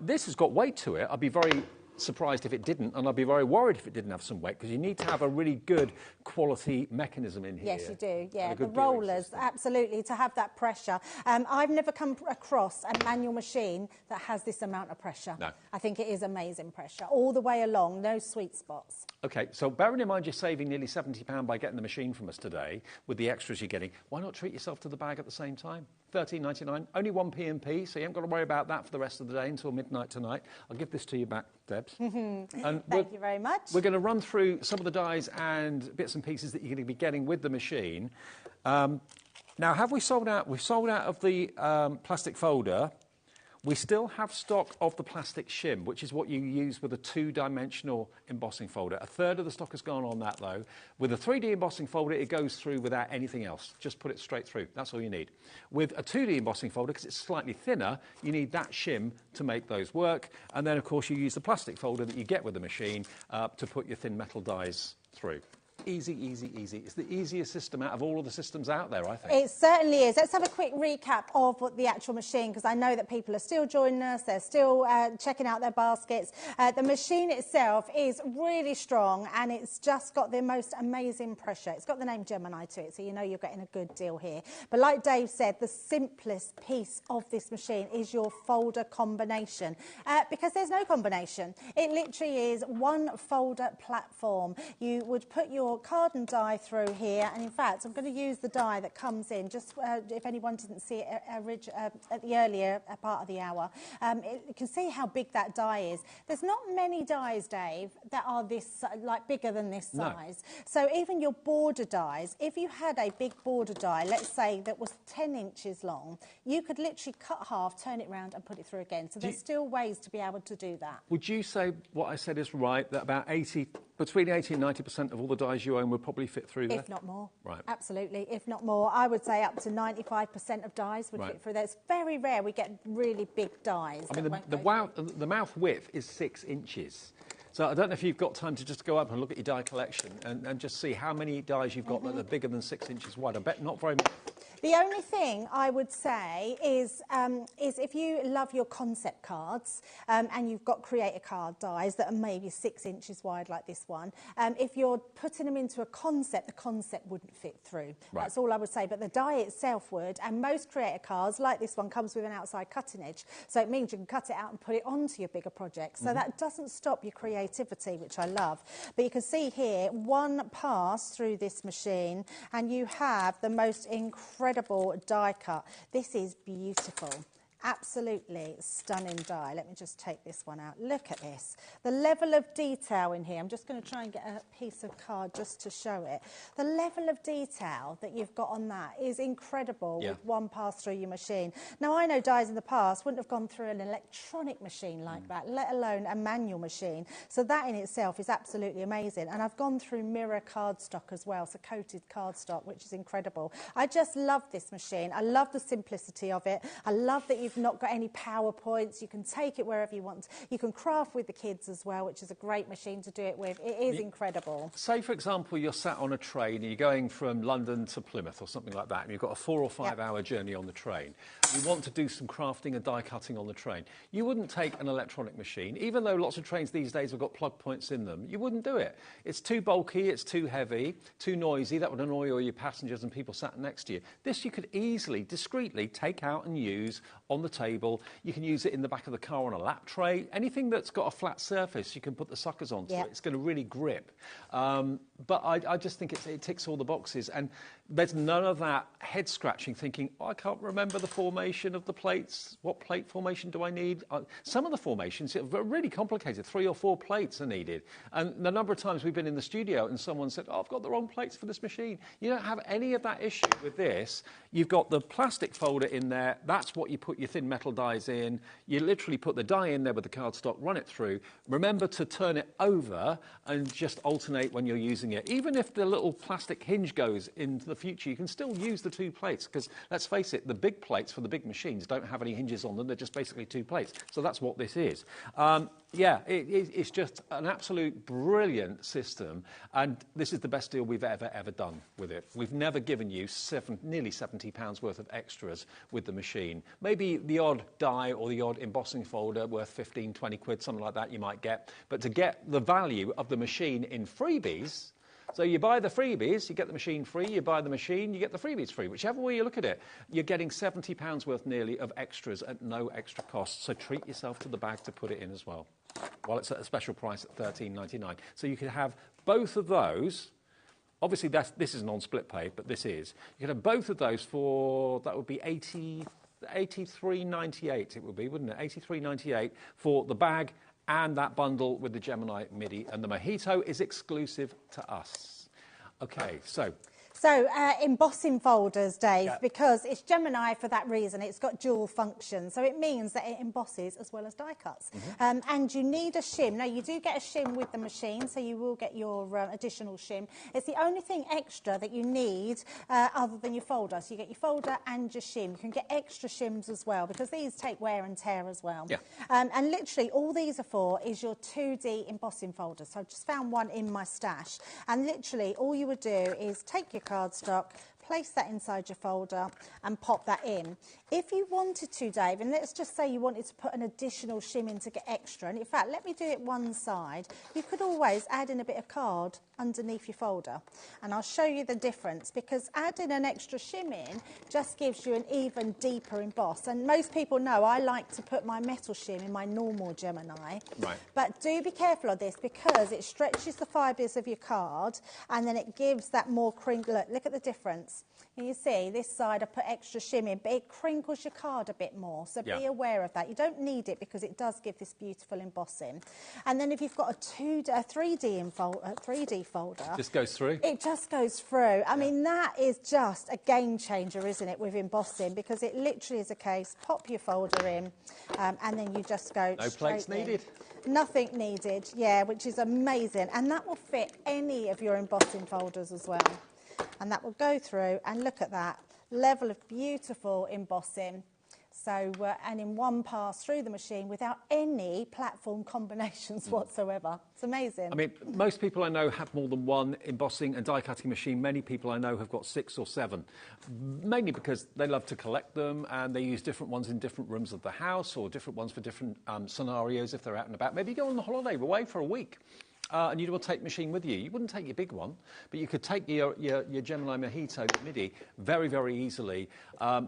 This has got weight to it. I'd be very surprised if it didn't, and I'd be very worried if it didn't have some weight, because you need to have a really good quality mechanism in here. Yes, you do, yeah. The rollers, absolutely, to have that pressure. I've never come across a manual machine that has this amount of pressure. No. I think it is amazing pressure, all the way along, no sweet spots. OK, so bearing in mind you're saving nearly £70 by getting the machine from us today, with the extras you're getting, why not treat yourself to the bag at the same time? $13.99, only one P&P, so you haven't got to worry about that for the rest of the day until midnight tonight. I'll give this to you back, Debs. And Thank you very much. We're going to run through some of the dies and bits and pieces that you're going to be getting with the machine. Now, have we sold out? We've sold out of the plastic folder. We still have stock of the plastic shim, which is what you use with a two-dimensional embossing folder. A third of the stock has gone on that, though. With a 3D embossing folder, it goes through without anything else. Just put it straight through. That's all you need. With a 2D embossing folder, because it's slightly thinner, you need that shim to make those work. And then, of course, you use the plastic folder that you get with the machine to put your thin metal dies through. Easy, easy, easy. It's the easiest system out of all of the systems out there, I think. It certainly is. Let's have a quick recap of what the actual machine, because I know that people are still joining us, they're still checking out their baskets. The machine itself is really strong, and it's just got the most amazing pressure. It's got the name Gemini to it, so you know you're getting a good deal here. But like Dave said, the simplest piece of this machine is your folder combination, because there's no combination. It literally is one folder platform. You would put your card and die through here, and in fact I'm going to use the die that comes in, just if anyone didn't see it at the earlier part of the hour. You can see how big that die is. There's not many dies, Dave, that are this like bigger than this size. No. So even your border dies, if you had a big border die, let's say that was 10 inches long, you could literally cut half, turn it round and put it through again. So there's still ways to be able to do that. Would you say what I said is right, that about between 80 and 90% of all the dies you own would probably fit through there? If not more. Right. Absolutely, if not more. I would say up to 95% of dies would fit through there. It's very rare we get really big dies. I mean, the mouth width is 6 inches. So I don't know if you've got time to just go up and look at your die collection and just see how many dies you've got that are bigger than 6 inches wide. I bet not very much. The only thing I would say is if you love your concept cards and you've got creator card dies that are maybe 6 inches wide like this one, if you're putting them into a concept, the concept wouldn't fit through. Right. That's all I would say. But the die itself would, and most creator cards, like this one, comes with an outside cutting edge. So it means you can cut it out and put it onto your bigger projects. So that doesn't stop your creativity, which I love. But you can see here, one pass through this machine, and you have the most incredible die cut. This is beautiful. Absolutely stunning die. Let me just take this one out. Look at this. The level of detail in here. I'm just going to try and get a piece of card just to show it. The level of detail that you've got on that is incredible with one pass through your machine. Now, I know dies in the past wouldn't have gone through an electronic machine like that, let alone a manual machine. So that in itself is absolutely amazing. And I've gone through mirror cardstock as well, so coated cardstock, which is incredible. I just love this machine. I love the simplicity of it. I love that you've not got any PowerPoints. You can take it wherever you want. You can craft with the kids as well, which is a great machine to do it with. It is incredible. Say, for example, you're sat on a train and you're going from London to Plymouth or something like that, and you've got a 4 or 5 hour journey on the train. You want to do some crafting and die cutting on the train. You wouldn't take an electronic machine, even though lots of trains these days have got plug points in them. You wouldn't do it. It's too bulky, it's too heavy, too noisy. That would annoy all your passengers and people sat next to you. This you could easily, discreetly take out and use on on the table. You can use it in the back of the car on a lap tray. Anything that's got a flat surface, you can put the suckers onto it. It's going to really grip. But I just think it ticks all the boxes. And there's none of that head scratching, thinking, oh, I can't remember the formation of the plates. What plate formation do I need? Some of the formations are really complicated. 3 or 4 plates are needed. And the number of times we've been in the studio and someone said, oh, I've got the wrong plates for this machine. You don't have any of that issue with this. You've got the plastic folder in there. That's what you put your thin metal dies in. You literally put the die in there with the cardstock, run it through. Remember to turn it over and just alternate when you're using it. Even if the little plastic hinge goes into the future, you can still use the 2 plates, because let's face it, the big plates for the big machines don't have any hinges on them. They're just basically 2 plates. So that's what this is. It's just an absolute brilliant system, and this is the best deal we've ever done with it. We've never given you nearly £70 worth of extras with the machine. Maybe the odd die or the odd embossing folder worth 15, 20 quid, something like that you might get. But to get the value of the machine in freebies, so you buy the freebies, you get the machine free, you buy the machine, you get the freebies free. Whichever way you look at it, you're getting £70 worth nearly of extras at no extra cost. So treat yourself to the bag to put it in as well. Well, it's at a special price at £13.99. So you could have both of those. Obviously, this is non-split pay, but this is. You could have both of those for, that would be £83.98 it would be, wouldn't it? £83.98 for the bag and that bundle with the Gemini MIDI. And the Mojito is exclusive to us. Okay, so So embossing folders, Dave, because it's Gemini for that reason. It's got dual function. So it means that it embosses as well as die cuts. And you need a shim. Now, you do get a shim with the machine, so you will get your additional shim. It's the only thing extra that you need other than your folder. So you get your folder and your shim. You can get extra shims as well, because these take wear and tear as well. And literally, all these are for is your 2D embossing folder. So I just found one in my stash. And literally, all you would do is take your cardstock, place that inside your folder and pop that in. If you wanted to, Dave, and let's just say you wanted to put an additional shim in to get extra, and in fact, let me do it one side, you could always add in a bit of card underneath your folder. And I'll show you the difference, because adding an extra shim in just gives you an even deeper emboss. And most people know I like to put my metal shim in my normal Gemini. But do be careful of this, because it stretches the fibres of your card and then it gives that more crinkle. Look at the difference. And you see, this side I put extra shim in, but it crinkles your card a bit more. So be aware of that. You don't need it, because it does give this beautiful embossing. And then if you've got a 3D folder, just goes through. It just goes through. I mean, that is just a game changer, isn't it, with embossing? Because it literally is a case, pop your folder in, and then you just go no straight plates needed. Nothing needed, which is amazing. And that will fit any of your embossing folders as well. And that will go through, and look at that level of beautiful embossing. So, and in one pass through the machine without any platform combinations whatsoever. It's amazing. I mean, most people I know have more than one embossing and die cutting machine. Many people I know have got 6 or 7, mainly because they love to collect them and they use different ones in different rooms of the house, or different ones for different scenarios if they're out and about. Maybe you go on a holiday away for a week. And you will take machine with you. You wouldn't take your big one, but you could take your Gemini Mojito MIDI very, very easily.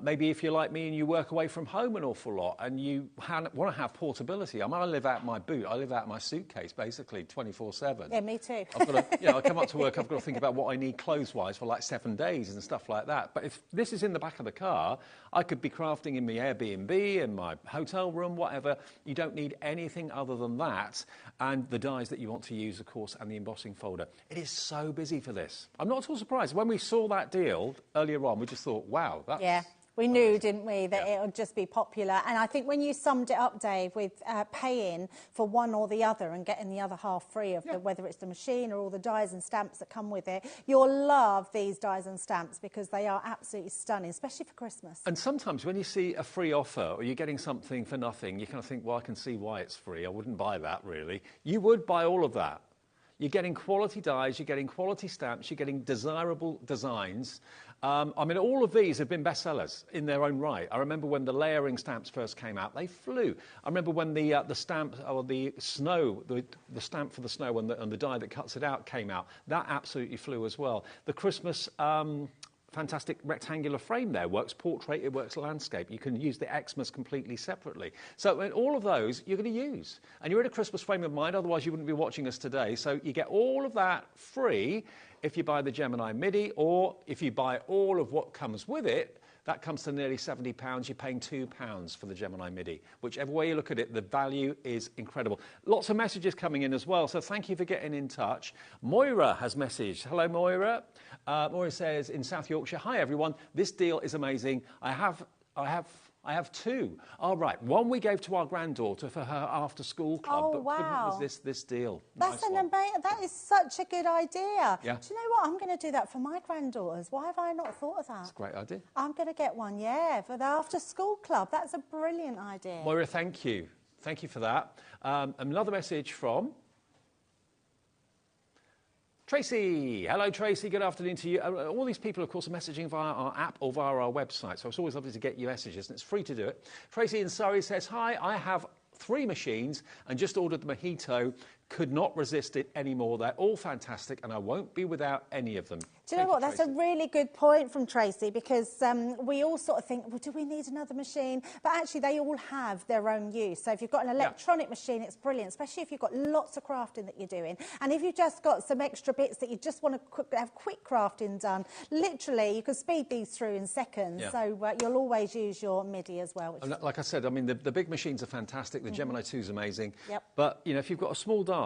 Maybe if you're like me and you work away from home an awful lot and you want to have portability. I mean, I live out my boot. I live out my suitcase, basically, 24/7. Yeah, me too. I've got to, I come up to work, I've got to think about what I need clothes-wise for like 7 days and stuff like that. But if this is in the back of the car, I could be crafting in my Airbnb, in my hotel room, whatever. You don't need anything other than that and the dies that you want to use, of course, and the embossing folder. It is so busy for this. I'm not at all surprised. When we saw that deal earlier on, we just thought, wow, that's... Yeah. We knew, didn't we, that it would just be popular. And I think when you summed it up, Dave, with paying for one or the other and getting the other half free of whether it's the machine or all the dies and stamps that come with it, you'll love these dies and stamps, because they are absolutely stunning, especially for Christmas. And sometimes when you see a free offer or you're getting something for nothing, you kind of think, well, I can see why it's free. I wouldn't buy that, really. You would buy all of that. You're getting quality dies, you're getting quality stamps, you're getting desirable designs. I mean, all of these have been bestsellers in their own right. I remember when the layering stamps first came out, they flew. I remember when the stamp, or the snow, the stamp for the snow and the die that cuts it out came out, that absolutely flew as well. The Christmas fantastic rectangular frame there. Works portrait, it works landscape. You can use the Xmas completely separately. So all of those you're going to use. And you're in a Christmas frame of mind, otherwise you wouldn't be watching us today. So you get all of that free if you buy the Gemini Midi, or if you buy all of what comes with it. That comes to nearly £70. You're paying £2 for the Gemini Midi. Whichever way you look at it, the value is incredible. Lots of messages coming in as well, so thank you for getting in touch. Moira has messaged. Hello, Moira. Moira says, in South Yorkshire, hi, everyone. This deal is amazing. I have two. All right, one we gave to our granddaughter for her after-school club, Oh, but wow. couldn't resist this deal. That's Nice an one. amazing. That is such a good idea. Yeah. Do you know what? I'm going to do that for my granddaughters. Why have I not thought of that? That's a great idea. I'm going to get one, yeah, for the after-school club. That's a brilliant idea. Moira, thank you. Thank you for that. Another message from Tracy. Hello, Tracy. Good afternoon to you. All these people, of course, are messaging via our app or via our website, so it's always lovely to get your messages, and it's free to do it. Tracy in Surrey says, hi, I have 3 machines and just ordered the Mojito. Could not resist it anymore. They're all fantastic, and I won't be without any of them. Do you know what? That's a really good point from Tracy, because we all sort of think, well, do we need another machine? But actually, they all have their own use. So if you've got an electronic machine, it's brilliant, especially if you've got lots of crafting that you're doing. And if you've just got some extra bits that you just want to have quick crafting done, literally, you can speed these through in seconds. Yeah. So you'll always use your MIDI as well. Which And like I said, I mean, the big machines are fantastic. The Gemini 2 is amazing. Yep. But, you know, if you've got a small die,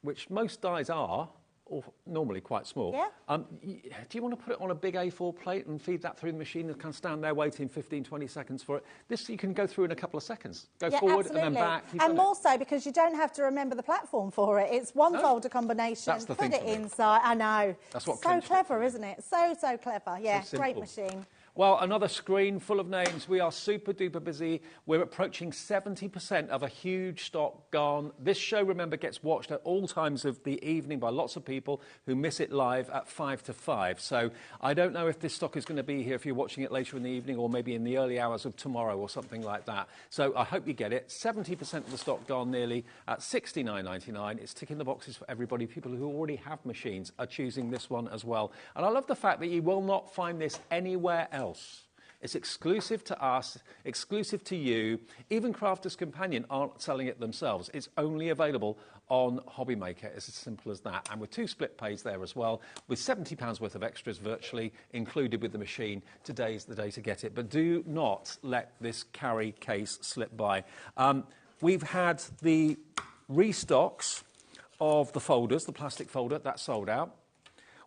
which most dies are, or normally quite small, Yeah. do you want to put it on a big A4 plate and feed that through the machine and kind of stand there waiting 15, 20 seconds for it? This you can go through in a couple of seconds. Go forward absolutely. and then back. And more so because you don't have to remember the platform for it. It's one folder combination. That's the Put thing it for me. inside. I know. That's what so clinched it clever, for me. isn't it? So clever. Yeah, So great simple. machine. Well, another screen full of names. We are super duper busy. We're approaching 70% of a huge stock gone. This show, remember, gets watched at all times of the evening by lots of people who miss it live at 5 to 5. So I don't know if this stock is going to be here if you're watching it later in the evening or maybe in the early hours of tomorrow or something like that. So I hope you get it. 70% of the stock gone nearly at $69.99. It's ticking the boxes for everybody. People who already have machines are choosing this one as well. And I love the fact that you will not find this anywhere else. It's exclusive to us, exclusive to you. Even Crafters Companion aren't selling it themselves. It's only available on HobbyMaker. It's as simple as that. And with 2 split pays there as well, with £70 worth of extras virtually included with the machine. Today's the day to get it. But do not let this carry case slip by. We've had the restocks of the folders, the plastic folder, that's sold out.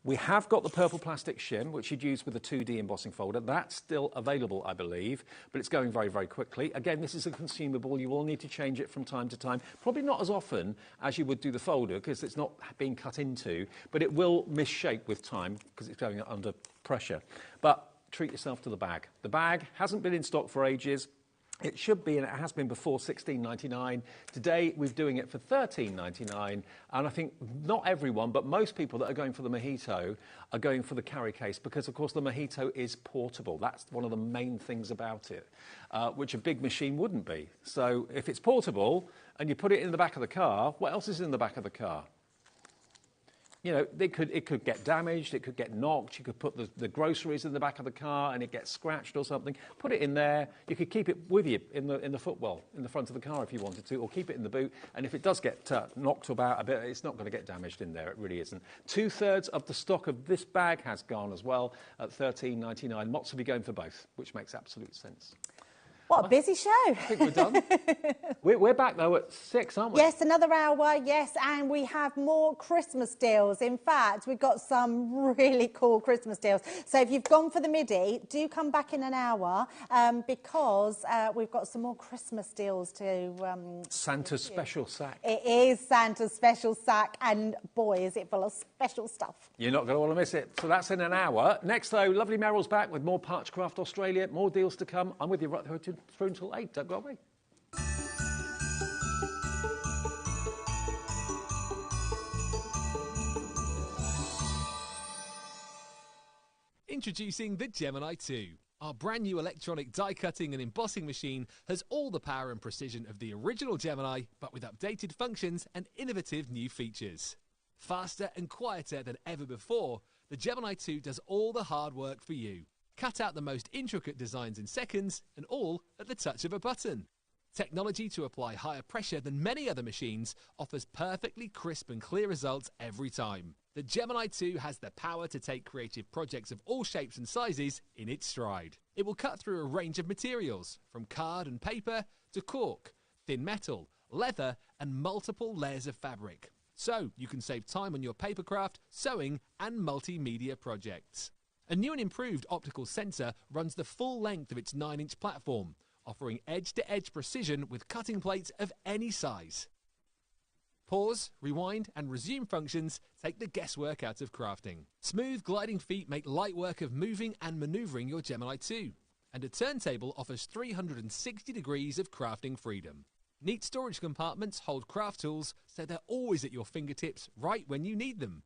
We have got the purple plastic shim, which you'd use with a 2D embossing folder. That's still available, I believe, but it's going very, very quickly. Again, this is a consumable. You will need to change it from time to time. Probably not as often as you would do the folder, because it's not being cut into, but it will misshape with time, because it's going under pressure. But treat yourself to the bag. The bag hasn't been in stock for ages. It should be, and it has been before, $16.99. Today, we're doing it for $13.99. And I think not everyone, but most people that are going for the Mojito are going for the carry case because, of course, the Mojito is portable. That's one of the main things about it, which a big machine wouldn't be. So if it's portable and you put it in the back of the car, what else is in the back of the car? You know, it could get damaged, it could get knocked, you could put the groceries in the back of the car and it gets scratched or something. Put it in there, you could keep it with you in the footwell, in the front of the car if you wanted to, or keep it in the boot. And if it does get knocked about a bit, it's not going to get damaged in there, it really isn't. 2/3 of the stock of this bag has gone as well at $13.99. Lots will be going for both, which makes absolute sense. What a busy show. I think we're done. We're back, though, at 6, aren't we? Yes, another hour, yes, and we have more Christmas deals. In fact, we've got some really cool Christmas deals. So if you've gone for the MIDI, do come back in an hour because we've got some more Christmas deals to... Santa's special sack. It is Santa's special sack, and boy, is it full of special stuff. You're not going to want to miss it. So that's in an hour. Next, though, lovely Meryl's back with more Parchcraft Australia, more deals to come. I'm with you right through until 8. Don't go away. Introducing the Gemini 2. Our brand new electronic die cutting and embossing machine has all the power and precision of the original Gemini, but with updated functions and innovative new features. Faster and quieter than ever before, The Gemini 2 does all the hard work for you. Cut out the most intricate designs in seconds, and all at the touch of a button. Technology to apply higher pressure than many other machines offers perfectly crisp and clear results every time. The Gemini 2 has the power to take creative projects of all shapes and sizes in its stride. It will cut through a range of materials, from card and paper to cork, thin metal, leather and multiple layers of fabric. So you can save time on your papercraft, sewing and multimedia projects. A new and improved optical sensor runs the full length of its 9-inch platform, offering edge-to-edge precision with cutting plates of any size. Pause, rewind and resume functions take the guesswork out of crafting. Smooth gliding feet make light work of moving and manoeuvring your Gemini 2. And a turntable offers 360 degrees of crafting freedom. Neat storage compartments hold craft tools so they're always at your fingertips right when you need them.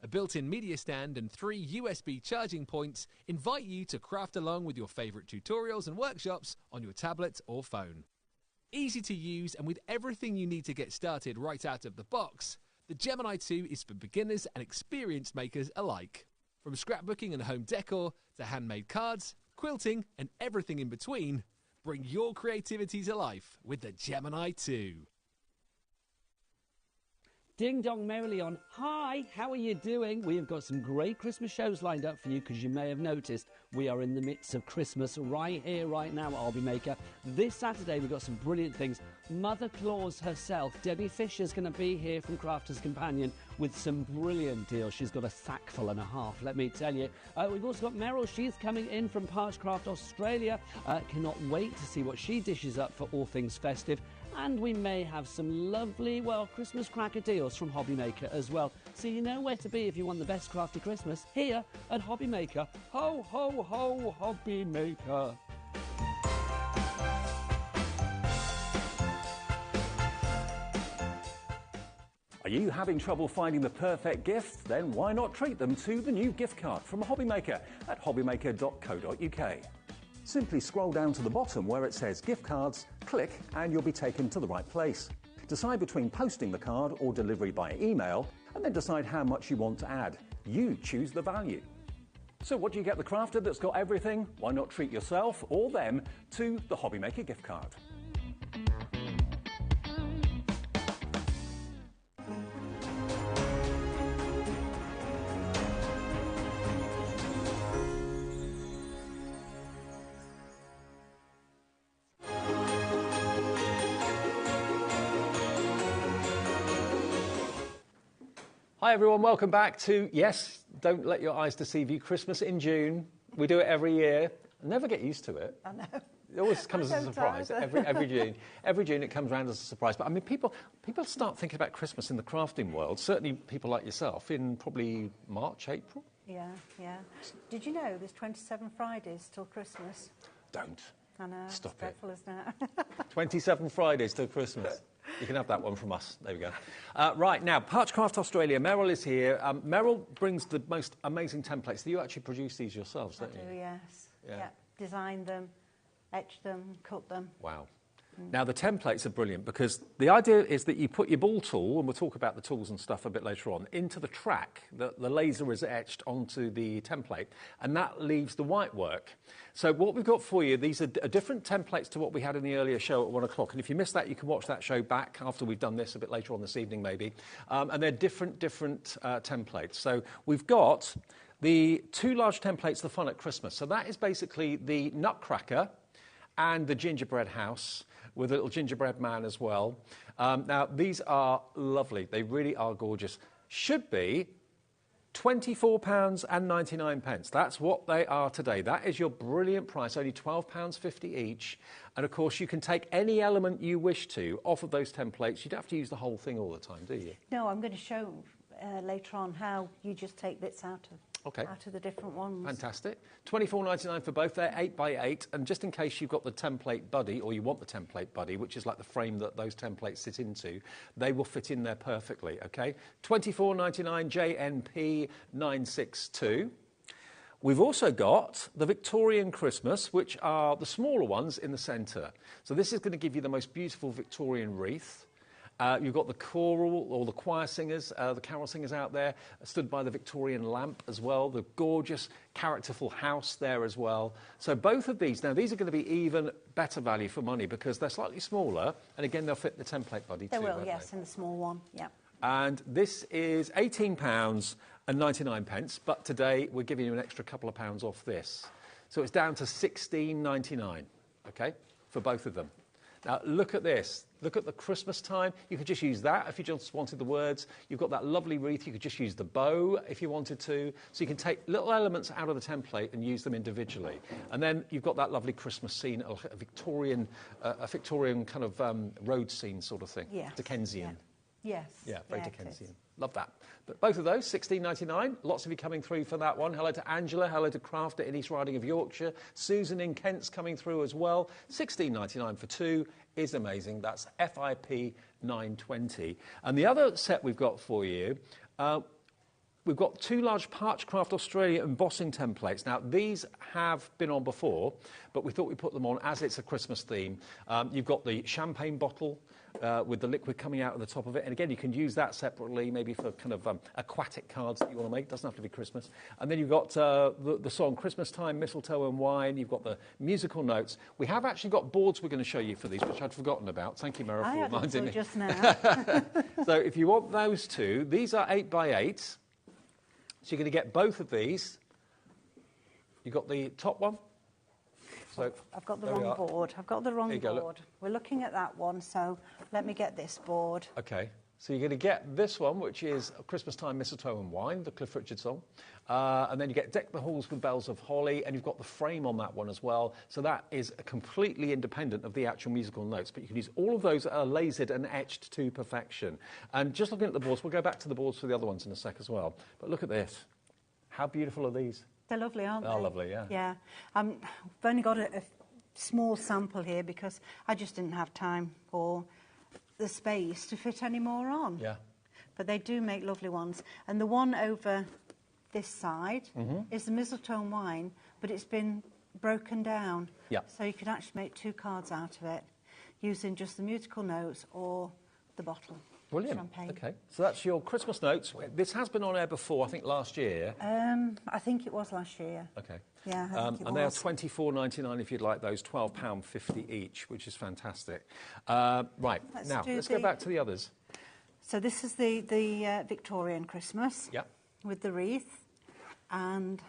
A built-in media stand and 3 USB charging points invite you to craft along with your favourite tutorials and workshops on your tablet or phone. Easy to use and with everything you need to get started right out of the box, the Gemini 2 is for beginners and experienced makers alike. From scrapbooking and home decor to handmade cards, quilting and everything in between, bring your creativity to life with the Gemini 2. Ding dong merrily on. Hi, how are you doing? We have got some great Christmas shows lined up for you because you may have noticed we are in the midst of Christmas right here, right now at HobbyMaker. This Saturday we've got some brilliant things. Mother Claus herself, Debbie Fisher's going to be here from Crafter's Companion with some brilliant deals. She's got a sackful and a half, let me tell you. We've also got Meryl. She's coming in from Parchcraft Australia. Cannot wait to see what she dishes up for all things festive. And we may have some lovely, well, Christmas cracker deals from HobbyMaker as well. So you know where to be if you want the best crafty Christmas, here at HobbyMaker. Ho, ho, ho, HobbyMaker. Are you having trouble finding the perfect gift? Then why not treat them to the new gift card from HobbyMaker at hobbymaker.co.uk. Simply scroll down to the bottom where it says gift cards, click and you'll be taken to the right place. Decide between posting the card or delivery by email and then decide how much you want to add. You choose the value. So what do you get the crafter that's got everything? Why not treat yourself or them to the HobbyMaker gift card? Hi everyone, welcome back to, yes, don't let your eyes deceive you, Christmas in June. We do it every year. I never get used to it. I know. It always comes as a surprise, every June. Every June it comes around as a surprise. But I mean, people start thinking about Christmas in the crafting world, certainly people like yourself, in probably March, April? Yeah, yeah. Did you know there's 27 Fridays till Christmas? Don't. I know. Stop it's dreadful, isn't it? 27 Fridays till Christmas. You can have that one from us. There we go. Right, now, Parchcraft Australia. Meryl is here. Meryl brings the most amazing templates. You actually produce these yourselves, don't you? I do, yes. Yeah. Design them, etch them, cut them. Wow. Now, the templates are brilliant because the idea is that you put your ball tool, and we'll talk about the tools and stuff a bit later on, into the track. The laser is etched onto the template, and that leaves the white work. So what we've got for you, these are different templates to what we had in the earlier show at 1 o'clock. And if you missed that, you can watch that show back after we've done this a bit later on this evening, maybe. And they're different templates. So we've got the 2 large templates, the fun at Christmas. So that is basically the Nutcracker and the gingerbread house, with a little gingerbread man as well. Now, these are lovely. They really are gorgeous. Should be £24.99. That's what they are today. That is your brilliant price, only £12.50 each. And, of course, you can take any element you wish to off of those templates. You don't have to use the whole thing all the time, do you? No, I'm going to show later on how you just take bits out of the different ones. Fantastic. £24.99 for both. They're 8x8. And just in case you've got the template buddy, or you want the template buddy, which is like the frame that those templates sit into, they will fit in there perfectly, OK? £24.99 JNP 962. We've also got the Victorian Christmas, which are the smaller ones in the centre. So this is going to give you the most beautiful Victorian wreath. You've got the choral or the choir singers, the carol singers out there, stood by the Victorian lamp as well. The gorgeous, characterful house there as well. So both of these, now these are going to be even better value for money because they're slightly smaller, and again they'll fit the template buddy too. They will, yes, in the small one, yeah. And this is £18.99, but today we're giving you an extra couple of pounds off this. So it's down to £16.99, okay, for both of them. Now, look at this. Look at the Christmas time. You could just use that if you just wanted the words. You've got that lovely wreath. You could just use the bow if you wanted to. So you can take little elements out of the template and use them individually. And then you've got that lovely Christmas scene, a Victorian kind of road scene sort of thing. Yes. Dickensian. Yeah. Yes. Yeah, very Dickensian. Love that. But both of those, £16.99. Lots of you coming through for that one. Hello to Angela. Hello to Crafter in East Riding of Yorkshire. Susan in Kent's coming through as well. £16.99 for two is amazing. That's FIP 920. And the other set we've got for you, we've got two large Parchcraft Australia embossing templates. Now, these have been on before, but we thought we'd put them on as it's a Christmas theme. You've got the champagne bottle with the liquid coming out of the top of it. And again, you can use that separately, maybe for kind of aquatic cards that you want to make. It doesn't have to be Christmas. And then you've got the song Christmas Time, Mistletoe and Wine. You've got the musical notes. We have actually got boards we're going to show you for these, which I'd forgotten about. Thank you, Mara, for reminding me. Just now. So if you want those two, these are 8x8. So you're going to get both of these. You've got the top one. So I've got the wrong board. I've got the wrong board. We're looking at that one, so let me get this board. OK. So you're going to get this one, which is Christmas Time, Mistletoe and Wine, the Cliff Richard song. And then you get Deck the Halls with Bells of Holly, and you've got the frame on that one as well. So that is completely independent of the actual musical notes. But you can use all of those that are lasered and etched to perfection. And just looking at the boards, we'll go back to the boards for the other ones in a sec as well. But look at this. How beautiful are these? They're lovely, aren't they? They're lovely, yeah. Yeah. I've only got a small sample here because I just didn't have time or the space to fit any more on. Yeah. But they do make lovely ones. And the one over this side is the Mistletoe and Wine, but it's been broken down. Yeah. So you could actually make two cards out of it using just the musical notes or the bottle. Brilliant. Champagne. OK. So that's your Christmas notes. This has been on air before, I think, last year. I think it was last year. OK. Yeah, I think it and they are £24.99 if you'd like those, £12.50 each, which is fantastic. Right, let's go back to the others. So this is the Victorian Christmas with the wreath and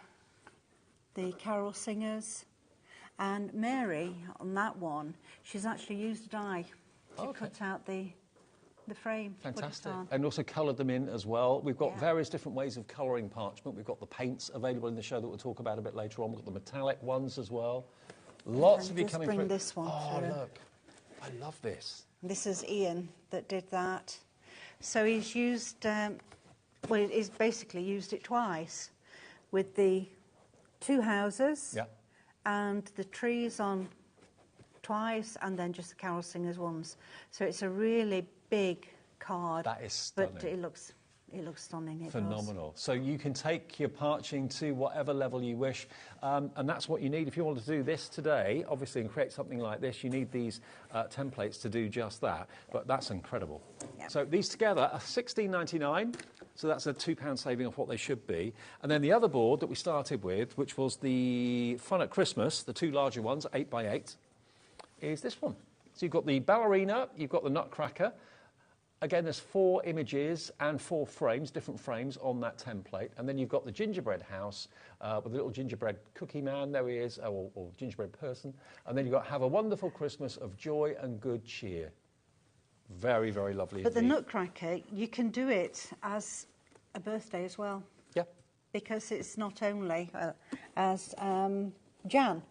the carol singers. And Mary, on that one, she's actually used a die to cut out the frame. Fantastic. And also coloured them in as well. We've got various different ways of colouring parchment. We've got the paints available in the show that we'll talk about a bit later on. We've got the metallic ones as well. Lots of you coming through. This one through. Look. I love this. This is Ian that did that. So he's used, he's basically used it twice with the two houses and the trees on twice and then just the carol singers ones. So it's a really big card. That is stunning. But it looks stunning. It Phenomenal. So you can take your parching to whatever level you wish, and that's what you need. If you want to do this today, obviously, and create something like this, you need these templates to do just that. But that's incredible. Yep. So these together are £16.99. So that's a £2 saving off what they should be. And then the other board that we started with, which was the Fun at Christmas, the two larger ones, 8x8, is this one. So you've got the ballerina, you've got the nutcracker. Again, there's 4 images and 4 frames, different frames on that template. And then you've got the gingerbread house with a little gingerbread cookie man, there he is, or gingerbread person. And then you've got Have a Wonderful Christmas of Joy and Good Cheer. Very, very lovely. But the nutcracker, you can do it as a birthday as well. Yeah. Because it's not only as Jan.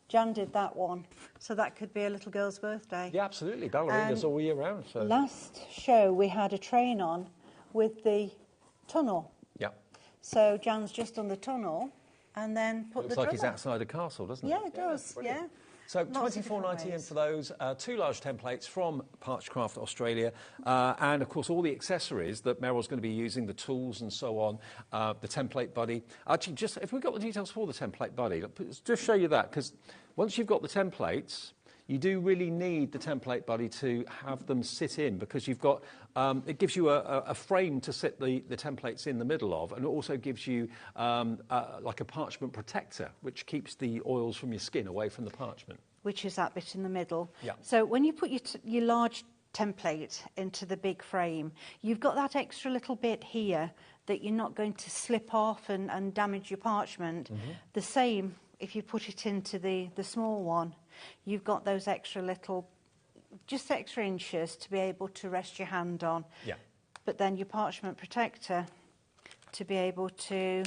Jan did that one, so that could be a little girl's birthday. Yeah, absolutely. Ballerinas all year round. So. Last show, we had a train on with the tunnel. Yeah. So Jan's just on the tunnel and then put the Looks like he's outside a castle, doesn't it? Yeah, it does, yeah. So £24.99 for those, 2 large templates from Parchcraft Australia, and of course all the accessories that Meryl's going to be using, the tools and so on, the template buddy. Actually, just if we've got the details for the template buddy, let's just show you that, because once you've got the templates, you do really need the template buddy to have them sit in, because you've got, it gives you a frame to sit the templates in the middle of, and it also gives you like a parchment protector, which keeps the oils from your skin away from the parchment. Which is that bit in the middle. Yeah. So when you put your large template into the big frame, you've got that extra little bit here that you're not going to slip off and damage your parchment. The same if you put it into the small one. You've got those extra little, just extra inches to be able to rest your hand on. Yeah. But then your parchment protector to be able to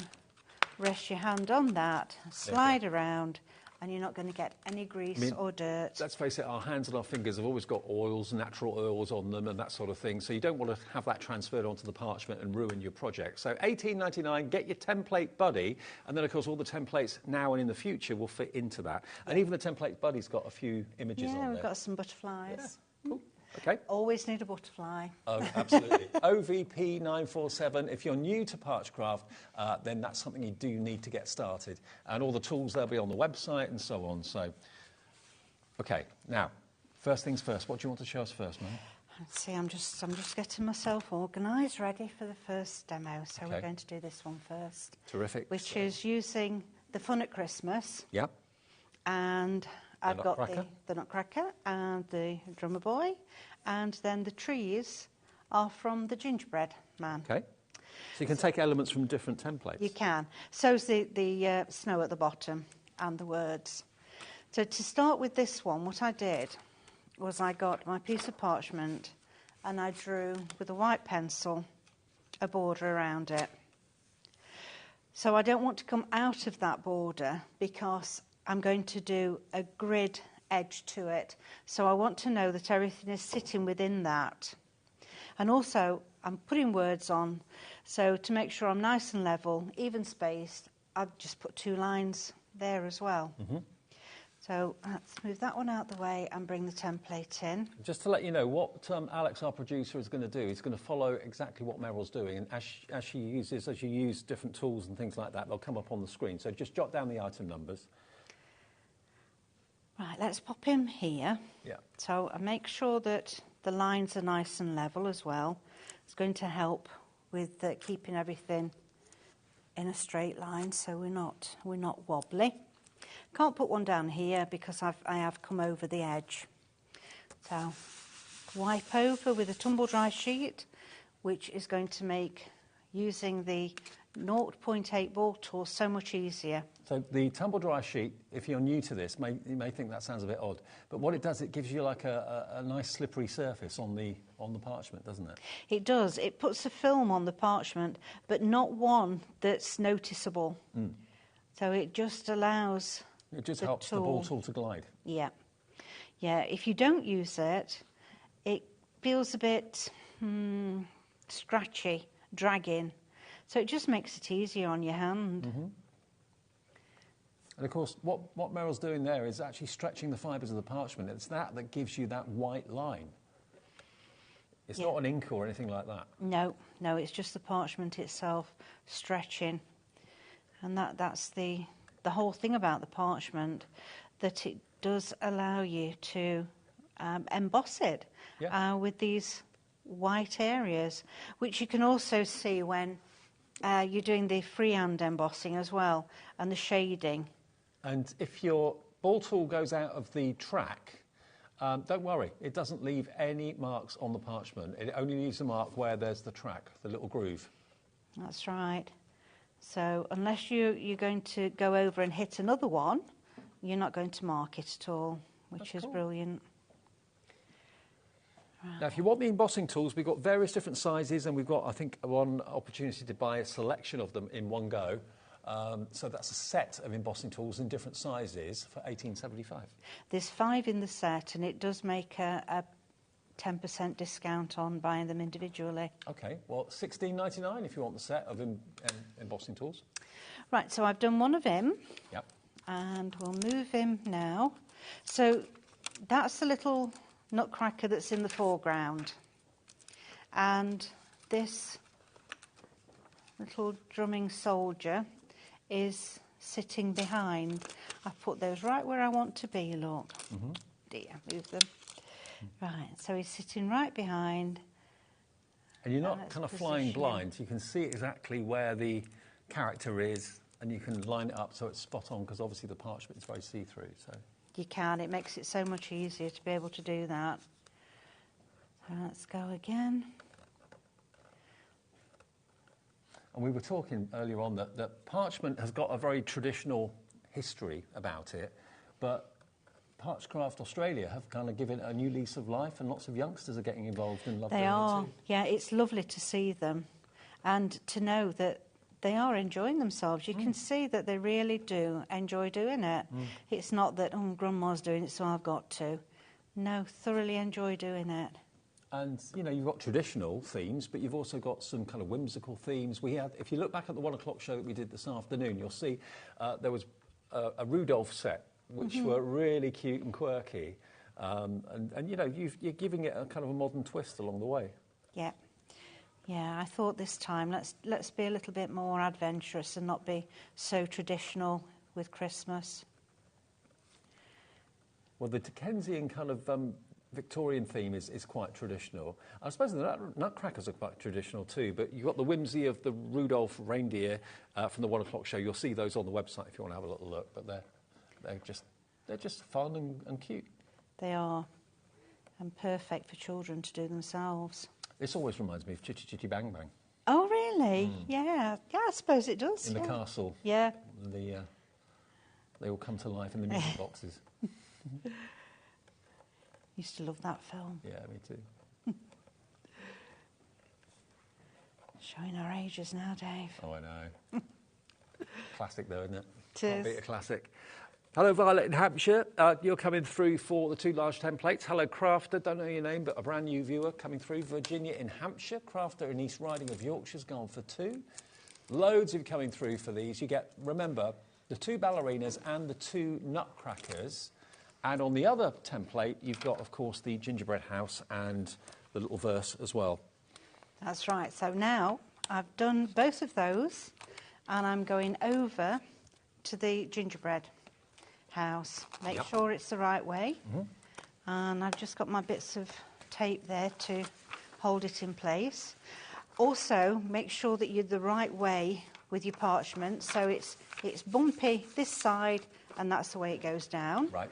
rest your hand on that, slide around, and you're not going to get any grease or dirt. Let's face it, our hands and our fingers have always got oils, natural oils on them and that sort of thing, so you don't want to have that transferred onto the parchment and ruin your project. So $18.99, get your template buddy, and then of course all the templates now and in the future will fit into that. And even the template buddy's got a few images on there. Yeah, we've got some butterflies. Yeah. Cool. Okay. Always need a butterfly. Oh, absolutely. OVP 947. If you're new to Parchcraft, then that's something you do need to get started. And all the tools, they'll be on the website and so on. So, okay. Now, first things first. What do you want to show us first, man? Let's see. I'm just getting myself organised, ready for the first demo. So we're going to do this one first. Terrific. Which is using the Fun at Christmas. Yep. And I've got Nutcracker. the Nutcracker and the Drummer Boy, and then the trees are from the Gingerbread Man. Okay. So you can take elements from different templates. You can. So's the snow at the bottom and the words. So to start with this one, what I did was I got my piece of parchment and I drew with a white pencil a border around it. So I don't want to come out of that border because I'm going to do a grid edge to it. So I want to know that everything is sitting within that. And also, I'm putting words on, so to make sure I'm nice and level, even spaced, I've just put 2 lines there as well. So let's move that one out the way and bring the template in. Just to let you know, what Alex, our producer, is going to do, he's going to follow exactly what Meryl's doing. And as you use different tools and things like that, they'll come up on the screen. So just jot down the item numbers. Right, let's pop him here. Yeah. So I make sure that the lines are nice and level as well. It's going to help with keeping everything in a straight line, so we're not wobbly. Can't put one down here because I have come over the edge. So wipe over with a tumble dry sheet, which is going to make using the 0.8 ball tool so much easier. So the tumble dry sheet, if you're new to this, you may think that sounds a bit odd, but what it does, it gives you like a nice slippery surface on the parchment, doesn't it? It does. It puts a film on the parchment, but not one that's noticeable. So it just allows it just helps the ball tool to glide. Yeah. Yeah, if you don't use it, it feels a bit scratchy, dragging. So it just makes it easier on your hand. And of course, what Meryl's doing there is actually stretching the fibres of the parchment. It's that gives you that white line. It's not an ink or anything like that. No, it's just the parchment itself stretching. And that's the whole thing about the parchment, that it does allow you to emboss it with these white areas, which you can also see when you're doing the freehand embossing as well, and the shading. And if your ball tool goes out of the track, don't worry, it doesn't leave any marks on the parchment. It only leaves a mark where there's the track, the little groove. That's right. So unless you're going to go over and hit another one, you're not going to mark it at all, which is brilliant. Now, if you want the embossing tools, we've got various different sizes, and we've got, I think, one opportunity to buy a selection of them in one go. So that's a set of embossing tools in different sizes for $18.75. There's 5 in the set, and it does make a 10% discount on buying them individually. Okay, well, $16.99 if you want the set of embossing tools. Right, so I've done one of him. Yep. And we'll move him now. So that's the little Nutcracker that's in the foreground. And this little drumming soldier is sitting behind. I've put those right where I want to be, look. dear, move them. Right, so he's sitting right behind. And you're not kind of flying blind. You can see exactly where the character is, and you can line it up so it's spot on, because obviously the parchment is very see-through. So you can. It makes it so much easier to be able to do that. So let's go again. And we were talking earlier on that parchment has got a very traditional history about it, but Parchcraft Australia have kind of given it a new lease of life, and lots of youngsters are getting involved and love doing it too. Yeah, it's lovely to see them and to know that they are enjoying themselves. You can see that they really do enjoy doing it. It's not that, oh, Grandma's doing it, so I've got to. No, thoroughly enjoy doing it. And, you know, you've got traditional themes, but you've also got some kind of whimsical themes. We had, if you look back at the 1 o'clock show that we did this afternoon, you'll see there was a Rudolph set, which were really cute and quirky. And you know, you're giving it a kind of a modern twist along the way. Yeah. Yeah, I thought this time, let's be a little bit more adventurous and not be so traditional with Christmas. Well, the Dickensian kind of Victorian theme is quite traditional. I suppose the Nutcrackers are quite traditional too, but you've got the whimsy of the Rudolph reindeer from the 1 o'clock show. You'll see those on the website if you want to have a little look, but they're just fun and cute. They are, and perfect for children to do themselves. This always reminds me of Chitty Chitty Bang Bang. Oh, really? Yeah. Yeah, I suppose it does. In the castle. Yeah. They all come to life in the music boxes. Used to love that film. Yeah, me too. Showing our ages now, Dave. Oh, I know. Classic though, isn't it? It Can't beat is. a classic. Hello, Violet in Hampshire. You're coming through for the 2 large templates. Hello, Crafter. Don't know your name, but a brand new viewer coming through. Virginia in Hampshire. Crafter in East Riding of Yorkshire's gone for 2. Loads of you coming through for these. You get, remember, the 2 ballerinas and the 2 nutcrackers. And on the other template, you've got, of course, the gingerbread house and the little verse as well. That's right. So now I've done both of those, and I'm going over to the gingerbread house. Make sure it's the right way. And I've just got my bits of tape there to hold it in place. Also, make sure that you're the right way with your parchment, so it's bumpy this side, and that's the way it goes down. Right.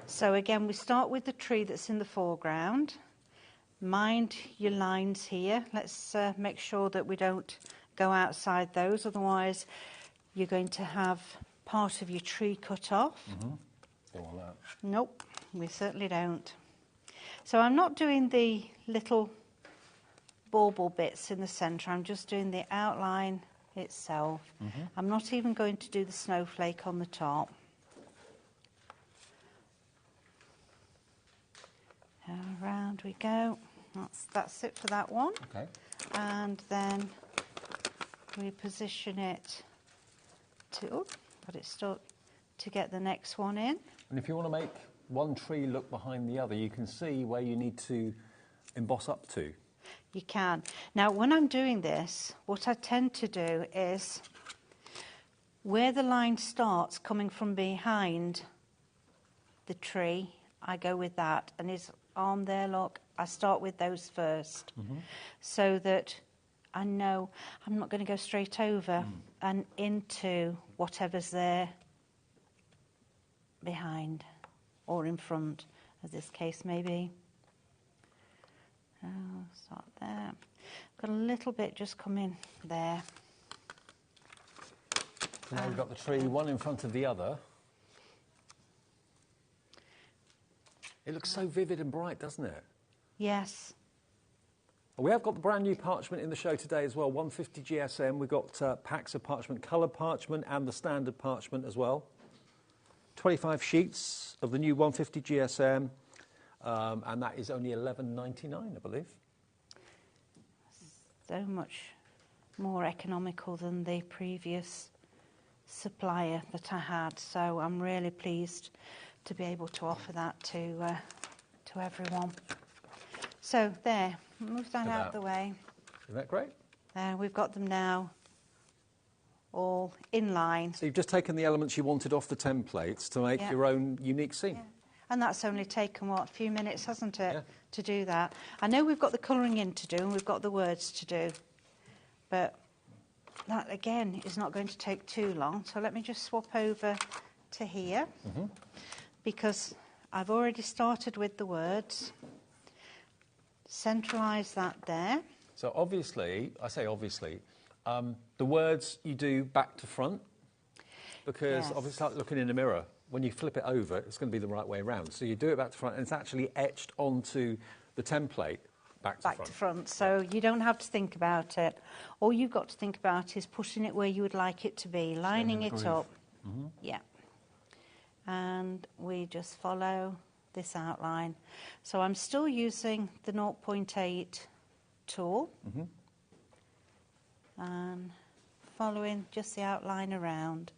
So again, we start with the tree that's in the foreground. Mind your lines here. Let's make sure that we don't go outside those, otherwise you're going to have part of your tree cut off. Don't want that. Nope, we certainly don't. So I'm not doing the little bauble bits in the centre, I'm just doing the outline itself. I'm not even going to do the snowflake on the top. Around we go. That's it for that one. Okay. And then we position it to, got it stuck, to get the next one in. And if you want to make one tree look behind the other, you can see where you need to emboss up to. You can. Now, when I'm doing this, what I tend to do is where the line starts coming from behind the tree, I go with that. And his arm there, look, I start with those first, so that I know I'm not going to go straight over and into whatever's there behind or in front, as this case may be. Oh, start there. Got a little bit just come in there. So now we've got the tree one in front of the other. It looks so vivid and bright, doesn't it? Yes. We have got the brand new parchment in the show today as well, 150 GSM. We've got packs of parchment, coloured parchment and the standard parchment as well. 25 sheets of the new 150 GSM, and that is only $11.99, I believe. So much more economical than the previous supplier that I had, so I'm really pleased to be able to offer that to everyone. So there, move that out of the way. Isn't that great? There, we've got them now all in line. So you've just taken the elements you wanted off the templates to make your own unique scene. Yeah. And that's only taken, what, a few minutes, hasn't it, Yeah. to do that? I know we've got the colouring in to do and we've got the words to do, but that, again, is not going to take too long. So let me just swap over to here, because I've already started with the words. Centralise that there. So obviously, I say obviously, the words you do back to front, because obviously it's like looking in a mirror. When you flip it over, it's going to be the right way around. So you do it back to front, and it's actually etched onto the template back to front. So you don't have to think about it. All you've got to think about is putting it where you would like it to be, lining it up. Yeah. And we just follow this outline. So I'm still using the 0.8 tool and following just the outline around.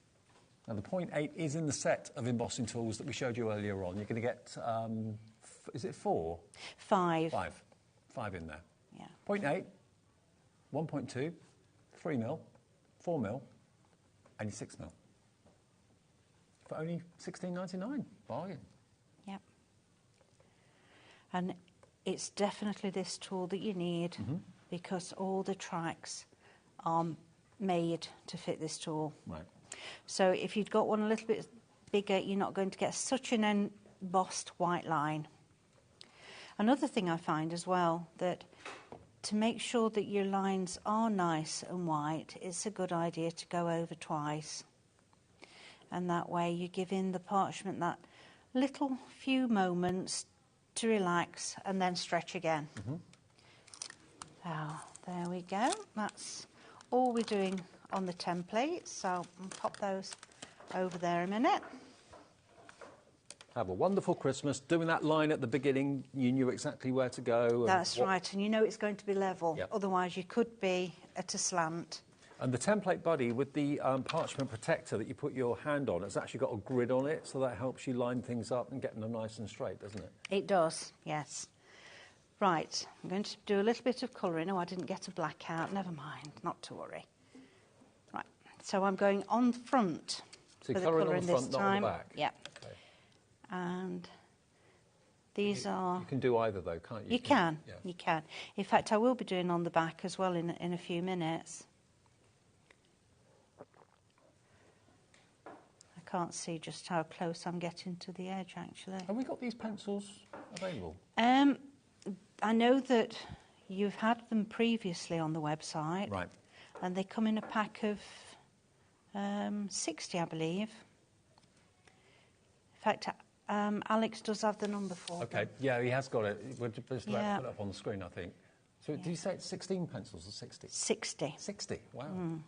Now the 0.8 is in the set of embossing tools that we showed you earlier on. You're going to get, is it 4? 5. 5 in there. Yeah. 0.8, 1.2, 3 mil, 4 mil, and your 6 mil. For only $16.99. Bargain. Yep. And it's definitely this tool that you need because all the tracks are made to fit this tool. Right. So if you'd got one a little bit bigger, you're not going to get such an embossed white line. Another thing I find as well, that to make sure that your lines are nice and white, it's a good idea to go over twice. And that way you're giving the parchment that little few moments to relax and then stretch again. So there we go. That's all we're doing on the template. So I'll pop those over there a minute. Have a wonderful Christmas. Doing that line at the beginning, you knew exactly where to go. That's right, and you know it's going to be level. Yep. Otherwise you could be at a slant. And the template buddy with the parchment protector that you put your hand on, it's actually got a grid on it, so that helps you line things up and get them nice and straight, doesn't it? It does, yes. Right, I'm going to do a little bit of colouring. Oh, I didn't get a black out. Never mind, not to worry. Right, so I'm going on front So for the colouring on colouring the front, this not time. on the back? Yep. Okay. And these are... You can do either, though, can't you? You can, Yeah. you can. In fact, I will be doing on the back as well in a few minutes. I can't see just how close I'm getting to the edge, actually. Have we got these pencils available? I know that you've had them previously on the website. Right. And they come in a pack of 60, I believe. In fact, Alex does have the number for them. Okay, yeah, he has got it. We're just about to Yeah. put it up on the screen, I think. So did you say it's 16 pencils or 60? 60. 60, wow.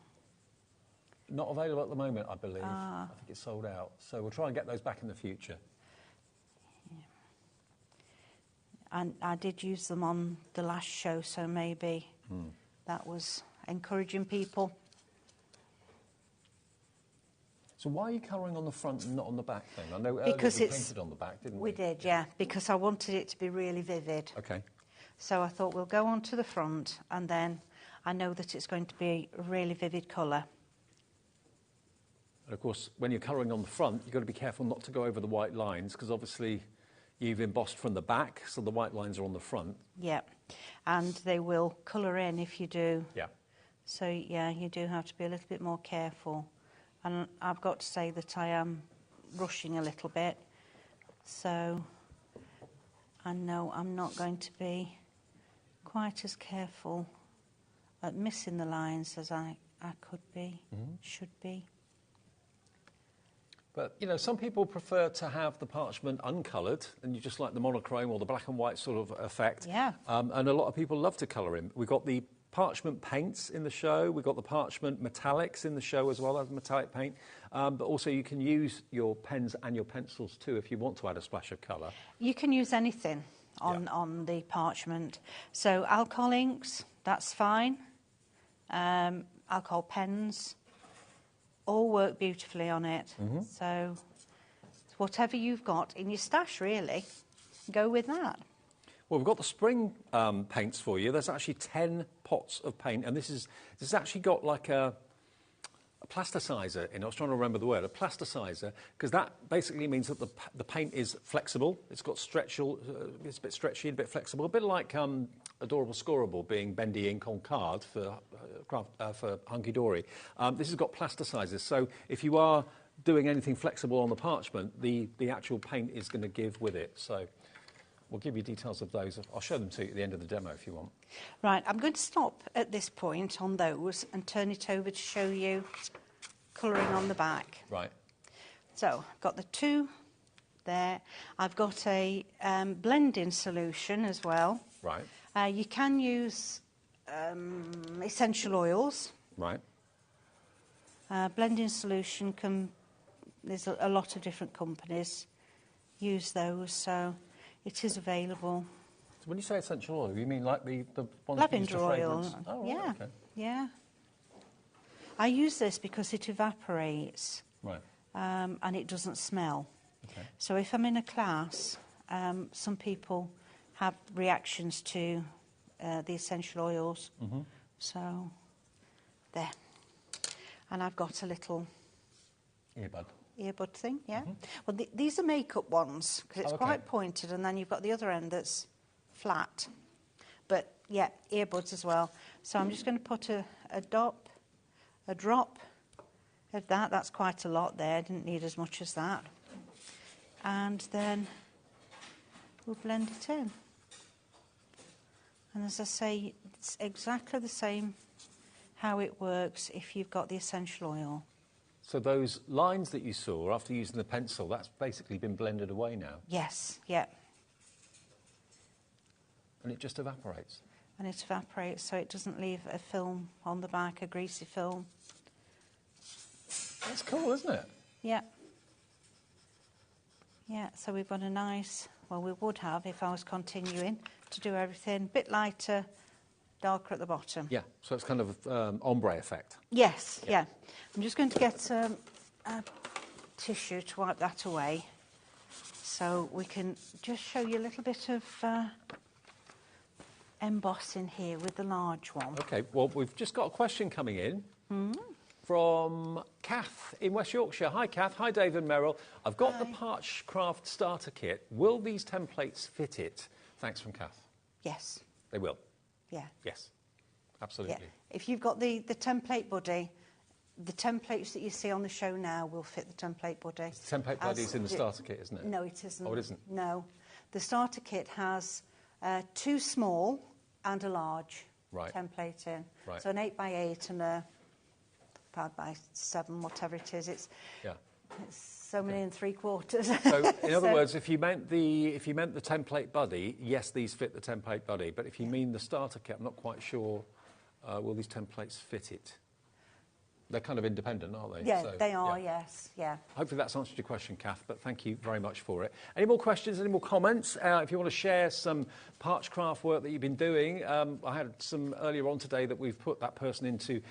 Not available at the moment, I believe. I think it's sold out. So we'll try and get those back in the future. And I did use them on the last show, so maybe that was encouraging people. So why are you colouring on the front and not on the back then? I know earlier Because we it's... painted on the back, didn't we? We did, yeah, because I wanted it to be really vivid. Okay. So I thought we'll go on to the front, and then I know that it's going to be a really vivid colour. And of course, when you're colouring on the front, you've got to be careful not to go over the white lines, because obviously you've embossed from the back, so the white lines are on the front. Yeah, and they will colour in if you do. Yeah. So, yeah, you do have to be a little bit more careful. And I've got to say that I am rushing a little bit, so I know I'm not going to be quite as careful at missing the lines as I could be, should be. But, you know, some people prefer to have the parchment uncoloured, and you just like the monochrome or the black and white sort of effect. Yeah. And a lot of people love to colour in. We've got the parchment paints in the show. We've got the parchment metallics in the show as well, as metallic paint. But also you can use your pens and your pencils too if you want to add a splash of colour. You can use anything on the parchment. So alcohol inks, that's fine. Alcohol pens, all work beautifully on it. So whatever you've got in your stash, really, go with that. Well, we've got the spring paints for you. There's actually 10 pots of paint, and this has actually got like a plasticizer in. I was trying to remember the word, a plasticizer, because that basically means that the paint is flexible. It's got it's a bit stretchy, a bit flexible, a bit like Adorable Scoreable being bendy ink on card for Hunky Dory. This has got plasticizers, so if you are doing anything flexible on the parchment, the actual paint is going to give with it. So we'll give you details of those. I'll show them to you at the end of the demo if you want. Right, I'm going to stop at this point on those and turn it over to show you colouring on the back. Right. So I've got the two there. I've got a blending solution as well. Right. You can use essential oils. Right. Blending solution there's a lot of different companies use those, so it is available. So when you say essential oil, you mean like the ones Lavender oil. Oh, right, yeah, okay. yeah. I use this because it evaporates. Right. And it doesn't smell. Okay. So if I'm in a class, some people have reactions to the essential oils. Mm-hmm. So there. And I've got a little earbud thing, yeah. Mm-hmm. Well, these are makeup ones because it's okay. quite pointed, and then you've got the other end that's flat. But yeah, earbuds as well. So I'm just going to put a drop of that. That's quite a lot there. Didn't need as much as that. And then we'll blend it in. And as I say, it's exactly the same how it works if you've got the essential oil. So those lines that you saw after using the pencil, that's basically been blended away now? Yes, yeah. And it just evaporates? And it evaporates, so it doesn't leave a film on the back, a greasy film. That's cool, isn't it? Yeah. Yeah, so we've got a nice, well, we would have if I was continuing to do everything, a bit lighter, darker at the bottom. Yeah, so it's kind of ombre effect. Yes, yeah. I'm just going to get a tissue to wipe that away so we can just show you a little bit of embossing here with the large one. OK, well, we've just got a question coming in from Kath in West Yorkshire. Hi, Kath. Hi, Dave and Merrill. I've got the Parchcraft starter kit. Will these templates fit it? Thanks from Kath. Yes. They will? Yeah. Yes, absolutely. Yeah. If you've got the template buddy, the templates that you see on the show now will fit the template buddy. The template buddy is in the starter kit, isn't it? No, it isn't. Oh, it isn't? No. The starter kit has two small and a large template in. Right. So an 8x8 and a 5x7, whatever it is. It's so many and 3/4. So, in other words, if you meant the template buddy, yes, these fit the template buddy. But if you mean the starter kit, I'm not quite sure. Will these templates fit it? They're kind of independent, aren't they? Yeah, so, they are, yes, yeah. Hopefully that's answered your question, Kath, but thank you very much for it. Any more questions, any more comments? If you want to share some Parchcraft work that you've been doing, I had some earlier on today that we've put that person into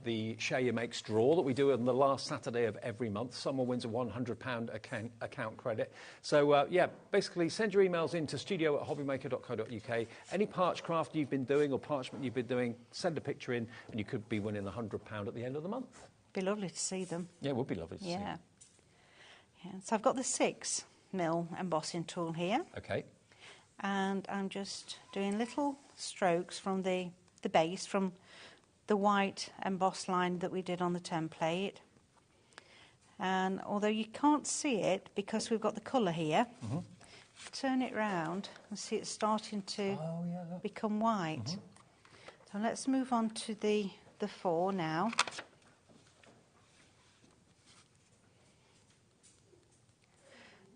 the Share Your Makes draw that we do on the last Saturday of every month. Someone wins a £100 account credit. So, yeah, basically send your emails in to studio@hobbymaker.co.uk. Any Parchcraft you've been doing or parchment you've been doing, send a picture in and you could be winning the £100 at the end of the month. Be lovely to see them. Yeah, it would be lovely to see them. Yeah. So I've got the 6mm embossing tool here. OK. And I'm just doing little strokes from the base, from the white embossed line that we did on the template. And although you can't see it because we've got the colour here, turn it round and see it's starting to become white. So let's move on to the 4 now.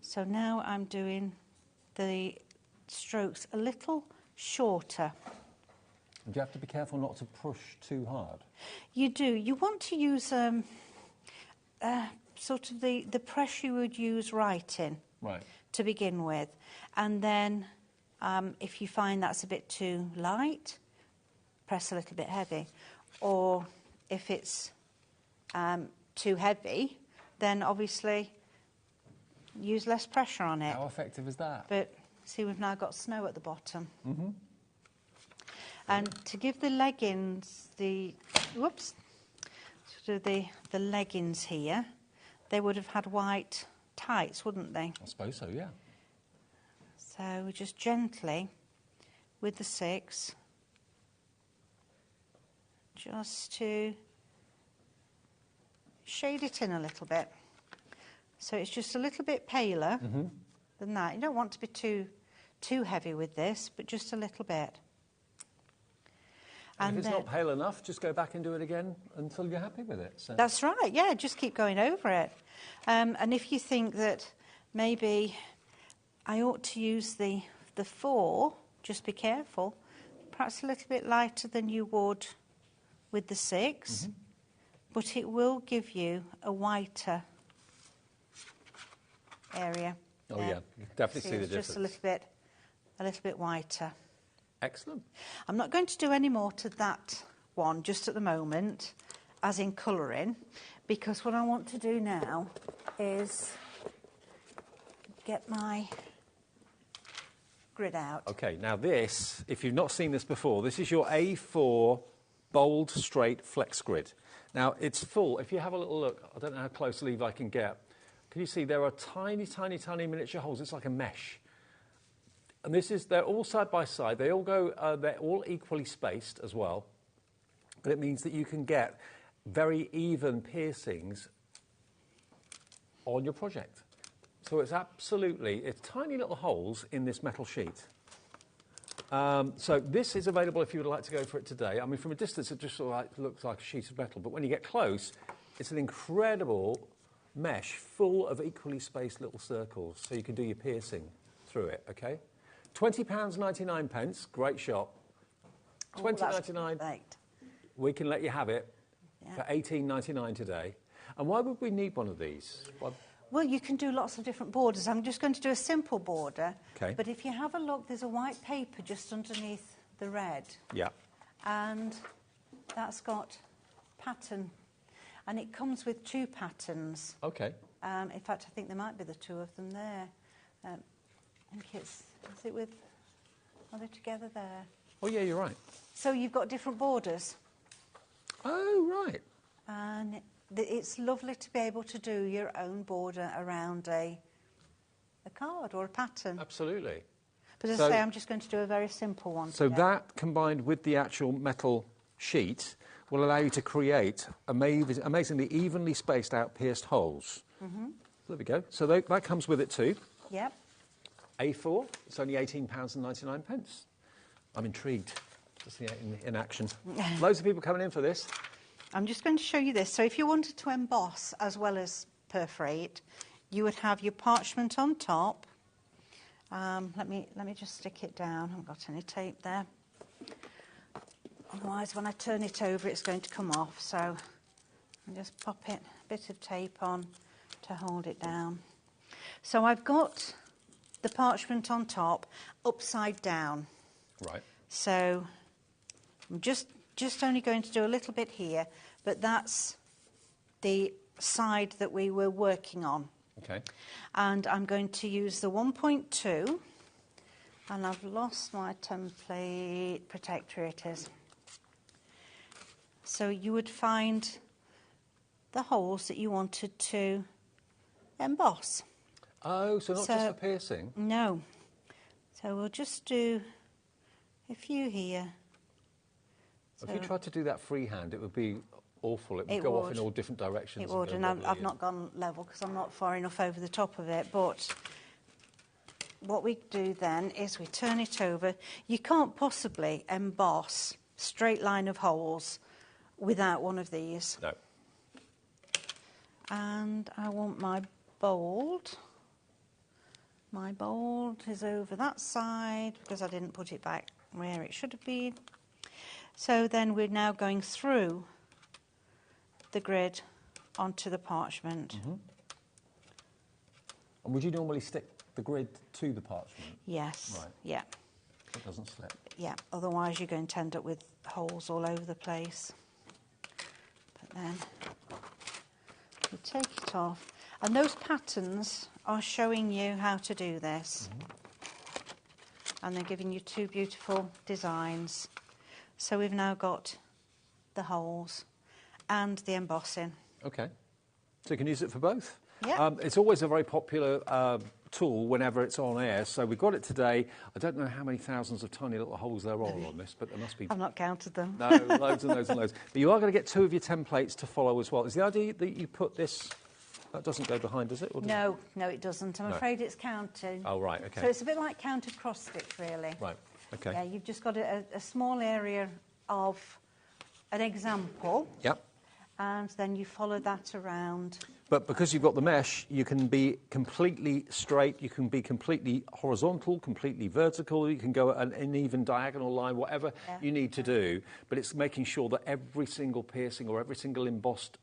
So now I'm doing the strokes a little shorter. And do you have to be careful not to push too hard? You do. You want to use sort of the pressure you would use writing to begin with. And then if you find that's a bit too light, press a little bit heavy. Or if it's too heavy, then obviously use less pressure on it. How effective is that? But see, we've now got snow at the bottom. And to give the leggings the... Whoops. sort of the leggings here, they would have had white tights, wouldn't they? I suppose so, yeah. So just gently, with the 6, just to shade it in a little bit. So it's just a little bit paler than that. You don't want to be too heavy with this, but just a little bit. And if it's not pale enough, just go back and do it again until you're happy with it. So. That's right, yeah, just keep going over it. And if you think that maybe I ought to use the 4, just be careful, perhaps a little bit lighter than you would with the 6, but it will give you a whiter area. Oh yeah, you can definitely see the difference. Just a little bit whiter. Excellent. I'm not going to do any more to that one just at the moment, as in colouring, because what I want to do now is get my grid out. Okay, now this, if you've not seen this before, this is your A4 bold straight flex grid. Now it's full. If you have a little look, I don't know how close Levi I can get. Can you see there are tiny, tiny, tiny miniature holes? It's like a mesh. And they're all side by side. They all go, they're all equally spaced as well. But it means that you can get very even piercings on your project. So it's tiny little holes in this metal sheet. So this is available if you would like to go for it today. I mean, from a distance, it just sort of looks like a sheet of metal. But when you get close, it's an incredible mesh full of equally spaced little circles. So you can do your piercing through it, okay? £20.99, great shop. $20.99, we can let you have it for $18.99 today. And why would we need one of these? Well, you can do lots of different borders. I'm just going to do a simple border. Okay. But if you have a look, there's a white paper just underneath the red. Yeah. And that's got pattern. And it comes with 2 patterns. Okay. In fact, I think there might be the 2 of them there. I think are they together there? Oh, yeah, you're right. So you've got different borders. Oh, right. And it's lovely to be able to do your own border around a card or a pattern. Absolutely. But as I say, I'm just going to do a very simple one. So that, combined with the actual metal sheet, will allow you to create amazingly evenly spaced out pierced holes. There we go. So that comes with it too. Yep. A4, it's only £18.99. I'm intrigued to see it in action. Loads of people coming in for this. I'm just going to show you this. So if you wanted to emboss as well as perforate, you would have your parchment on top. Let me just stick it down. I haven't got any tape there. Otherwise, when I turn it over, it's going to come off. So I'll just pop a bit of tape on to hold it down. So I've got the parchment on top upside down. Right. So I'm just only going to do a little bit here, but that's the side that we were working on. Okay. And I'm going to use the 1.2, and I've lost my template protector. It is. So you would find the holes that you wanted to emboss. Oh, so not just for piercing? No. So we'll just do a few here. If you tried to do that freehand, it would be awful. It would go off in all different directions. It would, and I've not gone level because I'm not far enough over the top of it. But what we do then is we turn it over. You can't possibly emboss straight line of holes without one of these. No. And I want my bold. My bold is over that side because I didn't put it back where it should have been. So then we're now going through the grid onto the parchment. And would you normally stick the grid to the parchment? Yes. Right. Yeah. So it doesn't slip. Yeah. Otherwise you're going to end up with holes all over the place. But then you take it off. And those patterns are showing you how to do this. And they're giving you 2 beautiful designs. So we've now got the holes. and the embossing. Okay. So you can use it for both? Yeah. It's always a very popular tool whenever it's on air. So we've got it today. I don't know how many thousands of tiny little holes there are on this, but there must be... I've not counted them. No, loads and loads and loads. But you are going to get 2 of your templates to follow as well. Is the idea that you put this... That doesn't go behind, does it? Or does No, it doesn't. I'm afraid it's counted. Oh, right, OK. So it's a bit like counted cross-stitch, really. Right, OK. Yeah, you've just got a small area of an example. Yep. And then you follow that around. But because you've got the mesh, you can be completely straight, you can be completely horizontal, completely vertical, you can go an even diagonal line, whatever you need to do. But it's making sure that every single piercing or every single embossed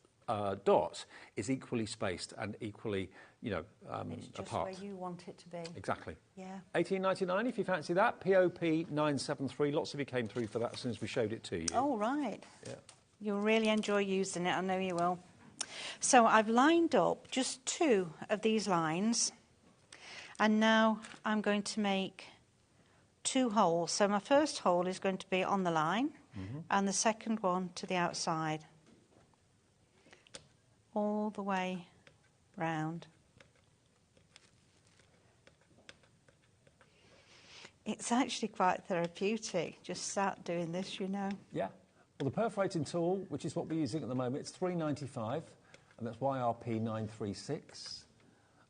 dot is equally spaced and equally, it's just apart. where you want it to be. Exactly. Yeah. $18.99 if you fancy that. POP 973. Lots of you came through for that as soon as we showed it to you. Oh, right. Yeah. You'll really enjoy using it, I know you will. So I've lined up just 2 of these lines, and now I'm going to make 2 holes. So my first hole is going to be on the line, and the second one to the outside, all the way round. It's actually quite therapeutic, just sat doing this, Yeah. Well, the perforating tool, which is what we're using at the moment, it's $3.95, and that's YRP 936.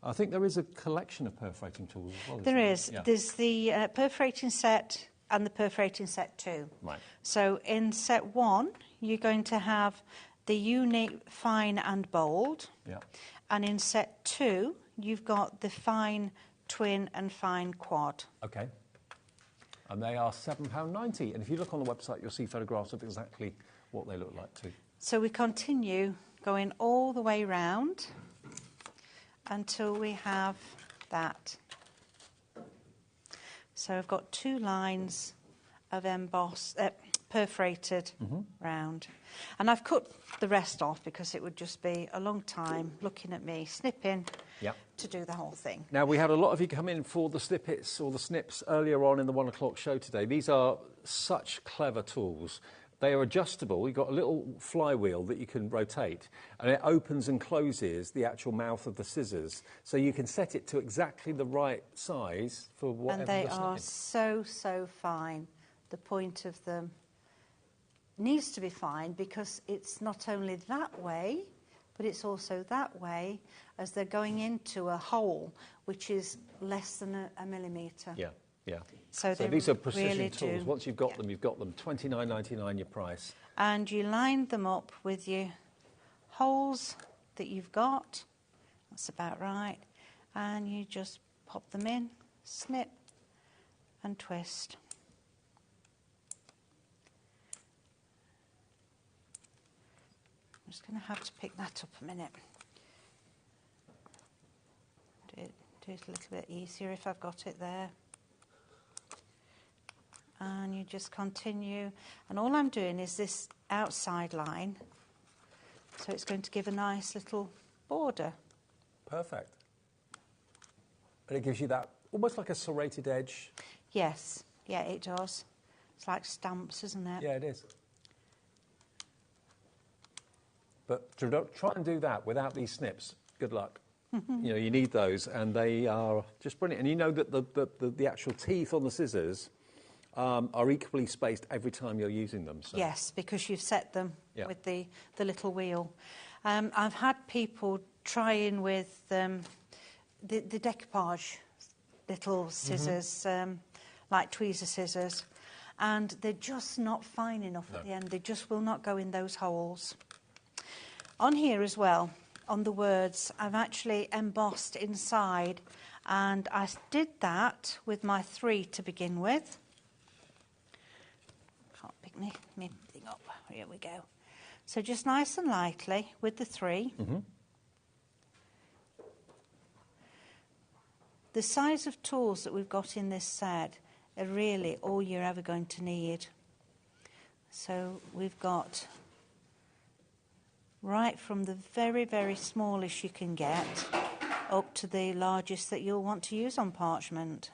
I think there is a collection of perforating tools as well. There is. Yeah. There's the perforating set and the perforating set 2. Right. So in set 1, you're going to have the unique fine and bold. Yeah. And in set 2, you've got the fine twin and fine quad. Okay. And they are £7.90. And if you look on the website, you'll see photographs of exactly what they look like too. So we continue going all the way round until we have that. So I've got 2 lines of perforated round. And I've cut the rest off because it would just be a long time looking at me snipping to do the whole thing. Now, we had a lot of you come in for the snippets or the snips earlier on in the 1 o'clock show today. These are such clever tools. They are adjustable. You've got a little flywheel that you can rotate, and it opens and closes the actual mouth of the scissors. So you can set it to exactly the right size for whatever And they you're are snipping. so fine. The point of them needs to be fine because it's not only that way, but it's also that way as they're going into a hole which is less than a millimetre. Yeah, yeah. So these are precision really tools. do. Once you've got them, you've got them. $29.99 your price. And you line them up with your holes that you've got. That's about right. And you just pop them in, snip and twist. I'm just going to have to pick that up a minute. Do it a little bit easier if I've got it there. And you just continue. And all I'm doing is this outside line. So it's going to give a nice little border. Perfect. And it gives you that almost like a serrated edge. Yes, yeah, it does. It's like stamps, isn't it? Yeah, it is. But try and do that without these snips. Good luck. You need those, and they are just brilliant. And you know that the actual teeth on the scissors are equally spaced every time you're using them. So. Yes, because you've set them with the little wheel. I've had people trying with the decoupage little scissors, like tweezer scissors, and they're just not fine enough at the end. They just will not go in those holes. On here as well, on the words, I've actually embossed inside, and I did that with my 3 to begin with. Can't pick me thing up. Here we go. So just nice and lightly with the 3. The size of tools that we've got in this set are really all you're ever going to need. So we've got right from the very, very smallest you can get up to the largest that you'll want to use on parchment.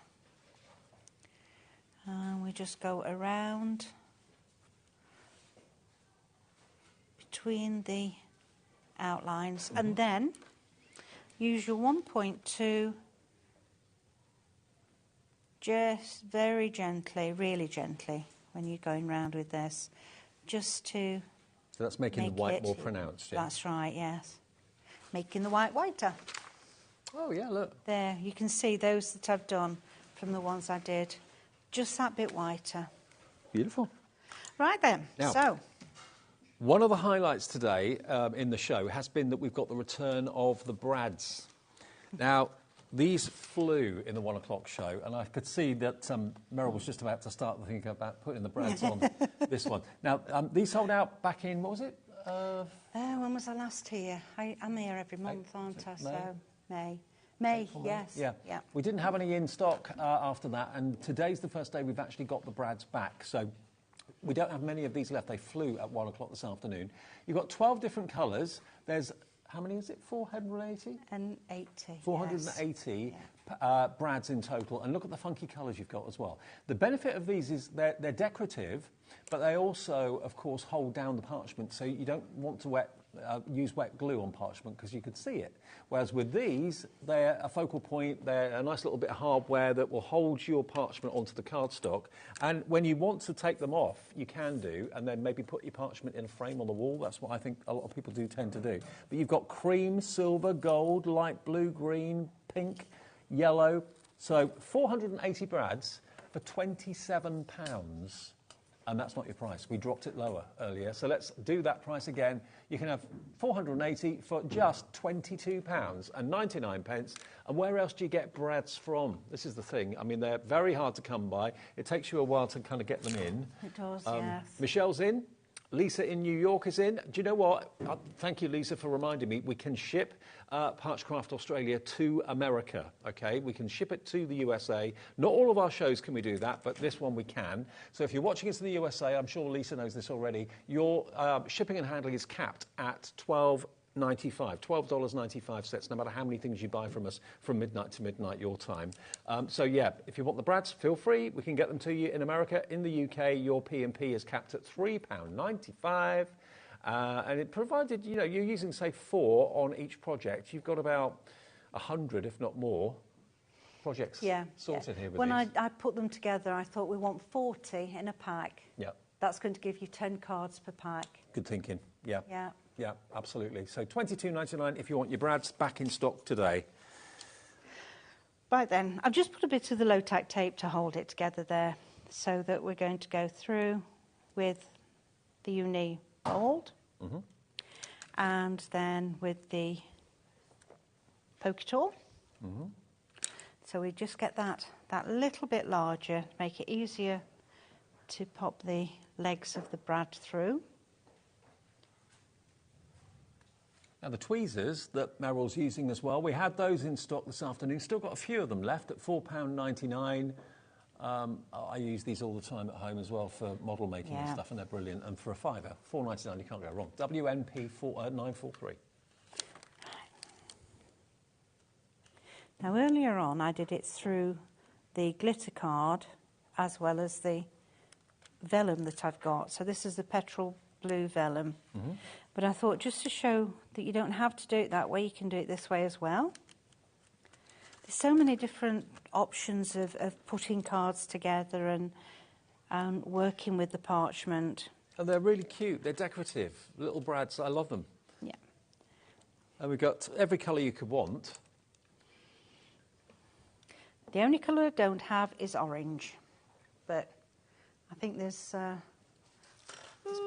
And we just go around between the outlines, and then use your 1.2 just very gently, really gently, when you're going round with this, just to So that's making the white more pronounced, yeah? That's right, yes. Making the white whiter. Oh, yeah, look. There, you can see those that I've done from the ones I did. Just that bit whiter. Beautiful. Right then, Now, so. One of the highlights today in the show has been that we've got the return of the brads. Now, these flew in the 1 o'clock show, and I could see that Meryl was just about to start thinking about putting the brads on this one. Now, these sold out back in, what was it? When was I last here? I'm here every month, aren't I? May? So, May, yes. Yeah. We didn't have any in stock after that, and today's the first day we've actually got the brads back. So we don't have many of these left. They flew at 1 o'clock this afternoon. You've got 12 different colours. There's, how many is it? 480? And 80. 480 yes. brads in total. And look at the funky colours you've got as well. The benefit of these is they're decorative, but they also, of course, hold down the parchment. So you don't want to use wet glue on parchment because you could see it. Whereas with these, they're a focal point, they're a nice little bit of hardware that will hold your parchment onto the cardstock. And when you want to take them off, you can do, and then maybe put your parchment in a frame on the wall. That's what I think a lot of people do tend to do. But you've got cream, silver, gold, light blue, green, pink, yellow. So 480 brads for £27. And that's not your price. We dropped it lower earlier. So let's do that price again. You can have 480 for just £22.99. And where else do you get brads from? This is the thing. I mean, they're very hard to come by. It takes you a while to kind of get them in. It does, yes. Michelle's in. Lisa in New York is in. Do you know what? Thank you, Lisa, for reminding me. We can ship Parchcraft Australia to America, OK? We can ship it to the USA. Not all of our shows can we do that, but this one we can. So if you're watching us in the USA, I'm sure Lisa knows this already, your shipping and handling is capped at $12.95, no matter how many things you buy from us from midnight to midnight your time. So, yeah, if you want the brads, feel free. We can get them to you in America. In the UK, your P&P is capped at £3.95. And it provided, you know, you're using, say, 4 on each project. You've got about 100, if not more, projects sorted here with when these. I put them together, I thought we want 40 in a pack. Yeah. That's going to give you 10 cards per pack. Good thinking, yeah. Yeah. Yeah, absolutely. So £22.99 if you want your brads back in stock today. Right then, I've just put a bit of the low-tack tape to hold it together there, so that we're going to go through with the uni mould, and then with the pokey tool. So we just get that little bit larger, make it easier to pop the legs of the brad through. Now, the tweezers that Meryl's using as well, we had those in stock this afternoon. Still got a few of them left at £4.99. I use these all the time at home as well for model making and stuff, and they're brilliant. And for a £5, £4.99, you can't go wrong. WNP 943. Now, earlier on, I did it through the glitter card as well as the vellum that I've got. So this is the petrol blue vellum. But I thought, just to show that you don't have to do it that way, you can do it this way as well. There's so many different options of putting cards together and working with the parchment. And they're really cute. They're decorative. Little brads. I love them. Yeah. And we've got every colour you could want. The only colour I don't have is orange. But I think there's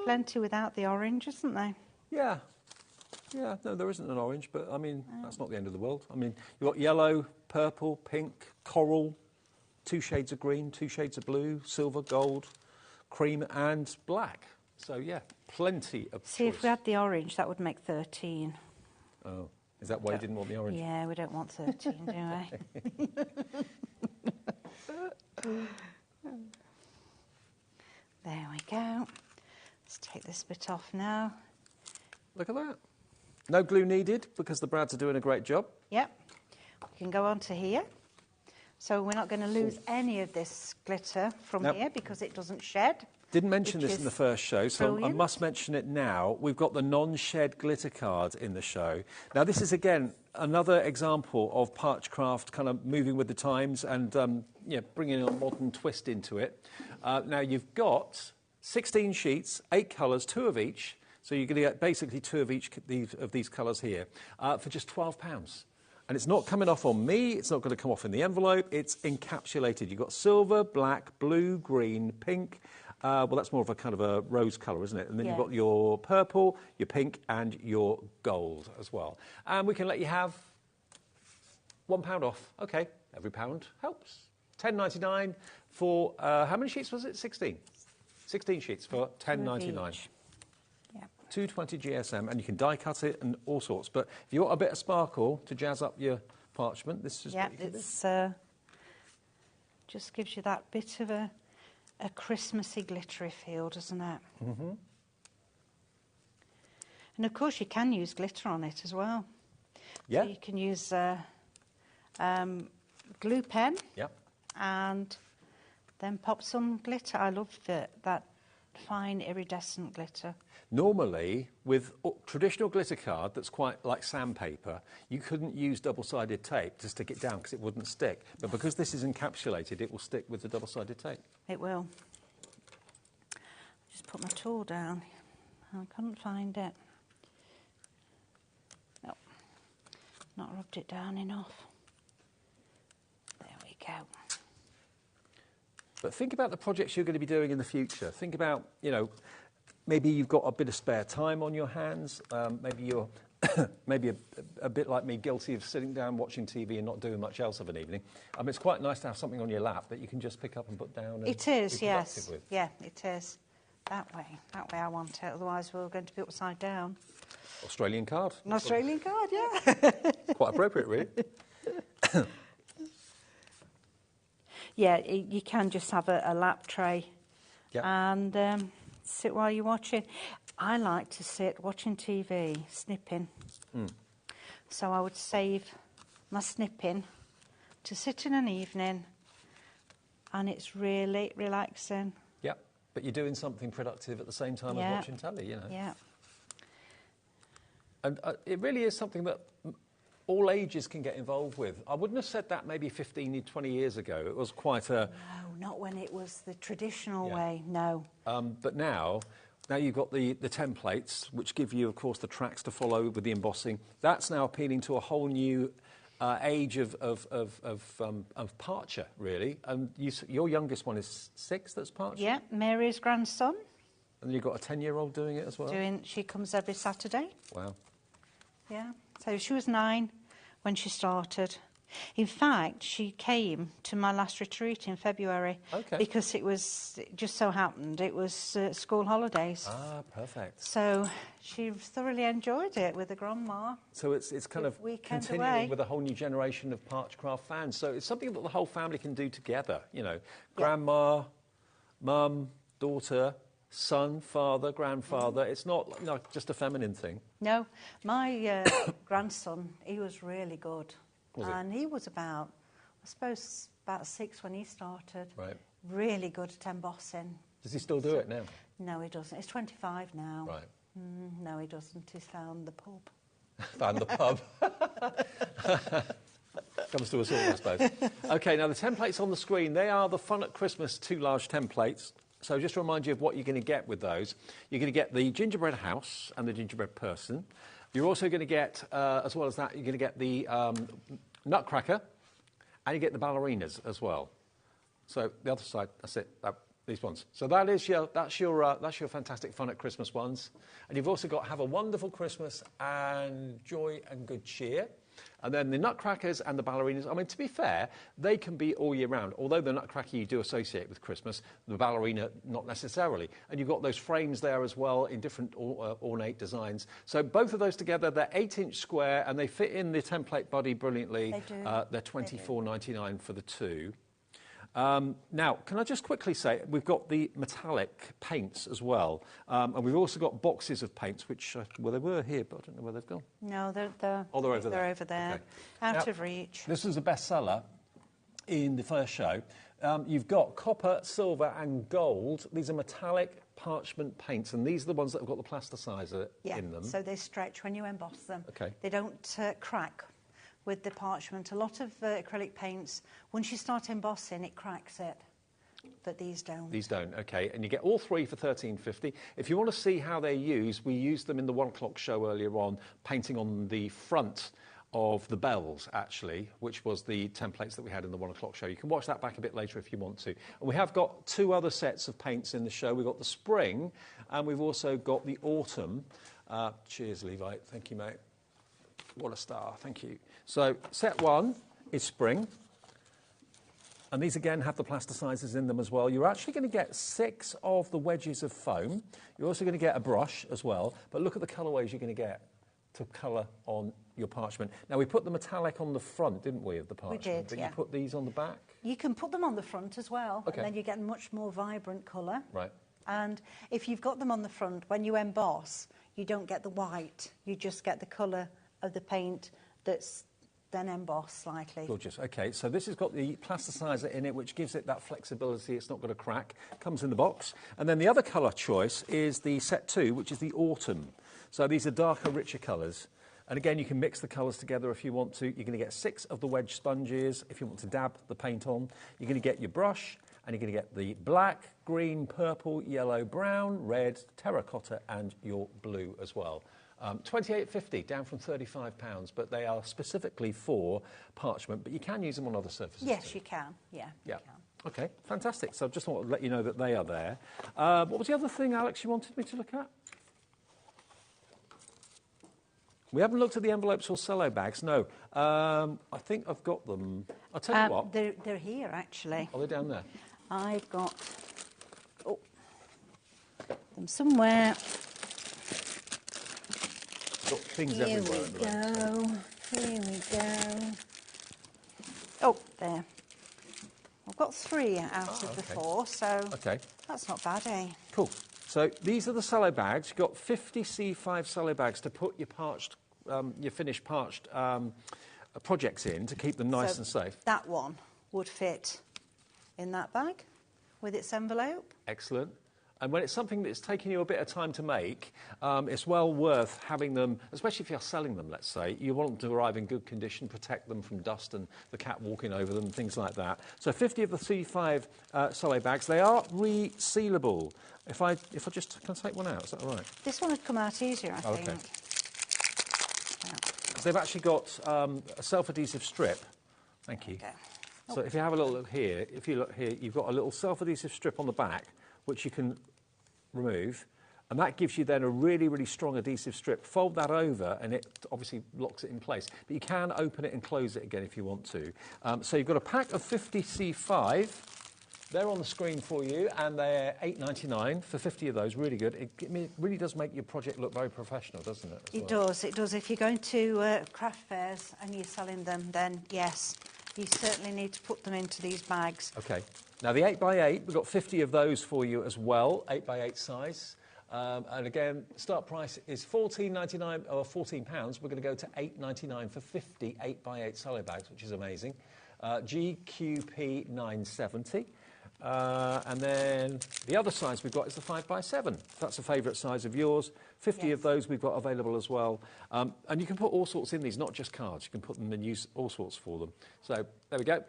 plenty without the orange, isn't there? Yeah. Yeah, no, there isn't an orange, but, I mean, that's not the end of the world. I mean, you've got yellow, purple, pink, coral, 2 shades of green, 2 shades of blue, silver, gold, cream and black. So, yeah, plenty of See, choice. if we had the orange, that would make 13. Oh, is that why you didn't want the orange? Yeah, we don't want 13, do we? There we go. Let's take this bit off now. Look at that. No glue needed because the brads are doing a great job. Yep. We can go on to here. So we're not going to lose any of this glitter from here because it doesn't shed. Didn't mention which this in is the first show, so I brilliant. must mention it now. We've got the non-shed glitter card in the show. Now, this is, again, another example of Parchcraft kind of moving with the times and bringing a modern twist into it. Now, you've got 16 sheets, 8 colours, 2 of each. So you're going to get basically 2 of each of these colours here for just £12. And it's not coming off on me, it's not going to come off in the envelope, it's encapsulated. You've got silver, black, blue, green, pink. Well, that's more of a kind of a rose colour, isn't it? And then you've got your purple, your pink and your gold as well. And we can let you have £1 off. OK, every pound helps. £10.99 for, how many sheets was it? 16? 16 sheets for £10.99. 220 GSM, and you can die cut it and all sorts. But if you want a bit of sparkle to jazz up your parchment, this is what you can do. Just gives you that bit of a Christmassy, glittery feel, doesn't it? Mm-hmm. And of course, you can use glitter on it as well. Yeah. So you can use glue pen. Yep. And then pop some glitter. I love that fine iridescent glitter. Normally, with traditional glitter card that's quite like sandpaper, you couldn't use double-sided tape to stick it down because it wouldn't stick. But because this is encapsulated, it will stick with the double-sided tape. It will. Just put my tool down. I couldn't find it. No, not rubbed it down enough. There we go. But think about the projects you're going to be doing in the future. Think about, maybe you've got a bit of spare time on your hands. Maybe you're maybe a bit like me, guilty of sitting down watching TV and not doing much else of an evening. It's quite nice to have something on your lap that you can just pick up and put down. And it is, be yes. with. Yeah, it is. That way I want it. Otherwise, we're going to be upside down. Australian card. An Australian card, yeah. Quite appropriate, really. Yeah, you can just have a lap tray and sit while you're watching. I like to sit watching TV, snipping. So I would save my snipping to sit in an evening, and it's really relaxing. Yeah, but you're doing something productive at the same time as watching telly, Yeah. And it really is something that all ages can get involved with. I wouldn't have said that maybe 15, 20 years ago. It was quite a... No, not when it was the traditional way, no. But now you've got the templates, which give you, of course, the tracks to follow with the embossing. That's now appealing to a whole new age of parcher, really. And your youngest one is 6, that's parcher? Yeah, Mary's grandson. And you've got a 10-year-old doing it as well? She comes every Saturday. Wow. Yeah, so she was 9 when she started. In fact, she came to my last retreat in February because it just so happened it was school holidays. Ah, perfect. So she thoroughly enjoyed it with the grandma. So it's kind of continuing with a whole new generation of Parchcraft fans. So it's something that the whole family can do together, grandma, mum, daughter, son, father, grandfather. It's not just a feminine thing. No, my grandson, he was really good. He was about 6 when he started. Right. Really good at embossing. Does he still do it now? No, he doesn't. He's 25 now. Right. No, he doesn't. He's found the pub. Found the pub. Comes to us all, I suppose. OK, now the templates on the screen, they are the Fun at Christmas 2 large templates. So just to remind you of what you're going to get with those, you're going to get the gingerbread house and the gingerbread person. You're also going to get, as well as that, you're going to get the nutcracker, and you get the ballerinas as well. So the other side, that's it, these ones. So that's your fantastic Fun at Christmas ones. And you've also got Have a Wonderful Christmas and Joy and Good Cheer. And then the nutcrackers and the ballerinas, I mean, to be fair, they can be all year round. Although the nutcracker you do associate with Christmas, the ballerina not necessarily. And you've got those frames there as well in different ornate designs. So both of those together, they're 8-inch square and they fit in the template body brilliantly. They do. They're $24.99 for the 2. Now, can I just quickly say, we've got the metallic paints as well, and we've also got boxes of paints, which, well, they were here, but I don't know where they've gone. No, they're over there. They're over there, Okay. out Now, of reach. This was a bestseller in the first show. you've got copper, silver and gold. These are metallic parchment paints, and these are the ones that have got the plasticizer in them. So they stretch when you emboss them. Okay. They don't crack with the parchment. A lot of acrylic paints, once you start embossing, it cracks it. But these don't. These don't, okay. And you get all three for $13.50. If you want to see how they're used, we used them in the 1 o'clock show earlier on, painting on the front of the bells, actually, which was the templates that we had in the 1 o'clock show. You can watch that back a bit later if you want to. And we have got 2 other sets of paints in the show. We've got the spring, and we've also got the autumn. Cheers, Levi. Thank you, mate. What a star. Thank you. So set 1 is spring. And these, again, have the plasticizers in them as well. You're actually going to get 6 of the wedges of foam. You're also going to get a brush as well. But look at the colourways you're going to get to colour on your parchment. Now, we put the metallic on the front, didn't we, of the parchment? We did, but yeah. you put these on the back? You can put them on the front as well, okay. And then you get a much more vibrant colour. Right. And if you've got them on the front, when you emboss, you don't get the white. You just get the colour of the paint that's then embossed slightly. Gorgeous. Okay, so this has got the plasticizer in it, which gives it that flexibility. It's not going to crack. Comes in the box. And then the other colour choice is the set 2, which is the autumn. So these are darker, richer colours. And again, you can mix the colours together if you want to. You're going to get 6 of the wedge sponges if you want to dab the paint on. You're going to get your brush, and you're going to get the black, green, purple, yellow, brown, red, terracotta, and your blue as well. $28.50, down from £35, but they are specifically for parchment, but you can use them on other surfaces Yes, too. you can. Yeah, yeah. You can. Okay, fantastic. So I just want to let you know that they are there. What was the other thing, Alex, you wanted me to look at? We haven't looked at the envelopes or cello bags, no. I think I've got them. I'll tell you what. They're here, actually. Are they down there? I've got them somewhere. Got things Here everywhere. we go. Here we go. Oh, there. I've got 3 out of the 4, so that's not bad, eh? Cool. So these are the cello bags. You've got 50 C5 cello bags to put your parched, your finished parched projects in to keep them nice and safe. That one would fit in that bag with its envelope. Excellent. And when it's something that's taking you a bit of time to make, it's well worth having them, especially if you're selling them, let's say. You want them to arrive in good condition, protect them from dust and the cat walking over them, things like that. So 50 of the C5 cello bags, they are resealable. If I just, can I take one out? Is that all right? This one would come out easier, I think. Okay. They've actually got a self-adhesive strip. Thank you. Okay. So if you have a little look here, if you look here, you've got a little self-adhesive strip on the back, which you can remove, and that gives you then a really, really strong adhesive strip. Fold that over, and it obviously locks it in place. But you can open it and close it again if you want to. So you've got a pack of 50 C5. They're on the screen for you, and they're $8.99 for 50 of those. Really good. It really does make your project look very professional, doesn't it? It does. It does. If you're going to craft fairs and you're selling them, then yes, you certainly need to put them into these bags. Okay. Now, the 8x8, we've got 50 of those for you as well, 8x8 size. And again, start price is £14.99 or £14. We're going to go to $8.99 for 50 8x8 cello bags, which is amazing. GQP 970. And then the other size we've got is the 5x7. If that's a favourite size of yours. 50 of those we've got available as well. And you can put all sorts in these, not just cards. You can put them and use all sorts for them. So there we go.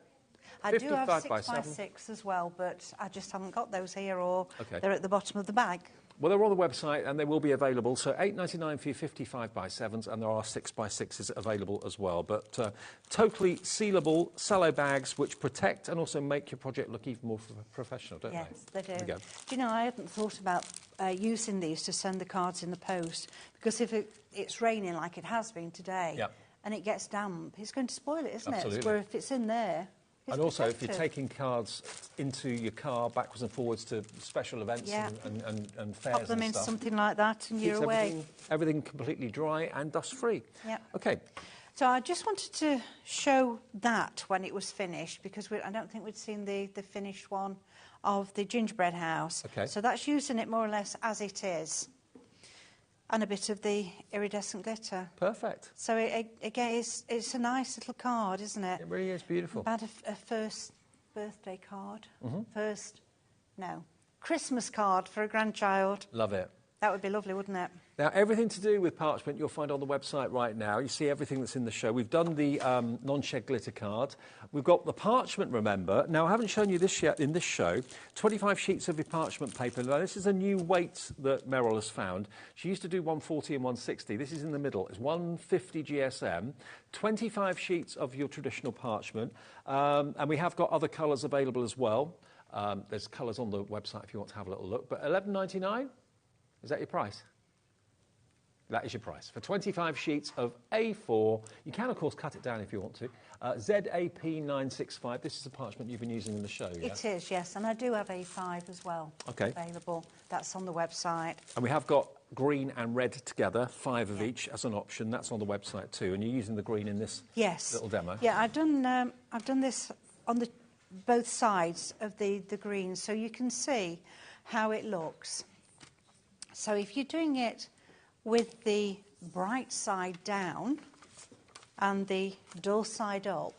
I do have 6x6 as well, but I just haven't got those here, or they're at the bottom of the bag. Well, they're on the website and they will be available. So $8.99 for your 55x7s, and there are 6x6s available as well. But totally sealable cello bags which protect and also make your project look even more professional, don't they? Yes, they do. There we go. Do you know, I hadn't thought about using these to send the cards in the post, because if it's raining like it has been today and it gets damp, it's going to spoil it, isn't it? Where if it's in there... And also, if you're taking cards into your car backwards and forwards to special events and fairs pop them and in stuff, something like that and you're away. Everything completely dry and dust-free. Yeah. Okay. So I just wanted to show that when it was finished, because I don't think we'd seen the finished one of the gingerbread house. Okay. So that's using it more or less as it is. And a bit of the iridescent glitter. Perfect. So again, it's a nice little card, isn't it? It really is beautiful. About a first birthday card. Christmas card for a grandchild. Love it. That would be lovely, wouldn't it? Now, everything to do with parchment you'll find on the website right now. You see everything that's in the show. We've done the non-shed glitter card. We've got the parchment, remember. Now, I haven't shown you this yet in this show. 25 sheets of your parchment paper. Now, this is a new weight that Meryl has found. She used to do 140 and 160. This is in the middle. It's 150 GSM. 25 sheets of your traditional parchment. And we have got other colours available as well. There's colours on the website if you want to have a little look. But $11.99? Is that your price? That is your price. For 25 sheets of A4, you can, of course, cut it down if you want to. ZAP965, this is a parchment you've been using in the show, yeah? It is, yes, and I do have A5 as well available. That's on the website. And we have got green and red together, 5 of each as an option. That's on the website too, and you're using the green in this little demo? Yeah, I've done this on both sides of the green, so you can see how it looks. So if you're doing it with the bright side down and the dull side up,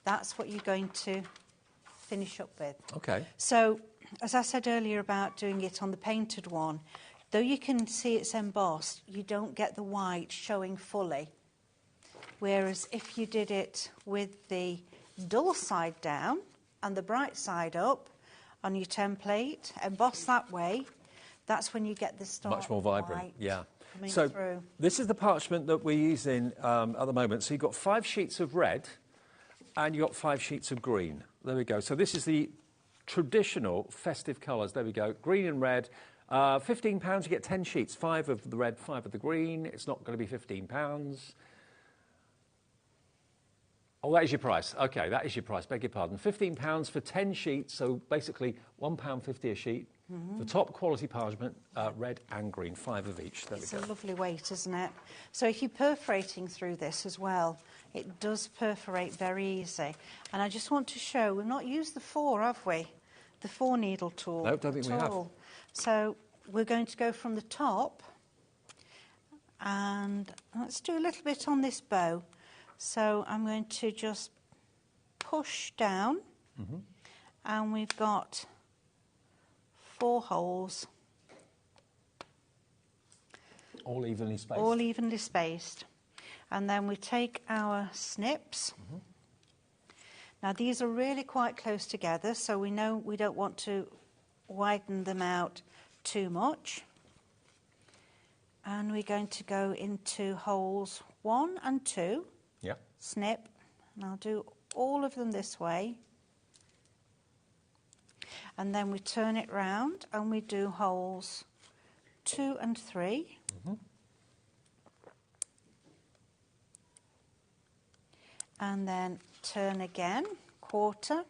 that's what you're going to finish up with. Okay. So, as I said earlier about doing it on the painted one, though you can see it's embossed, you don't get the white showing fully. Whereas if you did it with the dull side down and the bright side up on your template, embossed that way, that's when you get the start much more vibrant, white coming so through. This is the parchment that we're using at the moment. So you've got 5 sheets of red and you've got 5 sheets of green. There we go. So this is the traditional festive colours. There we go. Green and red. £15, you get 10 sheets. 5 of the red, 5 of the green. It's not going to be £15. Oh, that is your price. OK, that is your price. Beg your pardon. £15 for 10 sheets, so basically £1.50 a sheet. The top quality parchment, red and green, 5 of each. There It's we go. a lovely weight, isn't it? So if you're perforating through this as well, it does perforate very easy. And I just want to show, we've not used the 4, have we? The 4 needle tool. No, don't think we have. So we're going to go from the top, and let's do a little bit on this bow. So I'm going to just push down, and we've got 4 holes. All evenly spaced? All evenly spaced. And then we take our snips. Now these are really quite close together, so we know we don't want to widen them out too much. And we're going to go into holes 1 and 2. Yeah. Snip. And I'll do all of them this way. And then we turn it round and we do holes 2 and 3. And then turn again, quarter,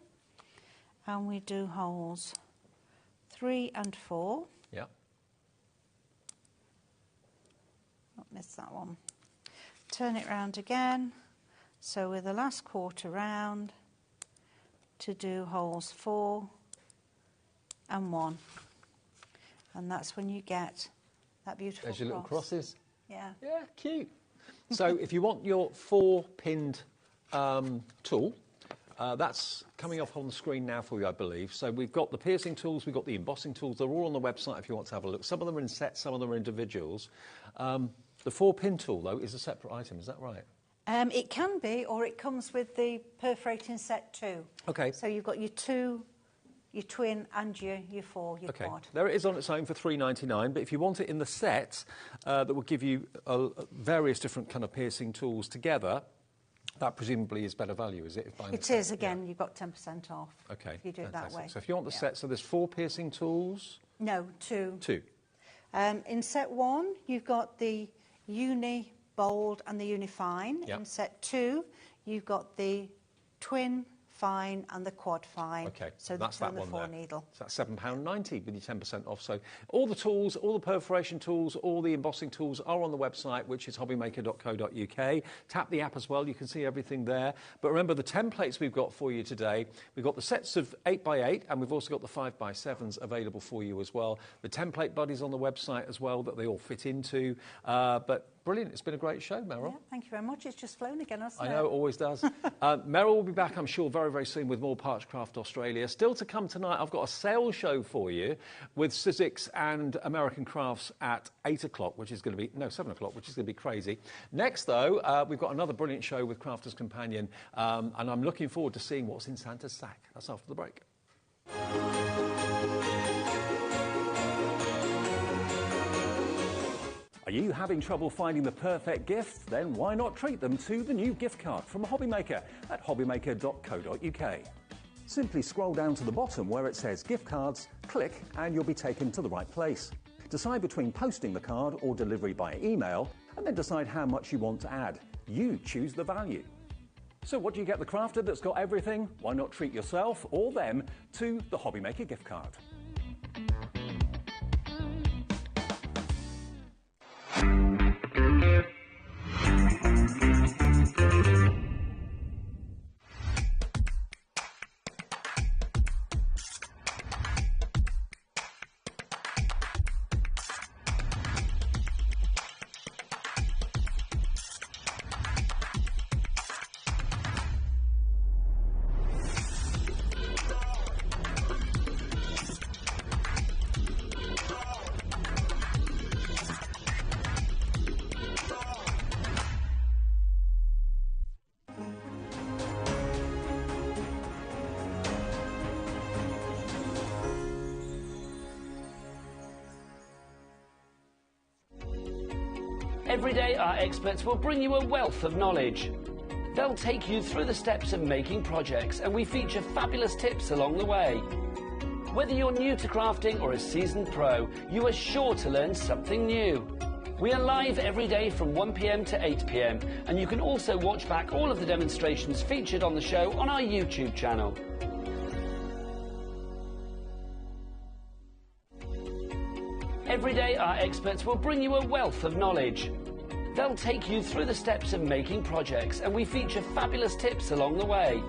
and we do holes 3 and 4. Yeah. Don't miss that one. Turn it round again, so with the last quarter round to do holes 4 and 1. And that's when you get that beautiful There's your little cross. crosses. Yeah. Yeah, cute. So if you want your 4-pinned tool, that's coming up on the screen now for you, I believe. So we've got the piercing tools, we've got the embossing tools. They're all on the website if you want to have a look. Some of them are in sets, some of them are individuals. The 4-pin tool, though, is a separate item. Is that right? It can be, or it comes with the perforating set too. Okay. So you've got your 2, your twin, and your 4, your quad. There it is on its own for $3.99, but if you want it in the set, that will give you various different kind of piercing tools together, that presumably is better value, is it? If buying It is, again, you've got 10% off. Okay. If you do it that way. So if you want the set, so there's 4 piercing tools? No, 2. 2. In set 1, you've got the Uni Bold and the Uni Fine. Yep. In set 2, you've got the Twin Fine and the Quad Fine. Okay, so that's the that one 4 there. needle. So that's £7.90 with your 10% off. So all the tools, all the perforation tools, all the embossing tools are on the website, which is hobbymaker.co.uk. Tap the app as well, you can see everything there. But remember the templates we've got for you today. We've got the sets of 8x8 and we've also got the 5x7s available for you as well. The template buddies on the website as well that they all fit into. But brilliant. It's been a great show, Meryl. Yeah, thank you very much. It's just flown again, hasn't it? I know, it always does. Meryl will be back, I'm sure, very, very soon with more Parchcraft Australia. Still to come tonight, I've got a sales show for you with Sizzix and American Crafts at 8 o'clock, which is going to be, no, 7 o'clock, which is going to be crazy. Next, though, we've got another brilliant show with Crafter's Companion, and I'm looking forward to seeing what's in Santa's sack. That's after the break. Are you having trouble finding the perfect gift? Then why not treat them to the new gift card from HobbyMaker at hobbymaker.co.uk. Simply scroll down to the bottom where it says gift cards, click and you'll be taken to the right place. Decide between posting the card or delivery by email and then decide how much you want to add. You choose the value. So what do you get the crafter that's got everything? Why not treat yourself or them to the HobbyMaker gift card? Every day, our experts will bring you a wealth of knowledge. They'll take you through the steps of making projects, and we feature fabulous tips along the way. Whether you're new to crafting or a seasoned pro, you are sure to learn something new. We are live every day from 1 p.m. to 8 p.m, and you can also watch back all of the demonstrations featured on the show on our YouTube channel. Every day, our experts will bring you a wealth of knowledge. They'll take you through the steps of making projects, and we feature fabulous tips along the way.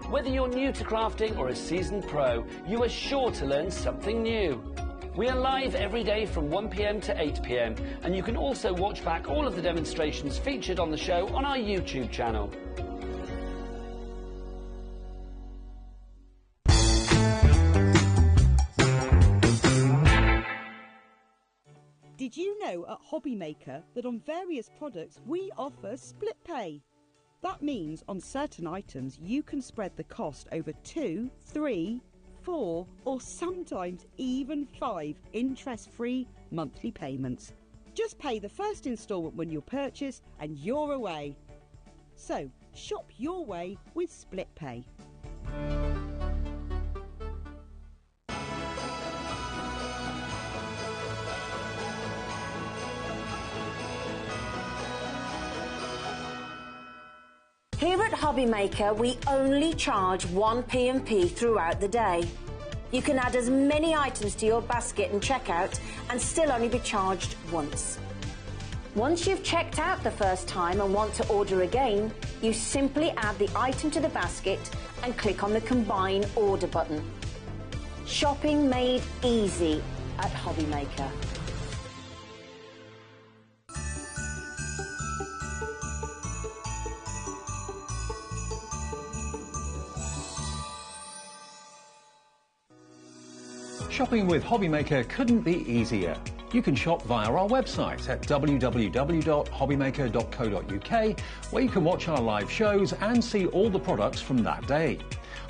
Whether you're new to crafting or a seasoned pro, you are sure to learn something new. We are live every day from 1 p.m. to 8 p.m, and you can also watch back all of the demonstrations featured on the show on our YouTube channel. Did you know at HobbyMaker that on various products we offer split pay? That means on certain items you can spread the cost over 2, 3, 4 or sometimes even 5 interest-free monthly payments. Just pay the first instalment when you purchase and you're away. So shop your way with split pay. Here at HobbyMaker, we only charge 1 P&P throughout the day. You can add as many items to your basket and checkout and still only be charged once. Once you've checked out the first time and want to order again, you simply add the item to the basket and click on the Combine Order button. Shopping made easy at HobbyMaker. Shopping with HobbyMaker couldn't be easier. You can shop via our website at www.hobbymaker.co.uk, where you can watch our live shows and see all the products from that day.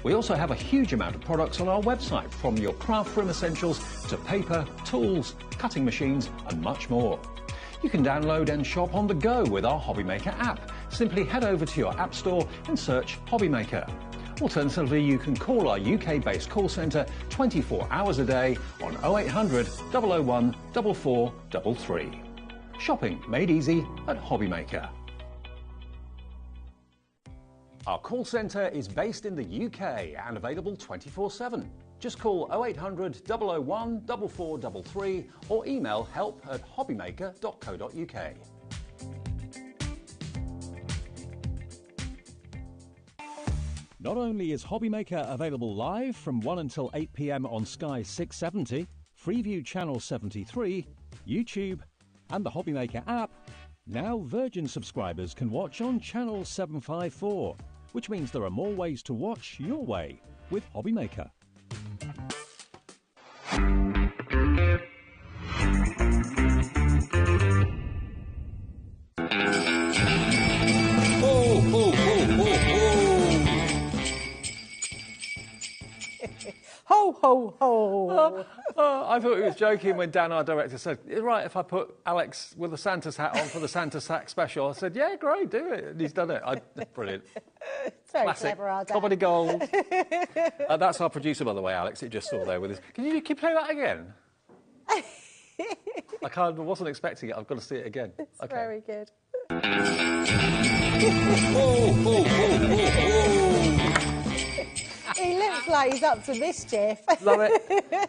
We also have a huge amount of products on our website, from your craft room essentials to paper, tools, cutting machines and much more. You can download and shop on the go with our HobbyMaker app. Simply head over to your app store and search HobbyMaker. Alternatively, you can call our UK-based call centre 24 hours a day on 0800 001 4433. Shopping made easy at HobbyMaker. Our call centre is based in the UK and available 24/7. Just call 0800 001 4433 or email help@hobbymaker.co.uk. Not only is HobbyMaker available live from 1 until 8 p.m. on Sky 670, Freeview Channel 73, YouTube, and the HobbyMaker app, Now Virgin subscribers can watch on channel 754, which means there are more ways to watch your way with HobbyMaker. Ho, ho, ho, ho, ho! Ho, ho, ho. I thought he was joking when Dan, our director, said, "Is it right if I put Alex with a Santa's hat on for the Santa Sack special?" I said, "Yeah, great, do it." And he's done it. Brilliant. It's very Classic. clever, our dad. Comedy gold. That's our producer, by the way, Alex. It just saw there with us. Can you play that again? I wasn't expecting it. I've got to see it again. It's very good. Oh, oh, oh, oh, oh. He looks like he's up to mischief. Love it.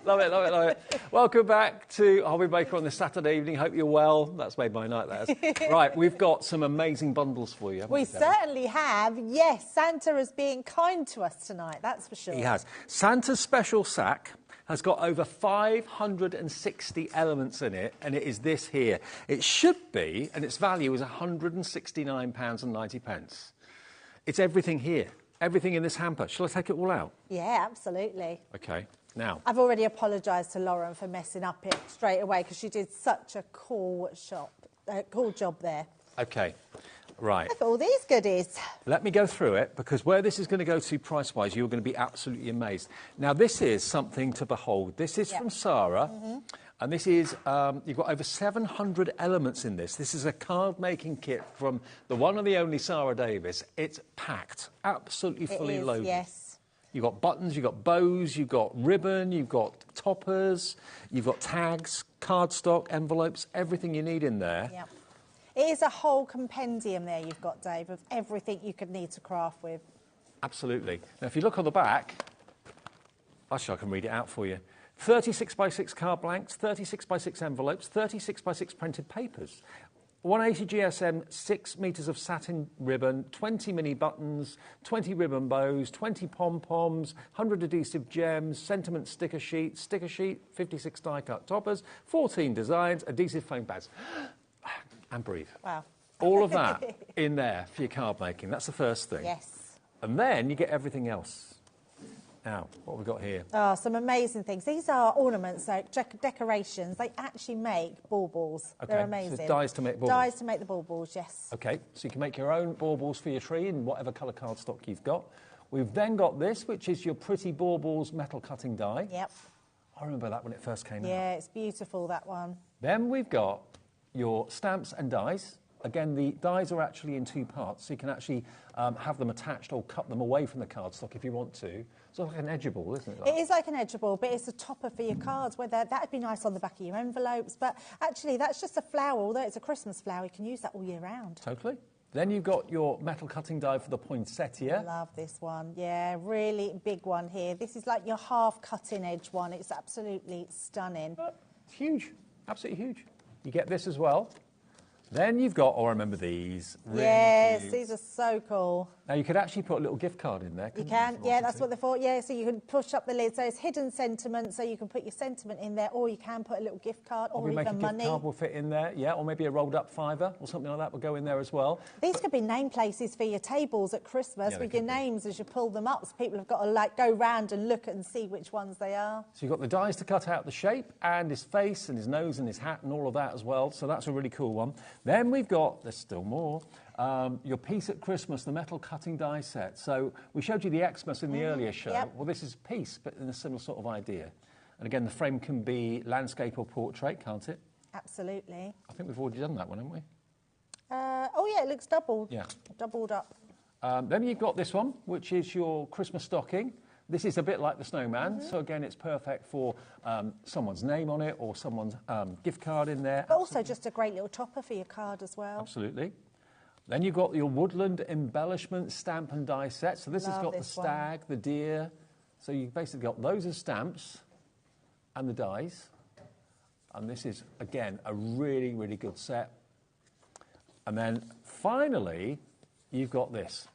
Love it, love it, love it. Welcome back to HobbyMaker on this Saturday evening. Hope you're well. That's made my night, that is. Right, we've got some amazing bundles for you, haven't we? We certainly have. Yes, Santa is being kind to us tonight, that's for sure. He has. Santa's special sack has got over 560 elements in it, and it is this here. It should be, and its value is £169.90. It's everything here. Everything in this hamper. Shall I take it all out? Yeah, absolutely. OK, now. I've already apologised to Lauren for messing up it straight away because she did such a cool job there. OK, right. Look at all these goodies. Let me go through it, because where this is going to go to price-wise, you're going to be absolutely amazed. Now, this is something to behold. This is from Sarah, and this is, you've got over 700 elements in this. This is a card-making kit from the one and the only Sarah Davis. It's packed, absolutely fully loaded. Yes. You've got buttons, you've got bows, you've got ribbon, you've got toppers, you've got tags, cardstock, envelopes, everything you need in there. Yep. It is a whole compendium there you've got, Dave, of everything you could need to craft with. Absolutely. Now, if you look on the back, actually, I can read it out for you. 36 by 6 card blanks, 36 by 6 envelopes, 36 by 6 printed papers, 180 GSM, 6 metres of satin ribbon, 20 mini buttons, 20 ribbon bows, 20 pom-poms, 100 adhesive gems, sentiment sticker sheet, 56 die-cut toppers, 14 designs, adhesive foam pads. And breathe. Wow. All of that in there for your card making. That's the first thing. Yes. And then you get everything else. Now, what have we got here? Oh, some amazing things. These are ornaments, so decorations. They actually make baubles. Okay, They're amazing. so dies to make baubles. Dies to make the baubles, yes. OK, so you can make your own baubles for your tree in whatever colour cardstock you've got. We've then got this, which is your pretty baubles metal cutting die. Yep. I remember that when it first came out. Yeah, it's beautiful, that one. Then we've got your stamps and dies. Again, the dies are actually in 2 parts, so you can actually have them attached or cut them away from the cardstock if you want to. It's like an edgeable, isn't it? It is like an edgeable, but it's a topper for your cards. That would be nice on the back of your envelopes, but actually that's just a flower. Although it's a Christmas flower, you can use that all year round. Totally. Then you've got your metal cutting die for the poinsettia. I love this one. Yeah, really big one here. This is like your half cutting edge one. It's absolutely stunning. It's huge, absolutely huge. You get this as well. Then you've got, oh, I remember these. Really yes, cute. these are so cool. Now, you could actually put a little gift card in there. You can, yeah, that's what they're for. Yeah, so you can push up the lid. So it's hidden sentiment, so you can put your sentiment in there, or you can put a little gift card, or make even a money. gift card will fit in there, yeah, or maybe a rolled up fiver or something like that will go in there as well. These could be name places for your tables at Christmas with your names as you pull them up, so people have got to like go round and look and see which ones they are. So you've got the dies to cut out the shape and his face and his nose and his hat and all of that as well. So that's a really cool one. Then we've got, there's still more, your piece at Christmas, the metal cutting die set. So we showed you the Xmas in the earlier show. Yep. Well, this is piece, but in a similar sort of idea. And again, the frame can be landscape or portrait, can't it? Absolutely. I think we've already done that one, haven't we? Oh, yeah, it looks doubled. Yeah. Doubled up. Then you've got this one, which is your Christmas stocking. This is a bit like the snowman, so again, it's perfect for someone's name on it or someone's gift card in there. But also just a great little topper for your card as well. Absolutely. Then you've got your woodland embellishment stamp and die set. So this has got the stag, the deer. So you've basically got those as stamps and the dies. And this is, again, a really, really good set. And then finally, you've got this,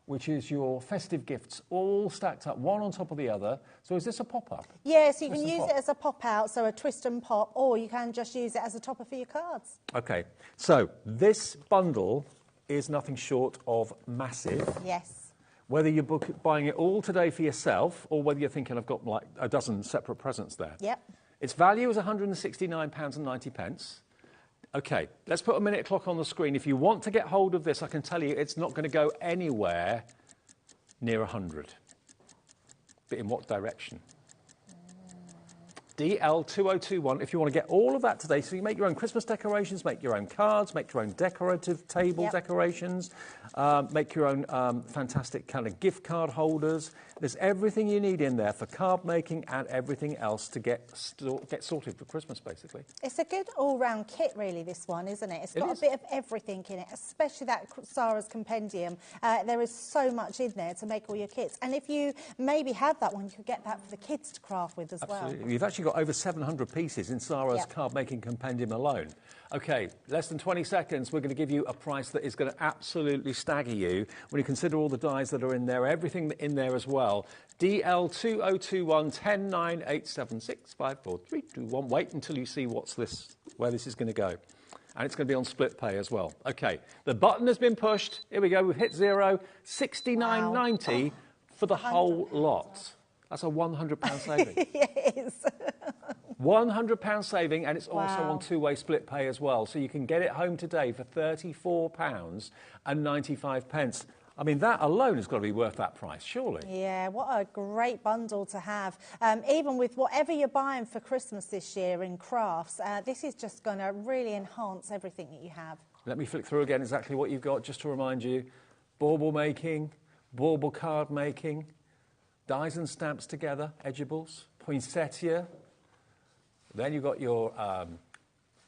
which is your festive gifts all stacked up, one on top of the other. So is this a pop-up? Yeah, so you can Twist and use pop. it as a pop-out, so a twist and pop, or you can just use it as a topper for your cards. Okay, so this bundle is nothing short of massive. Yes. Whether you're buying it all today for yourself, or whether you're thinking I've got like a dozen separate presents there. Yep. Its value is £169.90. Okay, let's put a minute clock on the screen. If you want to get hold of this, I can tell you it's not going to go anywhere near 100. But in what direction? DL2021, if you want to get all of that today, so you make your own Christmas decorations, make your own cards, make your own decorative table decorations, make your own fantastic kind of gift card holders. There's everything you need in there for card making and everything else to get sorted for Christmas, basically. It's a good all-round kit, really, this one, isn't it? It's got a bit of everything in it, especially that Sarah's Compendium. There is so much in there to make all your kits. And if you maybe have that one, you could get that for the kids to craft with as well. You've actually got over 700 pieces in Sarah's card-making compendium alone. OK, less than 20 seconds, we're going to give you a price that is going to absolutely stagger you when you consider all the dies that are in there, everything in there as well. DL2021 1098765 4321. Wait until you see where this is going to go. And it's going to be on split pay as well. OK, the button has been pushed. Here we go. We've hit zero. £69.90 for the whole lot. That's a £100 saving. It is. £100 saving, and it's also on two-way split pay as well. So you can get it home today for £34.95. I mean, that alone has got to be worth that price, surely. Yeah, what a great bundle to have. Even with whatever you're buying for Christmas this year in crafts, this is just going to really enhance everything that you have. Let me flick through again exactly what you've got, just to remind you. Bauble making, bauble card making, dies and stamps together, edibles, poinsettia. Then you've got your kind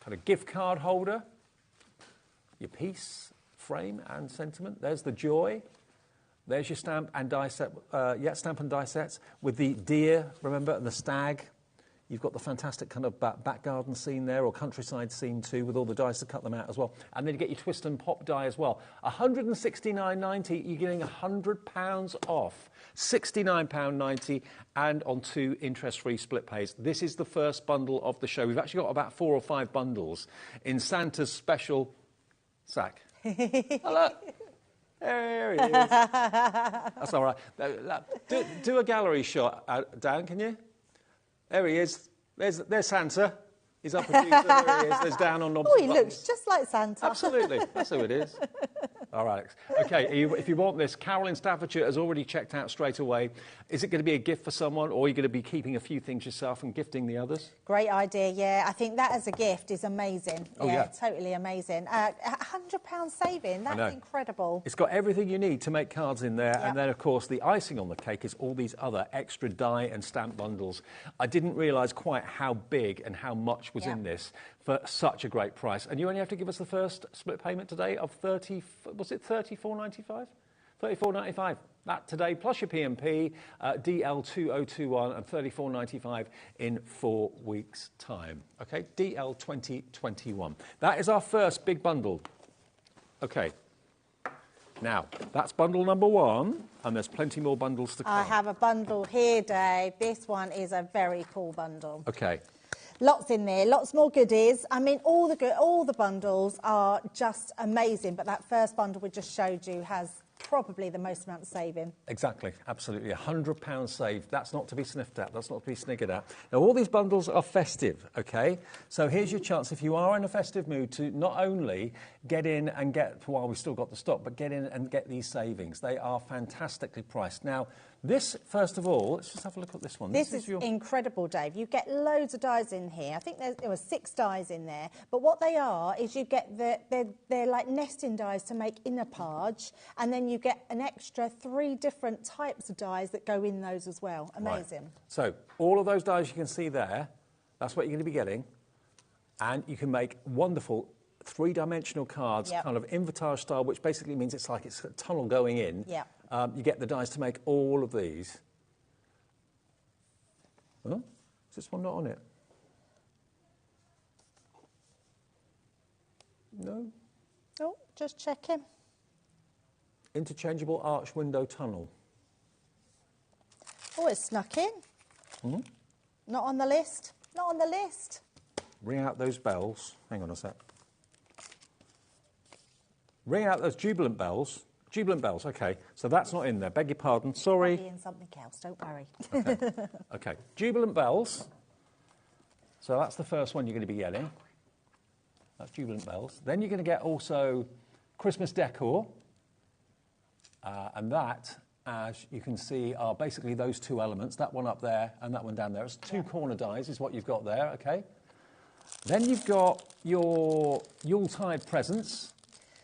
of gift card holder, your piece, frame and sentiment. There's the joy. There's your stamp and die set. Stamp and die sets with the deer, remember, and the stag. You've got the fantastic kind of back garden scene there, or countryside scene too, with all the dies to cut them out as well. And then you get your twist and pop die as well. £169.90, you're getting £100 off. £69.90 and on 2 interest-free split pays. This is the first bundle of the show. We've actually got about 4 or 5 bundles in Santa's special sack. Hello. There he is. That's all right. Do a gallery shot, Dan, can you? There he is. There's Santa. He's up a few. So there he is. There's down on knobs. Oh, he looks just like Santa. Absolutely. That's who it is. All right, Alex. OK, if you want this, Carol in Staffordshire has already checked out straight away. Is it going to be a gift for someone, or are you going to be keeping a few things yourself and gifting the others? Great idea, yeah. I think that as a gift is amazing. Oh, yeah. Totally amazing. £100 saving, that's incredible. It's got everything you need to make cards in there. And then, of course, the icing on the cake is all these other extra die and stamp bundles. I didn't realise quite how big and how much was in this for such a great price. And you only have to give us the first split payment today of £34.95? £34.95. That today, plus your P&P, DL2021 and £34.95 in 4 weeks' time. OK, DL2021. That is our first big bundle. OK. Now, that's bundle number 1, and there's plenty more bundles to come. I have a bundle here, Dave. This one is a very cool bundle. OK. Lots in there, lots more goodies. I mean, all the bundles are just amazing, but that first bundle we just showed you has probably the most amount of saving. Exactly, absolutely. £100 saved. That's not to be sniffed at. That's not to be sniggered at. Now, all these bundles are festive, OK? So here's your chance, if you are in a festive mood, to not only get in and get, while we've still got the stock, but get in and get these savings. They are fantastically priced. Now, this, first of all, let's just have a look at this one. This is incredible, Dave. You get loads of dies in here. I think there were 6 dies in there. But what they are is you get they're like nesting dies to make inner parge, and then you get an extra 3 different types of dies that go in those as well. Amazing. Right. So all of those dies you can see there, that's what you're going to be getting. And you can make wonderful 3-dimensional cards, kind of invitage style, which basically means it's like it's a tunnel going in. Yeah. You get the dies to make all of these. Oh, is this one not on it? No? Oh, just checking. interchangeable arch window tunnel. Oh, it's snuck in. Mm-hmm. Not on the list. Not on the list. Ring out those bells. Hang on a sec. Ring out those jubilant bells. Jubilant bells, okay. So that's not in there. Beg your pardon. Sorry. I'll be in something else, don't worry. Okay. Okay. Jubilant bells. So that's the first one you're going to be getting. That's jubilant bells. Then you're going to get also Christmas decor. And that, as you can see, are basically those two elements. That one up there and that one down there. It's two corner dies is what you've got there, okay? Then you've got your Yuletide presents.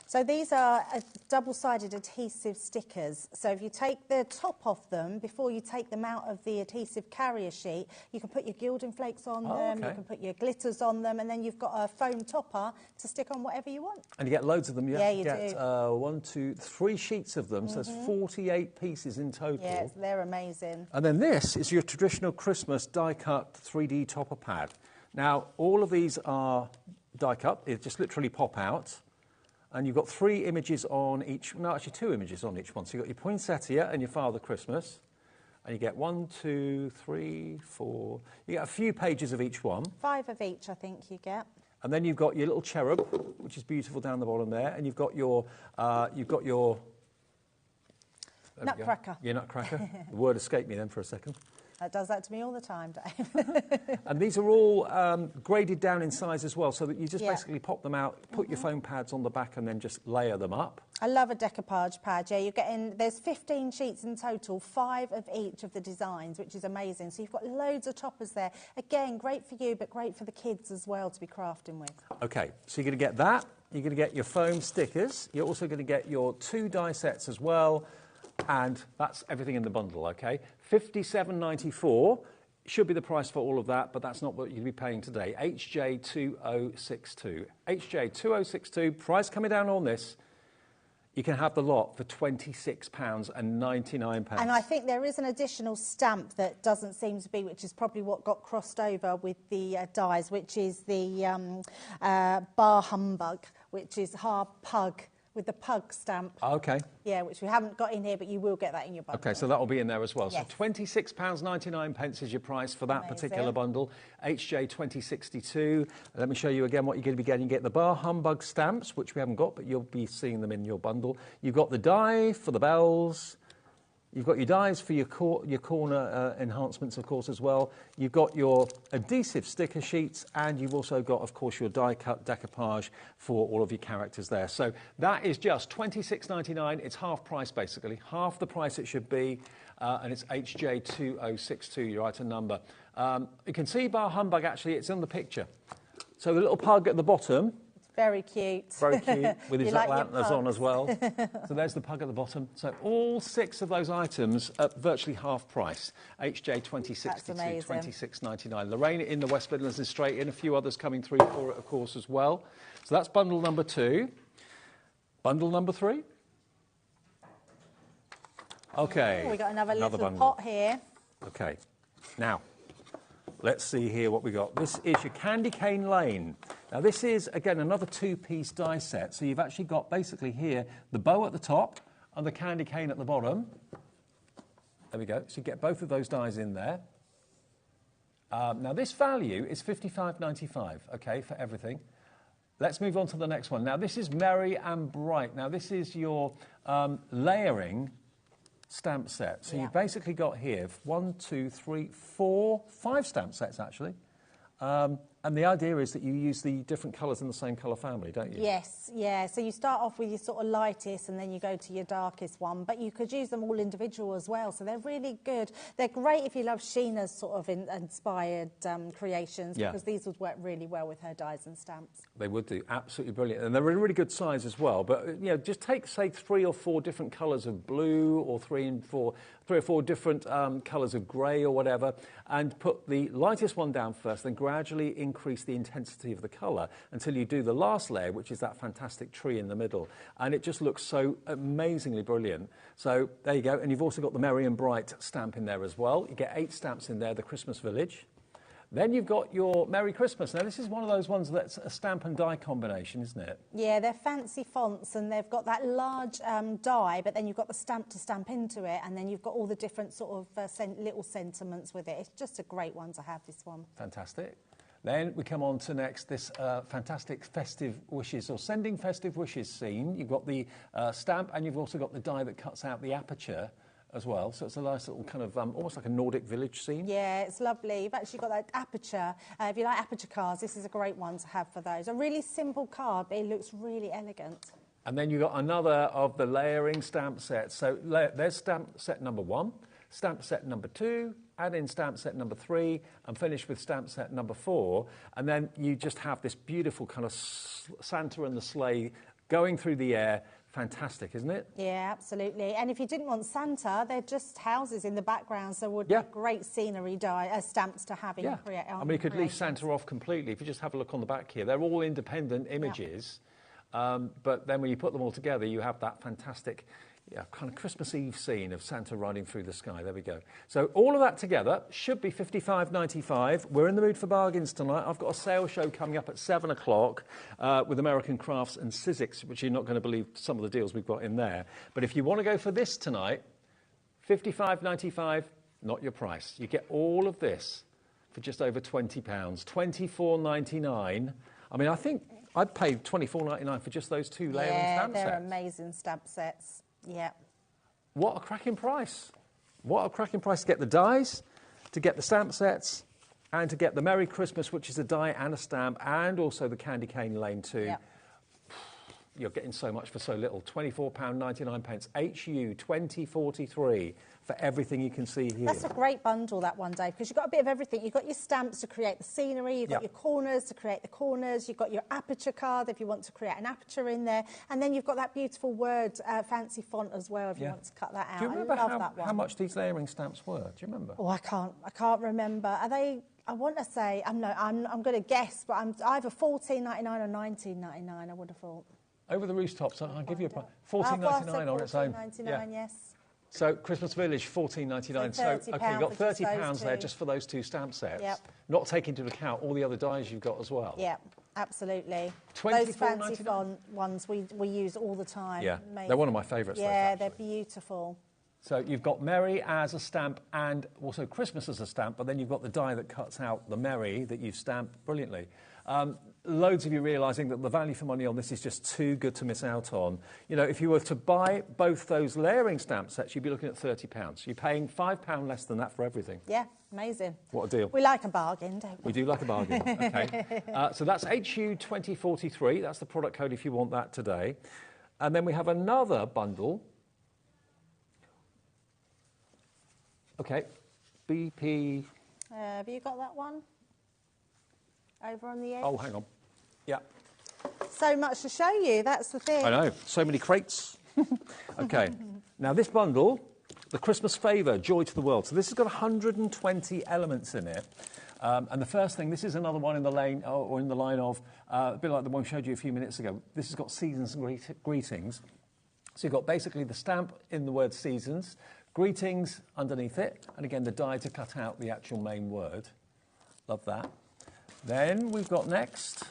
So these are double-sided adhesive stickers. So if you take the top off them, before you take them out of the adhesive carrier sheet, you can put your gilding flakes on them, you can put your glitters on them, and then you've got a foam topper to stick on whatever you want. And you get loads of them. You you get do. 1, 2, 3 sheets of them, so there's 48 pieces in total. Yes, they're amazing. And then this is your traditional Christmas die-cut 3D topper pad. Now, all of these are die-cut. They just literally pop out. And you've got 3 images on each, no, actually 2 images on each one. So you've got your poinsettia and your Father Christmas. And you get 1, 2, 3, 4. You get a few pages of each one. 5 of each, I think you get. And then you've got your little cherub, which is beautiful down the bottom there. And you've got your nutcracker. Your nutcracker. The word escaped me then for a second. That does that to me all the time, Dave. And these are all graded down in size as well, so that you just basically pop them out, put your foam pads on the back and then just layer them up. I love a decoupage pad, yeah. You're getting, there's 15 sheets in total, 5 of each of the designs, which is amazing. So you've got loads of toppers there. Again, great for you, but great for the kids as well to be crafting with. Okay, so you're going to get that. You're going to get your foam stickers. You're also going to get your 2 die sets as well. And that's everything in the bundle, okay? $57.94 should be the price for all of that, but that's not what you'll be paying today. HJ2062. HJ2062, price coming down on this. You can have the lot for £26.99. And I think there is an additional stamp that doesn't seem to be, which is probably what got crossed over with the dies, which is the Bar Humbug, which is hard pug, with the pug stamp. Okay. Yeah, which we haven't got in here, but you will get that in your bundle. Okay, so that will be in there as well. Yes. So £26.99 is your price for that particular bundle. HJ 2062. Let me show you again what you're going to be getting. You get the Bar Humbug stamps, which we haven't got, but you'll be seeing them in your bundle. You've got the die for the bells. You've got your dies for your corner enhancements, of course, as well. You've got your adhesive sticker sheets, and you've also got, of course, your die-cut decoupage for all of your characters there. So that is just $26.99. It's half price, basically. Half the price it should be, and it's HJ2062, your item number. You can see Bar Humbug, actually, it's in the picture. So the little pug at the bottom. Very cute. Very cute, with his like little antlers on as well. So there's the pug at the bottom. So all 6 of those items at virtually half price. HJ 2062, $26.99. Lorraine in the West Midlands is straight in. A few others coming through for it, of course, as well. So that's bundle number 2. Bundle number 3. Okay. Oh, we got another little bundle. pot here. Okay. Now, let's see here what we got. This is your Candy Cane Lane. Now, this is, again, another 2-piece die set. So you've actually got, basically here, the bow at the top and the candy cane at the bottom. There we go. So you get both of those dies in there. Now, this value is $55.95, okay, for everything. Let's move on to the next one. Now, this is Merry and Bright. Now, this is your layering stamp set. So you've basically got here 1, 2, 3, 4, 5 stamp sets, actually. And the idea is that you use the different colours in the same colour family, don't you? Yes, yeah. So you start off with your sort of lightest and then you go to your darkest one, but you could use them all individual as well. So they're really good. They're great if you love Sheena's sort of inspired creations, because these would work really well with her dies and stamps. They would do. Absolutely brilliant. And they're a really good size as well. But, you know, just take, say, 3 or 4 different colours of blue, or 3 or 4 different colours of grey or whatever, and put the lightest one down first, then gradually increase the intensity of the colour until you do the last layer, which is that fantastic tree in the middle. And it just looks so amazingly brilliant. So there you go. And you've also got the Merry and Bright stamp in there as well. You get 8 stamps in there, the Christmas Village. Then you've got your Merry Christmas. Now, this is one of those ones that's a stamp and die combination, isn't it? Yeah, they're fancy fonts, and they've got that large die, but then you've got the stamp to stamp into it, and then you've got all the different sort of little sentiments with it. It's just a great one to have, this one. Fantastic. Then we come on to next, this fantastic festive wishes, or sending festive wishes scene. You've got the stamp, and you've also got the die that cuts out the aperture as well. So it's a nice little kind of, almost like a Nordic village scene. Yeah, it's lovely. You've actually got that aperture. If you like aperture cards, this is a great one to have for those. A really simple card, but it looks really elegant. And then you've got another of the layering stamp sets. So there's stamp set number 1, stamp set number 2, add in stamp set number 3, and finish with stamp set number 4. And then you just have this beautiful kind of Santa and the sleigh going through the air. Fantastic, isn't it? Yeah, absolutely. And if you didn't want Santa, they're just houses in the background, so would be great scenery stamps to have in I mean, you could leave Santa off completely. If you just have a look on the back here, they're all independent images, but then when you put them all together, you have that fantastic kind of Christmas Eve scene of Santa riding through the sky. There we go. So all of that together should be $55.95. We're in the mood for bargains tonight. I've got a sale show coming up at 7 o'clock with American Crafts and Sizzix, which you're not going to believe some of the deals we've got in there. But if you want to go for this tonight, $55.95, not your price. You get all of this for just over £20, $24.99. I mean, I think I'd pay $24.99 for just those two layering stamp sets. Yeah, they're amazing stamp sets. Yeah. What a cracking price. What a cracking price to get the dies, to get the stamp sets, and to get the Merry Christmas, which is a die and a stamp, and also the Candy Cane Lane too. Yeah. You're getting so much for so little. £24.99. HU 2043 for everything you can see here. That's a great bundle, that one, Dave, because you've got a bit of everything. You've got your stamps to create the scenery, you've got your corners to create the corners, you've got your aperture card if you want to create an aperture in there, and then you've got that beautiful word fancy font as well if you want to cut that out. Do you remember I love that one. how much these layering stamps were? Do you remember? Oh, I can't remember. Are they? I want to say I'm going to guess, but I'm either $14.99 or $19.99. I would have thought. Over the rooftops, I'll give you a price. $14.99 on its own. $14.99, yes. So Christmas Village, $14.99. So okay, you've got £30 there just for those two stamp sets. Yep. Not taking into account all the other dies you've got as well. Yeah, absolutely. $24.99? Those fancy font ones we use all the time. Yeah, Amazing. they're one of my favourites. Yeah, they're beautiful. So you've got Merry as a stamp and also Christmas as a stamp, but then you've got the die that cuts out the Merry that you've stamped brilliantly. Loads of you realising that the value for money on this is just too good to miss out on. You know, if you were to buy both those layering stamp sets, you'd be looking at £30. You're paying £5 less than that for everything. Yeah, amazing. What a deal. We like a bargain, don't we? We do like a bargain, OK. So that's HU 2043. That's the product code if you want that today. And then we have another bundle. OK, BP... have you got that one? Over on the edge? Oh, hang on. Yeah. So much to show you, that's the thing. I know, so many crates. OK, now this bundle, the Christmas Favour, Joy to the World. So this has got 120 elements in it. And the first thing, this is another one in the lane, or in the line of, a bit like the one we showed you a few minutes ago. This has got seasons and greetings. So you've got basically the stamp in the word seasons, greetings underneath it, and again the die to cut out the actual main word. Love that. Then we've got next,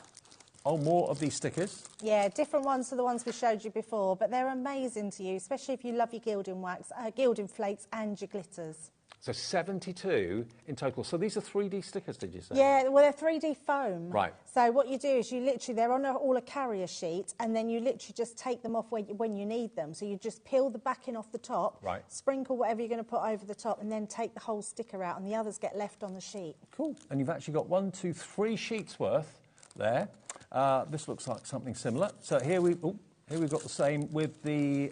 more of these stickers. Yeah, different ones to the ones we showed you before, but they're amazing to use, especially if you love your gilding wax, gilding flakes and your glitters. So 72 in total. So these are 3D stickers, did you say? Yeah, well, they're 3D foam. Right. So what you do is you literally, they're on all a carrier sheet, and then you literally just take them off when you need them. So you just peel the backing off the top, right, sprinkle whatever you're going to put over the top, and then take the whole sticker out, and the others get left on the sheet. Cool. And you've actually got 1, 2, 3 sheets worth there. This looks like something similar. So here we've got the same with the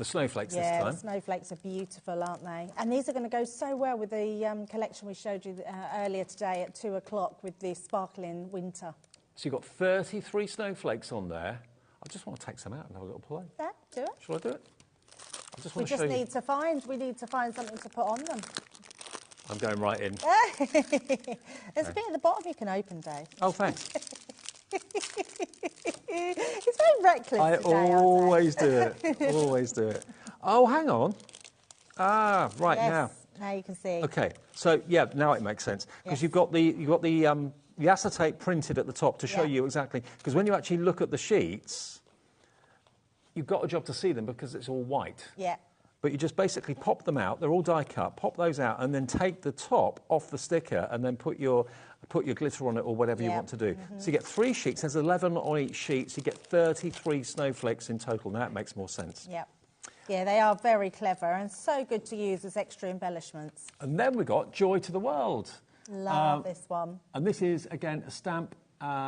snowflakes this time. Yeah, the snowflakes are beautiful, aren't they? And these are going to go so well with the collection we showed you earlier today at 2 o'clock with the sparkling winter. So you've got 33 snowflakes on there. I just want to take some out and have a little play. Yeah, do it. Shall I do it? I just we want to show you. We need to find something to put on them. I'm going right in. There's a bit at the bottom you can open, Dave. Oh, thanks. It's very reckless I today, always do it. Always do it. Oh, hang on. Right, yes. now. Now you can see. Okay, so yeah, now it makes sense because you've got the acetate printed at the top to show you exactly. Because when you actually look at the sheets, you've got a job to see them because it's all white. Yeah. But you just basically pop them out. They're all die cut. Pop those out, and then take the top off the sticker, and then put your glitter on it or whatever you want to do. So you get 3 sheets. There's 11 on each sheet. So you get 33 snowflakes in total. Now it makes more sense. Yeah. Yeah, they are very clever and so good to use as extra embellishments. And then we got Joy to the World. Love this one. And this is again a stamp.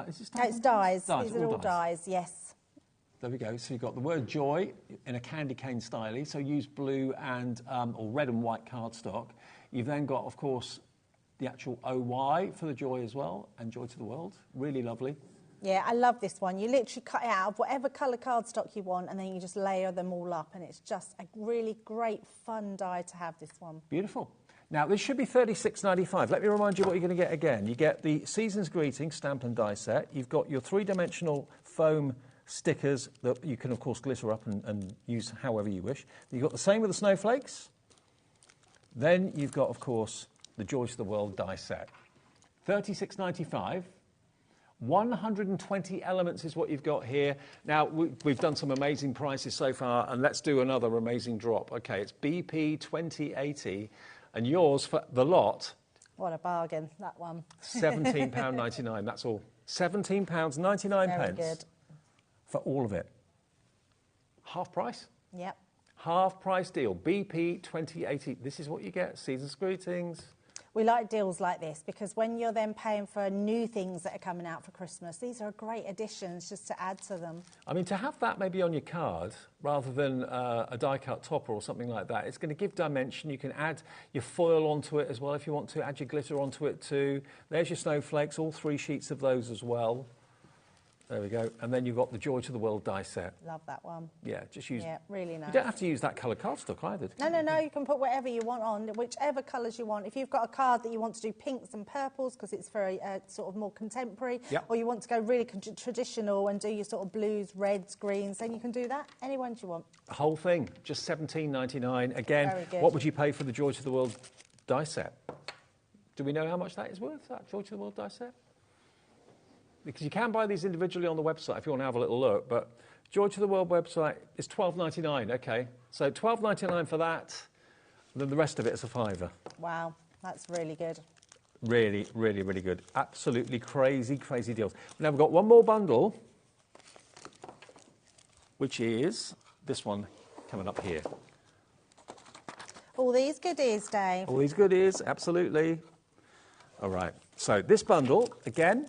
Is it stamp? It's dies. Dies, These are all dies. Yes. There we go. So you've got the word joy in a candy cane style. So use blue and or red and white cardstock. You've then got, of course, the actual OY for the joy as well, and Joy to the World. Really lovely. Yeah, I love this one. You literally cut it out of whatever colour cardstock you want, and then you just layer them all up, and it's just a really great, fun die to have, this one. Beautiful. Now, this should be $36.95. Let me remind you what you're going to get again. You get the Season's Greetings stamp and die set. You've got your 3-dimensional foam stickers that you can, of course, glitter up and use however you wish. You've got the same with the snowflakes. Then you've got, of course, the Joy to the World die set. $36.95. 120 elements is what you've got here. Now, we've done some amazing prices so far, and let's do another amazing drop. OK, it's BP 2080, and yours for the lot... What a bargain, that one. £17.99, that's all. £17.99 Very good. For all of it. Half price? Yep. Half price deal. BP 2080. This is what you get. Season's Greetings. We like deals like this because when you're then paying for new things that are coming out for Christmas, these are great additions just to add to them. I mean, to have that maybe on your card rather than a die-cut topper or something like that, it's going to give dimension. You can add your foil onto it as well if you want to, add your glitter onto it too. There's your snowflakes, all 3 sheets of those as well. There we go. And then you've got the Joy to the World die set. Love that one. Yeah, just use... Yeah, really nice. You don't have to use that colour cardstock either. No, you can put whatever you want on, whichever colours you want. If you've got a card that you want to do pinks and purples because it's very sort of more contemporary, or you want to go really traditional and do your sort of blues, reds, greens, then you can do that. Any ones you want. The whole thing, just $17.99. Again, what would you pay for the Joy to the World die set? Do we know how much that is worth, that Joy to the World die set? Because you can buy these individually on the website if you want to have a little look, but Joy to the World website is $12.99, OK. So $12.99 for that, and then the rest of it is a £5. Wow, that's really good. Really, really, really good. Absolutely crazy, crazy deals. Now we've got one more bundle, which is this one coming up here. All these goodies, Dave. All these goodies, absolutely. All right, so this bundle, again,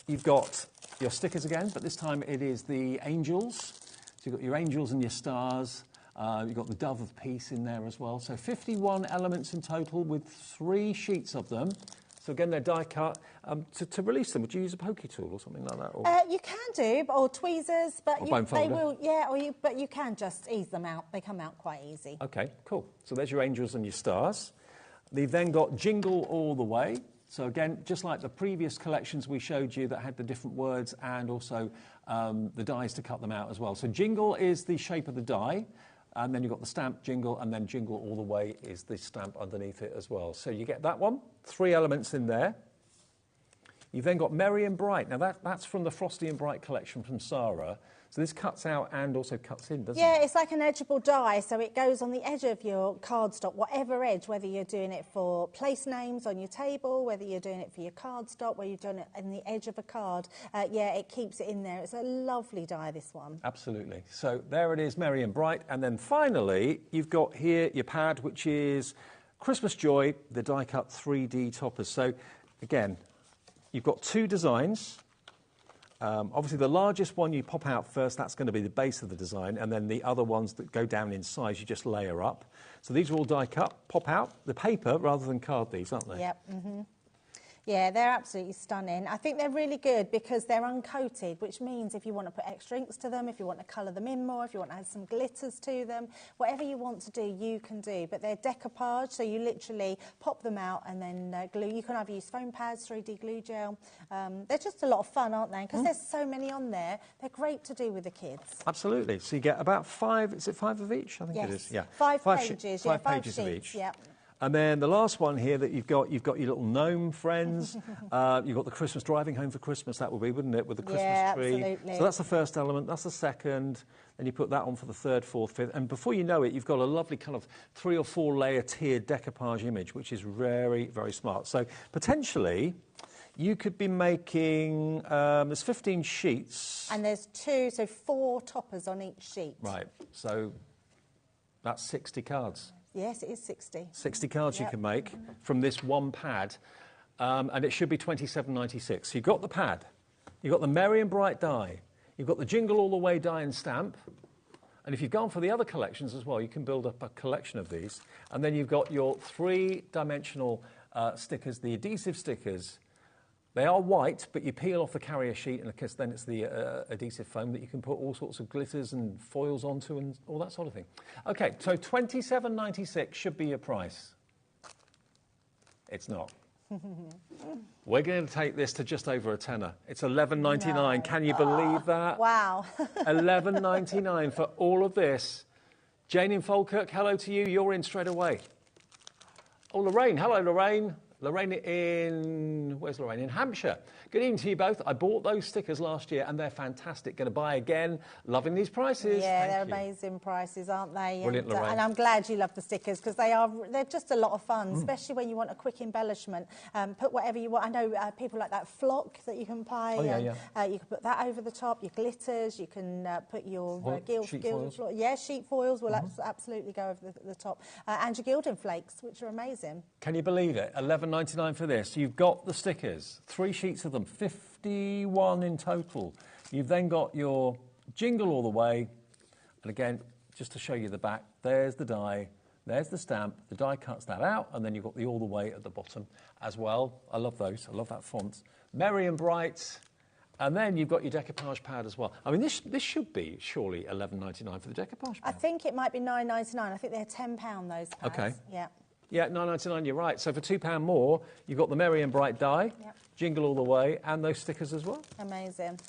you've got your stickers again, but this time it is the angels. So you've got your angels and your stars. You've got the dove of peace in there as well. So 51 elements in total with 3 sheets of them. So again, they're die cut. To release them, would you use a pokey tool or something like that? Or? You can do, or tweezers, but they will. But you can just ease them out. They come out quite easy. Okay, cool. So there's your angels and your stars. They've then got Jingle All the Way. So again, just like the previous collections we showed you that had the different words and also the dies to cut them out as well. So Jingle is the shape of the die, and then you've got the stamp Jingle, and then Jingle All the Way is the stamp underneath it as well. So you get that one, 3 elements in there. You've then got Merry and Bright. Now that's from the Frosty and Bright collection from Sarah. So this cuts out and also cuts in, doesn't it? Yeah, it's like an edgeable die, so it goes on the edge of your cardstock, whatever edge, whether you're doing it for place names on your table, whether you're doing it for your cardstock, whether you're doing it in the edge of a card. Yeah, it keeps it in there. It's a lovely die, this one. Absolutely. So there it is, Merry and Bright. And then finally, you've got here your pad, which is Christmas Joy, the die-cut 3D toppers. So again, you've got 2 designs. Obviously, the largest one you pop out first, that's going to be the base of the design, and then the other ones that go down in size, you just layer up. So these are all die-cut, pop out, the paper rather than card these, aren't they? Yep. Yeah, they're absolutely stunning. I think they're really good because they're uncoated, which means if you want to put extra inks to them, if you want to colour them in more, if you want to add some glitters to them, whatever you want to do, you can do. But they're decoupage, so you literally pop them out and then glue. You can either use foam pads, 3D glue gel. They're just a lot of fun, aren't they? Because there's so many on there. They're great to do with the kids. Absolutely. So you get about 5, is it 5 of each? I think it is. Yeah. 5 pages. 5 pages of sheets, each. Yeah. And then the last one here that you've got your little gnome friends. You've got the Christmas driving home for Christmas, that would be, wouldn't it, with the Christmas tree. Absolutely. So that's the first element, that's the second, and you put that on for the third, fourth, fifth, and before you know it, you've got a lovely kind of 3 or 4 layer tiered decoupage image, which is very, very smart. So potentially, you could be making, there's 15 sheets. And there's 4 toppers on each sheet. Right, so that's 60 cards. Yes, it is 60. 60 cards you can make from this one pad, and it should be £27.96. So you've got the pad, you've got the Merry and Bright die, you've got the Jingle All the Way die and stamp, and if you've gone for the other collections as well, you can build up a collection of these, and then you've got your 3-dimensional stickers, the adhesive stickers. They are white, but you peel off the carrier sheet, and because then it's the adhesive foam that you can put all sorts of glitters and foils onto and all that sort of thing. Okay, so £27.96 should be your price. It's not. We're going to take this to just over a tenner. It's £11.99. No. Can you believe that? Wow. £11.99 for all of this. Jane in Falkirk, hello to you. You're in straight away. Oh, Lorraine. Hello, Lorraine. Lorraine where's Lorraine? In Hampshire. Good evening to you both. I bought those stickers last year and they're fantastic. Going to buy again. Loving these prices. Yeah, they're amazing prices, aren't they? Brilliant, Lorraine. And I'm glad you love the stickers because they're just a lot of fun, especially when you want a quick embellishment. Put whatever you want. I know people like that flock that you can buy. Oh, yeah. You can put that over the top, your glitters, you can put your sheet foils. Yeah, sheet foils will absolutely go over the top. And your gilding flakes, which are amazing. Can you believe it? £11.99 for this. You've got the stickers, 3 sheets of them, 51 in total. You've then got your Jingle All the Way, and again, just to show you the back, there's the die, there's the stamp, the die cuts that out, and then you've got the All the Way at the bottom as well. I love those, I love that font. Merry and Bright, and then you've got your decoupage pad as well. I mean, this should be surely £11.99 for the decoupage pad. I think it might be £9.99. I think they're £10, those pads. Okay. Yeah. Yeah, £9.99, you're right. So for £2 more, you've got the Merry and Bright die, Jingle All the Way, and those stickers as well. Amazing.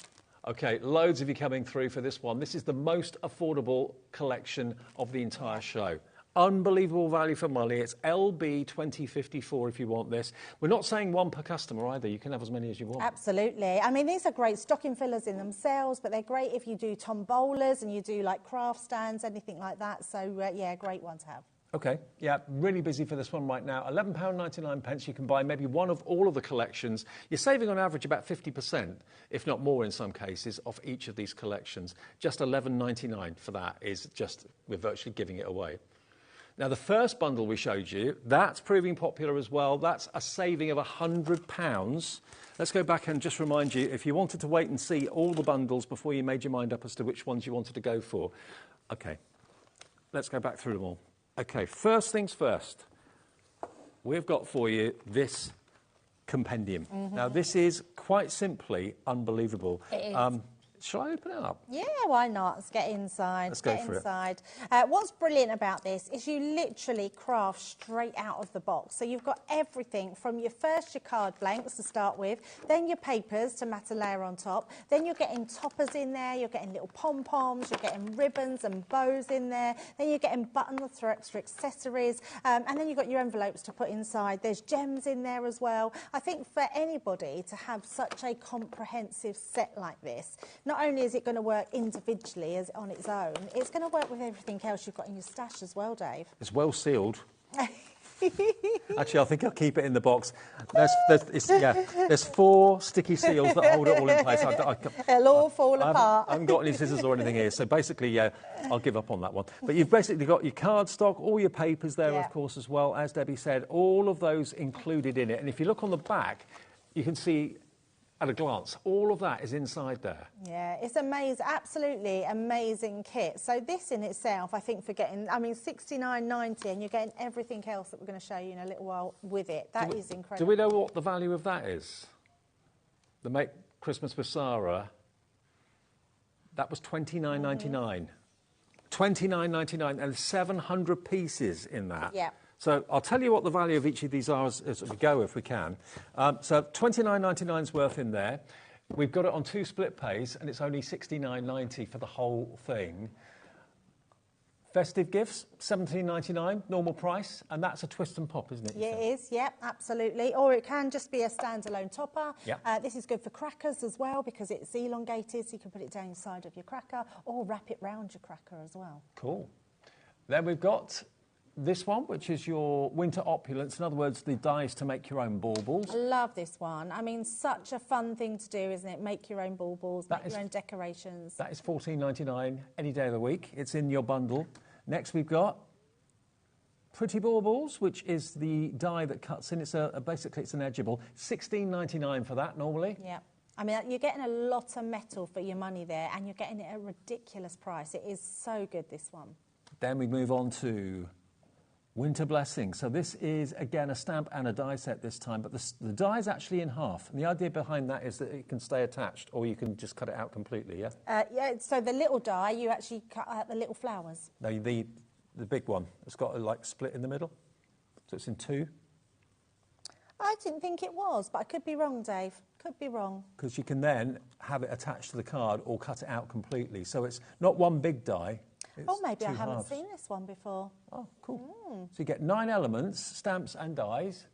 OK, loads of you coming through for this one. This is the most affordable collection of the entire show. Unbelievable value for money. It's LB 2054 if you want this. We're not saying one per customer either. You can have as many as you want. Absolutely. I mean, these are great stocking fillers in themselves, but they're great if you do tombolas and you do like craft stands, anything like that. So, yeah, great one to have. OK, yeah, really busy for this one right now. £11.99. You can buy maybe one of all of the collections. You're saving on average about 50%, if not more in some cases, off each of these collections. Just £11.99 for that is just, we're virtually giving it away. Now, the first bundle we showed you, that's proving popular as well. That's a saving of £100. Let's go back and just remind you, if you wanted to wait and see all the bundles before you made your mind up as to which ones you wanted to go for. OK, let's go back through them all. OK, first things first, we've got for you this compendium. Now, this is quite simply unbelievable. It is. Shall I open it up? Yeah, why not? Let's get inside. Let's go for it. What's brilliant about this is you literally craft straight out of the box. So you've got everything from your card blanks to start with, then your papers to matte layer on top, then you're getting toppers in there, you're getting little pom-poms, you're getting ribbons and bows in there, then you're getting buttons for extra accessories, and then you've got your envelopes to put inside. There's gems in there as well. I think for anybody to have such a comprehensive set like this, not only is it going to work individually as on its own, it's going to work with everything else you've got in your stash as well, Dave. It's well sealed. Actually, I think I'll keep it in the box. There's 4 sticky seals that hold it all in place. It'll all fall apart. I haven't got any scissors or anything here, so basically, yeah, I'll give up on that one. But you've basically got your cardstock, all your papers there, of course, as well. As Debbie said, all of those included in it. And if you look on the back, you can see at a glance, all of that is inside there. Yeah, it's amazing, absolutely amazing kit. So this in itself, I think for getting, I mean, £69.90, and you're getting everything else that we're going to show you in a little while with it. That is incredible. Do we know what the value of that is? The Make Christmas with Sarah, that was $29.99. $29.99, and 700 pieces in that. Yeah. So I'll tell you what the value of each of these are as we go, if we can. So $29.99's worth in there. We've got it on 2 split pays, and it's only $69.90 for the whole thing. Festive gifts, $17.99, normal price, and that's a twist and pop, isn't it? Yeah, it is, yeah, absolutely. Or it can just be a standalone topper. Yeah. This is good for crackers as well because it's elongated, so you can put it down the side of your cracker or wrap it round your cracker as well. Cool. Then we've got this one, which is your winter opulence. In other words, the dies to make your own baubles. I love this one. I mean, such a fun thing to do, isn't it? Make your own baubles, make your own decorations. That is $14.99 any day of the week. It's in your bundle. Next, we've got Pretty Baubles, which is the die that cuts in. It's basically it's an edgeable. $16.99 for that normally. Yeah. I mean, you're getting a lot of metal for your money there, and you're getting it at a ridiculous price. It is so good, this one. Then we move on to Winter Blessing. So this is, again, a stamp and a die set this time, but the die is actually in half. And the idea behind that is that it can stay attached, or you can just cut it out completely, yeah? Yeah, so the little die, you actually cut out the little flowers. No, the big one. It's got a, like, split in the middle. So it's in two. I didn't think it was, but I could be wrong, Dave. Could be wrong. Because you can then have it attached to the card or cut it out completely. So it's not one big die. Oh, maybe I haven't halves. seen this one before. Oh, cool. So you get 9 elements, stamps and dies.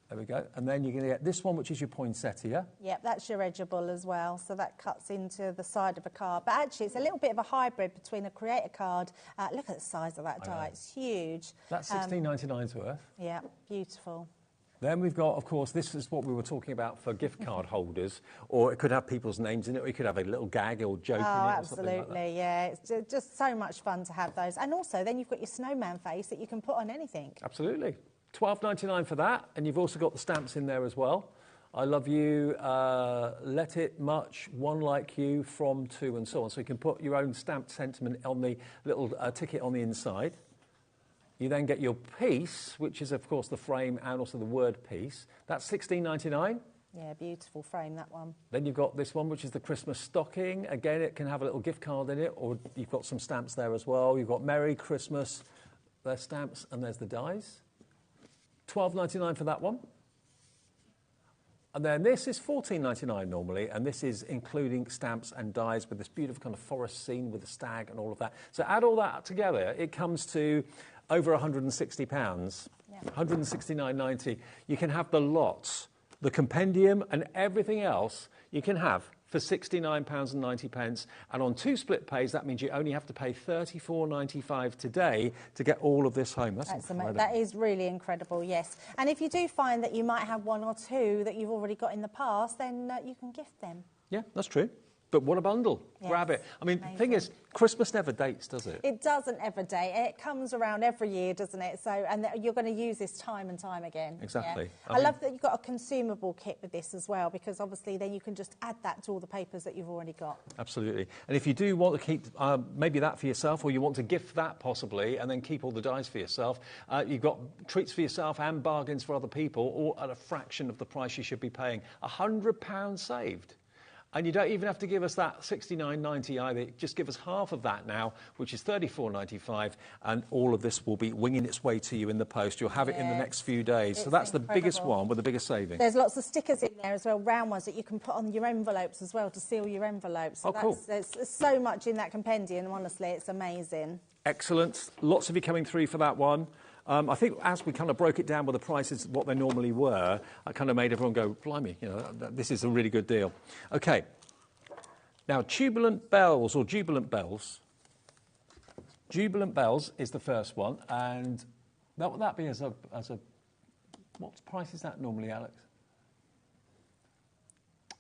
There we go. And then you're going to get this one, which is your poinsettia. Yep, that's your edgeable as well. So that cuts into the side of a card. But actually, it's a little bit of a hybrid between a creator card. Look at the size of that die. It's huge. That's $16.99's worth. Yeah, beautiful. Then we've got, of course, this is what we were talking about for gift card holders, or it could have people's names in it, or you could have a little gag or joke in it. Oh, or something like that. absolutely, yeah. It's just so much fun to have those. And also, then you've got your snowman face that you can put on anything. Absolutely. $12.99 for that, and you've also got the stamps in there as well. I love you, let it much, one like you, from, to, and so on. So you can put your own stamped sentiment on the little ticket on the inside. You then get your piece, which is, of course, the frame and also the word piece. That's $16.99. Yeah, beautiful frame, that one. Then you've got this one, which is the Christmas stocking. Again, it can have a little gift card in it, or you've got some stamps there as well. You've got Merry Christmas, there's stamps, and there's the dies. $12.99 for that one. And then this is $14.99 normally, and this is including stamps and dies with this beautiful kind of forest scene with the stag and all of that. So add all that together, it comes to over £160, $169.90. You can have the lots, the compendium and everything else you can have for £69.90. And on 2 split pays, that means you only have to pay $34.95 today to get all of this home. That's incredible. That is really incredible, yes. And if you do find that you might have 1 or 2 that you've already got in the past, then you can gift them. Yeah, that's true. But what a bundle. Yes. Grab it. I mean, the thing is, Christmas never dates, does it? It doesn't ever date. It comes around every year, doesn't it? So, and you're going to use this time and time again. Exactly. Yeah. I love that you've got a consumable kit with this as well, because obviously then you can just add that to all the papers that you've already got. Absolutely. And if you do want to keep maybe that for yourself, or you want to gift that possibly, and then keep all the dies for yourself, you've got treats for yourself and bargains for other people, all at a fraction of the price you should be paying. £100 saved. And you don't even have to give us that $69.90 either. Just give us half of that now, which is $34.95, and all of this will be winging its way to you in the post. You'll have it in the next few days. So that's incredible. The biggest one with the biggest saving. There's lots of stickers in there as well, round ones that you can put on your envelopes as well to seal your envelopes. So cool. There's so much in that compendium, honestly, it's amazing. Excellent. Lots of you coming through for that one. I think as we kind of broke it down with the prices, what they normally were, I kind of made everyone go, blimey, you know, this is a really good deal. Okay. Now, Jubilant Bells, or Jubilant Bells. Jubilant Bells is the first one, and what would that be as a what price is that normally, Alex?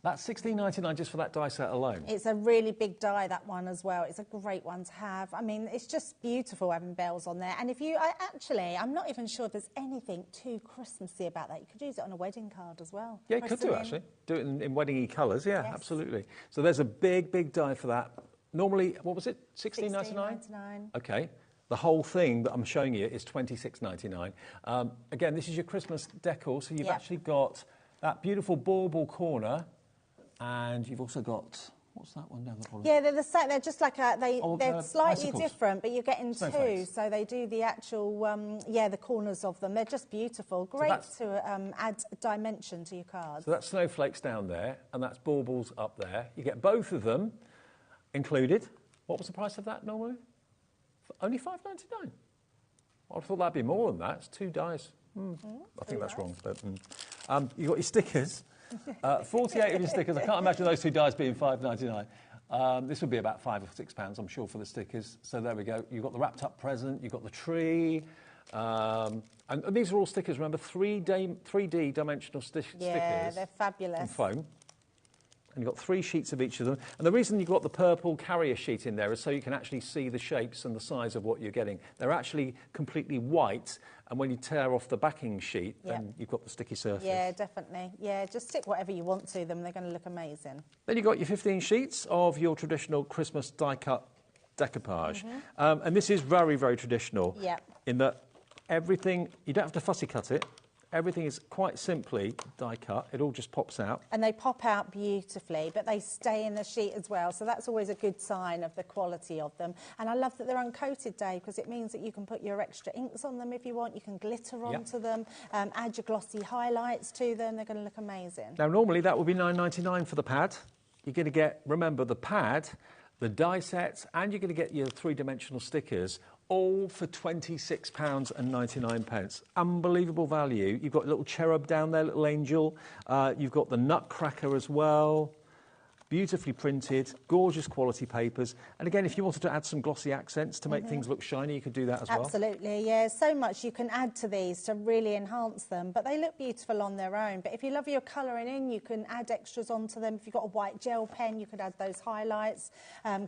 That's $16.99 just for that die set alone. It's a really big die, that one as well. It's a great one to have. I mean, it's just beautiful having bells on there. And if you, I'm not even sure if there's anything too Christmassy about that. You could use it on a wedding card as well. Yeah, you could do, actually. Do it in wedding-y colours, yeah, yes. Absolutely. So there's a big, big die for that. Normally, what was it, $16.99? $16.99. OK. The whole thing that I'm showing you is $26.99. Again, this is your Christmas decor, so you've actually got that beautiful bauble corner. And you've also got, what's that one down the bottom? Yeah, they're the same. They're just like they're slightly icicles. different, but you're getting Snowflakes. two. So they do the actual, the corners of them. They're just beautiful. Great to add dimension to your cards. So that's snowflakes down there, and that's baubles up there. You get both of them included. What was the price of that normally? Only £5.99. I thought that'd be more than that. It's 2 dies. I think that's wrong. But you've got your stickers. 48 of your stickers. I can't imagine those 2 dies being £5.99. This would be about £5 or £6, I'm sure, for the stickers. So there we go. You've got the wrapped up present. You've got the tree. And these are all stickers. Remember, 3D dimensional stickers. Yeah, they're fabulous. And foam. And you've got 3 sheets of each of them. And the reason you've got the purple carrier sheet in there is so you can actually see the shapes and the size of what you're getting. They're actually completely white, and when you tear off the backing sheet, then you've got the sticky surface. Yeah, definitely. Yeah, just stick whatever you want to them. They're going to look amazing. Then you've got your 15 sheets of your traditional Christmas die-cut decoupage. And this is very, very traditional in that everything, you don't have to fussy cut it. Everything is quite simply die-cut. It all just pops out. And they pop out beautifully, but they stay in the sheet as well. So that's always a good sign of the quality of them. And I love that they're uncoated, Dave, because it means that you can put your extra inks on them if you want. You can glitter onto them, add your glossy highlights to them. They're going to look amazing. Now, normally that would be £9.99 for the pad. You're going to get, remember, the pad, the die sets, and you're going to get your 3-dimensional stickers, all for £26.99. Unbelievable value. You've got a little cherub down there, little angel. You've got the nutcracker as well. Beautifully printed, gorgeous quality papers. And again, if you wanted to add some glossy accents to make things look shiny, you could do that as well. Absolutely, yeah. So much you can add to these to really enhance them, but they look beautiful on their own. But if you love your colouring in, you can add extras onto them. If you've got a white gel pen, you could add those highlights.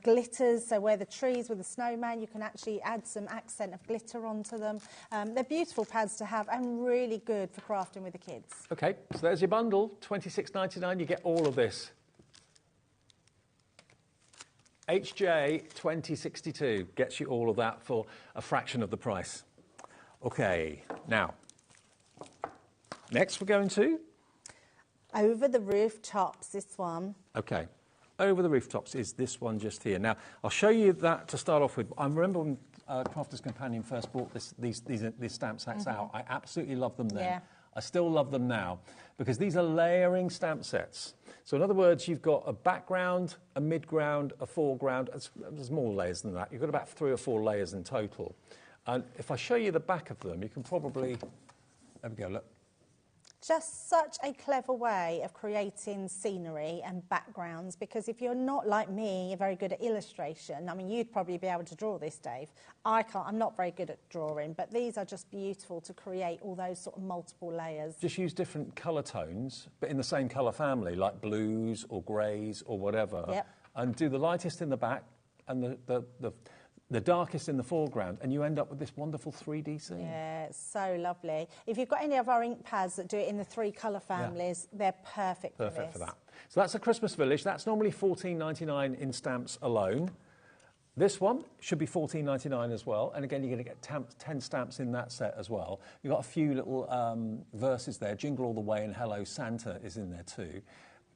Glitters, so where the trees with the snowman, you can actually add some accent of glitter onto them. They're beautiful pads to have and really good for crafting with the kids. OK, so there's your bundle, £26.99. You get all of this. HJ 2062 gets you all of that for a fraction of the price. OK, now, next we're going to? Over the Rooftops, this one. OK, Over the Rooftops is this one just here. Now, I'll show you that to start off with. I remember when Crafter's Companion first brought these stamp sets out. I absolutely loved them then. Yeah. I still love them now because these are layering stamp sets. So in other words, you've got a background, a midground, a foreground. There's more layers than that. You've got about 3 or 4 layers in total. And if I show you the back of them, you can probably... There we go, look. Just such a clever way of creating scenery and backgrounds, because if you're not like me, you're very good at illustration. I mean, you'd probably be able to draw this, Dave. I can't. I'm not very good at drawing, but these are just beautiful to create all those sort of multiple layers. Just use different colour tones, but in the same colour family, like blues or greys or whatever. Yep. And do the lightest in the back and the darkest in the foreground, and you end up with this wonderful 3D scene. Yeah, it's so lovely. If you've got any of our ink pads that do it in the 3 colour families, they're perfect for this. Perfect for that. So that's a Christmas Village. That's normally £14.99 in stamps alone. This one should be £14.99 as well. And again, you're going to get 10 stamps in that set as well. You've got a few little verses there. Jingle All the Way and Hello Santa is in there too.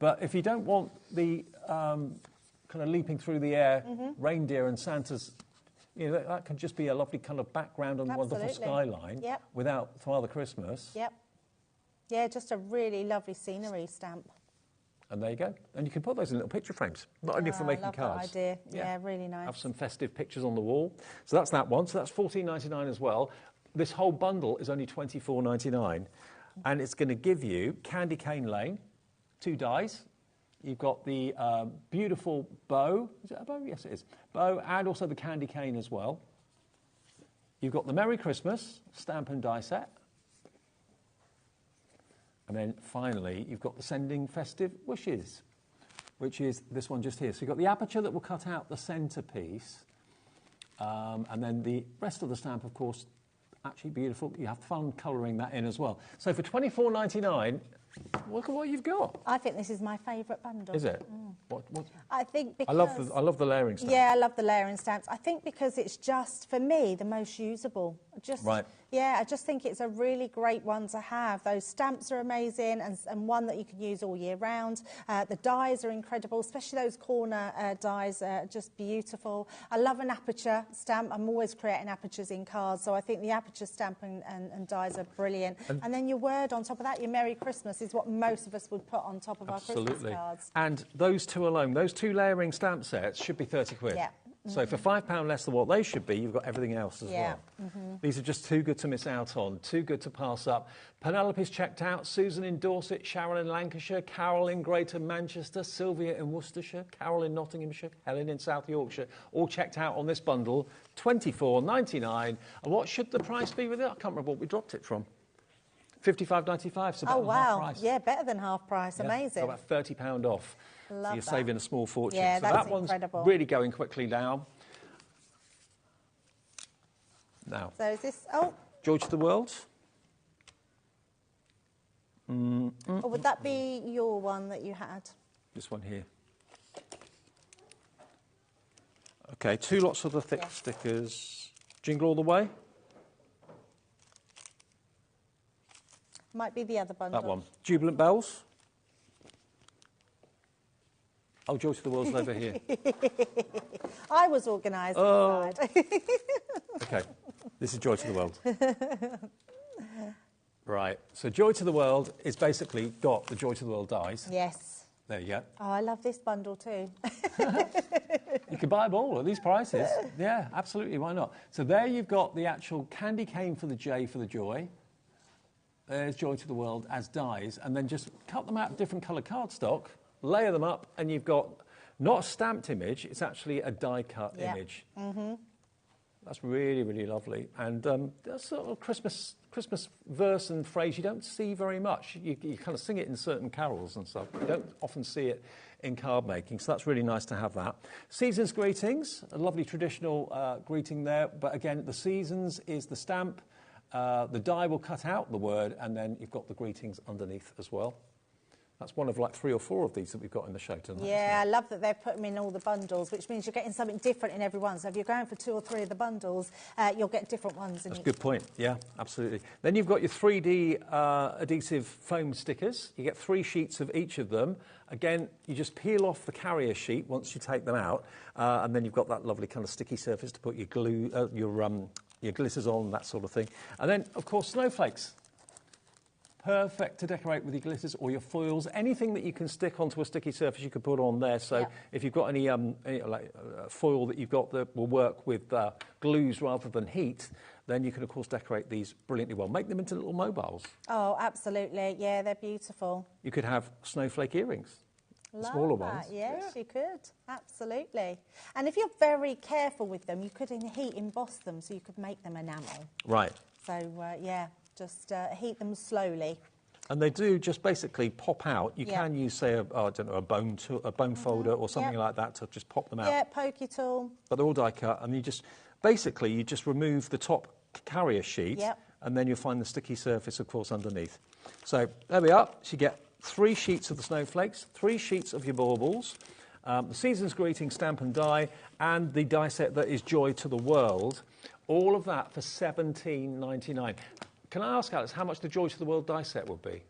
But if you don't want the kind of leaping through the air reindeer and Santa's, you know, that could just be a lovely kind of background and wonderful skyline without Father Christmas. Yep. Yeah, just a really lovely scenery stamp. And there you go. And you can put those in little picture frames, not only for making cards. I love that idea. Yeah, really nice. Have some festive pictures on the wall. So that's that one. So that's £14.99 as well. This whole bundle is only £24.99. And it's going to give you Candy Cane Lane, 2 dies. You've got the beautiful bow. Is it a bow? Yes, it is. Bow, and also the candy cane as well. You've got the Merry Christmas stamp and die set. And then finally, you've got the Sending Festive Wishes, which is this one just here. So you've got the aperture that will cut out the centrepiece. And then the rest of the stamp, of course, actually beautiful. You have fun colouring that in as well. So for £24.99, look at what you've got. I think this is my favourite bundle. Is it? What? I think because... I love the layering stamps. Yeah, I love the layering stamps. I think because it's just, for me, the most usable. Right. Yeah, I just think it's a really great one to have. Those stamps are amazing and one that you can use all year round. The dies are incredible, especially those corner dies are just beautiful. I love an aperture stamp. I'm always creating apertures in cards, so I think the aperture stamp and dies are brilliant. And then your word on top of that, your Merry Christmas, is what most of us would put on top of our Christmas cards. And those two alone, those 2 layering stamp sets should be 30 quid. Yeah. So for £5 less than what they should be, you've got everything else as well. These are just too good to miss out on, too good to pass up. Penelope's checked out, Susan in Dorset, Sharon in Lancashire, Carol in Greater Manchester, Sylvia in Worcestershire, Carol in Nottinghamshire, Helen in South Yorkshire, all checked out on this bundle, £24.99. And what should the price be with it? I can't remember what we dropped it from. £55.95, so about half price. Yeah, better than half price. Yeah, amazing. so about £30 off. Love so you're that. saving a small fortune. Yeah, so that's that one's incredible. really going quickly now. Now, So is this... Oh, Joy to the World. or would that be your one that you had? This one here. Okay, 2 lots of the thick stickers. Jingle all the way. Might be the other bundle. That one. Jubilant Bells. Oh, Joy to the World's over here. I was organised. Oh. Okay, this is Joy to the World. Right, so Joy to the World is basically got the Joy to the World dies. Yes. There you go. Oh, I love this bundle too. You can buy them all at these prices. Yeah, absolutely, why not? So there you've got the actual candy cane for the J for the Joy. There's Joy to the World as dies, and then just cut them out of different coloured cardstock, layer them up, and you've got not a stamped image, it's actually a die-cut image. That's really, really lovely. And that's sort of Christmas verse and phrase you don't see very much. You kind of sing it in certain carols and stuff. You don't often see it in card making, so that's really nice to have that. Seasons greetings, a lovely traditional greeting there, but again, the seasons is the stamp. The die will cut out the word, and then you've got the greetings underneath as well. That's one of like 3 or 4 of these that we've got in the show tonight. Yeah, I love that they've put them in all the bundles, which means you're getting something different in every one. So if you're going for 2 or 3 of the bundles, you'll get different ones. That's a good point. Yeah, absolutely. Then you've got your 3D adhesive foam stickers. You get 3 sheets of each of them. Again, you just peel off the carrier sheet once you take them out, and then you've got that lovely kind of sticky surface to put your glue, your glitters on, that sort of thing. And then, of course, snowflakes. Perfect to decorate with your glitters or your foils. Anything that you can stick onto a sticky surface you could put on there. So if you've got any foil that you've got that will work with glues rather than heat, then you can, of course, decorate these brilliantly well. Make them into little mobiles. Oh, absolutely. Yeah, they're beautiful. You could have snowflake earrings. Love Smaller that. ones. Yes, you could. Absolutely. And if you're very careful with them, you could heat emboss them so you could make them enamel. Right. So, yeah, just heat them slowly. And they do just basically pop out. You can use, say, a bone folder or something like that to just pop them out. Yeah, pokey tool. But they're all die cut, and you just remove the top carrier sheet, and then you'll find the sticky surface, of course, underneath. So there we are. So you get 3 sheets of the snowflakes, 3 sheets of your baubles, the Season's Greeting stamp and die, and the die set that is Joy to the World. All of that for £17.99. Can I ask, Alice, how much the Joy to the World die set would be?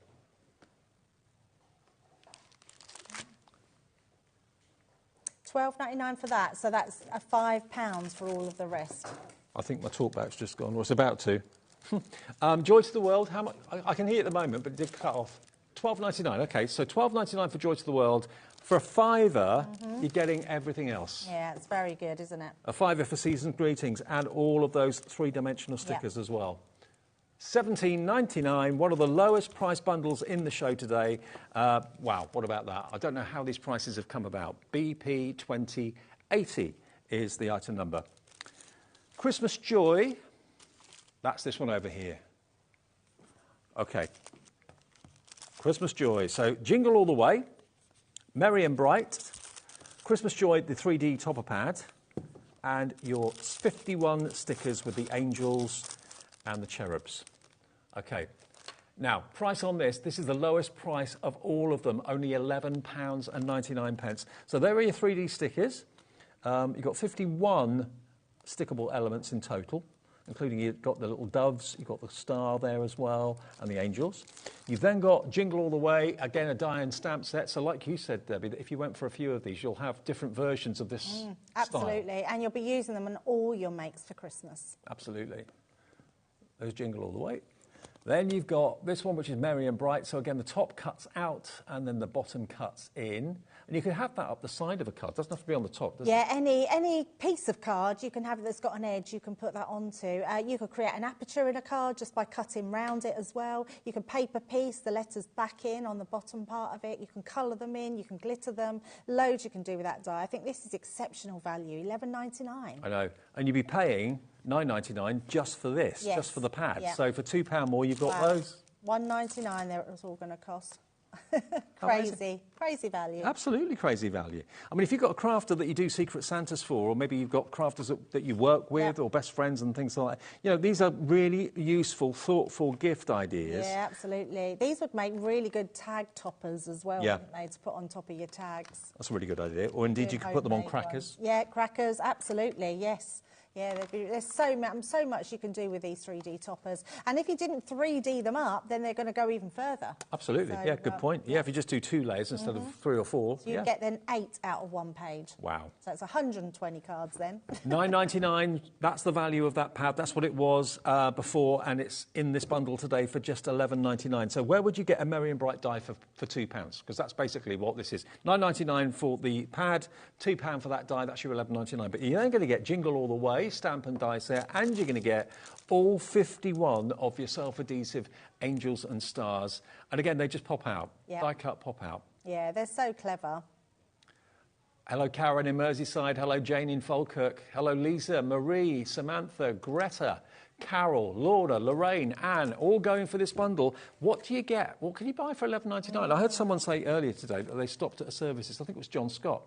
£12.99 for that, so that's £5 for all of the rest. I think my talk bag's just gone, or it's about to. Joy to the World, how much? I can hear at the moment, but it did cut off. £12.99, OK, so £12.99 for Joy to the World. For a £5, you're getting everything else. Yeah, it's very good, isn't it? A £5 for Season's Greetings and all of those 3-dimensional stickers as well. £17.99, one of the lowest price bundles in the show today. Wow, what about that? I don't know how these prices have come about. BP2080 is the item number. Christmas Joy, that's this one over here. OK. Christmas Joy. So Jingle All the Way, Merry and Bright, Christmas Joy, the 3D topper pad, and your 51 stickers with the angels and the cherubs. OK. Now, price on this is the lowest price of all of them, only £11.99. So there are your 3D stickers. You've got 51 stickable elements in total, including you've got the little doves, you've got the star there as well, and the angels. You've then got Jingle All the Way, again, a die and stamp set. So like you said, Debbie, that if you went for a few of these, you'll have different versions of this style. Absolutely, and you'll be using them on all your makes for Christmas. Absolutely. There's Jingle All the Way. Then you've got this one, which is Merry and Bright. So again, the top cuts out and then the bottom cuts in. And you can have that up the side of a card. It doesn't have to be on the top, does it? Yeah, any piece of card you can have that's got an edge, you can put that onto. You could create an aperture in a card just by cutting round it as well. You can paper piece the letters back in on the bottom part of it. You can colour them in, you can glitter them. Loads you can do with that die. I think this is exceptional value, $11.99. I know. And you'd be paying $9.99 just for this, Yes. just for the pad. Yeah. So for £2 more, you've got Wow. those. $1.99 there it was all going to cost. Amazing. Crazy value. Absolutely crazy value. I mean, if you've got a crafter that you do Secret Santas for, or maybe you've got crafters that you work with, or best friends and things like that, you know, these are really useful, thoughtful gift ideas. Yeah, absolutely. These would make really good tag toppers as well, Yeah. wouldn't they, to put on top of your tags. That's a really good idea. Or indeed, you could put them on Homemade crackers. ones. Yeah, crackers, absolutely, yes. Yeah, there's so much you can do with these 3D toppers. And if you didn't 3D them up, then they're going to go even further. Absolutely, So, yeah, good point. Yeah, if you just do 2 layers instead of 3 or 4. So you get then 8 out of 1 page. Wow. So it's 120 cards then. $9.99, that's the value of that pad. That's what it was before, and it's in this bundle today for just $11.99. So where would you get a Merry and Bright die for £2? Because that's basically what this is. $9.99 for the pad, £2 for that die, that's your $11.99. But you're then going to get Jingle All the Way, stamp and dice there, and you're going to get all 51 of your self-adhesive angels and stars. And again, they just pop out. Yeah. Die cut, pop out. Yeah, they're so clever. Hello, Karen in Merseyside. Hello, Jane in Falkirk. Hello, Lisa, Marie, Samantha, Greta, Carol, Laura, Lorraine, Anne, all going for this bundle. What do you get? What can you buy for $11.99? I heard someone say earlier today that they stopped at a services, I think it was John Scott,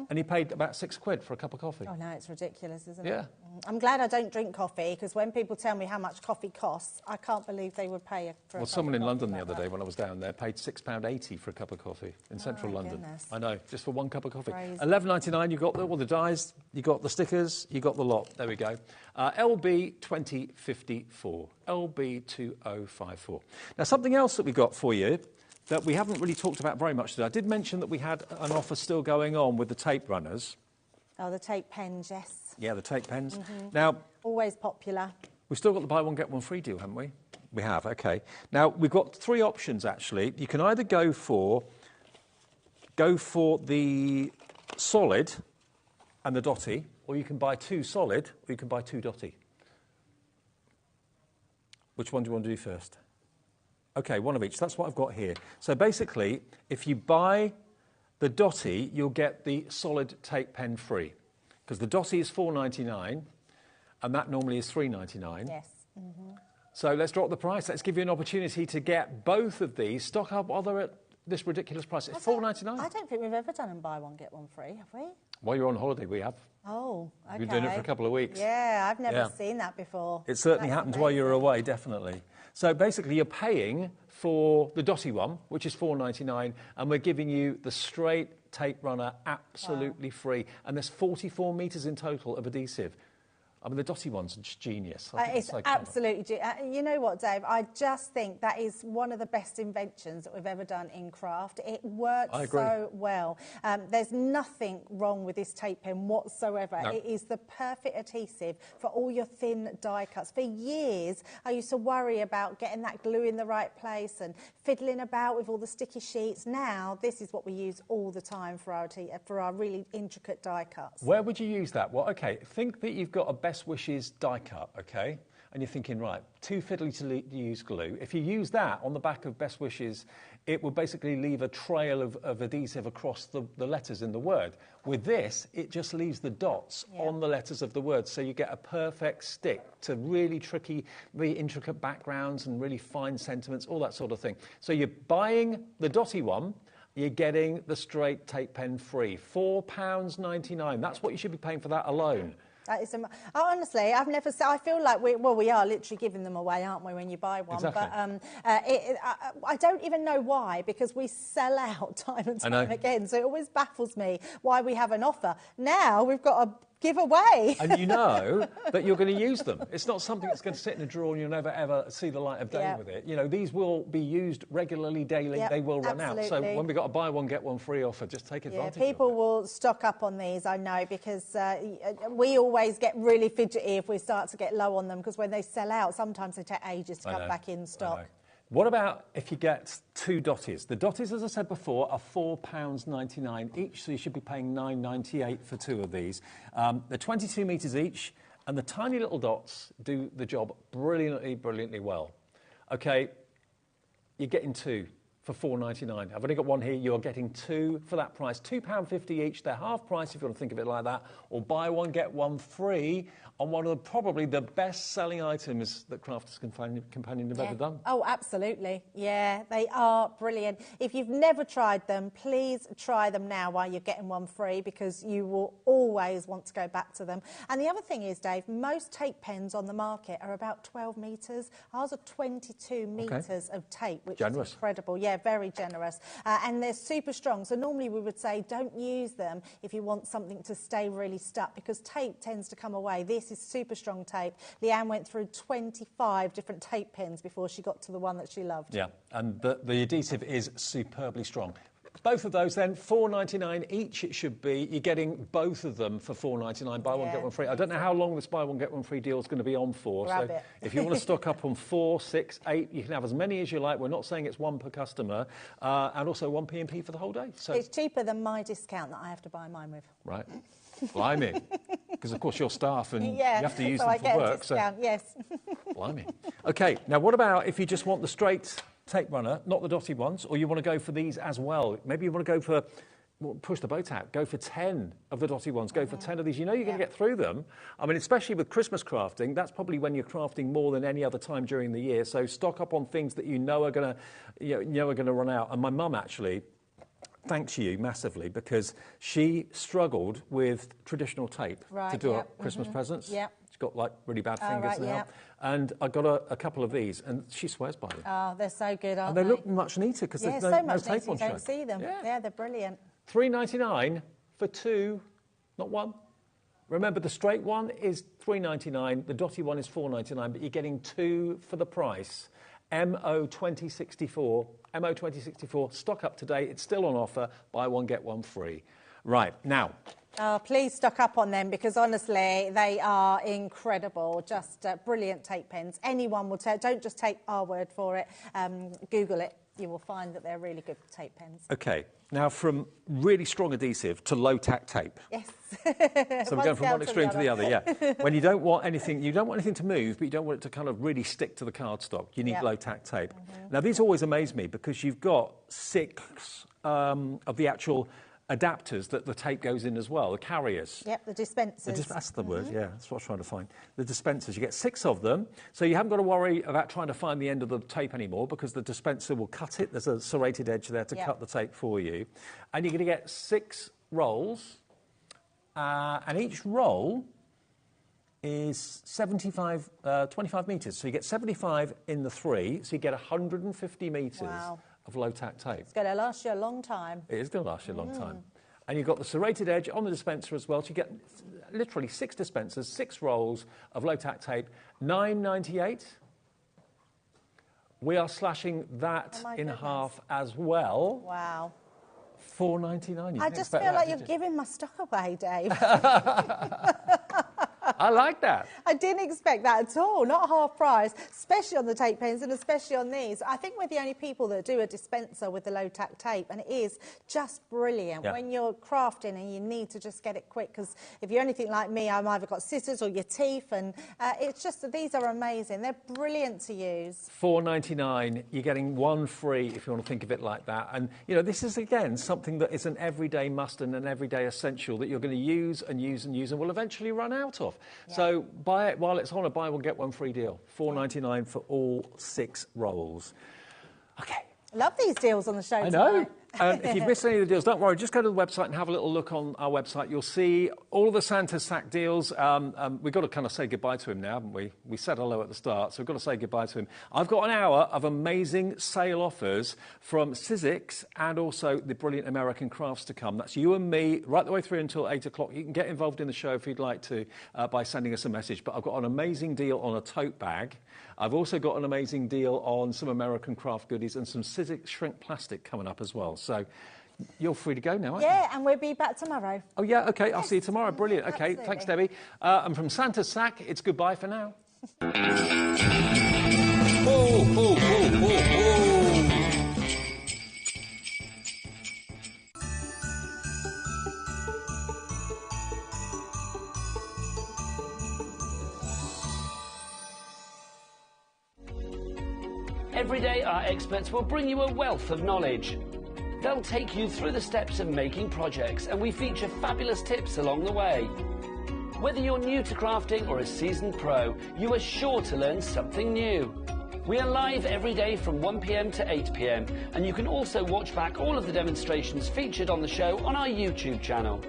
and he paid about £6 for a cup of coffee. Oh, no, it's ridiculous, isn't Yeah. it? I'm glad I don't drink coffee, because when people tell me how much coffee costs, I can't believe they would pay for a Well, cup someone of in coffee London the like other that. day when I was down there paid £6.80 for a cup of coffee in central my London. goodness. I know, just for one cup of coffee. Crazy. $11.99, you got all the dies, you got the stickers, you got the lot. There we go. LB2054. LB2054. Now, something else that we got for you that we haven't really talked about very much today. I did mention that we had an offer still going on with the tape runners. Oh, the tape pens, yes. Yeah, the tape pens. Now, Always popular. we've still got the buy one, get one free deal, haven't we? We have, OK. Now, we've got 3 options, actually. You can either go for the solid and the dotty, or you can buy 2 solid, or you can buy 2 dotty. Which one do you want to do first? OK, one of each. That's what I've got here. So basically, if you buy the dotty, you'll get the solid tape pen free. Because the dotty is $4.99, and that normally is $3.99. Yes. So let's drop the price. Let's give you an opportunity to get both of these. Stock up while they're at this ridiculous price. It's $4.99. I don't think we've ever done a buy one, get one free, have we? While you're on holiday, we have. Oh, okay. We've been doing it for a couple of weeks. Yeah, I've never seen that before. It certainly That's happened while you were amazing. away, definitely. So basically, you're paying for the dotty one, which is $4.99, and we're giving you the straight tape runner absolutely free. And there's 44 metres in total of adhesive. I mean, the dotty one's just genius. I think It's so clever. absolutely... you know what, Dave? I just think that is one of the best inventions that we've ever done in craft. It works I agree. so well. There's nothing wrong with this tape pen whatsoever. No. It is the perfect adhesive for all your thin die cuts. For years, I used to worry about getting that glue in the right place and fiddling about with all the sticky sheets. Now, this is what we use all the time for our really intricate die cuts. Where would you use that? Well, OK, think that you've got a Best Wishes die cut, OK? And you're thinking, right, too fiddly to use glue. If you use that on the back of Best Wishes, it will basically leave a trail of adhesive across the letters in the word. With this, it just leaves the dots on the letters of the word, so you get a perfect stick to really tricky, really intricate backgrounds and really fine sentiments, all that sort of thing. So you're buying the dotty one, you're getting the straight tape pen free. £4.99. That's what you should be paying for that alone. That is, honestly, I've never. I feel like we are literally giving them away, aren't we? When you buy one, Exactly. But I don't even know why, because we sell out time and time again. So it always baffles me why we have an offer. Now we've got a giveaway. And you know that you're going to use them. It's not something that's going to sit in a drawer and you'll never, ever see the light of day with it. You know, these will be used regularly, daily. They will run out. So when we've got a buy one, get one free offer, just take advantage of it. People will stock up on these, I know, because we always get really fidgety if we start to get low on them, because when they sell out, sometimes they take ages to come back in stock. What about if you get 2 dotties? The dotties, as I said before, are £4.99 each, so you should be paying £9.98 for 2 of these. They're 22 metres each, and the tiny little dots do the job brilliantly well. Okay, you're getting 2 for £4.99. I've only got 1 here. You're getting 2 for that price. £2.50 each. They're half price if you want to think of it like that. Or buy 1, get 1 free on one of probably the best-selling items that Crafters Companion have ever done. Oh, absolutely. Yeah, they are brilliant. If you've never tried them, please try them now while you're getting 1 free, because you will always want to go back to them. And the other thing is, Dave, most tape pens on the market are about 12 metres. Ours are 22 metres of tape, which is incredible. Yeah, very generous. And they're super strong. So normally we would say don't use them if you want something to stay really stuck, because tape tends to come away. This is super strong tape. Leanne went through 25 different tape pens before she got to the one that she loved. Yeah, and the adhesive is superbly strong. Both of those then, £4.99 each it should be. You're getting both of them for £4.99. Buy 1, get 1 free. I don't know how long this buy 1, get 1 free deal is going to be on for. Grab so it. if you want to stock up on 4, 6, 8, you can have as many as you like. We're not saying it's 1 per customer. And also 1 P&P for the whole day. So it's cheaper than my discount that I have to buy mine with. Right. Blimey. Because, of course, you're staff and you have to use so them I for get work. A discount, yes. Blimey. OK, now what about if you just want the straight tape runner, not the dotty ones, or you want to go for these as well? Maybe you want to go for, push the boat out, go for 10 of the dotty ones, go for 10 of these. You know you're going to get through them. I mean, especially with Christmas crafting, that's probably when you're crafting more than any other time during the year. So stock up on things that you know are going to run out. And my mum actually thanks you massively, because she struggled with traditional tape to do her Christmas presents. Yeah. She's got like really bad fingers now. And I got a couple of these, and she swears by them. Oh, they're so good, aren't they? And they look much neater because there's no tape on show. You don't see them. Yeah, they're brilliant. £3.99 for 2, not 1. Remember, the straight one is £3.99, the dotty one is £4.99, but you're getting 2 for the price. MO2064, MO2064, stock up today. It's still on offer. Buy 1, get 1 free. Right, now. Oh, please stock up on them, because honestly, they are incredible. Just brilliant tape pens. Anyone will tell. Don't just take our word for it. Google it. You will find that they're really good tape pens. OK, now from really strong adhesive to low-tack tape. Yes. So we're going from one extreme to the other, yeah. When you don't want anything to move, but you don't want it to kind of really stick to the cardstock. You need low-tack tape. Now, these always amaze me, because you've got 6 of the actual adapters that the tape goes in as well, the carriers. Yep, the dispensers. That's the word, yeah, that's what I was trying to find. The dispensers, you get 6 of them, so you haven't got to worry about trying to find the end of the tape anymore, because the dispenser will cut it. There's a serrated edge there to cut the tape for you. And you're going to get 6 rolls, and each roll is 25 metres. So you get 75 in the 3, so you get 150 metres. Wow. Of low-tack tape. It's going to last you a long time. It is going to last you a long time. And you've got the serrated edge on the dispenser as well, so you get literally 6 dispensers, 6 rolls of low-tack tape, £9.98. We are slashing that in half as well. Wow. £4.99. I just feel like you're giving my stock away, Dave. I like that. I didn't expect that at all, not half price, especially on the tape pens and especially on these. I think we're the only people that do a dispenser with the low-tack tape, and it is just brilliant when you're crafting and you need to just get it quick, because if you're anything like me, I've either got scissors or your teeth, and it's just that these are amazing. They're brilliant to use. £4.99, you're getting 1 free if you want to think of it like that. And, you know, this is, again, something that is an everyday must and an everyday essential that you're going to use and use and use and will eventually run out of. Yeah. So buy it while it's on a buy 1, get 1 free deal. £4.99 for all 6 rolls. OK. Love these deals on the show tonight. I know. And if you've missed any of the deals, don't worry. Just go to the website and have a little look on our website. You'll see all of the Santa sack deals. We've got to kind of say goodbye to him now, haven't we? We said hello at the start, so we've got to say goodbye to him. I've got an hour of amazing sale offers from Sizzix and also the brilliant American Crafts to come. That's you and me right the way through until 8 o'clock. You can get involved in the show if you'd like to by sending us a message. But I've got an amazing deal on a tote bag. I've also got an amazing deal on some American craft goodies and some Sizzix shrink plastic coming up as well. So you're free to go now, aren't you? Yeah, and we'll be back tomorrow. Oh, yeah, OK, I'll see you tomorrow. Brilliant. OK, Absolutely. Thanks, Debbie. And from Santa's Sack, it's goodbye for now. Ho, ho, ho, ho, ho! Every day, our experts will bring you a wealth of knowledge. They'll take you through the steps of making projects, and we feature fabulous tips along the way. Whether you're new to crafting or a seasoned pro, you are sure to learn something new. We are live every day from 1 p.m. to 8 p.m, and you can also watch back all of the demonstrations featured on the show on our YouTube channel.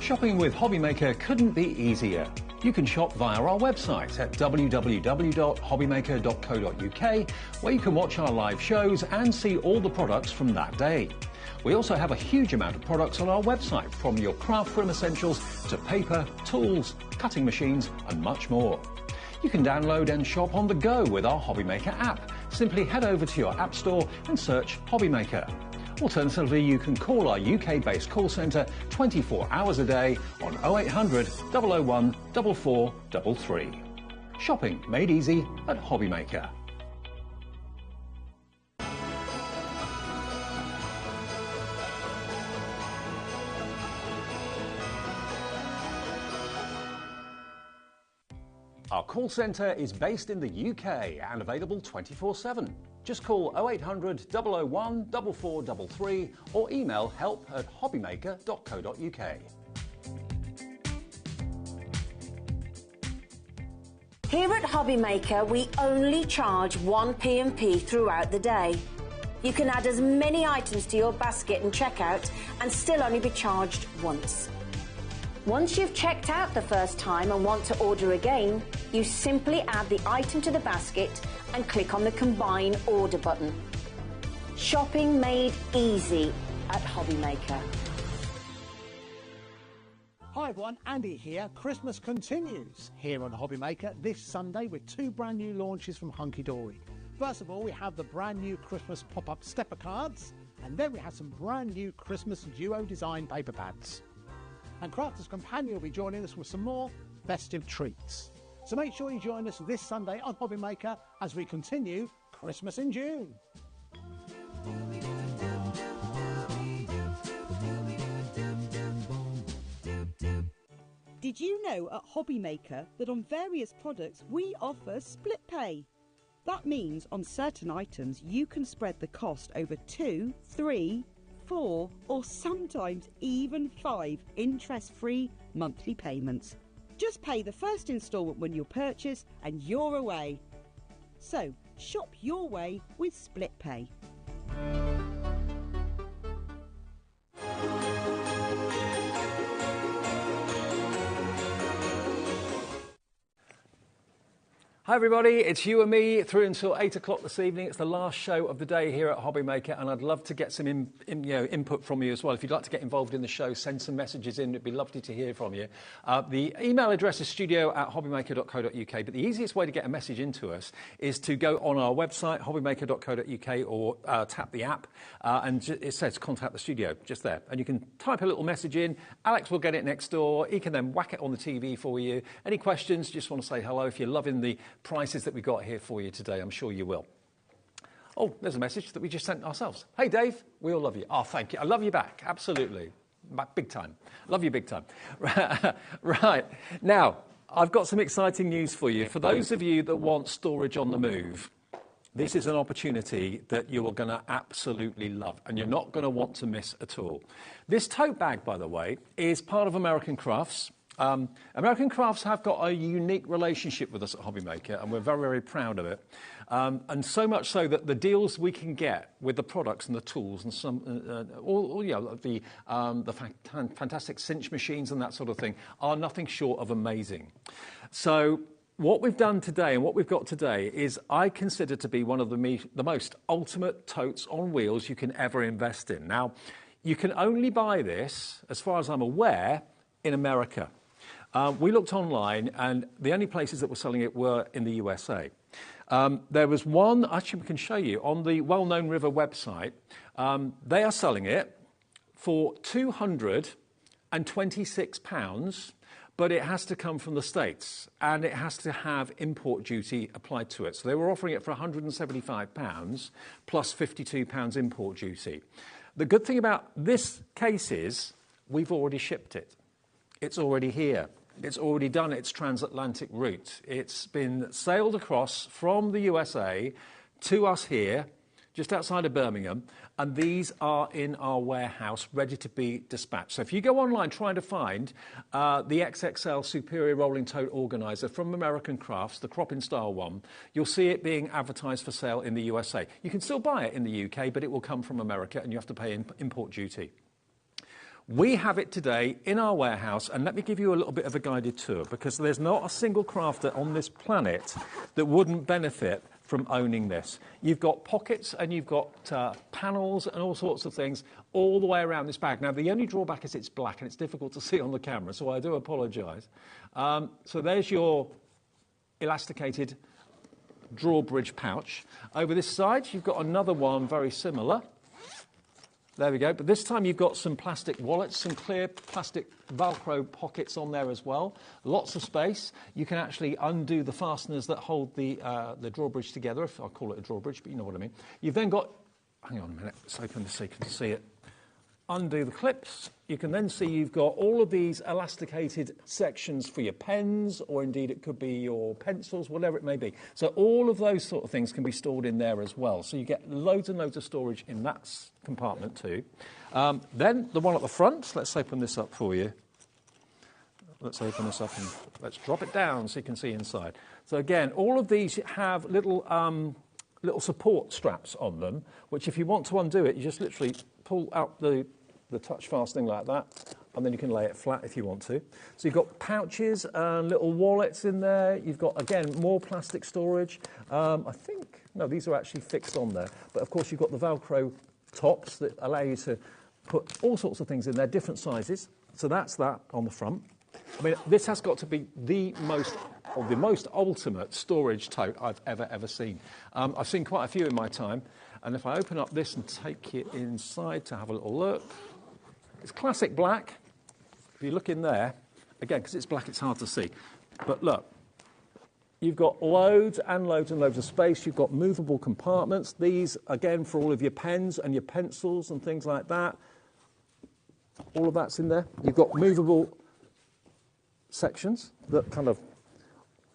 Shopping with HobbyMaker couldn't be easier. You can shop via our website at www.hobbymaker.co.uk, where you can watch our live shows and see all the products from that day. We also have a huge amount of products on our website, from your craft room essentials to paper, tools, cutting machines and much more. You can download and shop on the go with our HobbyMaker app. Simply head over to your app store and search HobbyMaker. Alternatively, you can call our UK-based call centre 24 hours a day on 0800 001 4433. Shopping made easy at HobbyMaker. Our call centre is based in the UK and available 24/7. Just call 0800 001 4433 or email help@hobbymaker.co.uk. Here at HobbyMaker, we only charge one P&P throughout the day. You can add as many items to your basket and checkout and still only be charged once. Once you've checked out the first time and want to order again, you simply add the item to the basket and click on the Combine Order button. Shopping made easy at HobbyMaker. Hi everyone, Andy here. Christmas continues here on HobbyMaker this Sunday with two brand new launches from Hunky Dory. First of all, we have the brand new Christmas pop-up stepper cards, and then we have some brand new Christmas duo design paper pads. And Crafter's Companion will be joining us with some more festive treats. So make sure you join us this Sunday on HobbyMaker as we continue Christmas in June. Did you know at HobbyMaker that on various products we offer split pay? That means on certain items you can spread the cost over 2, 3, 4 or sometimes even 5 interest-free monthly payments. Just pay the first instalment when you purchase and you're away. So shop your way with split pay. Hi everybody, it's you and me through until 8 o'clock this evening. It's the last show of the day here at HobbyMaker, and I'd love to get some input from you as well. If you'd like to get involved in the show, send some messages in. It'd be lovely to hear from you. The email address is studio@hobbymaker.co.uk, but the easiest way to get a message into us is to go on our website, hobbymaker.co.uk, or tap the app, and it says contact the studio just there. And you can type a little message in. Alex will get it next door. He can then whack it on the TV for you. Any questions, just want to say hello. If you're loving the prices that we got here for you today, I'm sure you will. Oh, there's a message that we just sent ourselves. Hey, Dave, we all love you. Oh, thank you. I love you back. Absolutely. Big time. Love you big time. Right. Now, I've got some exciting news for you. For those of you that want storage on the move, this is an opportunity that you are going to absolutely love, and you're not going to want to miss at all. This tote bag, by the way, is part of American Crafts. American Crafts have got a unique relationship with us at HobbyMaker, and we're very, very proud of it. And so much so that the deals we can get with the products and the tools and some, the fantastic cinch machines and that sort of thing are nothing short of amazing. So what we've done today and what we've got today is I consider to be one of the most ultimate totes on wheels you can ever invest in. Now, you can only buy this, as far as I'm aware, in America. We looked online, and the only places that were selling it were in the USA. There was one, actually we can show you, on the well-known River website. They are selling it for £226, but it has to come from the States and it has to have import duty applied to it. So they were offering it for £175 plus £52 import duty. The good thing about this case is we've already shipped it. It's already here. It's already done its transatlantic route. It's been sailed across from the USA to us here, just outside of Birmingham, and these are in our warehouse ready to be dispatched. So if you go online trying to find the XXL Superior Rolling Tote Organizer from American Crafts, the crop-in style one, you'll see it being advertised for sale in the USA. You can still buy it in the UK, but it will come from America and you have to pay import duty. We have it today in our warehouse, and let me give you a little bit of a guided tour, because there's not a single crafter on this planet that wouldn't benefit from owning this. You've got pockets and you've got panels and all sorts of things all the way around this bag. Now, the only drawback is it's black and it's difficult to see on the camera, so I do apologise. So there's your elasticated drawbridge pouch. Over this side, you've got another one very similar. There we go. But this time you've got some plastic wallets, some clear plastic Velcro pockets on there as well. Lots of space. You can actually undo the fasteners that hold the drawbridge together, if I call it a drawbridge, but you know what I mean. You've then got, hang on a minute, let's open this so you can see it. Undo the clips. You can then see you've got all of these elasticated sections for your pens, or indeed it could be your pencils, whatever it may be. So all of those sort of things can be stored in there as well. So you get loads and loads of storage in that compartment too. Then the one at the front, let's open this up for you. Let's open this up and let's drop it down so you can see inside. So again, all of these have little support straps on them, which if you want to undo it, you just literally pull out the touch fastening like that, and then you can lay it flat if you want to. So you've got pouches and little wallets in there. You've got, again, more plastic storage. No, these are actually fixed on there. But, of course, you've got the Velcro tops that allow you to put all sorts of things in there, different sizes. So that's that on the front. I mean, this has got to be the most ultimate storage tote I've ever seen. I've seen quite a few in my time. And if I open up this and take it inside to have a little look, it's classic black. If you look in there, again, because it's black, it's hard to see. But look, you've got loads and loads and loads of space. You've got movable compartments. These, again, for all of your pens and your pencils and things like that. All of that's in there. You've got movable sections that kind of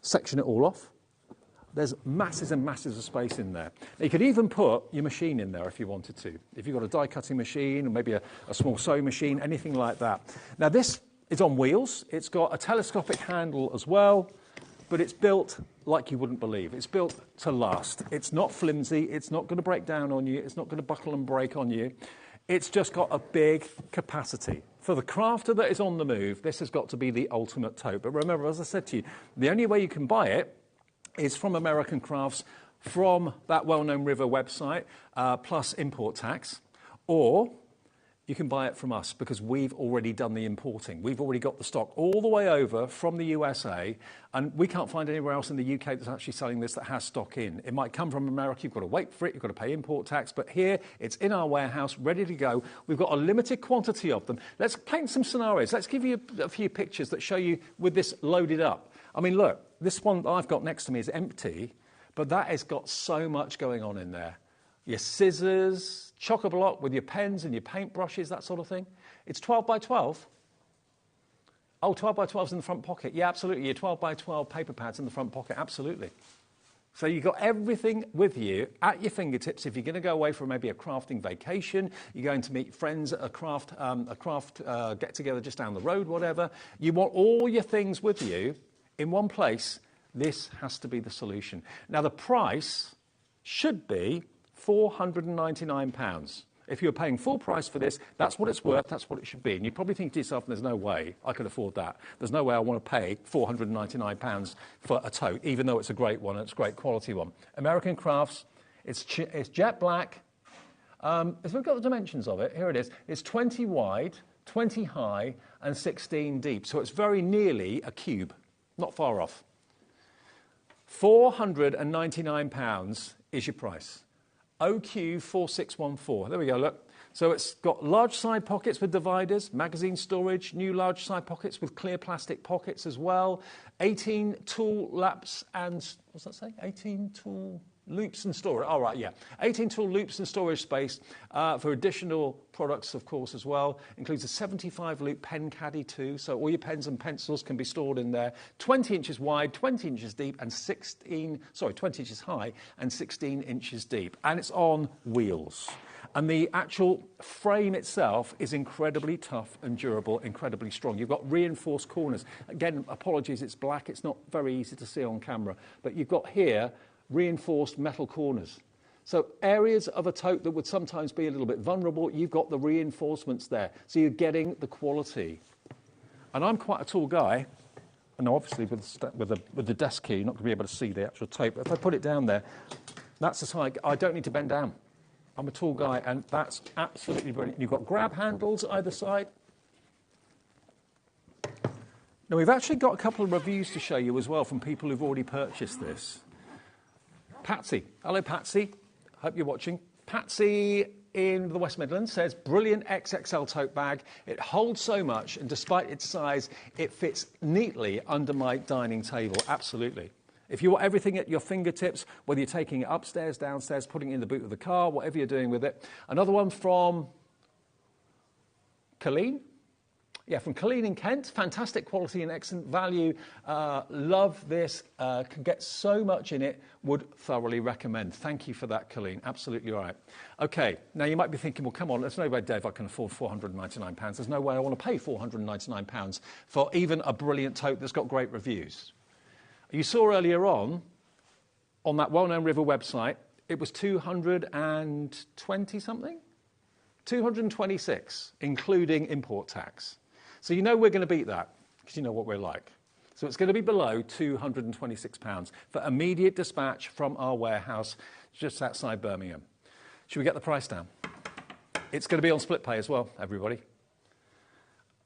section it all off. There's masses and masses of space in there. You could even put your machine in there if you wanted to. If you've got a die-cutting machine or maybe a small sewing machine, anything like that. Now, this is on wheels. It's got a telescopic handle as well, but it's built like you wouldn't believe. It's built to last. It's not flimsy. It's not going to break down on you. It's not going to buckle and break on you. It's just got a big capacity. For the crafter that is on the move, this has got to be the ultimate tote. But remember, as I said to you, the only way you can buy it is from American Crafts, from that well-known River website, plus import tax, or you can buy it from us because we've already done the importing. We've already got the stock all the way over from the USA, and we can't find anywhere else in the UK that's actually selling this that has stock in. It might come from America. You've got to wait for it. You've got to pay import tax. But here, it's in our warehouse, ready to go. We've got a limited quantity of them. Let's paint some scenarios. Let's give you a few pictures that show you with this loaded up. I mean, look, this one I've got next to me is empty, but that has got so much going on in there. Your scissors, chock-a-block with your pens and your paintbrushes, that sort of thing. It's 12 by 12. Oh, 12 by 12's in the front pocket. Yeah, absolutely. Your 12 by 12 paper pads in the front pocket, absolutely. So you've got everything with you at your fingertips. If you're going to go away for maybe a crafting vacation, you're going to meet friends at a craft get-together just down the road, whatever. You want all your things with you in one place. This has to be the solution. Now, the price should be £499. If you're paying full price for this, that's what it's worth, that's what it should be. And you probably think to yourself, there's no way I could afford that. There's no way I want to pay £499 for a tote, even though it's a great one and it's a great quality one. American Crafts, it's jet black. If we've got the dimensions of it, here it is. It's 20 wide, 20 high, and 16 deep. So it's very nearly a cube, not far off. £499 is your price. OQ4614. There we go, look. So it's got large side pockets with dividers, magazine storage, new large side pockets with clear plastic pockets as well, 18 tool laps and, what's that say? 18 tool loops and storage. All right, yeah. 18 tool loops and storage space for additional products, of course, as well. Includes a 75 loop pen caddy too, so all your pens and pencils can be stored in there. 20 inches wide, 20 inches deep, and 20 inches high and 16 inches deep. And it's on wheels. And the actual frame itself is incredibly tough and durable, incredibly strong. You've got reinforced corners. Again, apologies, it's black. It's not very easy to see on camera. But you've got here reinforced metal corners. So areas of a tote that would sometimes be a little bit vulnerable, you've got the reinforcements there. So you're getting the quality. And I'm quite a tall guy. And obviously with the desk here, you're not going to be able to see the actual tote. But if I put it down there, that's the side. I don't need to bend down. I'm a tall guy, and that's absolutely brilliant. You've got grab handles either side. Now, we've actually got a couple of reviews to show you as well from people who've already purchased this. Patsy. Hello, Patsy. Hope you're watching. Patsy in the West Midlands says, brilliant XXL tote bag. It holds so much, and despite its size, it fits neatly under my dining table. Absolutely. If you want everything at your fingertips, whether you're taking it upstairs, downstairs, putting it in the boot of the car, whatever you're doing with it. Another one from Colleen. Yeah, from Colleen in Kent. Fantastic quality and excellent value. Love this. Can get so much in it. Would thoroughly recommend. Thank you for that, Colleen. Absolutely right. Okay, now you might be thinking, well, come on, there's no way, Dave, I can afford £499. There's no way I want to pay £499 for even a brilliant tote that's got great reviews. You saw earlier on that well-known River website, it was 220 something? 226, including import tax. So you know we're going to beat that, because you know what we're like. So it's going to be below £226 for immediate dispatch from our warehouse just outside Birmingham. Should we get the price down? It's going to be on split pay as well, everybody.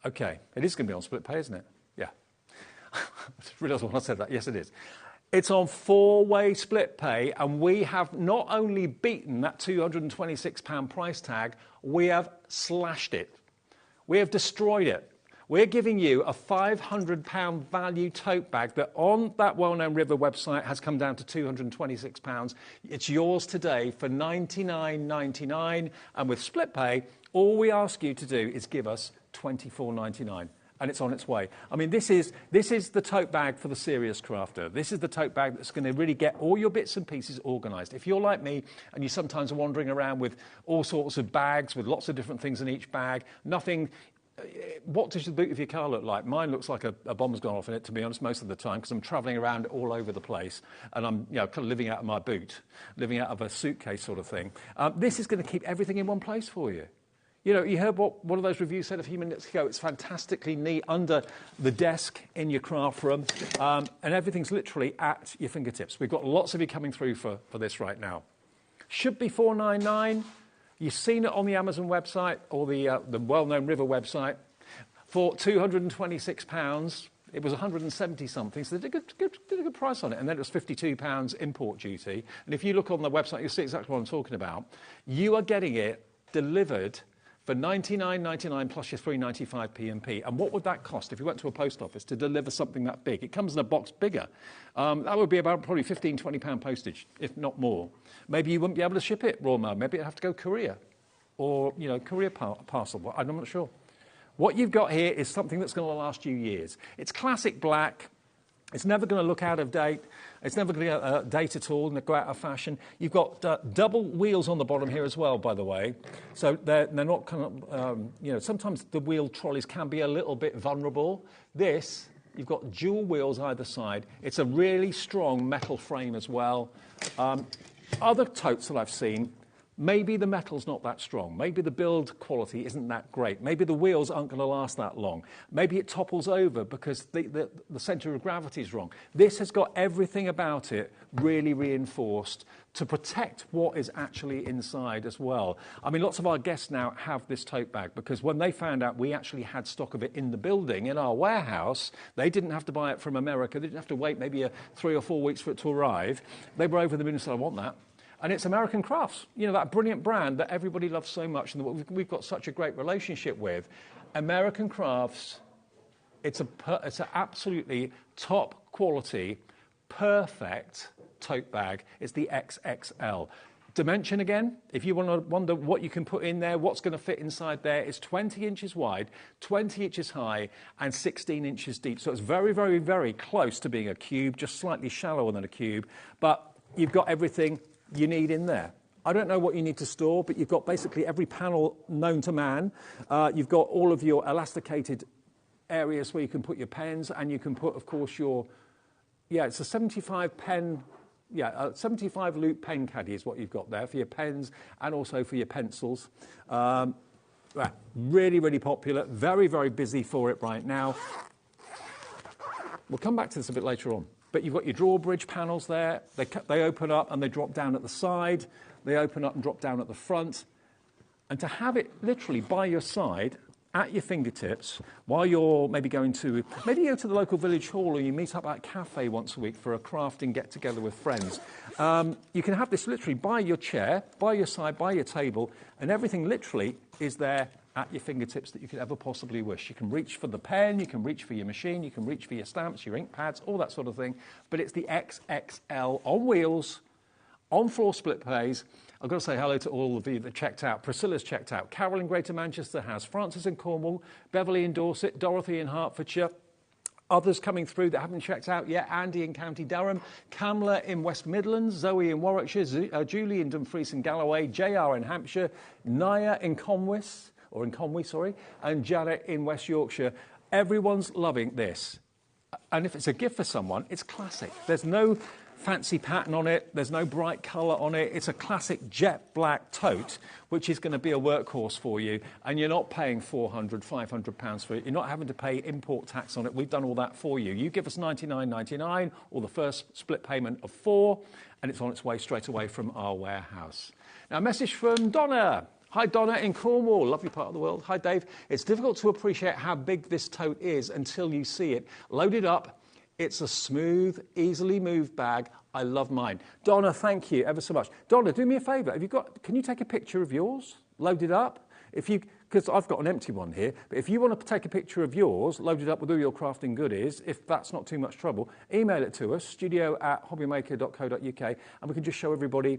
Okay, it is going to be on split pay, isn't it? Yeah. I just realised when I said that. Yes, it is. It's on 4-way split pay, and we have not only beaten that £226 price tag, we have slashed it. We have destroyed it. We're giving you a £500 value tote bag that on that well-known River website has come down to £226. It's yours today for $99.99, and with split pay, all we ask you to do is give us $24.99. And it's on its way. I mean, this is the tote bag for the serious crafter. This is the tote bag that's going to really get all your bits and pieces organised. If you're like me and you sometimes are wandering around with all sorts of bags with lots of different things in each bag, nothing. What does the boot of your car look like? Mine looks like a bomb's gone off in it, to be honest, most of the time, because I'm travelling around all over the place, and I'm kind of living out of my boot, living out of a suitcase sort of thing. This is going to keep everything in one place for you. You know, you heard what one of those reviews said a few minutes ago. It's fantastically neat under the desk in your craft room, and everything's literally at your fingertips. We've got lots of you coming through for this right now. Should be $499. You've seen it on the Amazon website or the well-known River website for £226. It was 170 something, so they did a good price on it, and then it was £52 import duty. And if you look on the website, you'll see exactly what I'm talking about. You are getting it delivered for $99.99 plus your £3.95 P&P. And what would that cost if you went to a post office to deliver something that big? It comes in a box bigger. That would be about probably £15, £20 postage, if not more. Maybe you wouldn't be able to ship it raw mail. Maybe it'd have to go courier or, courier parcel. I'm not sure. What you've got here is something that's going to last you years. It's classic black. It's never going to look out of date. It's never going to date at all and go out of fashion. You've got double wheels on the bottom here as well, by the way. So they're not kind of, sometimes the wheel trolleys can be a little bit vulnerable. This, you've got dual wheels either side. It's a really strong metal frame as well. Other totes that I've seen, maybe the metal's not that strong. Maybe the build quality isn't that great. Maybe the wheels aren't going to last that long. Maybe it topples over because the centre of gravity is wrong. This has got everything about it really reinforced to protect what is actually inside as well. I mean, lots of our guests now have this tote bag because when they found out we actually had stock of it in the building, in our warehouse, they didn't have to buy it from America. They didn't have to wait maybe 3 or 4 weeks for it to arrive. They were over the moon and said, I want that. And it's American Crafts, you know, that brilliant brand that everybody loves so much and that we've got such a great relationship with. American Crafts, it's an absolutely top quality, perfect tote bag. It's the XXL. Dimension again, if you want to wonder what you can put in there, what's going to fit inside there, is 20 inches wide, 20 inches high, and 16 inches deep. So it's very, very, very close to being a cube, just slightly shallower than a cube, but you've got everything you need in there. I don't know what you need to store, but you've got basically every panel known to man. You've got all of your elasticated areas where you can put your pens, and you can put, of course, your, it's a 75 pen, a 75 loop pen caddy is what you've got there for your pens and also for your pencils. Really, really popular. Very, very busy for it right now. We'll come back to this a bit later on. But you've got your drawbridge panels there. They open up and they drop down at the side. They open up and drop down at the front. And to have it literally by your side, at your fingertips, while you're maybe go to the local village hall, or you meet up at a cafe once a week for a crafting get-together with friends. You can have this literally by your chair, by your side, by your table, and everything literally is there at your fingertips that you could ever possibly wish. You can reach for the pen, you can reach for your machine, you can reach for your stamps, your ink pads, all that sort of thing. But it's the XXL on wheels, on floor split pays. I've got to say hello to all of you that checked out. Priscilla's checked out. Carol in Greater Manchester has. Francis in Cornwall. Beverly in Dorset. Dorothy in Hertfordshire. Others coming through that haven't checked out yet. Andy in County Durham. Kamla in West Midlands. Zoe in Warwickshire. Julie in Dumfries and Galloway. JR in Hampshire. Naya in Conwy, and Janet in West Yorkshire. Everyone's loving this. And if it's a gift for someone, it's classic. There's no fancy pattern on it. There's no bright colour on it. It's a classic jet black tote, which is going to be a workhorse for you. And you're not paying £400, £500 for it. You're not having to pay import tax on it. We've done all that for you. You give us $99.99 or the first split payment of £4, and it's on its way straight away from our warehouse. Now, a message from Donna. Hi, Donna in Cornwall, lovely part of the world. Hi, Dave. It's difficult to appreciate how big this tote is until you see it. Loaded up, it's a smooth, easily moved bag. I love mine. Donna, thank you ever so much. Donna, do me a favour. Can you take a picture of yours, loaded up? Because I've got an empty one here, but if you want to take a picture of yours, loaded up with all your crafting goodies, if that's not too much trouble, email it to us, studio@hobbymaker.co.uk, and we can just show everybody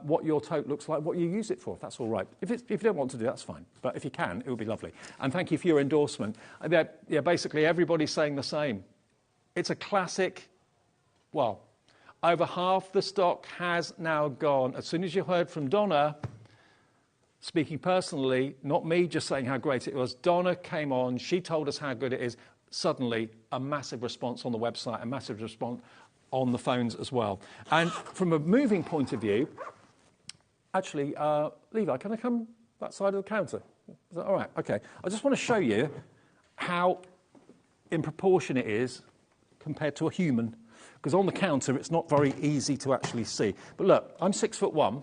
what your tote looks like, what you use it for, if that's all right. If you don't want to do, that's fine. But if you can, it would be lovely. And thank you for your endorsement. Basically, everybody's saying the same. It's a classic. Well, over half the stock has now gone. As soon as you heard from Donna, speaking personally, not me just saying how great it was, Donna came on, she told us how good it is. Suddenly, a massive response on the website, a massive response on the phones as well. And from a moving point of view, actually, Levi, can I come that side of the counter? Is that all right? Okay. I just want to show you how in proportion it is compared to a human. Because on the counter, it's not very easy to actually see. But look, I'm 6'1",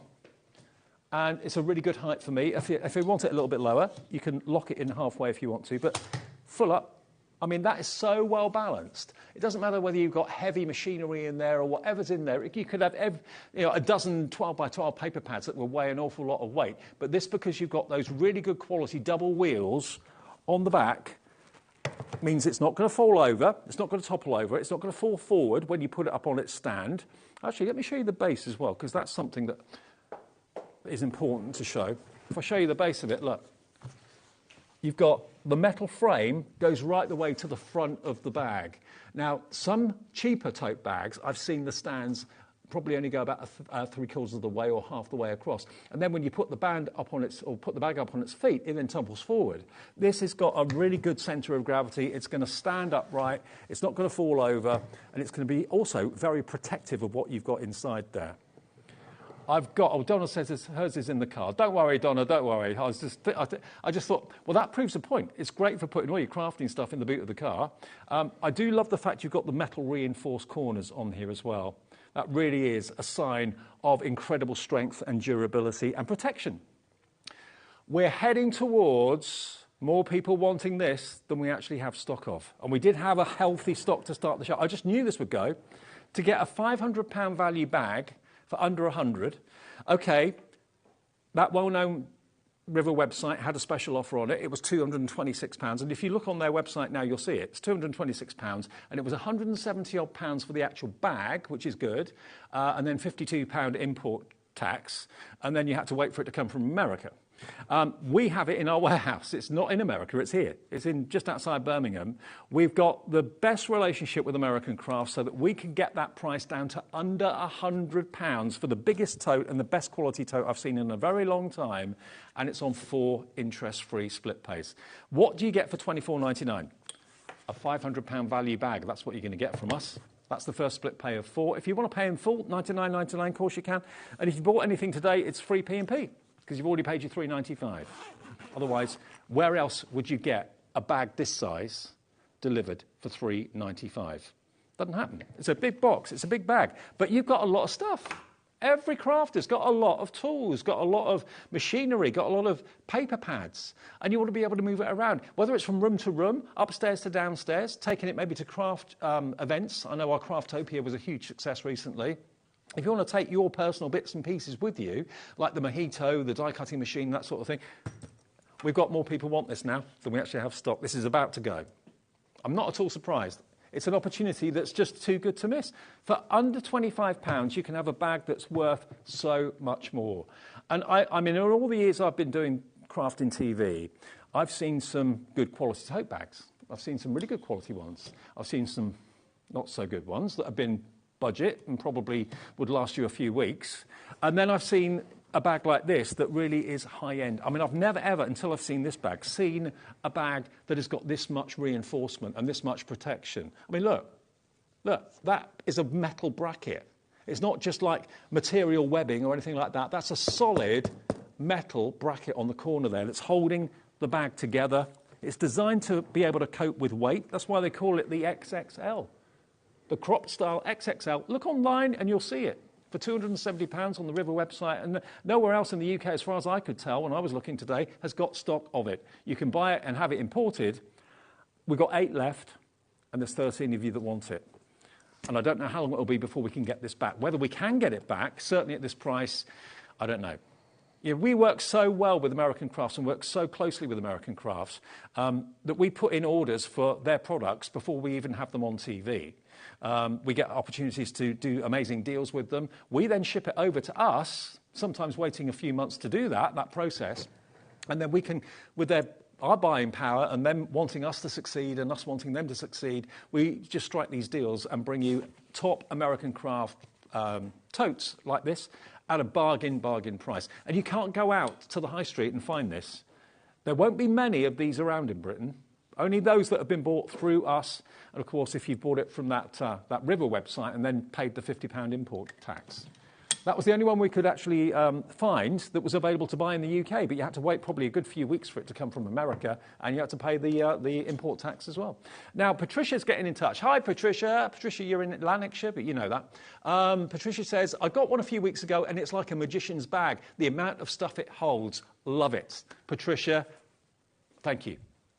and it's a really good height for me. If you want it a little bit lower, you can lock it in halfway if you want to. But full up, I mean, that is so well balanced. It doesn't matter whether you've got heavy machinery in there or whatever's in there. You could have a dozen 12 by 12 paper pads that will weigh an awful lot of weight. But this, because you've got those really good quality double wheels on the back, means it's not going to fall over, it's not going to topple over, it's not going to fall forward when you put it up on its stand. Actually, let me show you the base as well, because that's something that is important to show. If I show you the base of it, look. You've got the metal frame goes right the way to the front of the bag. Now, some cheaper tote bags, I've seen the stands probably only go about 3/4 of the way or half the way across. And then when you put the bag up on its feet, it then tumbles forward. This has got a really good centre of gravity. It's going to stand upright. It's not going to fall over. And it's going to be also very protective of what you've got inside there. I've got, oh, Donna says hers is in the car. Don't worry, Donna, don't worry. I just thought, well, that proves the point. It's great for putting all your crafting stuff in the boot of the car. I do love the fact you've got the metal reinforced corners on here as well. That really is a sign of incredible strength and durability and protection. We're heading towards more people wanting this than we actually have stock of. And we did have a healthy stock to start the show. I just knew this would go. To get a £500 value bag for under 100. Okay, that well-known River website had a special offer on it. It was £226, and if you look on their website now, you'll see it. It's £226, and it was £170 odd pounds for the actual bag, which is good, and then £52 import tax, and then you had to wait for it to come from America. We have it in our warehouse. It's not in America, it's here. It's in just outside Birmingham. We've got the best relationship with American Crafts so that we can get that price down to under £100 for the biggest tote and the best quality tote I've seen in a very long time, and it's on 4 interest-free split pays. What do you get for £24.99? A £500 value bag. That's what you're going to get from us. That's the first split pay of 4. If you want to pay in full, $99.99, of course you can. And if you bought anything today, it's free P&P. Because you've already paid your $3.95. Otherwise, where else would you get a bag this size delivered for $3.95? Doesn't happen. It's a big box, it's a big bag, but you've got a lot of stuff. Every crafter's got a lot of tools, got a lot of machinery, got a lot of paper pads, and you want to be able to move it around, whether it's from room to room, upstairs to downstairs, taking it maybe to craft events. I know our Craftopia was a huge success recently. If you want to take your personal bits and pieces with you, like the mojito, the die cutting machine, that sort of thing, we've got more people want this now than we actually have stock. This is about to go. I'm not at all surprised. It's an opportunity that's just too good to miss. For under £25, you can have a bag that's worth so much more. And I mean, in all the years I've been doing crafting TV, I've seen some good quality tote bags. I've seen some really good quality ones. I've seen some not so good ones that have been budget and probably would last you a few weeks. And then I've seen a bag like this that really is high-end. I mean, I've never, ever, until I've seen this bag, seen a bag that has got this much reinforcement and this much protection. I mean, look, that is a metal bracket. It's not just like material webbing or anything like that. That's a solid metal bracket on the corner there that's holding the bag together. It's designed to be able to cope with weight. That's why they call it the XXL. The crop style XXL. Look online and you'll see it for £270 on the River website, and nowhere else in the UK, as far as I could tell when I was looking today, has got stock of it. You can buy it and have it imported. We've got 8 left, and there's 13 of you that want it. And I don't know how long it will be before we can get this back. Whether we can get it back, certainly at this price, I don't know. Yeah, we work so well with American Crafts and work so closely with American Crafts that we put in orders for their products before we even have them on TV. We get opportunities to do amazing deals with them. We then ship it over to us, sometimes waiting a few months to do that process. And then we can, with our buying power and them wanting us to succeed and us wanting them to succeed, we just strike these deals and bring you top American Craft totes like this at a bargain price. And you can't go out to the high street and find this. There won't be many of these around in Britain. Only those that have been bought through us, and of course if you've bought it from that River website and then paid the £50 import tax. That was the only one we could actually find that was available to buy in the UK, but you had to wait probably a good few weeks for it to come from America, and you had to pay the import tax as well. Now, Patricia's getting in touch. Hi, Patricia. Patricia, you're in Lanarkshire, but you know that. Patricia says, I got one a few weeks ago, and it's like a magician's bag. The amount of stuff it holds, love it. Patricia, thank you.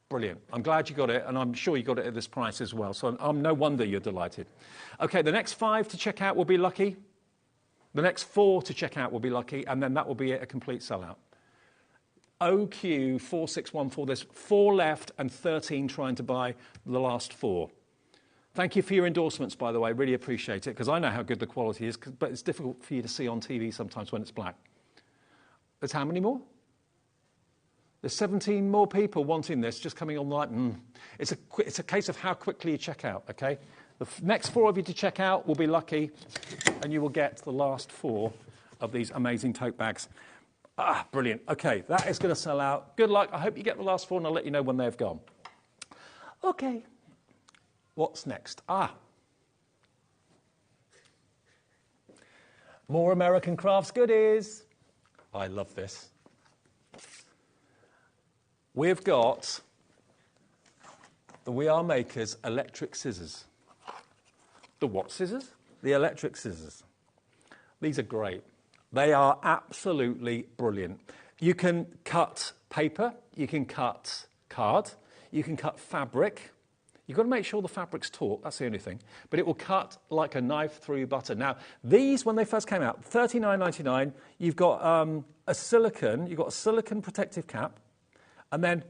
Brilliant. I'm glad you got it, and I'm sure you got it at this price as well, so no wonder you're delighted. OK, the next 5 to check out will be lucky. The next 4 to check out will be lucky, and then that will be a complete sellout. OQ4614, there's 4 left and 13 trying to buy the last 4. Thank you for your endorsements, by the way. Really appreciate it, because I know how good the quality is, but it's difficult for you to see on TV sometimes when it's black. There's how many more? There's 17 more people wanting this, just coming online. It's a case of how quickly you check out, OK? The next 4 of you to check out will be lucky, and you will get the last 4 of these amazing tote bags. Brilliant. OK, that is going to sell out. Good luck. I hope you get the last 4, and I'll let you know when they've gone. OK. What's next? More American Crafts goodies. I love this. We've got the We Are Makers electric scissors. The what scissors? The electric scissors. These are great. They are absolutely brilliant. You can cut paper, you can cut card, you can cut fabric. You've got to make sure the fabric's taut, that's the only thing. But it will cut like a knife through butter. Now, these, when they first came out, $39.99, you've got a silicone protective cap, and then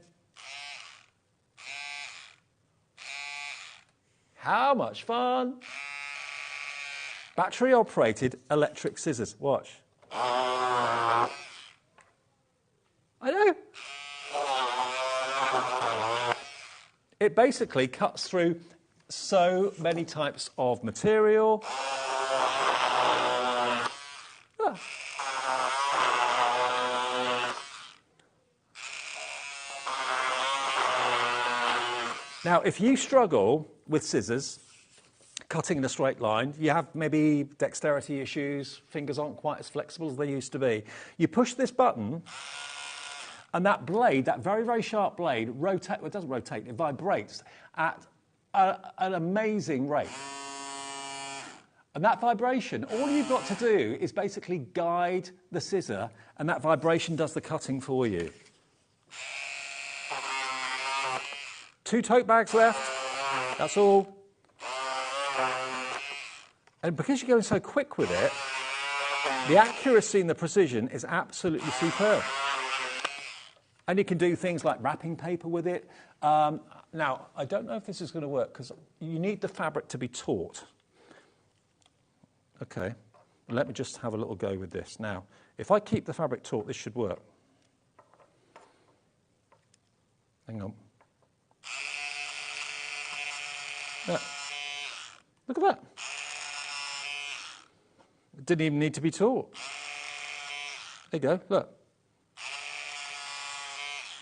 how much fun? Battery-operated electric scissors. Watch. I know. It basically cuts through so many types of material. Now, if you struggle with scissors, cutting in a straight line, you have maybe dexterity issues, fingers aren't quite as flexible as they used to be, you push this button, and that blade, that very, very sharp blade, it doesn't rotate, it vibrates at an amazing rate. And that vibration, all you've got to do is basically guide the scissor, and that vibration does the cutting for you. 2 tote bags left, that's all. And because you're going so quick with it, the accuracy and the precision is absolutely superb. And you can do things like wrapping paper with it. Now, I don't know if this is going to work because you need the fabric to be taut. Okay, let me just have a little go with this. Now, if I keep the fabric taut, this should work. Hang on. Yeah. Look at that. It didn't even need to be taut. There you go, look.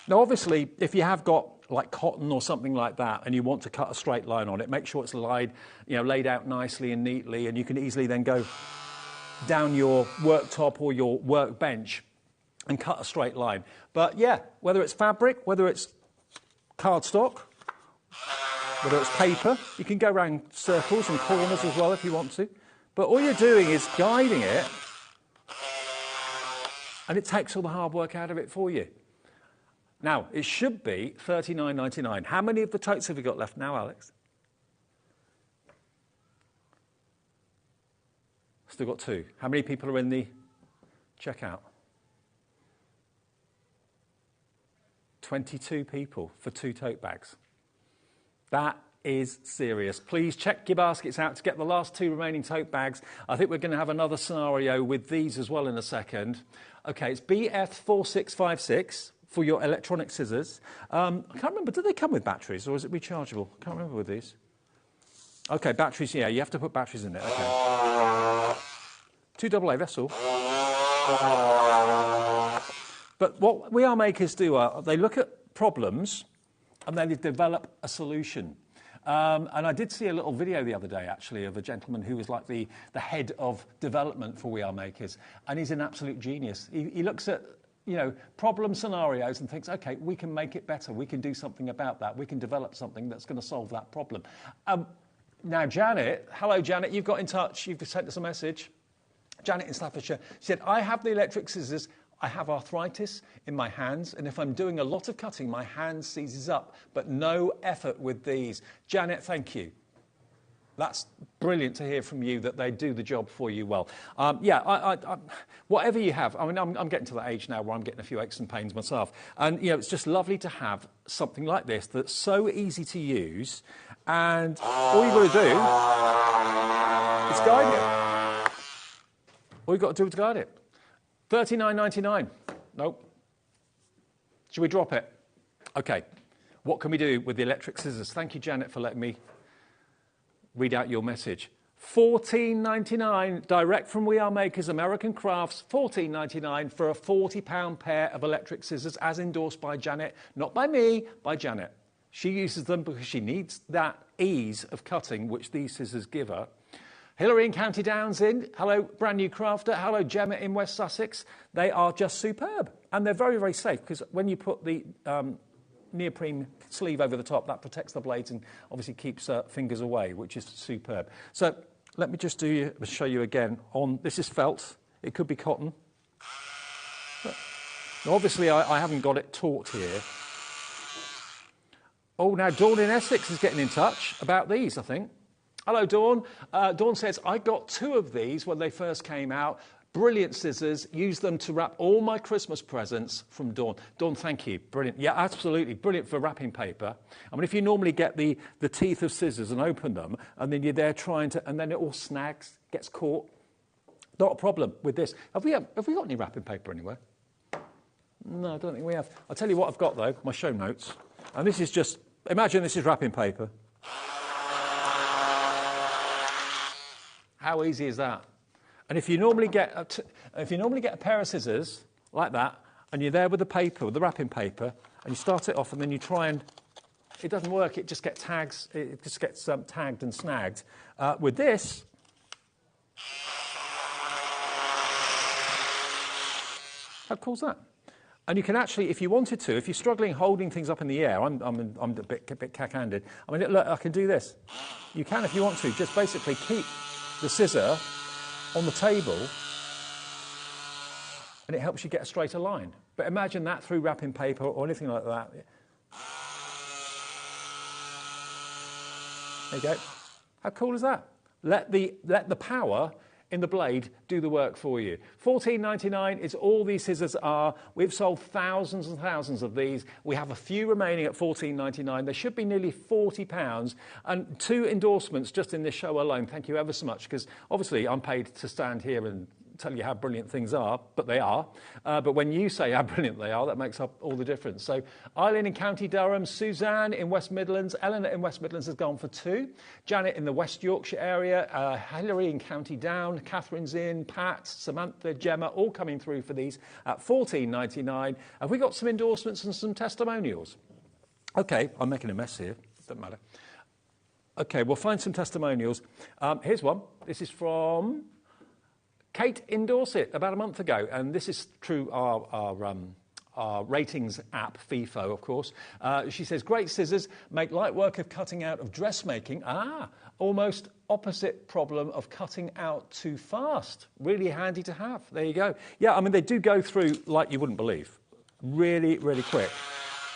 Now, obviously, if you have got like cotton or something like that and you want to cut a straight line on it, make sure it's laid out nicely and neatly, and you can easily then go down your worktop or your workbench and cut a straight line. But yeah, whether it's fabric, whether it's cardstock, whether it's paper, you can go around circles and corners as well if you want to. But all you're doing is guiding it, and it takes all the hard work out of it for you. Now, it should be $39.99. How many of the totes have we got left now, Alex? Still got 2. How many people are in the checkout? 22 people for 2 tote bags. That is serious. Please check your baskets out to get the last 2 remaining tote bags. I think we're going to have another scenario with these as well in a second. Okay, it's BF4656 for your electronic scissors. I can't remember, do they come with batteries or is it rechargeable? I can't remember with these. Okay, batteries, yeah, you have to put batteries in it. Okay. 2 AA, that's all. But what We Are Makers do, they look at problems and then they develop a solution. And I did see a little video the other day, actually, of a gentleman who was like the head of development for We Are Makers, and he's an absolute genius. He looks at problem scenarios and thinks, okay, we can make it better. We can do something about that. We can develop something that's going to solve that problem. Now, Janet, hello, Janet, you've got in touch. You've sent us a message. Janet in Staffordshire, she said, I have the electric scissors. I have arthritis in my hands, and if I'm doing a lot of cutting, my hand seizes up, but no effort with these. Janet, thank you. That's brilliant to hear from you that they do the job for you well. Whatever you have, I mean, I'm getting to that age now where I'm getting a few aches and pains myself. And, it's just lovely to have something like this that's so easy to use, and all you've got to do is guide it. All you've got to do is guide it. $39.99. Nope. Should we drop it? Okay. What can we do with the electric scissors? Thank you, Janet, for letting me read out your message. $14.99, direct from We Are Makers, American Crafts, $14.99 for a £40 pair of electric scissors, as endorsed by Janet. Not by me, by Janet. She uses them because she needs that ease of cutting, which these scissors give her. Hilary in County Down's in. Hello, brand new crafter. Hello, Gemma in West Sussex. They are just superb. And they're very, very safe because when you put the neoprene sleeve over the top, that protects the blades and obviously keeps fingers away, which is superb. So let me just show you again. This is felt. It could be cotton. Now, obviously, I haven't got it taut here. Oh, now Dawn in Essex is getting in touch about these, I think. Hello, Dawn. Dawn says, I got 2 of these when they first came out. Brilliant scissors. Use them to wrap all my Christmas presents from Dawn. Dawn, thank you. Brilliant. Yeah, absolutely. Brilliant for wrapping paper. I mean, if you normally get the teeth of scissors and open them, and then you're there trying to, and then it all snags, gets caught. Not a problem with this. Have we got any wrapping paper anywhere? No, I don't think we have. I'll tell you what I've got, though, my show notes. And this is just, imagine this is wrapping paper. How easy is that? And if you normally get a pair of scissors like that, and you're there with the paper, with the wrapping paper, and you start it off, and then you try and it doesn't work. It just gets tagged. It just gets tagged and snagged. With this, how cool is that? And you can actually, if you wanted to, if you're struggling holding things up in the air, I'm a bit cack-handed. I mean, look, I can do this. You can, if you want to, just basically keep the scissor on the table, and it helps you get a straighter line. But imagine that through wrapping paper or anything like that. There you go. How cool is that? Let the power in the blade do the work for you. $14.99 is all these scissors are. We've sold thousands and thousands of these. We have a few remaining at $14.99. There should be nearly £40. And 2 endorsements just in this show alone. Thank you ever so much, because obviously I'm paid to stand here and tell you how brilliant things are, but they are. But when you say how brilliant they are, that makes up all the difference. So Eileen in County Durham, Suzanne in West Midlands, Eleanor in West Midlands has gone for 2, Janet in the West Yorkshire area, Hilary in County Down, Catherine's in, Pat, Samantha, Gemma, all coming through for these at $14.99. Have we got some endorsements and some testimonials? Okay, I'm making a mess here, doesn't matter. Okay, we'll find some testimonials. Here's one. This is from Kate in Dorset about a month ago, and this is through our ratings app, FIFO, of course. She says, great scissors, make light work of cutting out of dressmaking. Almost opposite problem of cutting out too fast. Really handy to have. There you go. Yeah, I mean, they do go through like you wouldn't believe. Really, really quick.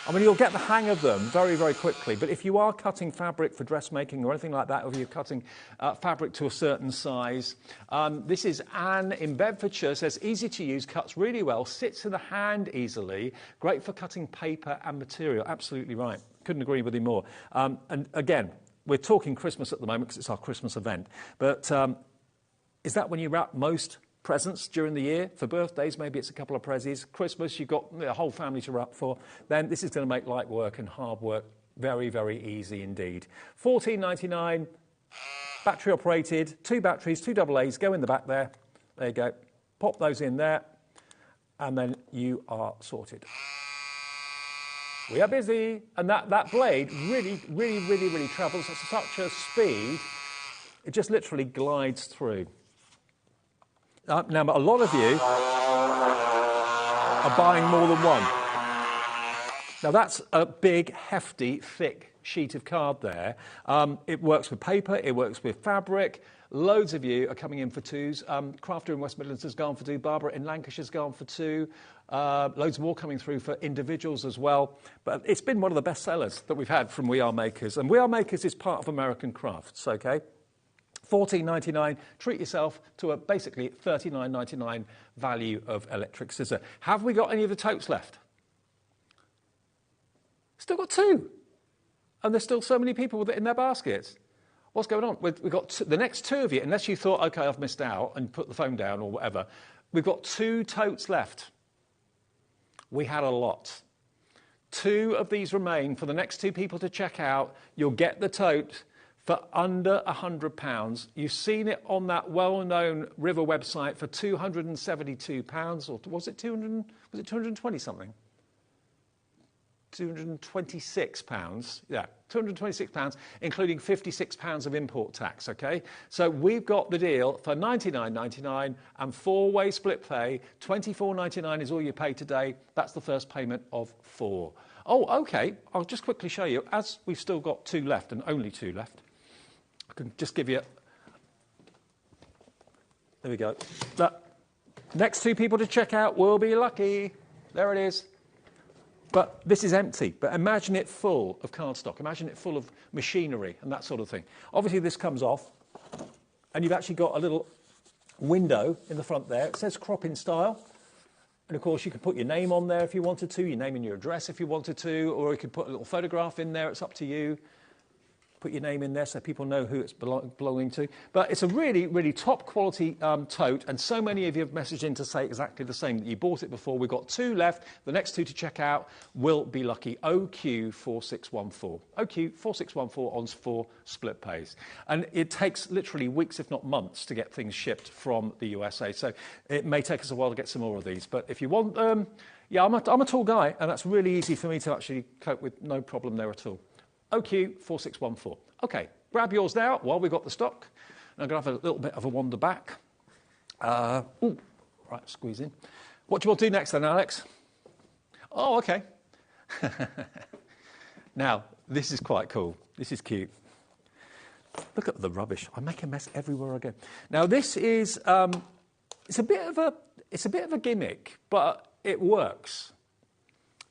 I mean, you'll get the hang of them very, very quickly. But if you are cutting fabric for dressmaking or anything like that, or if you're cutting fabric to a certain size, this is Anne in Bedfordshire, says, easy to use, cuts really well, sits in the hand easily, great for cutting paper and material. Absolutely right. Couldn't agree with you more. And again, we're talking Christmas at the moment because it's our Christmas event. But is that when you wrap most presents during the year? For birthdays, maybe it's a couple of prezzies. Christmas, you've got the whole family to wrap for. Then this is going to make light work and hard work very, very easy indeed. $14.99, battery operated, 2 batteries, 2 AA's, go in the back there. There you go. Pop those in there, and then you are sorted. We are busy. And that blade really, really, really, really travels at such a speed, it just literally glides through. Now, a lot of you are buying more than one. Now, that's a big, hefty, thick sheet of card there. It works with paper. It works with fabric. Loads of you are coming in for 2s. Crafter in West Midlands has gone for 2. Barbara in Lancashire has gone for 2. Loads more coming through for individuals as well. But it's been one of the best sellers that we've had from We Are Makers. And We Are Makers is part of American Crafts, OK? $14.99, treat yourself to a basically $39.99 value of electric scissor. Have we got any of the totes left? Still got 2. And there's still so many people with it in their baskets. What's going on? We've got the next 2 of you, unless you thought, OK, I've missed out and put the phone down or whatever. We've got 2 totes left. We had a lot. 2 of these remain for the next 2 people to check out. You'll get the tote for under £100. You've seen it on that well-known River website for £272, or was it 220 something? £226. Yeah, £226, including £56 of import tax, okay? So we've got the deal for $99.99 and 4-way split pay. $24.99 is all you pay today. That's the first payment of 4. Oh, okay, I'll just quickly show you. As we've still got 2 left, and only 2 left, I can just give you... There we go. The next 2 people to check out will be lucky. There it is. But this is empty. But imagine it full of cardstock. Imagine it full of machinery and that sort of thing. Obviously, this comes off, and you've actually got a little window in the front there. It says crop in style. And, of course, you can put your name on there if you wanted to, your name and your address if you wanted to, or you could put a little photograph in there. It's up to you. Put your name in there so people know who it's belonging to. But it's a really, really top quality tote, and so many of you have messaged in to say exactly the same, that you bought it before. We've got 2 left. The next 2 to check out will be lucky. OQ4614. OQ4614 on 4 split pays. And it takes literally weeks, if not months, to get things shipped from the USA. So it may take us a while to get some more of these. But if you want them, yeah, I'm a tall guy, and that's really easy for me to actually cope with. No problem there at all. OQ4614. OK, grab yours now while we've got the stock. And I'm going to have a little bit of a wander back. Right, squeeze in. What do you want to do next then, Alex? Oh, OK. Now, this is quite cool. This is cute. Look at the rubbish. I make a mess everywhere I go. Now, this is it's a bit of a gimmick, but it works.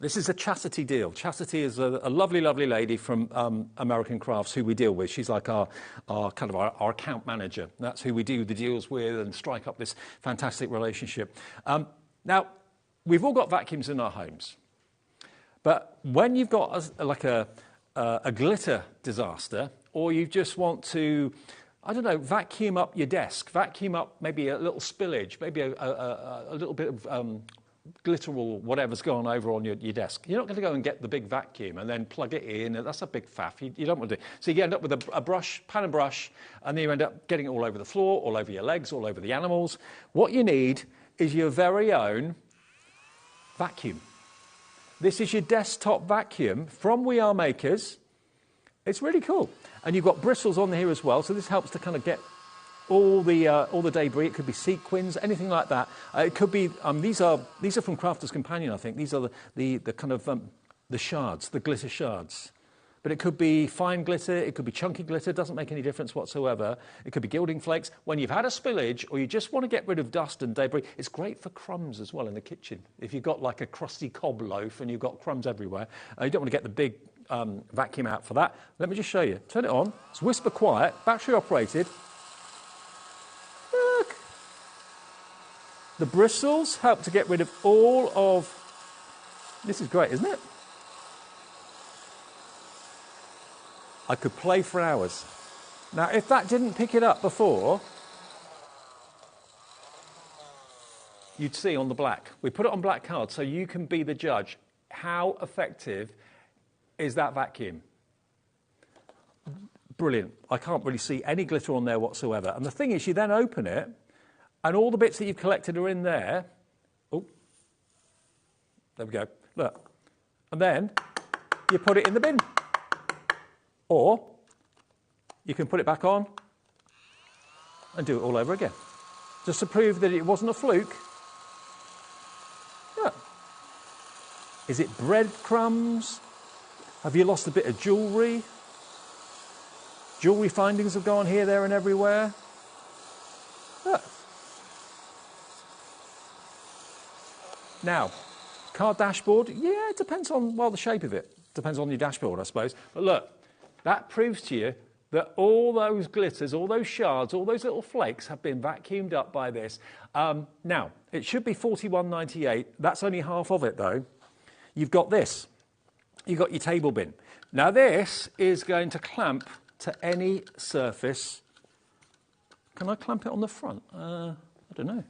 This is a Chastity deal. Chastity is a lovely, lovely lady from American Crafts who we deal with. She's like our account manager. That's who we do the deals with and strike up this fantastic relationship. Now, we've all got vacuums in our homes. But when you've got a glitter disaster, or you just want to, I don't know, vacuum up your desk, vacuum up maybe a little spillage, maybe a little bit of glitter or whatever's gone over on your desk. You're not going to go and get the big vacuum and then plug it in. That's a big faff. You don't want to do. So you end up with a brush, pan and brush, and then you end up getting it all over the floor, all over your legs, all over the animals. What you need is your very own vacuum. This is your desktop vacuum from We Are Makers. It's really cool. And you've got bristles on here as well, so this helps to kind of get all the debris. It could be sequins, anything like that. It could be these are from Crafter's Companion, I think. These are the kind of the shards, the glitter shards. But it could be fine glitter, it could be chunky glitter, doesn't make any difference whatsoever. It could be gilding flakes. When you've had a spillage or you just want to get rid of dust and debris, it's great for crumbs as well in the kitchen. If you've got like a crusty cob loaf and you've got crumbs everywhere, you don't want to get the big vacuum out for that. Let me just show you. Turn it on. It's whisper quiet, battery operated. Look. The bristles help to get rid of all of... This is great, isn't it? I could play for hours. Now, if that didn't pick it up before, you'd see on the black. We put it on black card so you can be the judge. How effective is that vacuum? Brilliant. I can't really see any glitter on there whatsoever. And the thing is, you then open it, and all the bits that you've collected are in there. Oh, there we go. Look. And then you put it in the bin. Or you can put it back on and do it all over again. Just to prove that it wasn't a fluke. Yeah. Is it breadcrumbs? Have you lost a bit of jewellery? Jewellery findings have gone here, there and everywhere. Look. Now, car dashboard, yeah, it depends on, well, the shape of it. Depends on your dashboard, I suppose. But look. That proves to you that all those glitters, all those shards, all those little flakes have been vacuumed up by this. Now, it should be $41.98. That's only half of it, though. You've got this. You've got your table bin. Now, this is going to clamp to any surface. Can I clamp it on the front? I don't know.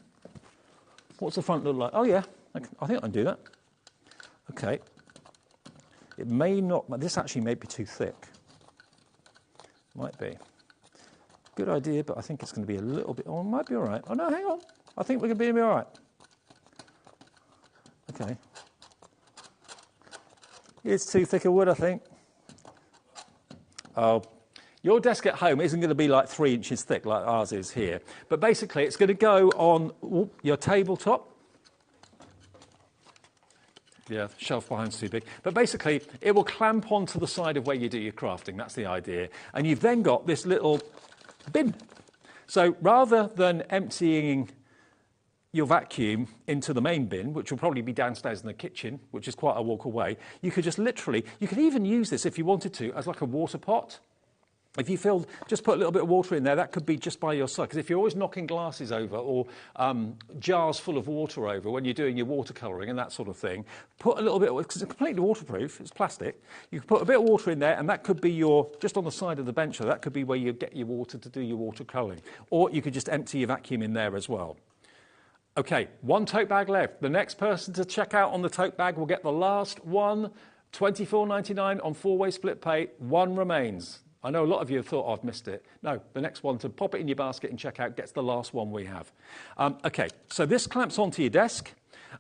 What's the front look like? Oh, yeah. I think I can do that. OK. It may not... This actually may be too thick. Might be. Good idea, but I think it's going to be a little bit... Oh, it might be all right. Oh, no, hang on. I think we're going to be all right. OK. It's too thick a wood, I think. Oh, your desk at home isn't going to be like 3 inches thick like ours is here. But basically, it's going to go on your tabletop. Yeah, the shelf behind's too big. But basically, it will clamp onto the side of where you do your crafting. That's the idea. And you've then got this little bin. So rather than emptying your vacuum into the main bin, which will probably be downstairs in the kitchen, which is quite a walk away, you could just literally, you could even use this if you wanted to as like a water pot. If you feel, just put a little bit of water in there, that could be just by your side. Because if you're always knocking glasses over or jars full of water over when you're doing your watercolouring and that sort of thing, put a little bit, because it's completely waterproof, it's plastic, you can put a bit of water in there and that could be your, just on the side of the bench, so that could be where you get your water to do your watercolouring. Or you could just empty your vacuum in there as well. Okay, 1 tote bag left. The next person to check out on the tote bag will get the last one, $24.99 on 4-way split pay. 1 remains. I know a lot of you have thought, oh, I've missed it. No, the next one to pop it in your basket and check out gets the last one we have. Okay, so this clamps onto your desk.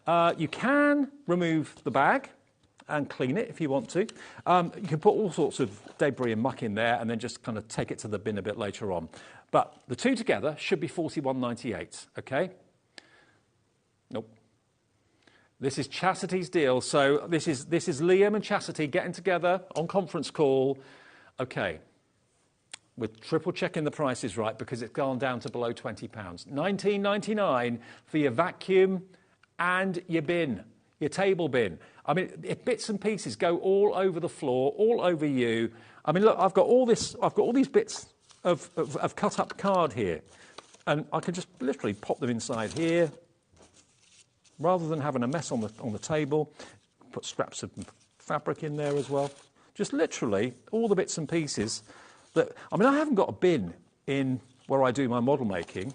You can remove the bag and clean it if you want to. You can put all sorts of debris and muck in there and then just kind of take it to the bin a bit later on. But the two together should be $41.98, okay? Nope. This is Chastity's deal. So this is Liam and Chastity getting together on conference call. Okay. We're triple checking the prices right because it's gone down to below £20. $19.99 for your vacuum and your bin, your table bin. I mean, if bits and pieces go all over the floor, all over you. I mean, look, I've got all these bits of cut up card here, and I can just literally pop them inside here, rather than having a mess on the table. Put scraps of fabric in there as well. Just literally all the bits and pieces. I mean, I haven't got a bin in where I do my model making.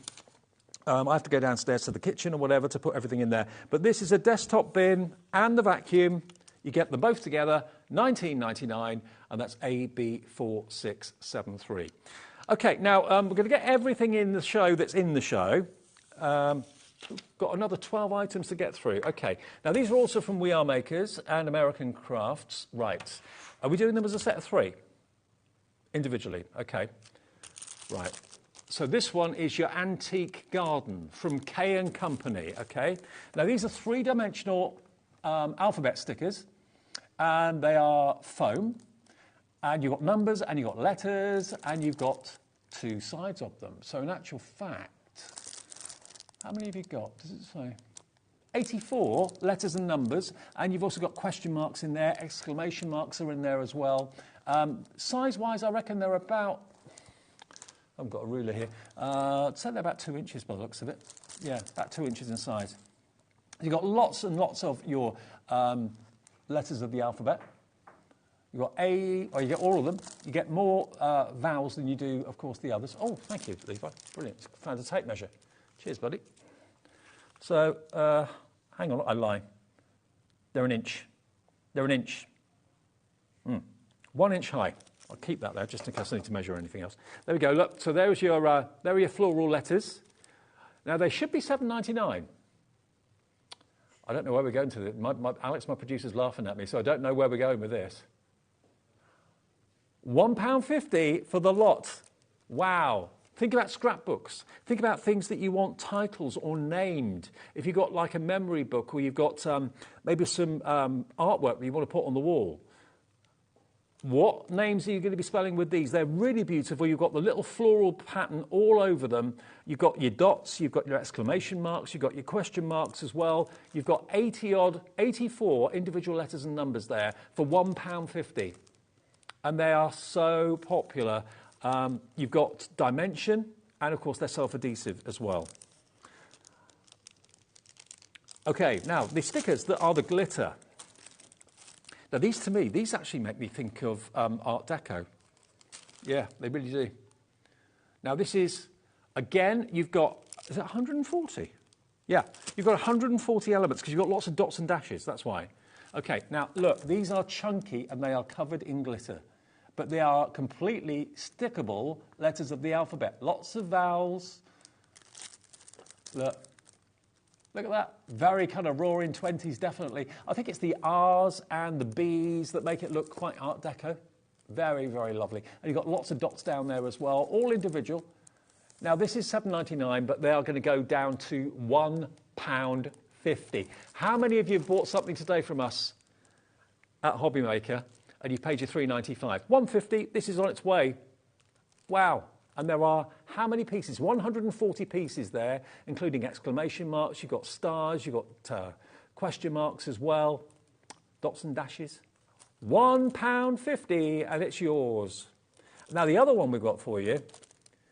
I have to go downstairs to the kitchen or whatever to put everything in there. But this is a desktop bin and the vacuum. You get them both together, $19.99, and that's AB4673. Okay, now we're going to get everything in the show that's in the show. Got another 12 items to get through. Okay, now these are also from We Are Makers and American Crafts. Right. Are we doing them as a set of 3? Individually, okay. Right. So this one is your Antique Garden from K & Company, okay. Now these are 3-dimensional alphabet stickers, and they are foam, and you've got numbers, and you've got letters, and you've got 2 sides of them. So in actual fact, how many have you got? Does it say? 84 letters and numbers, and you've also got question marks in there, exclamation marks are in there as well. Size-wise, I reckon they're about, I've got a ruler here, I'd say they're about 2 inches by the looks of it. Yeah, about 2 inches in size. You've got lots and lots of your letters of the alphabet. You've got A, or you get all of them. You get more vowels than you do, of course, the others. Oh, thank you, Levi. Brilliant. Found a tape measure. Cheers, buddy. So, hang on, I lie. They're an inch. They're an inch. 1 inch high. I'll keep that there just in case I need to measure anything else. There we go. Look, so there are your floral letters. Now, they should be $7.99. I don't know where we're going to. Alex, my producer's laughing at me, so I don't know where we're going with this. £1.50 for the lot. Wow. Think about scrapbooks. Think about things that you want titles or named. If you've got like a memory book or you've got maybe some artwork that you want to put on the wall. What names are you going to be spelling with these? They're really beautiful. You've got the little floral pattern all over them. You've got your dots, you've got your exclamation marks, you've got your question marks as well. You've got 84 individual letters and numbers there for £1.50. And they are so popular. You've got dimension, and of course they're self-adhesive as well. Okay, now the stickers that are the glitter. Now these, to me, these actually make me think of Art Deco. Yeah, they really do. Now this is, again, you've got, is it 140? Yeah, you've got 140 elements because you've got lots of dots and dashes, that's why. Okay, now look, these are chunky and they are covered in glitter. But they are completely stickable letters of the alphabet. Lots of vowels. Look. Look at that. Very kind of roaring 20s, definitely. I think it's the R's and the B's that make it look quite Art Deco. Very, very lovely. And you've got lots of dots down there as well, all individual. Now, this is $7.99, but they are going to go down to £1.50. How many of you have bought something today from us at HobbyMaker and you paid your $3.95? £1.50, this is on its way. Wow. And there are how many pieces? 140 pieces there, including exclamation marks. You've got stars, you've got question marks as well, dots and dashes. £1.50, and it's yours. Now, the other one we've got for you,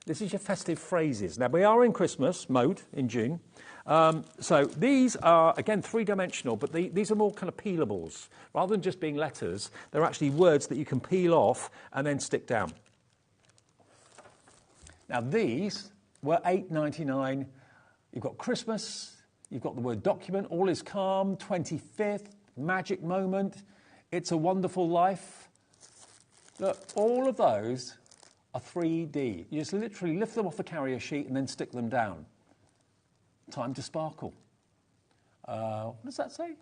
this is your festive phrases. Now, we are in Christmas mode in June. So these are, again, three-dimensional, but these are more kind of peelables. Rather than just being letters, they're actually words that you can peel off and then stick down. Now, these were $8.99. You've got Christmas, you've got the word document, all is calm, 25th, magic moment, it's a wonderful life. Look, all of those are 3D. You just literally lift them off the carrier sheet and then stick them down. Time to sparkle. What does that say?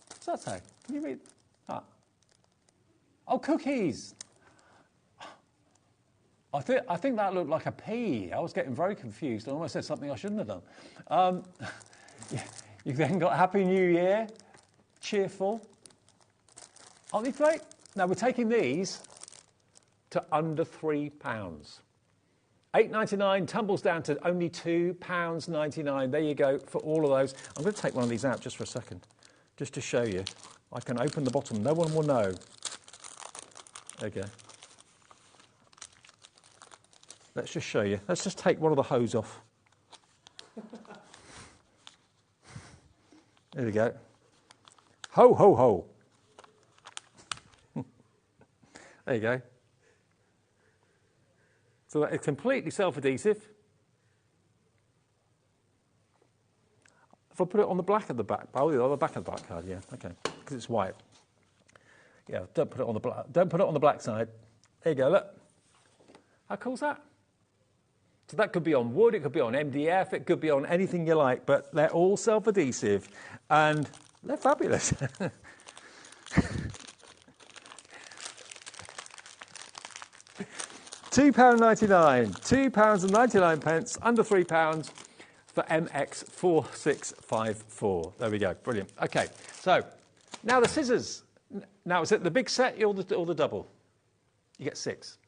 What does that say? Can you read? Oh, cookies. I think that looked like a P. I was getting very confused. I almost said something I shouldn't have done. You've then got Happy New Year, cheerful. Aren't they great? Now, we're taking these to under £3. $8.99 tumbles down to only £2.99. There you go for all of those. I'm going to take one of these out just for a second, just to show you. I can open the bottom. No one will know. There you go. Let's just show you. Let's just take one of the hose off. There we go. Ho, ho, ho. There you go. So that is completely self-adhesive. If I put it on the back of the back, oh, on the back of the back card, yeah, okay, because it's white. Yeah, don't put it on the black. Don't put it on the black side. There you go. Look, how cool is that? So that could be on wood, it could be on MDF, it could be on anything you like, but they're all self-adhesive and they're fabulous. £2.99, £2.99, under £3 for MX4654. There we go, brilliant. Okay, so now the scissors. Now, is it the big set or the double? You get 6.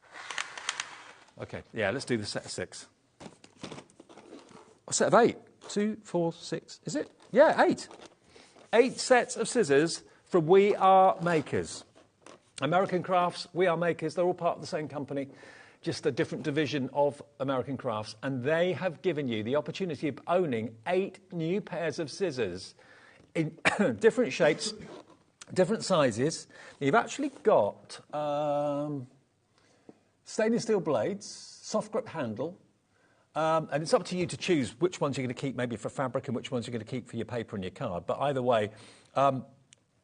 Okay, yeah, let's do the set of 6. A set of 8. 2, 4, 6. Is it? Yeah, 8. 8 sets of scissors from We Are Makers. American Crafts, We Are Makers, they're all part of the same company, just a different division of American Crafts. And they have given you the opportunity of owning 8 new pairs of scissors in different shapes, different sizes. You've actually got stainless steel blades, soft grip handle, and it's up to you to choose which ones you're going to keep maybe for fabric and which ones you're going to keep for your paper and your card. But either way,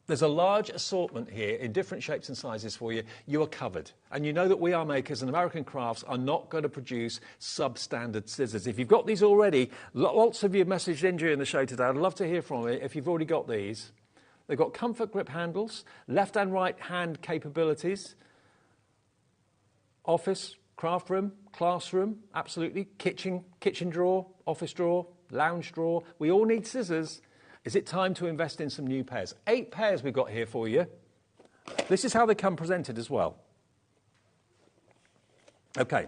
there's a large assortment here in different shapes and sizes for you. You are covered. And you know that We Are Makers and American Crafts are not going to produce substandard scissors. If you've got these already, lots of you messaged in during the show today. I'd love to hear from you if you've already got these. They've got comfort grip handles, left and right hand capabilities, office, craft room, classroom, absolutely, kitchen drawer, office drawer, lounge drawer. We all need scissors. Is it time to invest in some new pairs? 8 pairs we've got here for you. This is how they come presented as well. Okay.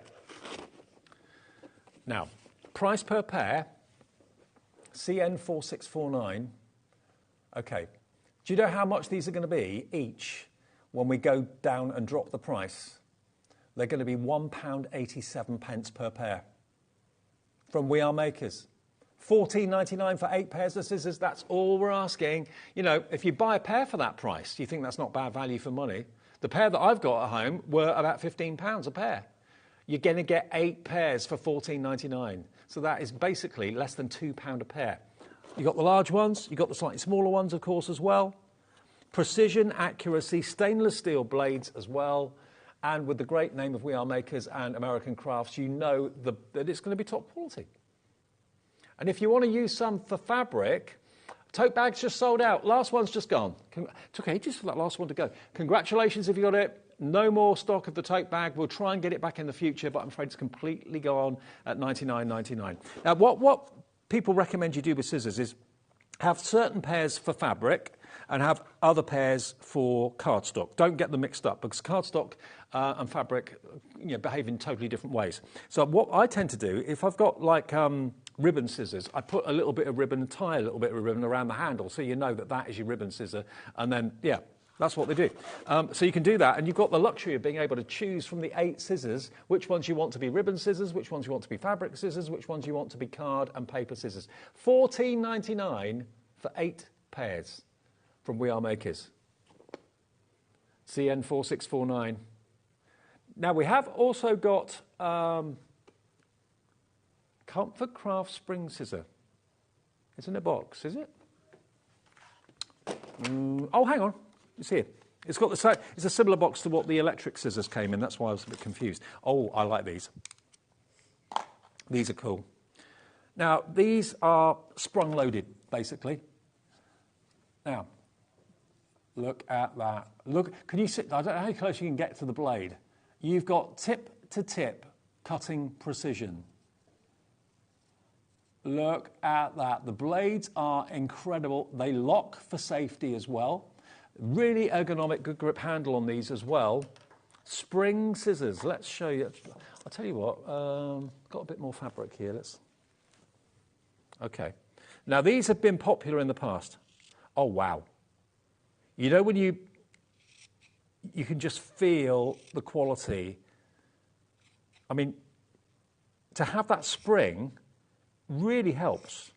Now, price per pair, CN4649. Okay. Do you know how much these are going to be each when we go down and drop the price? They're going to be £1.87 per pair from We Are Makers. $14.99 for 8 pairs of scissors, that's all we're asking. You know, if you buy a pair for that price, do you think that's not bad value for money? The pair that I've got at home were about £15 a pair. You're going to get 8 pairs for $14.99. So that is basically less than £2 a pair. You've got the large ones, you've got the slightly smaller ones, of course, as well. Precision, accuracy, stainless steel blades as well. And with the great name of We Are Makers and American Crafts, you know that it's going to be top quality. And if you want to use some for fabric, tote bags just sold out. Last one's just gone. Took ages for that last one to go. Congratulations if you got it. No more stock of the tote bag. We'll try and get it back in the future, but I'm afraid it's completely gone at $99.99. Now, what people recommend you do with scissors is have certain pairs for fabric and have other pairs for cardstock. Don't get them mixed up because cardstock and fabric behave in totally different ways. So what I tend to do, if I've got like ribbon scissors, I put a little bit of ribbon and tie a little bit of ribbon around the handle so you know that that is your ribbon scissor. And then, yeah, that's what they do. So you can do that, and you've got the luxury of being able to choose from the 8 scissors which ones you want to be ribbon scissors, which ones you want to be fabric scissors, which ones you want to be card and paper scissors. $14.99 for 8 pairs from We Are Makers. CN4649. Now we have also got Comfort Craft Spring Scissor. It's in a box, is it? Oh, hang on. It's here. It's got the same. It's a similar box to what the electric scissors came in. That's why I was a bit confused. Oh, I like these. These are cool. Now, these are sprung-loaded, basically. Now, look at that. Look, can you see? I don't know how close you can get to the blade. You've got tip-to-tip cutting precision. Look at that. The blades are incredible. They lock for safety as well. Really ergonomic, good grip handle on these as well. Spring scissors. Let's show you. I'll tell you what. Got a bit more fabric here. Okay. Now, these have been popular in the past. Oh, wow. You know when you can just feel the quality. I mean, to have that spring really helps.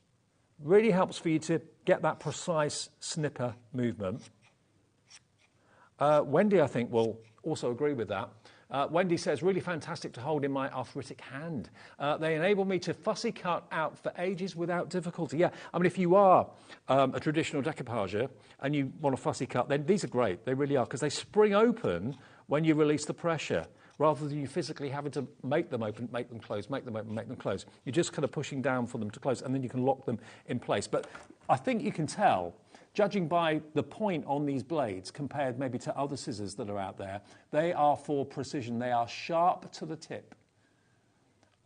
Really helps for you to get that precise snipper movement. Wendy, I think, will also agree with that. Wendy says, really fantastic to hold in my arthritic hand. They enable me to fussy cut out for ages without difficulty. Yeah, I mean, if you are a traditional decoupager and you want a fussy cut, then these are great. They really are, because they spring open when you release the pressure, rather than you physically having to make them open, make them close, make them open, make them close. You're just kind of pushing down for them to close, and then you can lock them in place. But I think you can tell, judging by the point on these blades compared maybe to other scissors that are out there, they are for precision. They are sharp to the tip.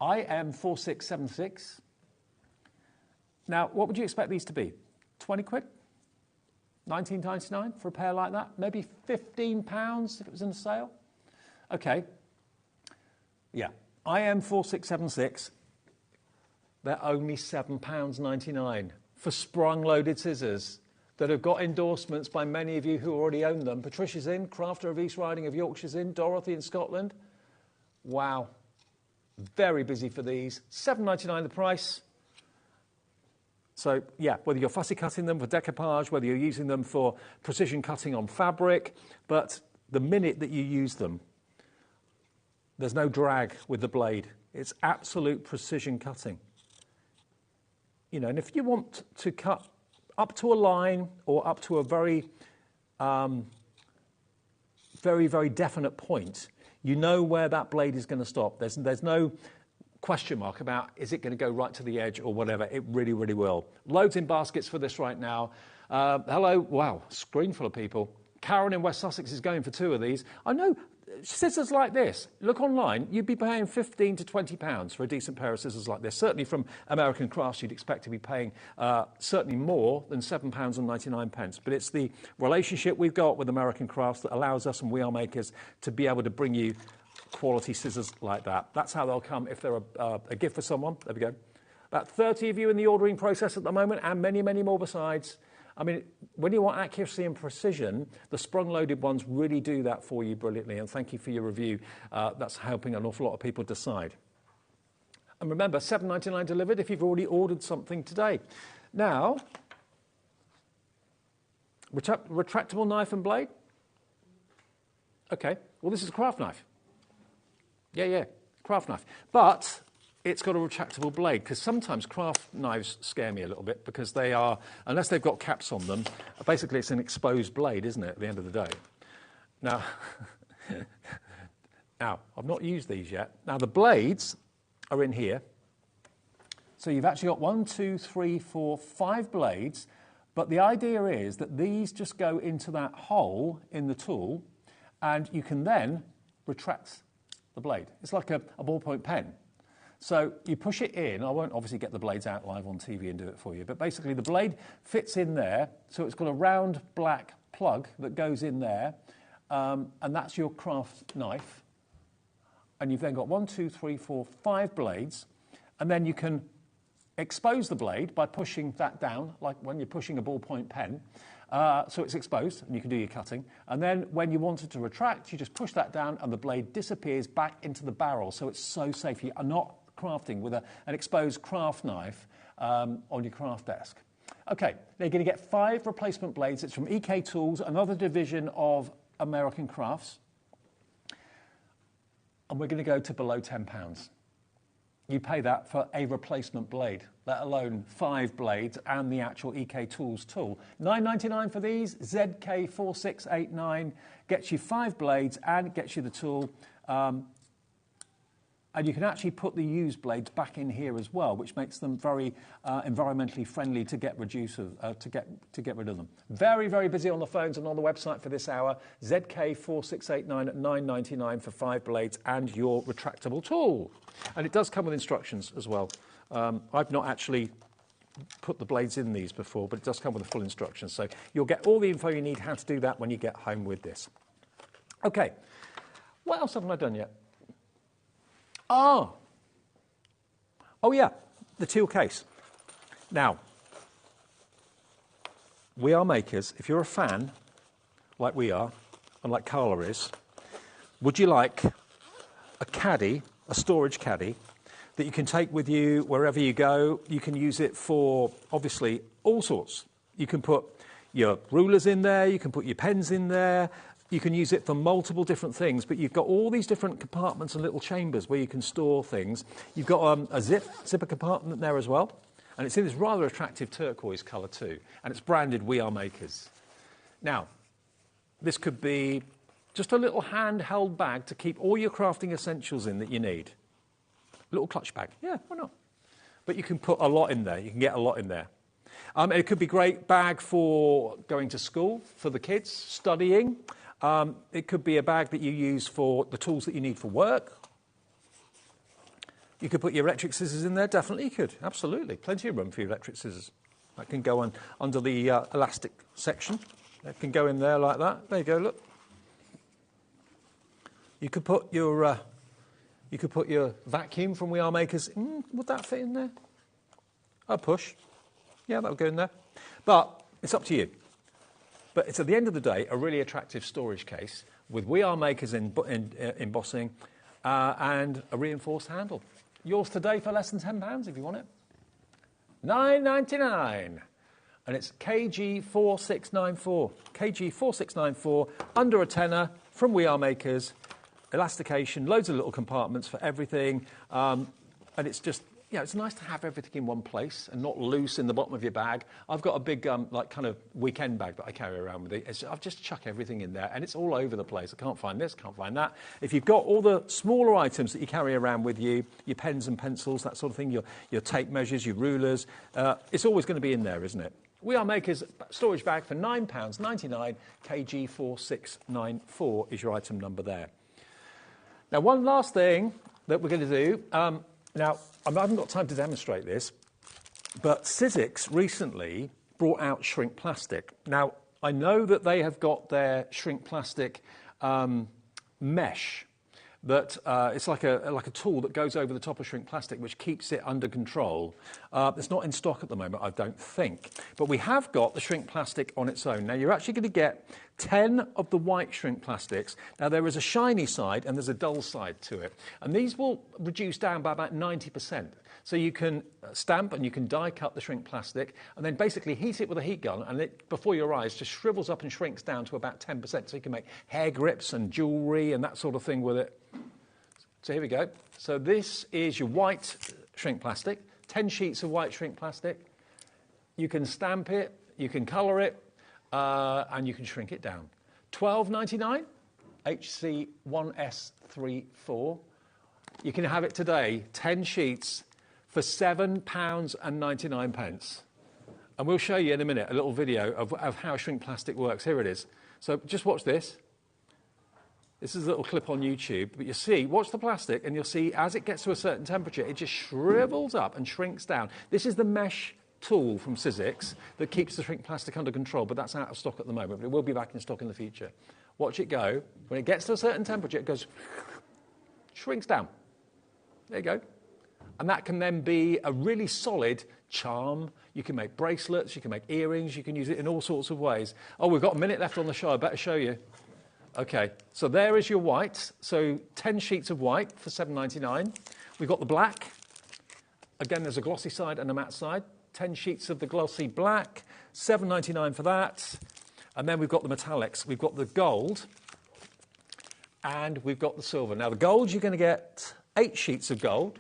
IM4676. Now, what would you expect these to be? 20 quid? 19.99 for a pair like that? Maybe £15 if it was in a sale? Okay. Yeah. IM4676. They're only £7.99 for sprung-loaded scissors that have got endorsements by many of you who already own them. Patricia's in, Crafter of East Riding of Yorkshire's in, Dorothy in Scotland. Wow. Very busy for these. £7.99 the price. So, yeah, whether you're fussy cutting them for decoupage, whether you're using them for precision cutting on fabric, but the minute that you use them, there's no drag with the blade. It's absolute precision cutting. You know, and if you want to cut up to a line or up to a very, very definite point, you know where that blade is going to stop. There's no question mark about is it going to go right to the edge or whatever. It really, really will. Loads in baskets for this right now. Hello. Wow, screen full of people. Karen in West Sussex is going for 2 of these. I know. Scissors like this, look online, you'd be paying £15 to £20 for a decent pair of scissors like this. Certainly from American Crafts, you'd expect to be paying certainly more than £7.99. But it's the relationship we've got with American Crafts that allows us and We Are Makers to be able to bring you quality scissors like that. That's how they'll come if they're a gift for someone. There we go. About 30 of you in the ordering process at the moment, and many, many more besides. I mean, when you want accuracy and precision, the sprung-loaded ones really do that for you brilliantly, and thank you for your review. That's helping an awful lot of people decide. And remember, $7.99 delivered if you've already ordered something today. Now, retractable knife and blade? Okay, well, this is a craft knife. Yeah, craft knife. But it's got a retractable blade, because sometimes craft knives scare me a little bit because they are, unless they've got caps on them, basically it's an exposed blade, isn't it, at the end of the day? Now, I've not used these yet. Now, the blades are in here. So you've actually got 1, 2, 3, 4, 5 blades, but the idea is that these just go into that hole in the tool, and you can then retract the blade. It's like a ballpoint pen. So you push it in. I won't obviously get the blades out live on TV and do it for you, but basically the blade fits in there, so it's got a round black plug that goes in there, and that's your craft knife. And you've then got 1, 2, 3, 4, 5 blades, and then you can expose the blade by pushing that down, like when you're pushing a ballpoint pen, so it's exposed and you can do your cutting. And then when you want it to retract, you just push that down and the blade disappears back into the barrel, so it's so safe. You are not crafting with an exposed craft knife on your craft desk. Okay, now you're going to get 5 replacement blades. It's from EK Tools, another division of American Crafts. And we're going to go to below £10. You pay that for a replacement blade, let alone 5 blades and the actual EK Tools tool. $9.99 for these. ZK4689 gets you 5 blades and gets you the tool. And you can actually put the used blades back in here as well, which makes them very environmentally friendly to get rid of them. Very, very busy on the phones and on the website for this hour. ZK4689 at $9.99 for 5 blades and your retractable tool. And it does come with instructions as well. I've not actually put the blades in these before, but it does come with the full instructions. So you'll get all the info you need how to do that when you get home with this. Okay, what else haven't I done yet? Oh yeah, the teal case. Now, We Are Makers, if you're a fan, like we are, and like Carla is, would you like a caddy, a storage caddy, that you can take with you wherever you go? You can use it for, obviously, all sorts. You can put your rulers in there, you can put your pens in there, you can use it for multiple different things, but you've got all these different compartments and little chambers where you can store things. You've got a zipper compartment there as well, and it's in this rather attractive turquoise colour too, and it's branded We Are Makers. Now, this could be just a little handheld bag to keep all your crafting essentials in that you need. A little clutch bag, yeah, why not? But you can put a lot in there, you can get a lot in there. It could be a great bag for going to school, for the kids, studying. It could be a bag that you use for the tools that you need for work. You could put your electric scissors in there, definitely you could, absolutely. Plenty of room for your electric scissors. That can go on under the elastic section. That can go in there like that. There you go, look. You could put your vacuum from We Are Makers. Would that fit in there? I'll push. Yeah, that'll go in there. But it's up to you. But it's, at the end of the day, a really attractive storage case with We Are Makers embossing and a reinforced handle. Yours today for less than £10 if you want it. $9.99. And it's KG4694. KG4694, under a tenner, from We Are Makers. Elastication, loads of little compartments for everything. And it's just, you know, it's nice to have everything in one place and not loose in the bottom of your bag. I've got a big, like, kind of weekend bag that I carry around with me. I've just chuck everything in there, and it's all over the place. I can't find this, can't find that. If you've got all the smaller items that you carry around with you, your pens and pencils, that sort of thing, your tape measures, your rulers, it's always going to be in there, isn't it? We Are Makers storage bag for £9.99. KG4694 is your item number there. Now, one last thing that we're going to do. Now, I haven't got time to demonstrate this, but Sizzix recently brought out shrink plastic. Now, I know that they have got their shrink plastic mesh that it's like a tool that goes over the top of shrink plastic, which keeps it under control. It's not in stock at the moment, I don't think. But we have got the shrink plastic on its own. Now, you're actually going to get 10 of the white shrink plastics. Now, there is a shiny side and there's a dull side to it. And these will reduce down by about 90%. So you can stamp and you can die cut the shrink plastic and then basically heat it with a heat gun, and it, before your eyes, just shrivels up and shrinks down to about 10%. So you can make hair grips and jewellery and that sort of thing with it. So here we go. So this is your white shrink plastic, 10 sheets of white shrink plastic. You can stamp it, you can colour it, and you can shrink it down. $12.99, HC1S34. You can have it today, 10 sheets for £7.99. And we'll show you in a minute a little video of how shrink plastic works. Here it is. So just watch this. This is a little clip on YouTube, but you see, watch the plastic, and you'll see as it gets to a certain temperature, it just shrivels up and shrinks down. This is the mesh tool from Sizzix that keeps the shrink plastic under control, but that's out of stock at the moment, but it will be back in stock in the future. Watch it go. When it gets to a certain temperature, it goes, shrinks down. There you go. And that can then be a really solid charm. You can make bracelets, you can make earrings, you can use it in all sorts of ways. Oh, we've got a minute left on the show, I better show you. Okay, so there is your white. So 10 sheets of white for £7.99. We've got the black. Again, there's a glossy side and a matte side. 10 sheets of the glossy black, £7.99 for that. And then we've got the metallics. We've got the gold and we've got the silver. Now, the gold, you're going to get 8 sheets of gold,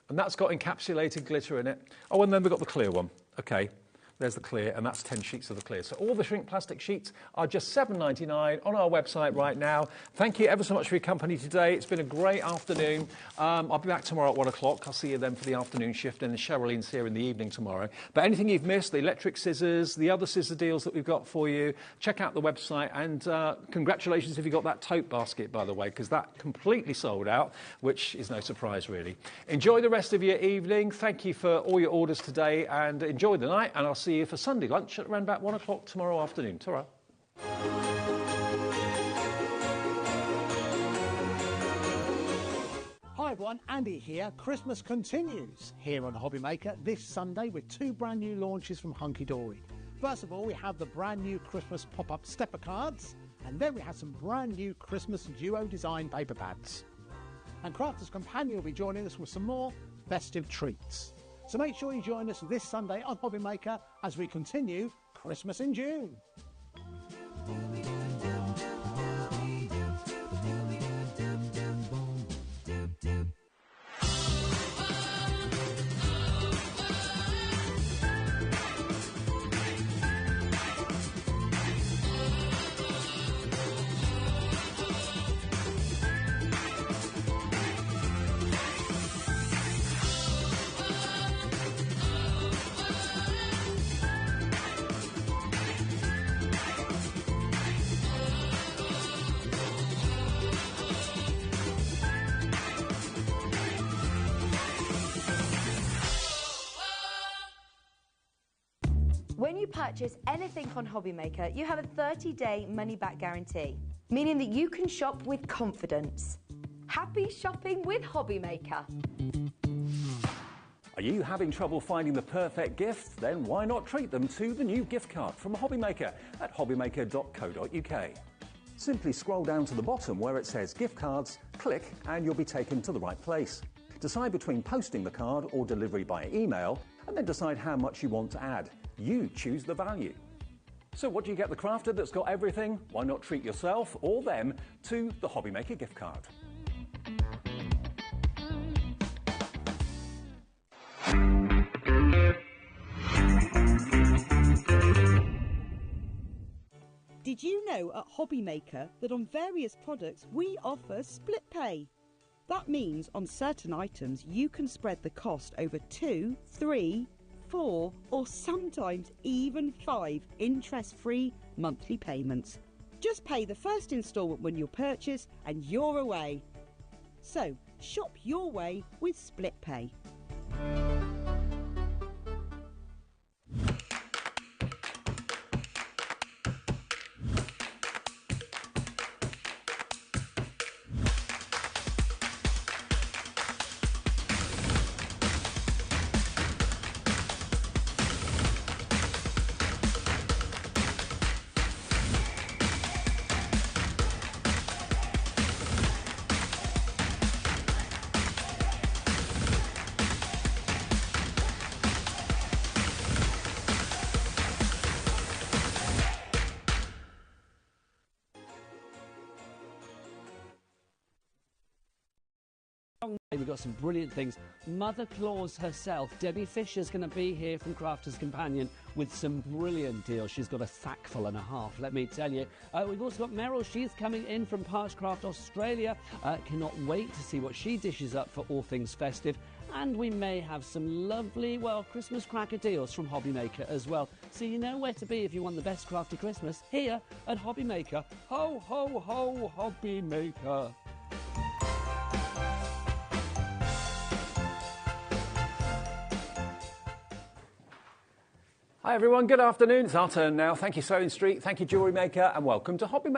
and that's got encapsulated glitter in it. Oh, and then we've got the clear one. Okay. There's the clear, and that's 10 sheets of the clear. So all the shrink plastic sheets are just £7.99 on our website right now. Thank you ever so much for your company today. It's been a great afternoon. I'll be back tomorrow at 1 o'clock. I'll see you then for the afternoon shift, and Cheryllene's here in the evening tomorrow. But anything you've missed, the electric scissors, the other scissor deals that we've got for you, check out the website. And congratulations if you got that tote basket, by the way, because that completely sold out, which is no surprise, really. Enjoy the rest of your evening. Thank you for all your orders today, and enjoy the night, and I'll see you for Sunday lunch at around about 1 o'clock tomorrow afternoon. Ta-ra. Hi everyone, Andy here. Christmas continues here on HobbyMaker this Sunday with 2 brand new launches from Hunky Dory. First of all, we have the brand new Christmas pop-up stepper cards, and then we have some brand new Christmas duo design paper pads. And Crafter's Companion will be joining us with some more festive treats. So make sure you join us this Sunday on HobbyMaker as we continue Christmas in June. When you purchase anything on HobbyMaker, you have a 30-day money-back guarantee, meaning that you can shop with confidence. Happy shopping with HobbyMaker. Are you having trouble finding the perfect gift? Then why not treat them to the new gift card from HobbyMaker at hobbymaker.co.uk. Simply scroll down to the bottom where it says gift cards, click and you'll be taken to the right place. Decide between posting the card or delivery by email, and then decide how much you want to add. You choose the value. So what do you get the crafter that's got everything? Why not treat yourself or them to the HobbyMaker gift card? Did you know at HobbyMaker that on various products we offer split pay? That means on certain items you can spread the cost over 2, 3, 4 or sometimes even 5 interest-free monthly payments. Just pay the first instalment when you purchase and you're away. So shop your way with split pay. we've got some brilliant things. Mother Claus herself, Debbie Fisher's going to be here from Crafter's Companion with some brilliant deals. She's got a sackful and a half, let me tell you. We've also got Meryl. She's coming in from Parchcraft Australia. Cannot wait to see what she dishes up for all things festive. And we may have some lovely, well, Christmas cracker deals from HobbyMaker as well. So you know where to be if you want the best crafty Christmas, here at HobbyMaker. Ho, ho, ho, HobbyMaker. Hi everyone, good afternoon. It's our turn now. Thank you Sewing Street, thank you Jewellery Maker, and welcome to HobbyMaker.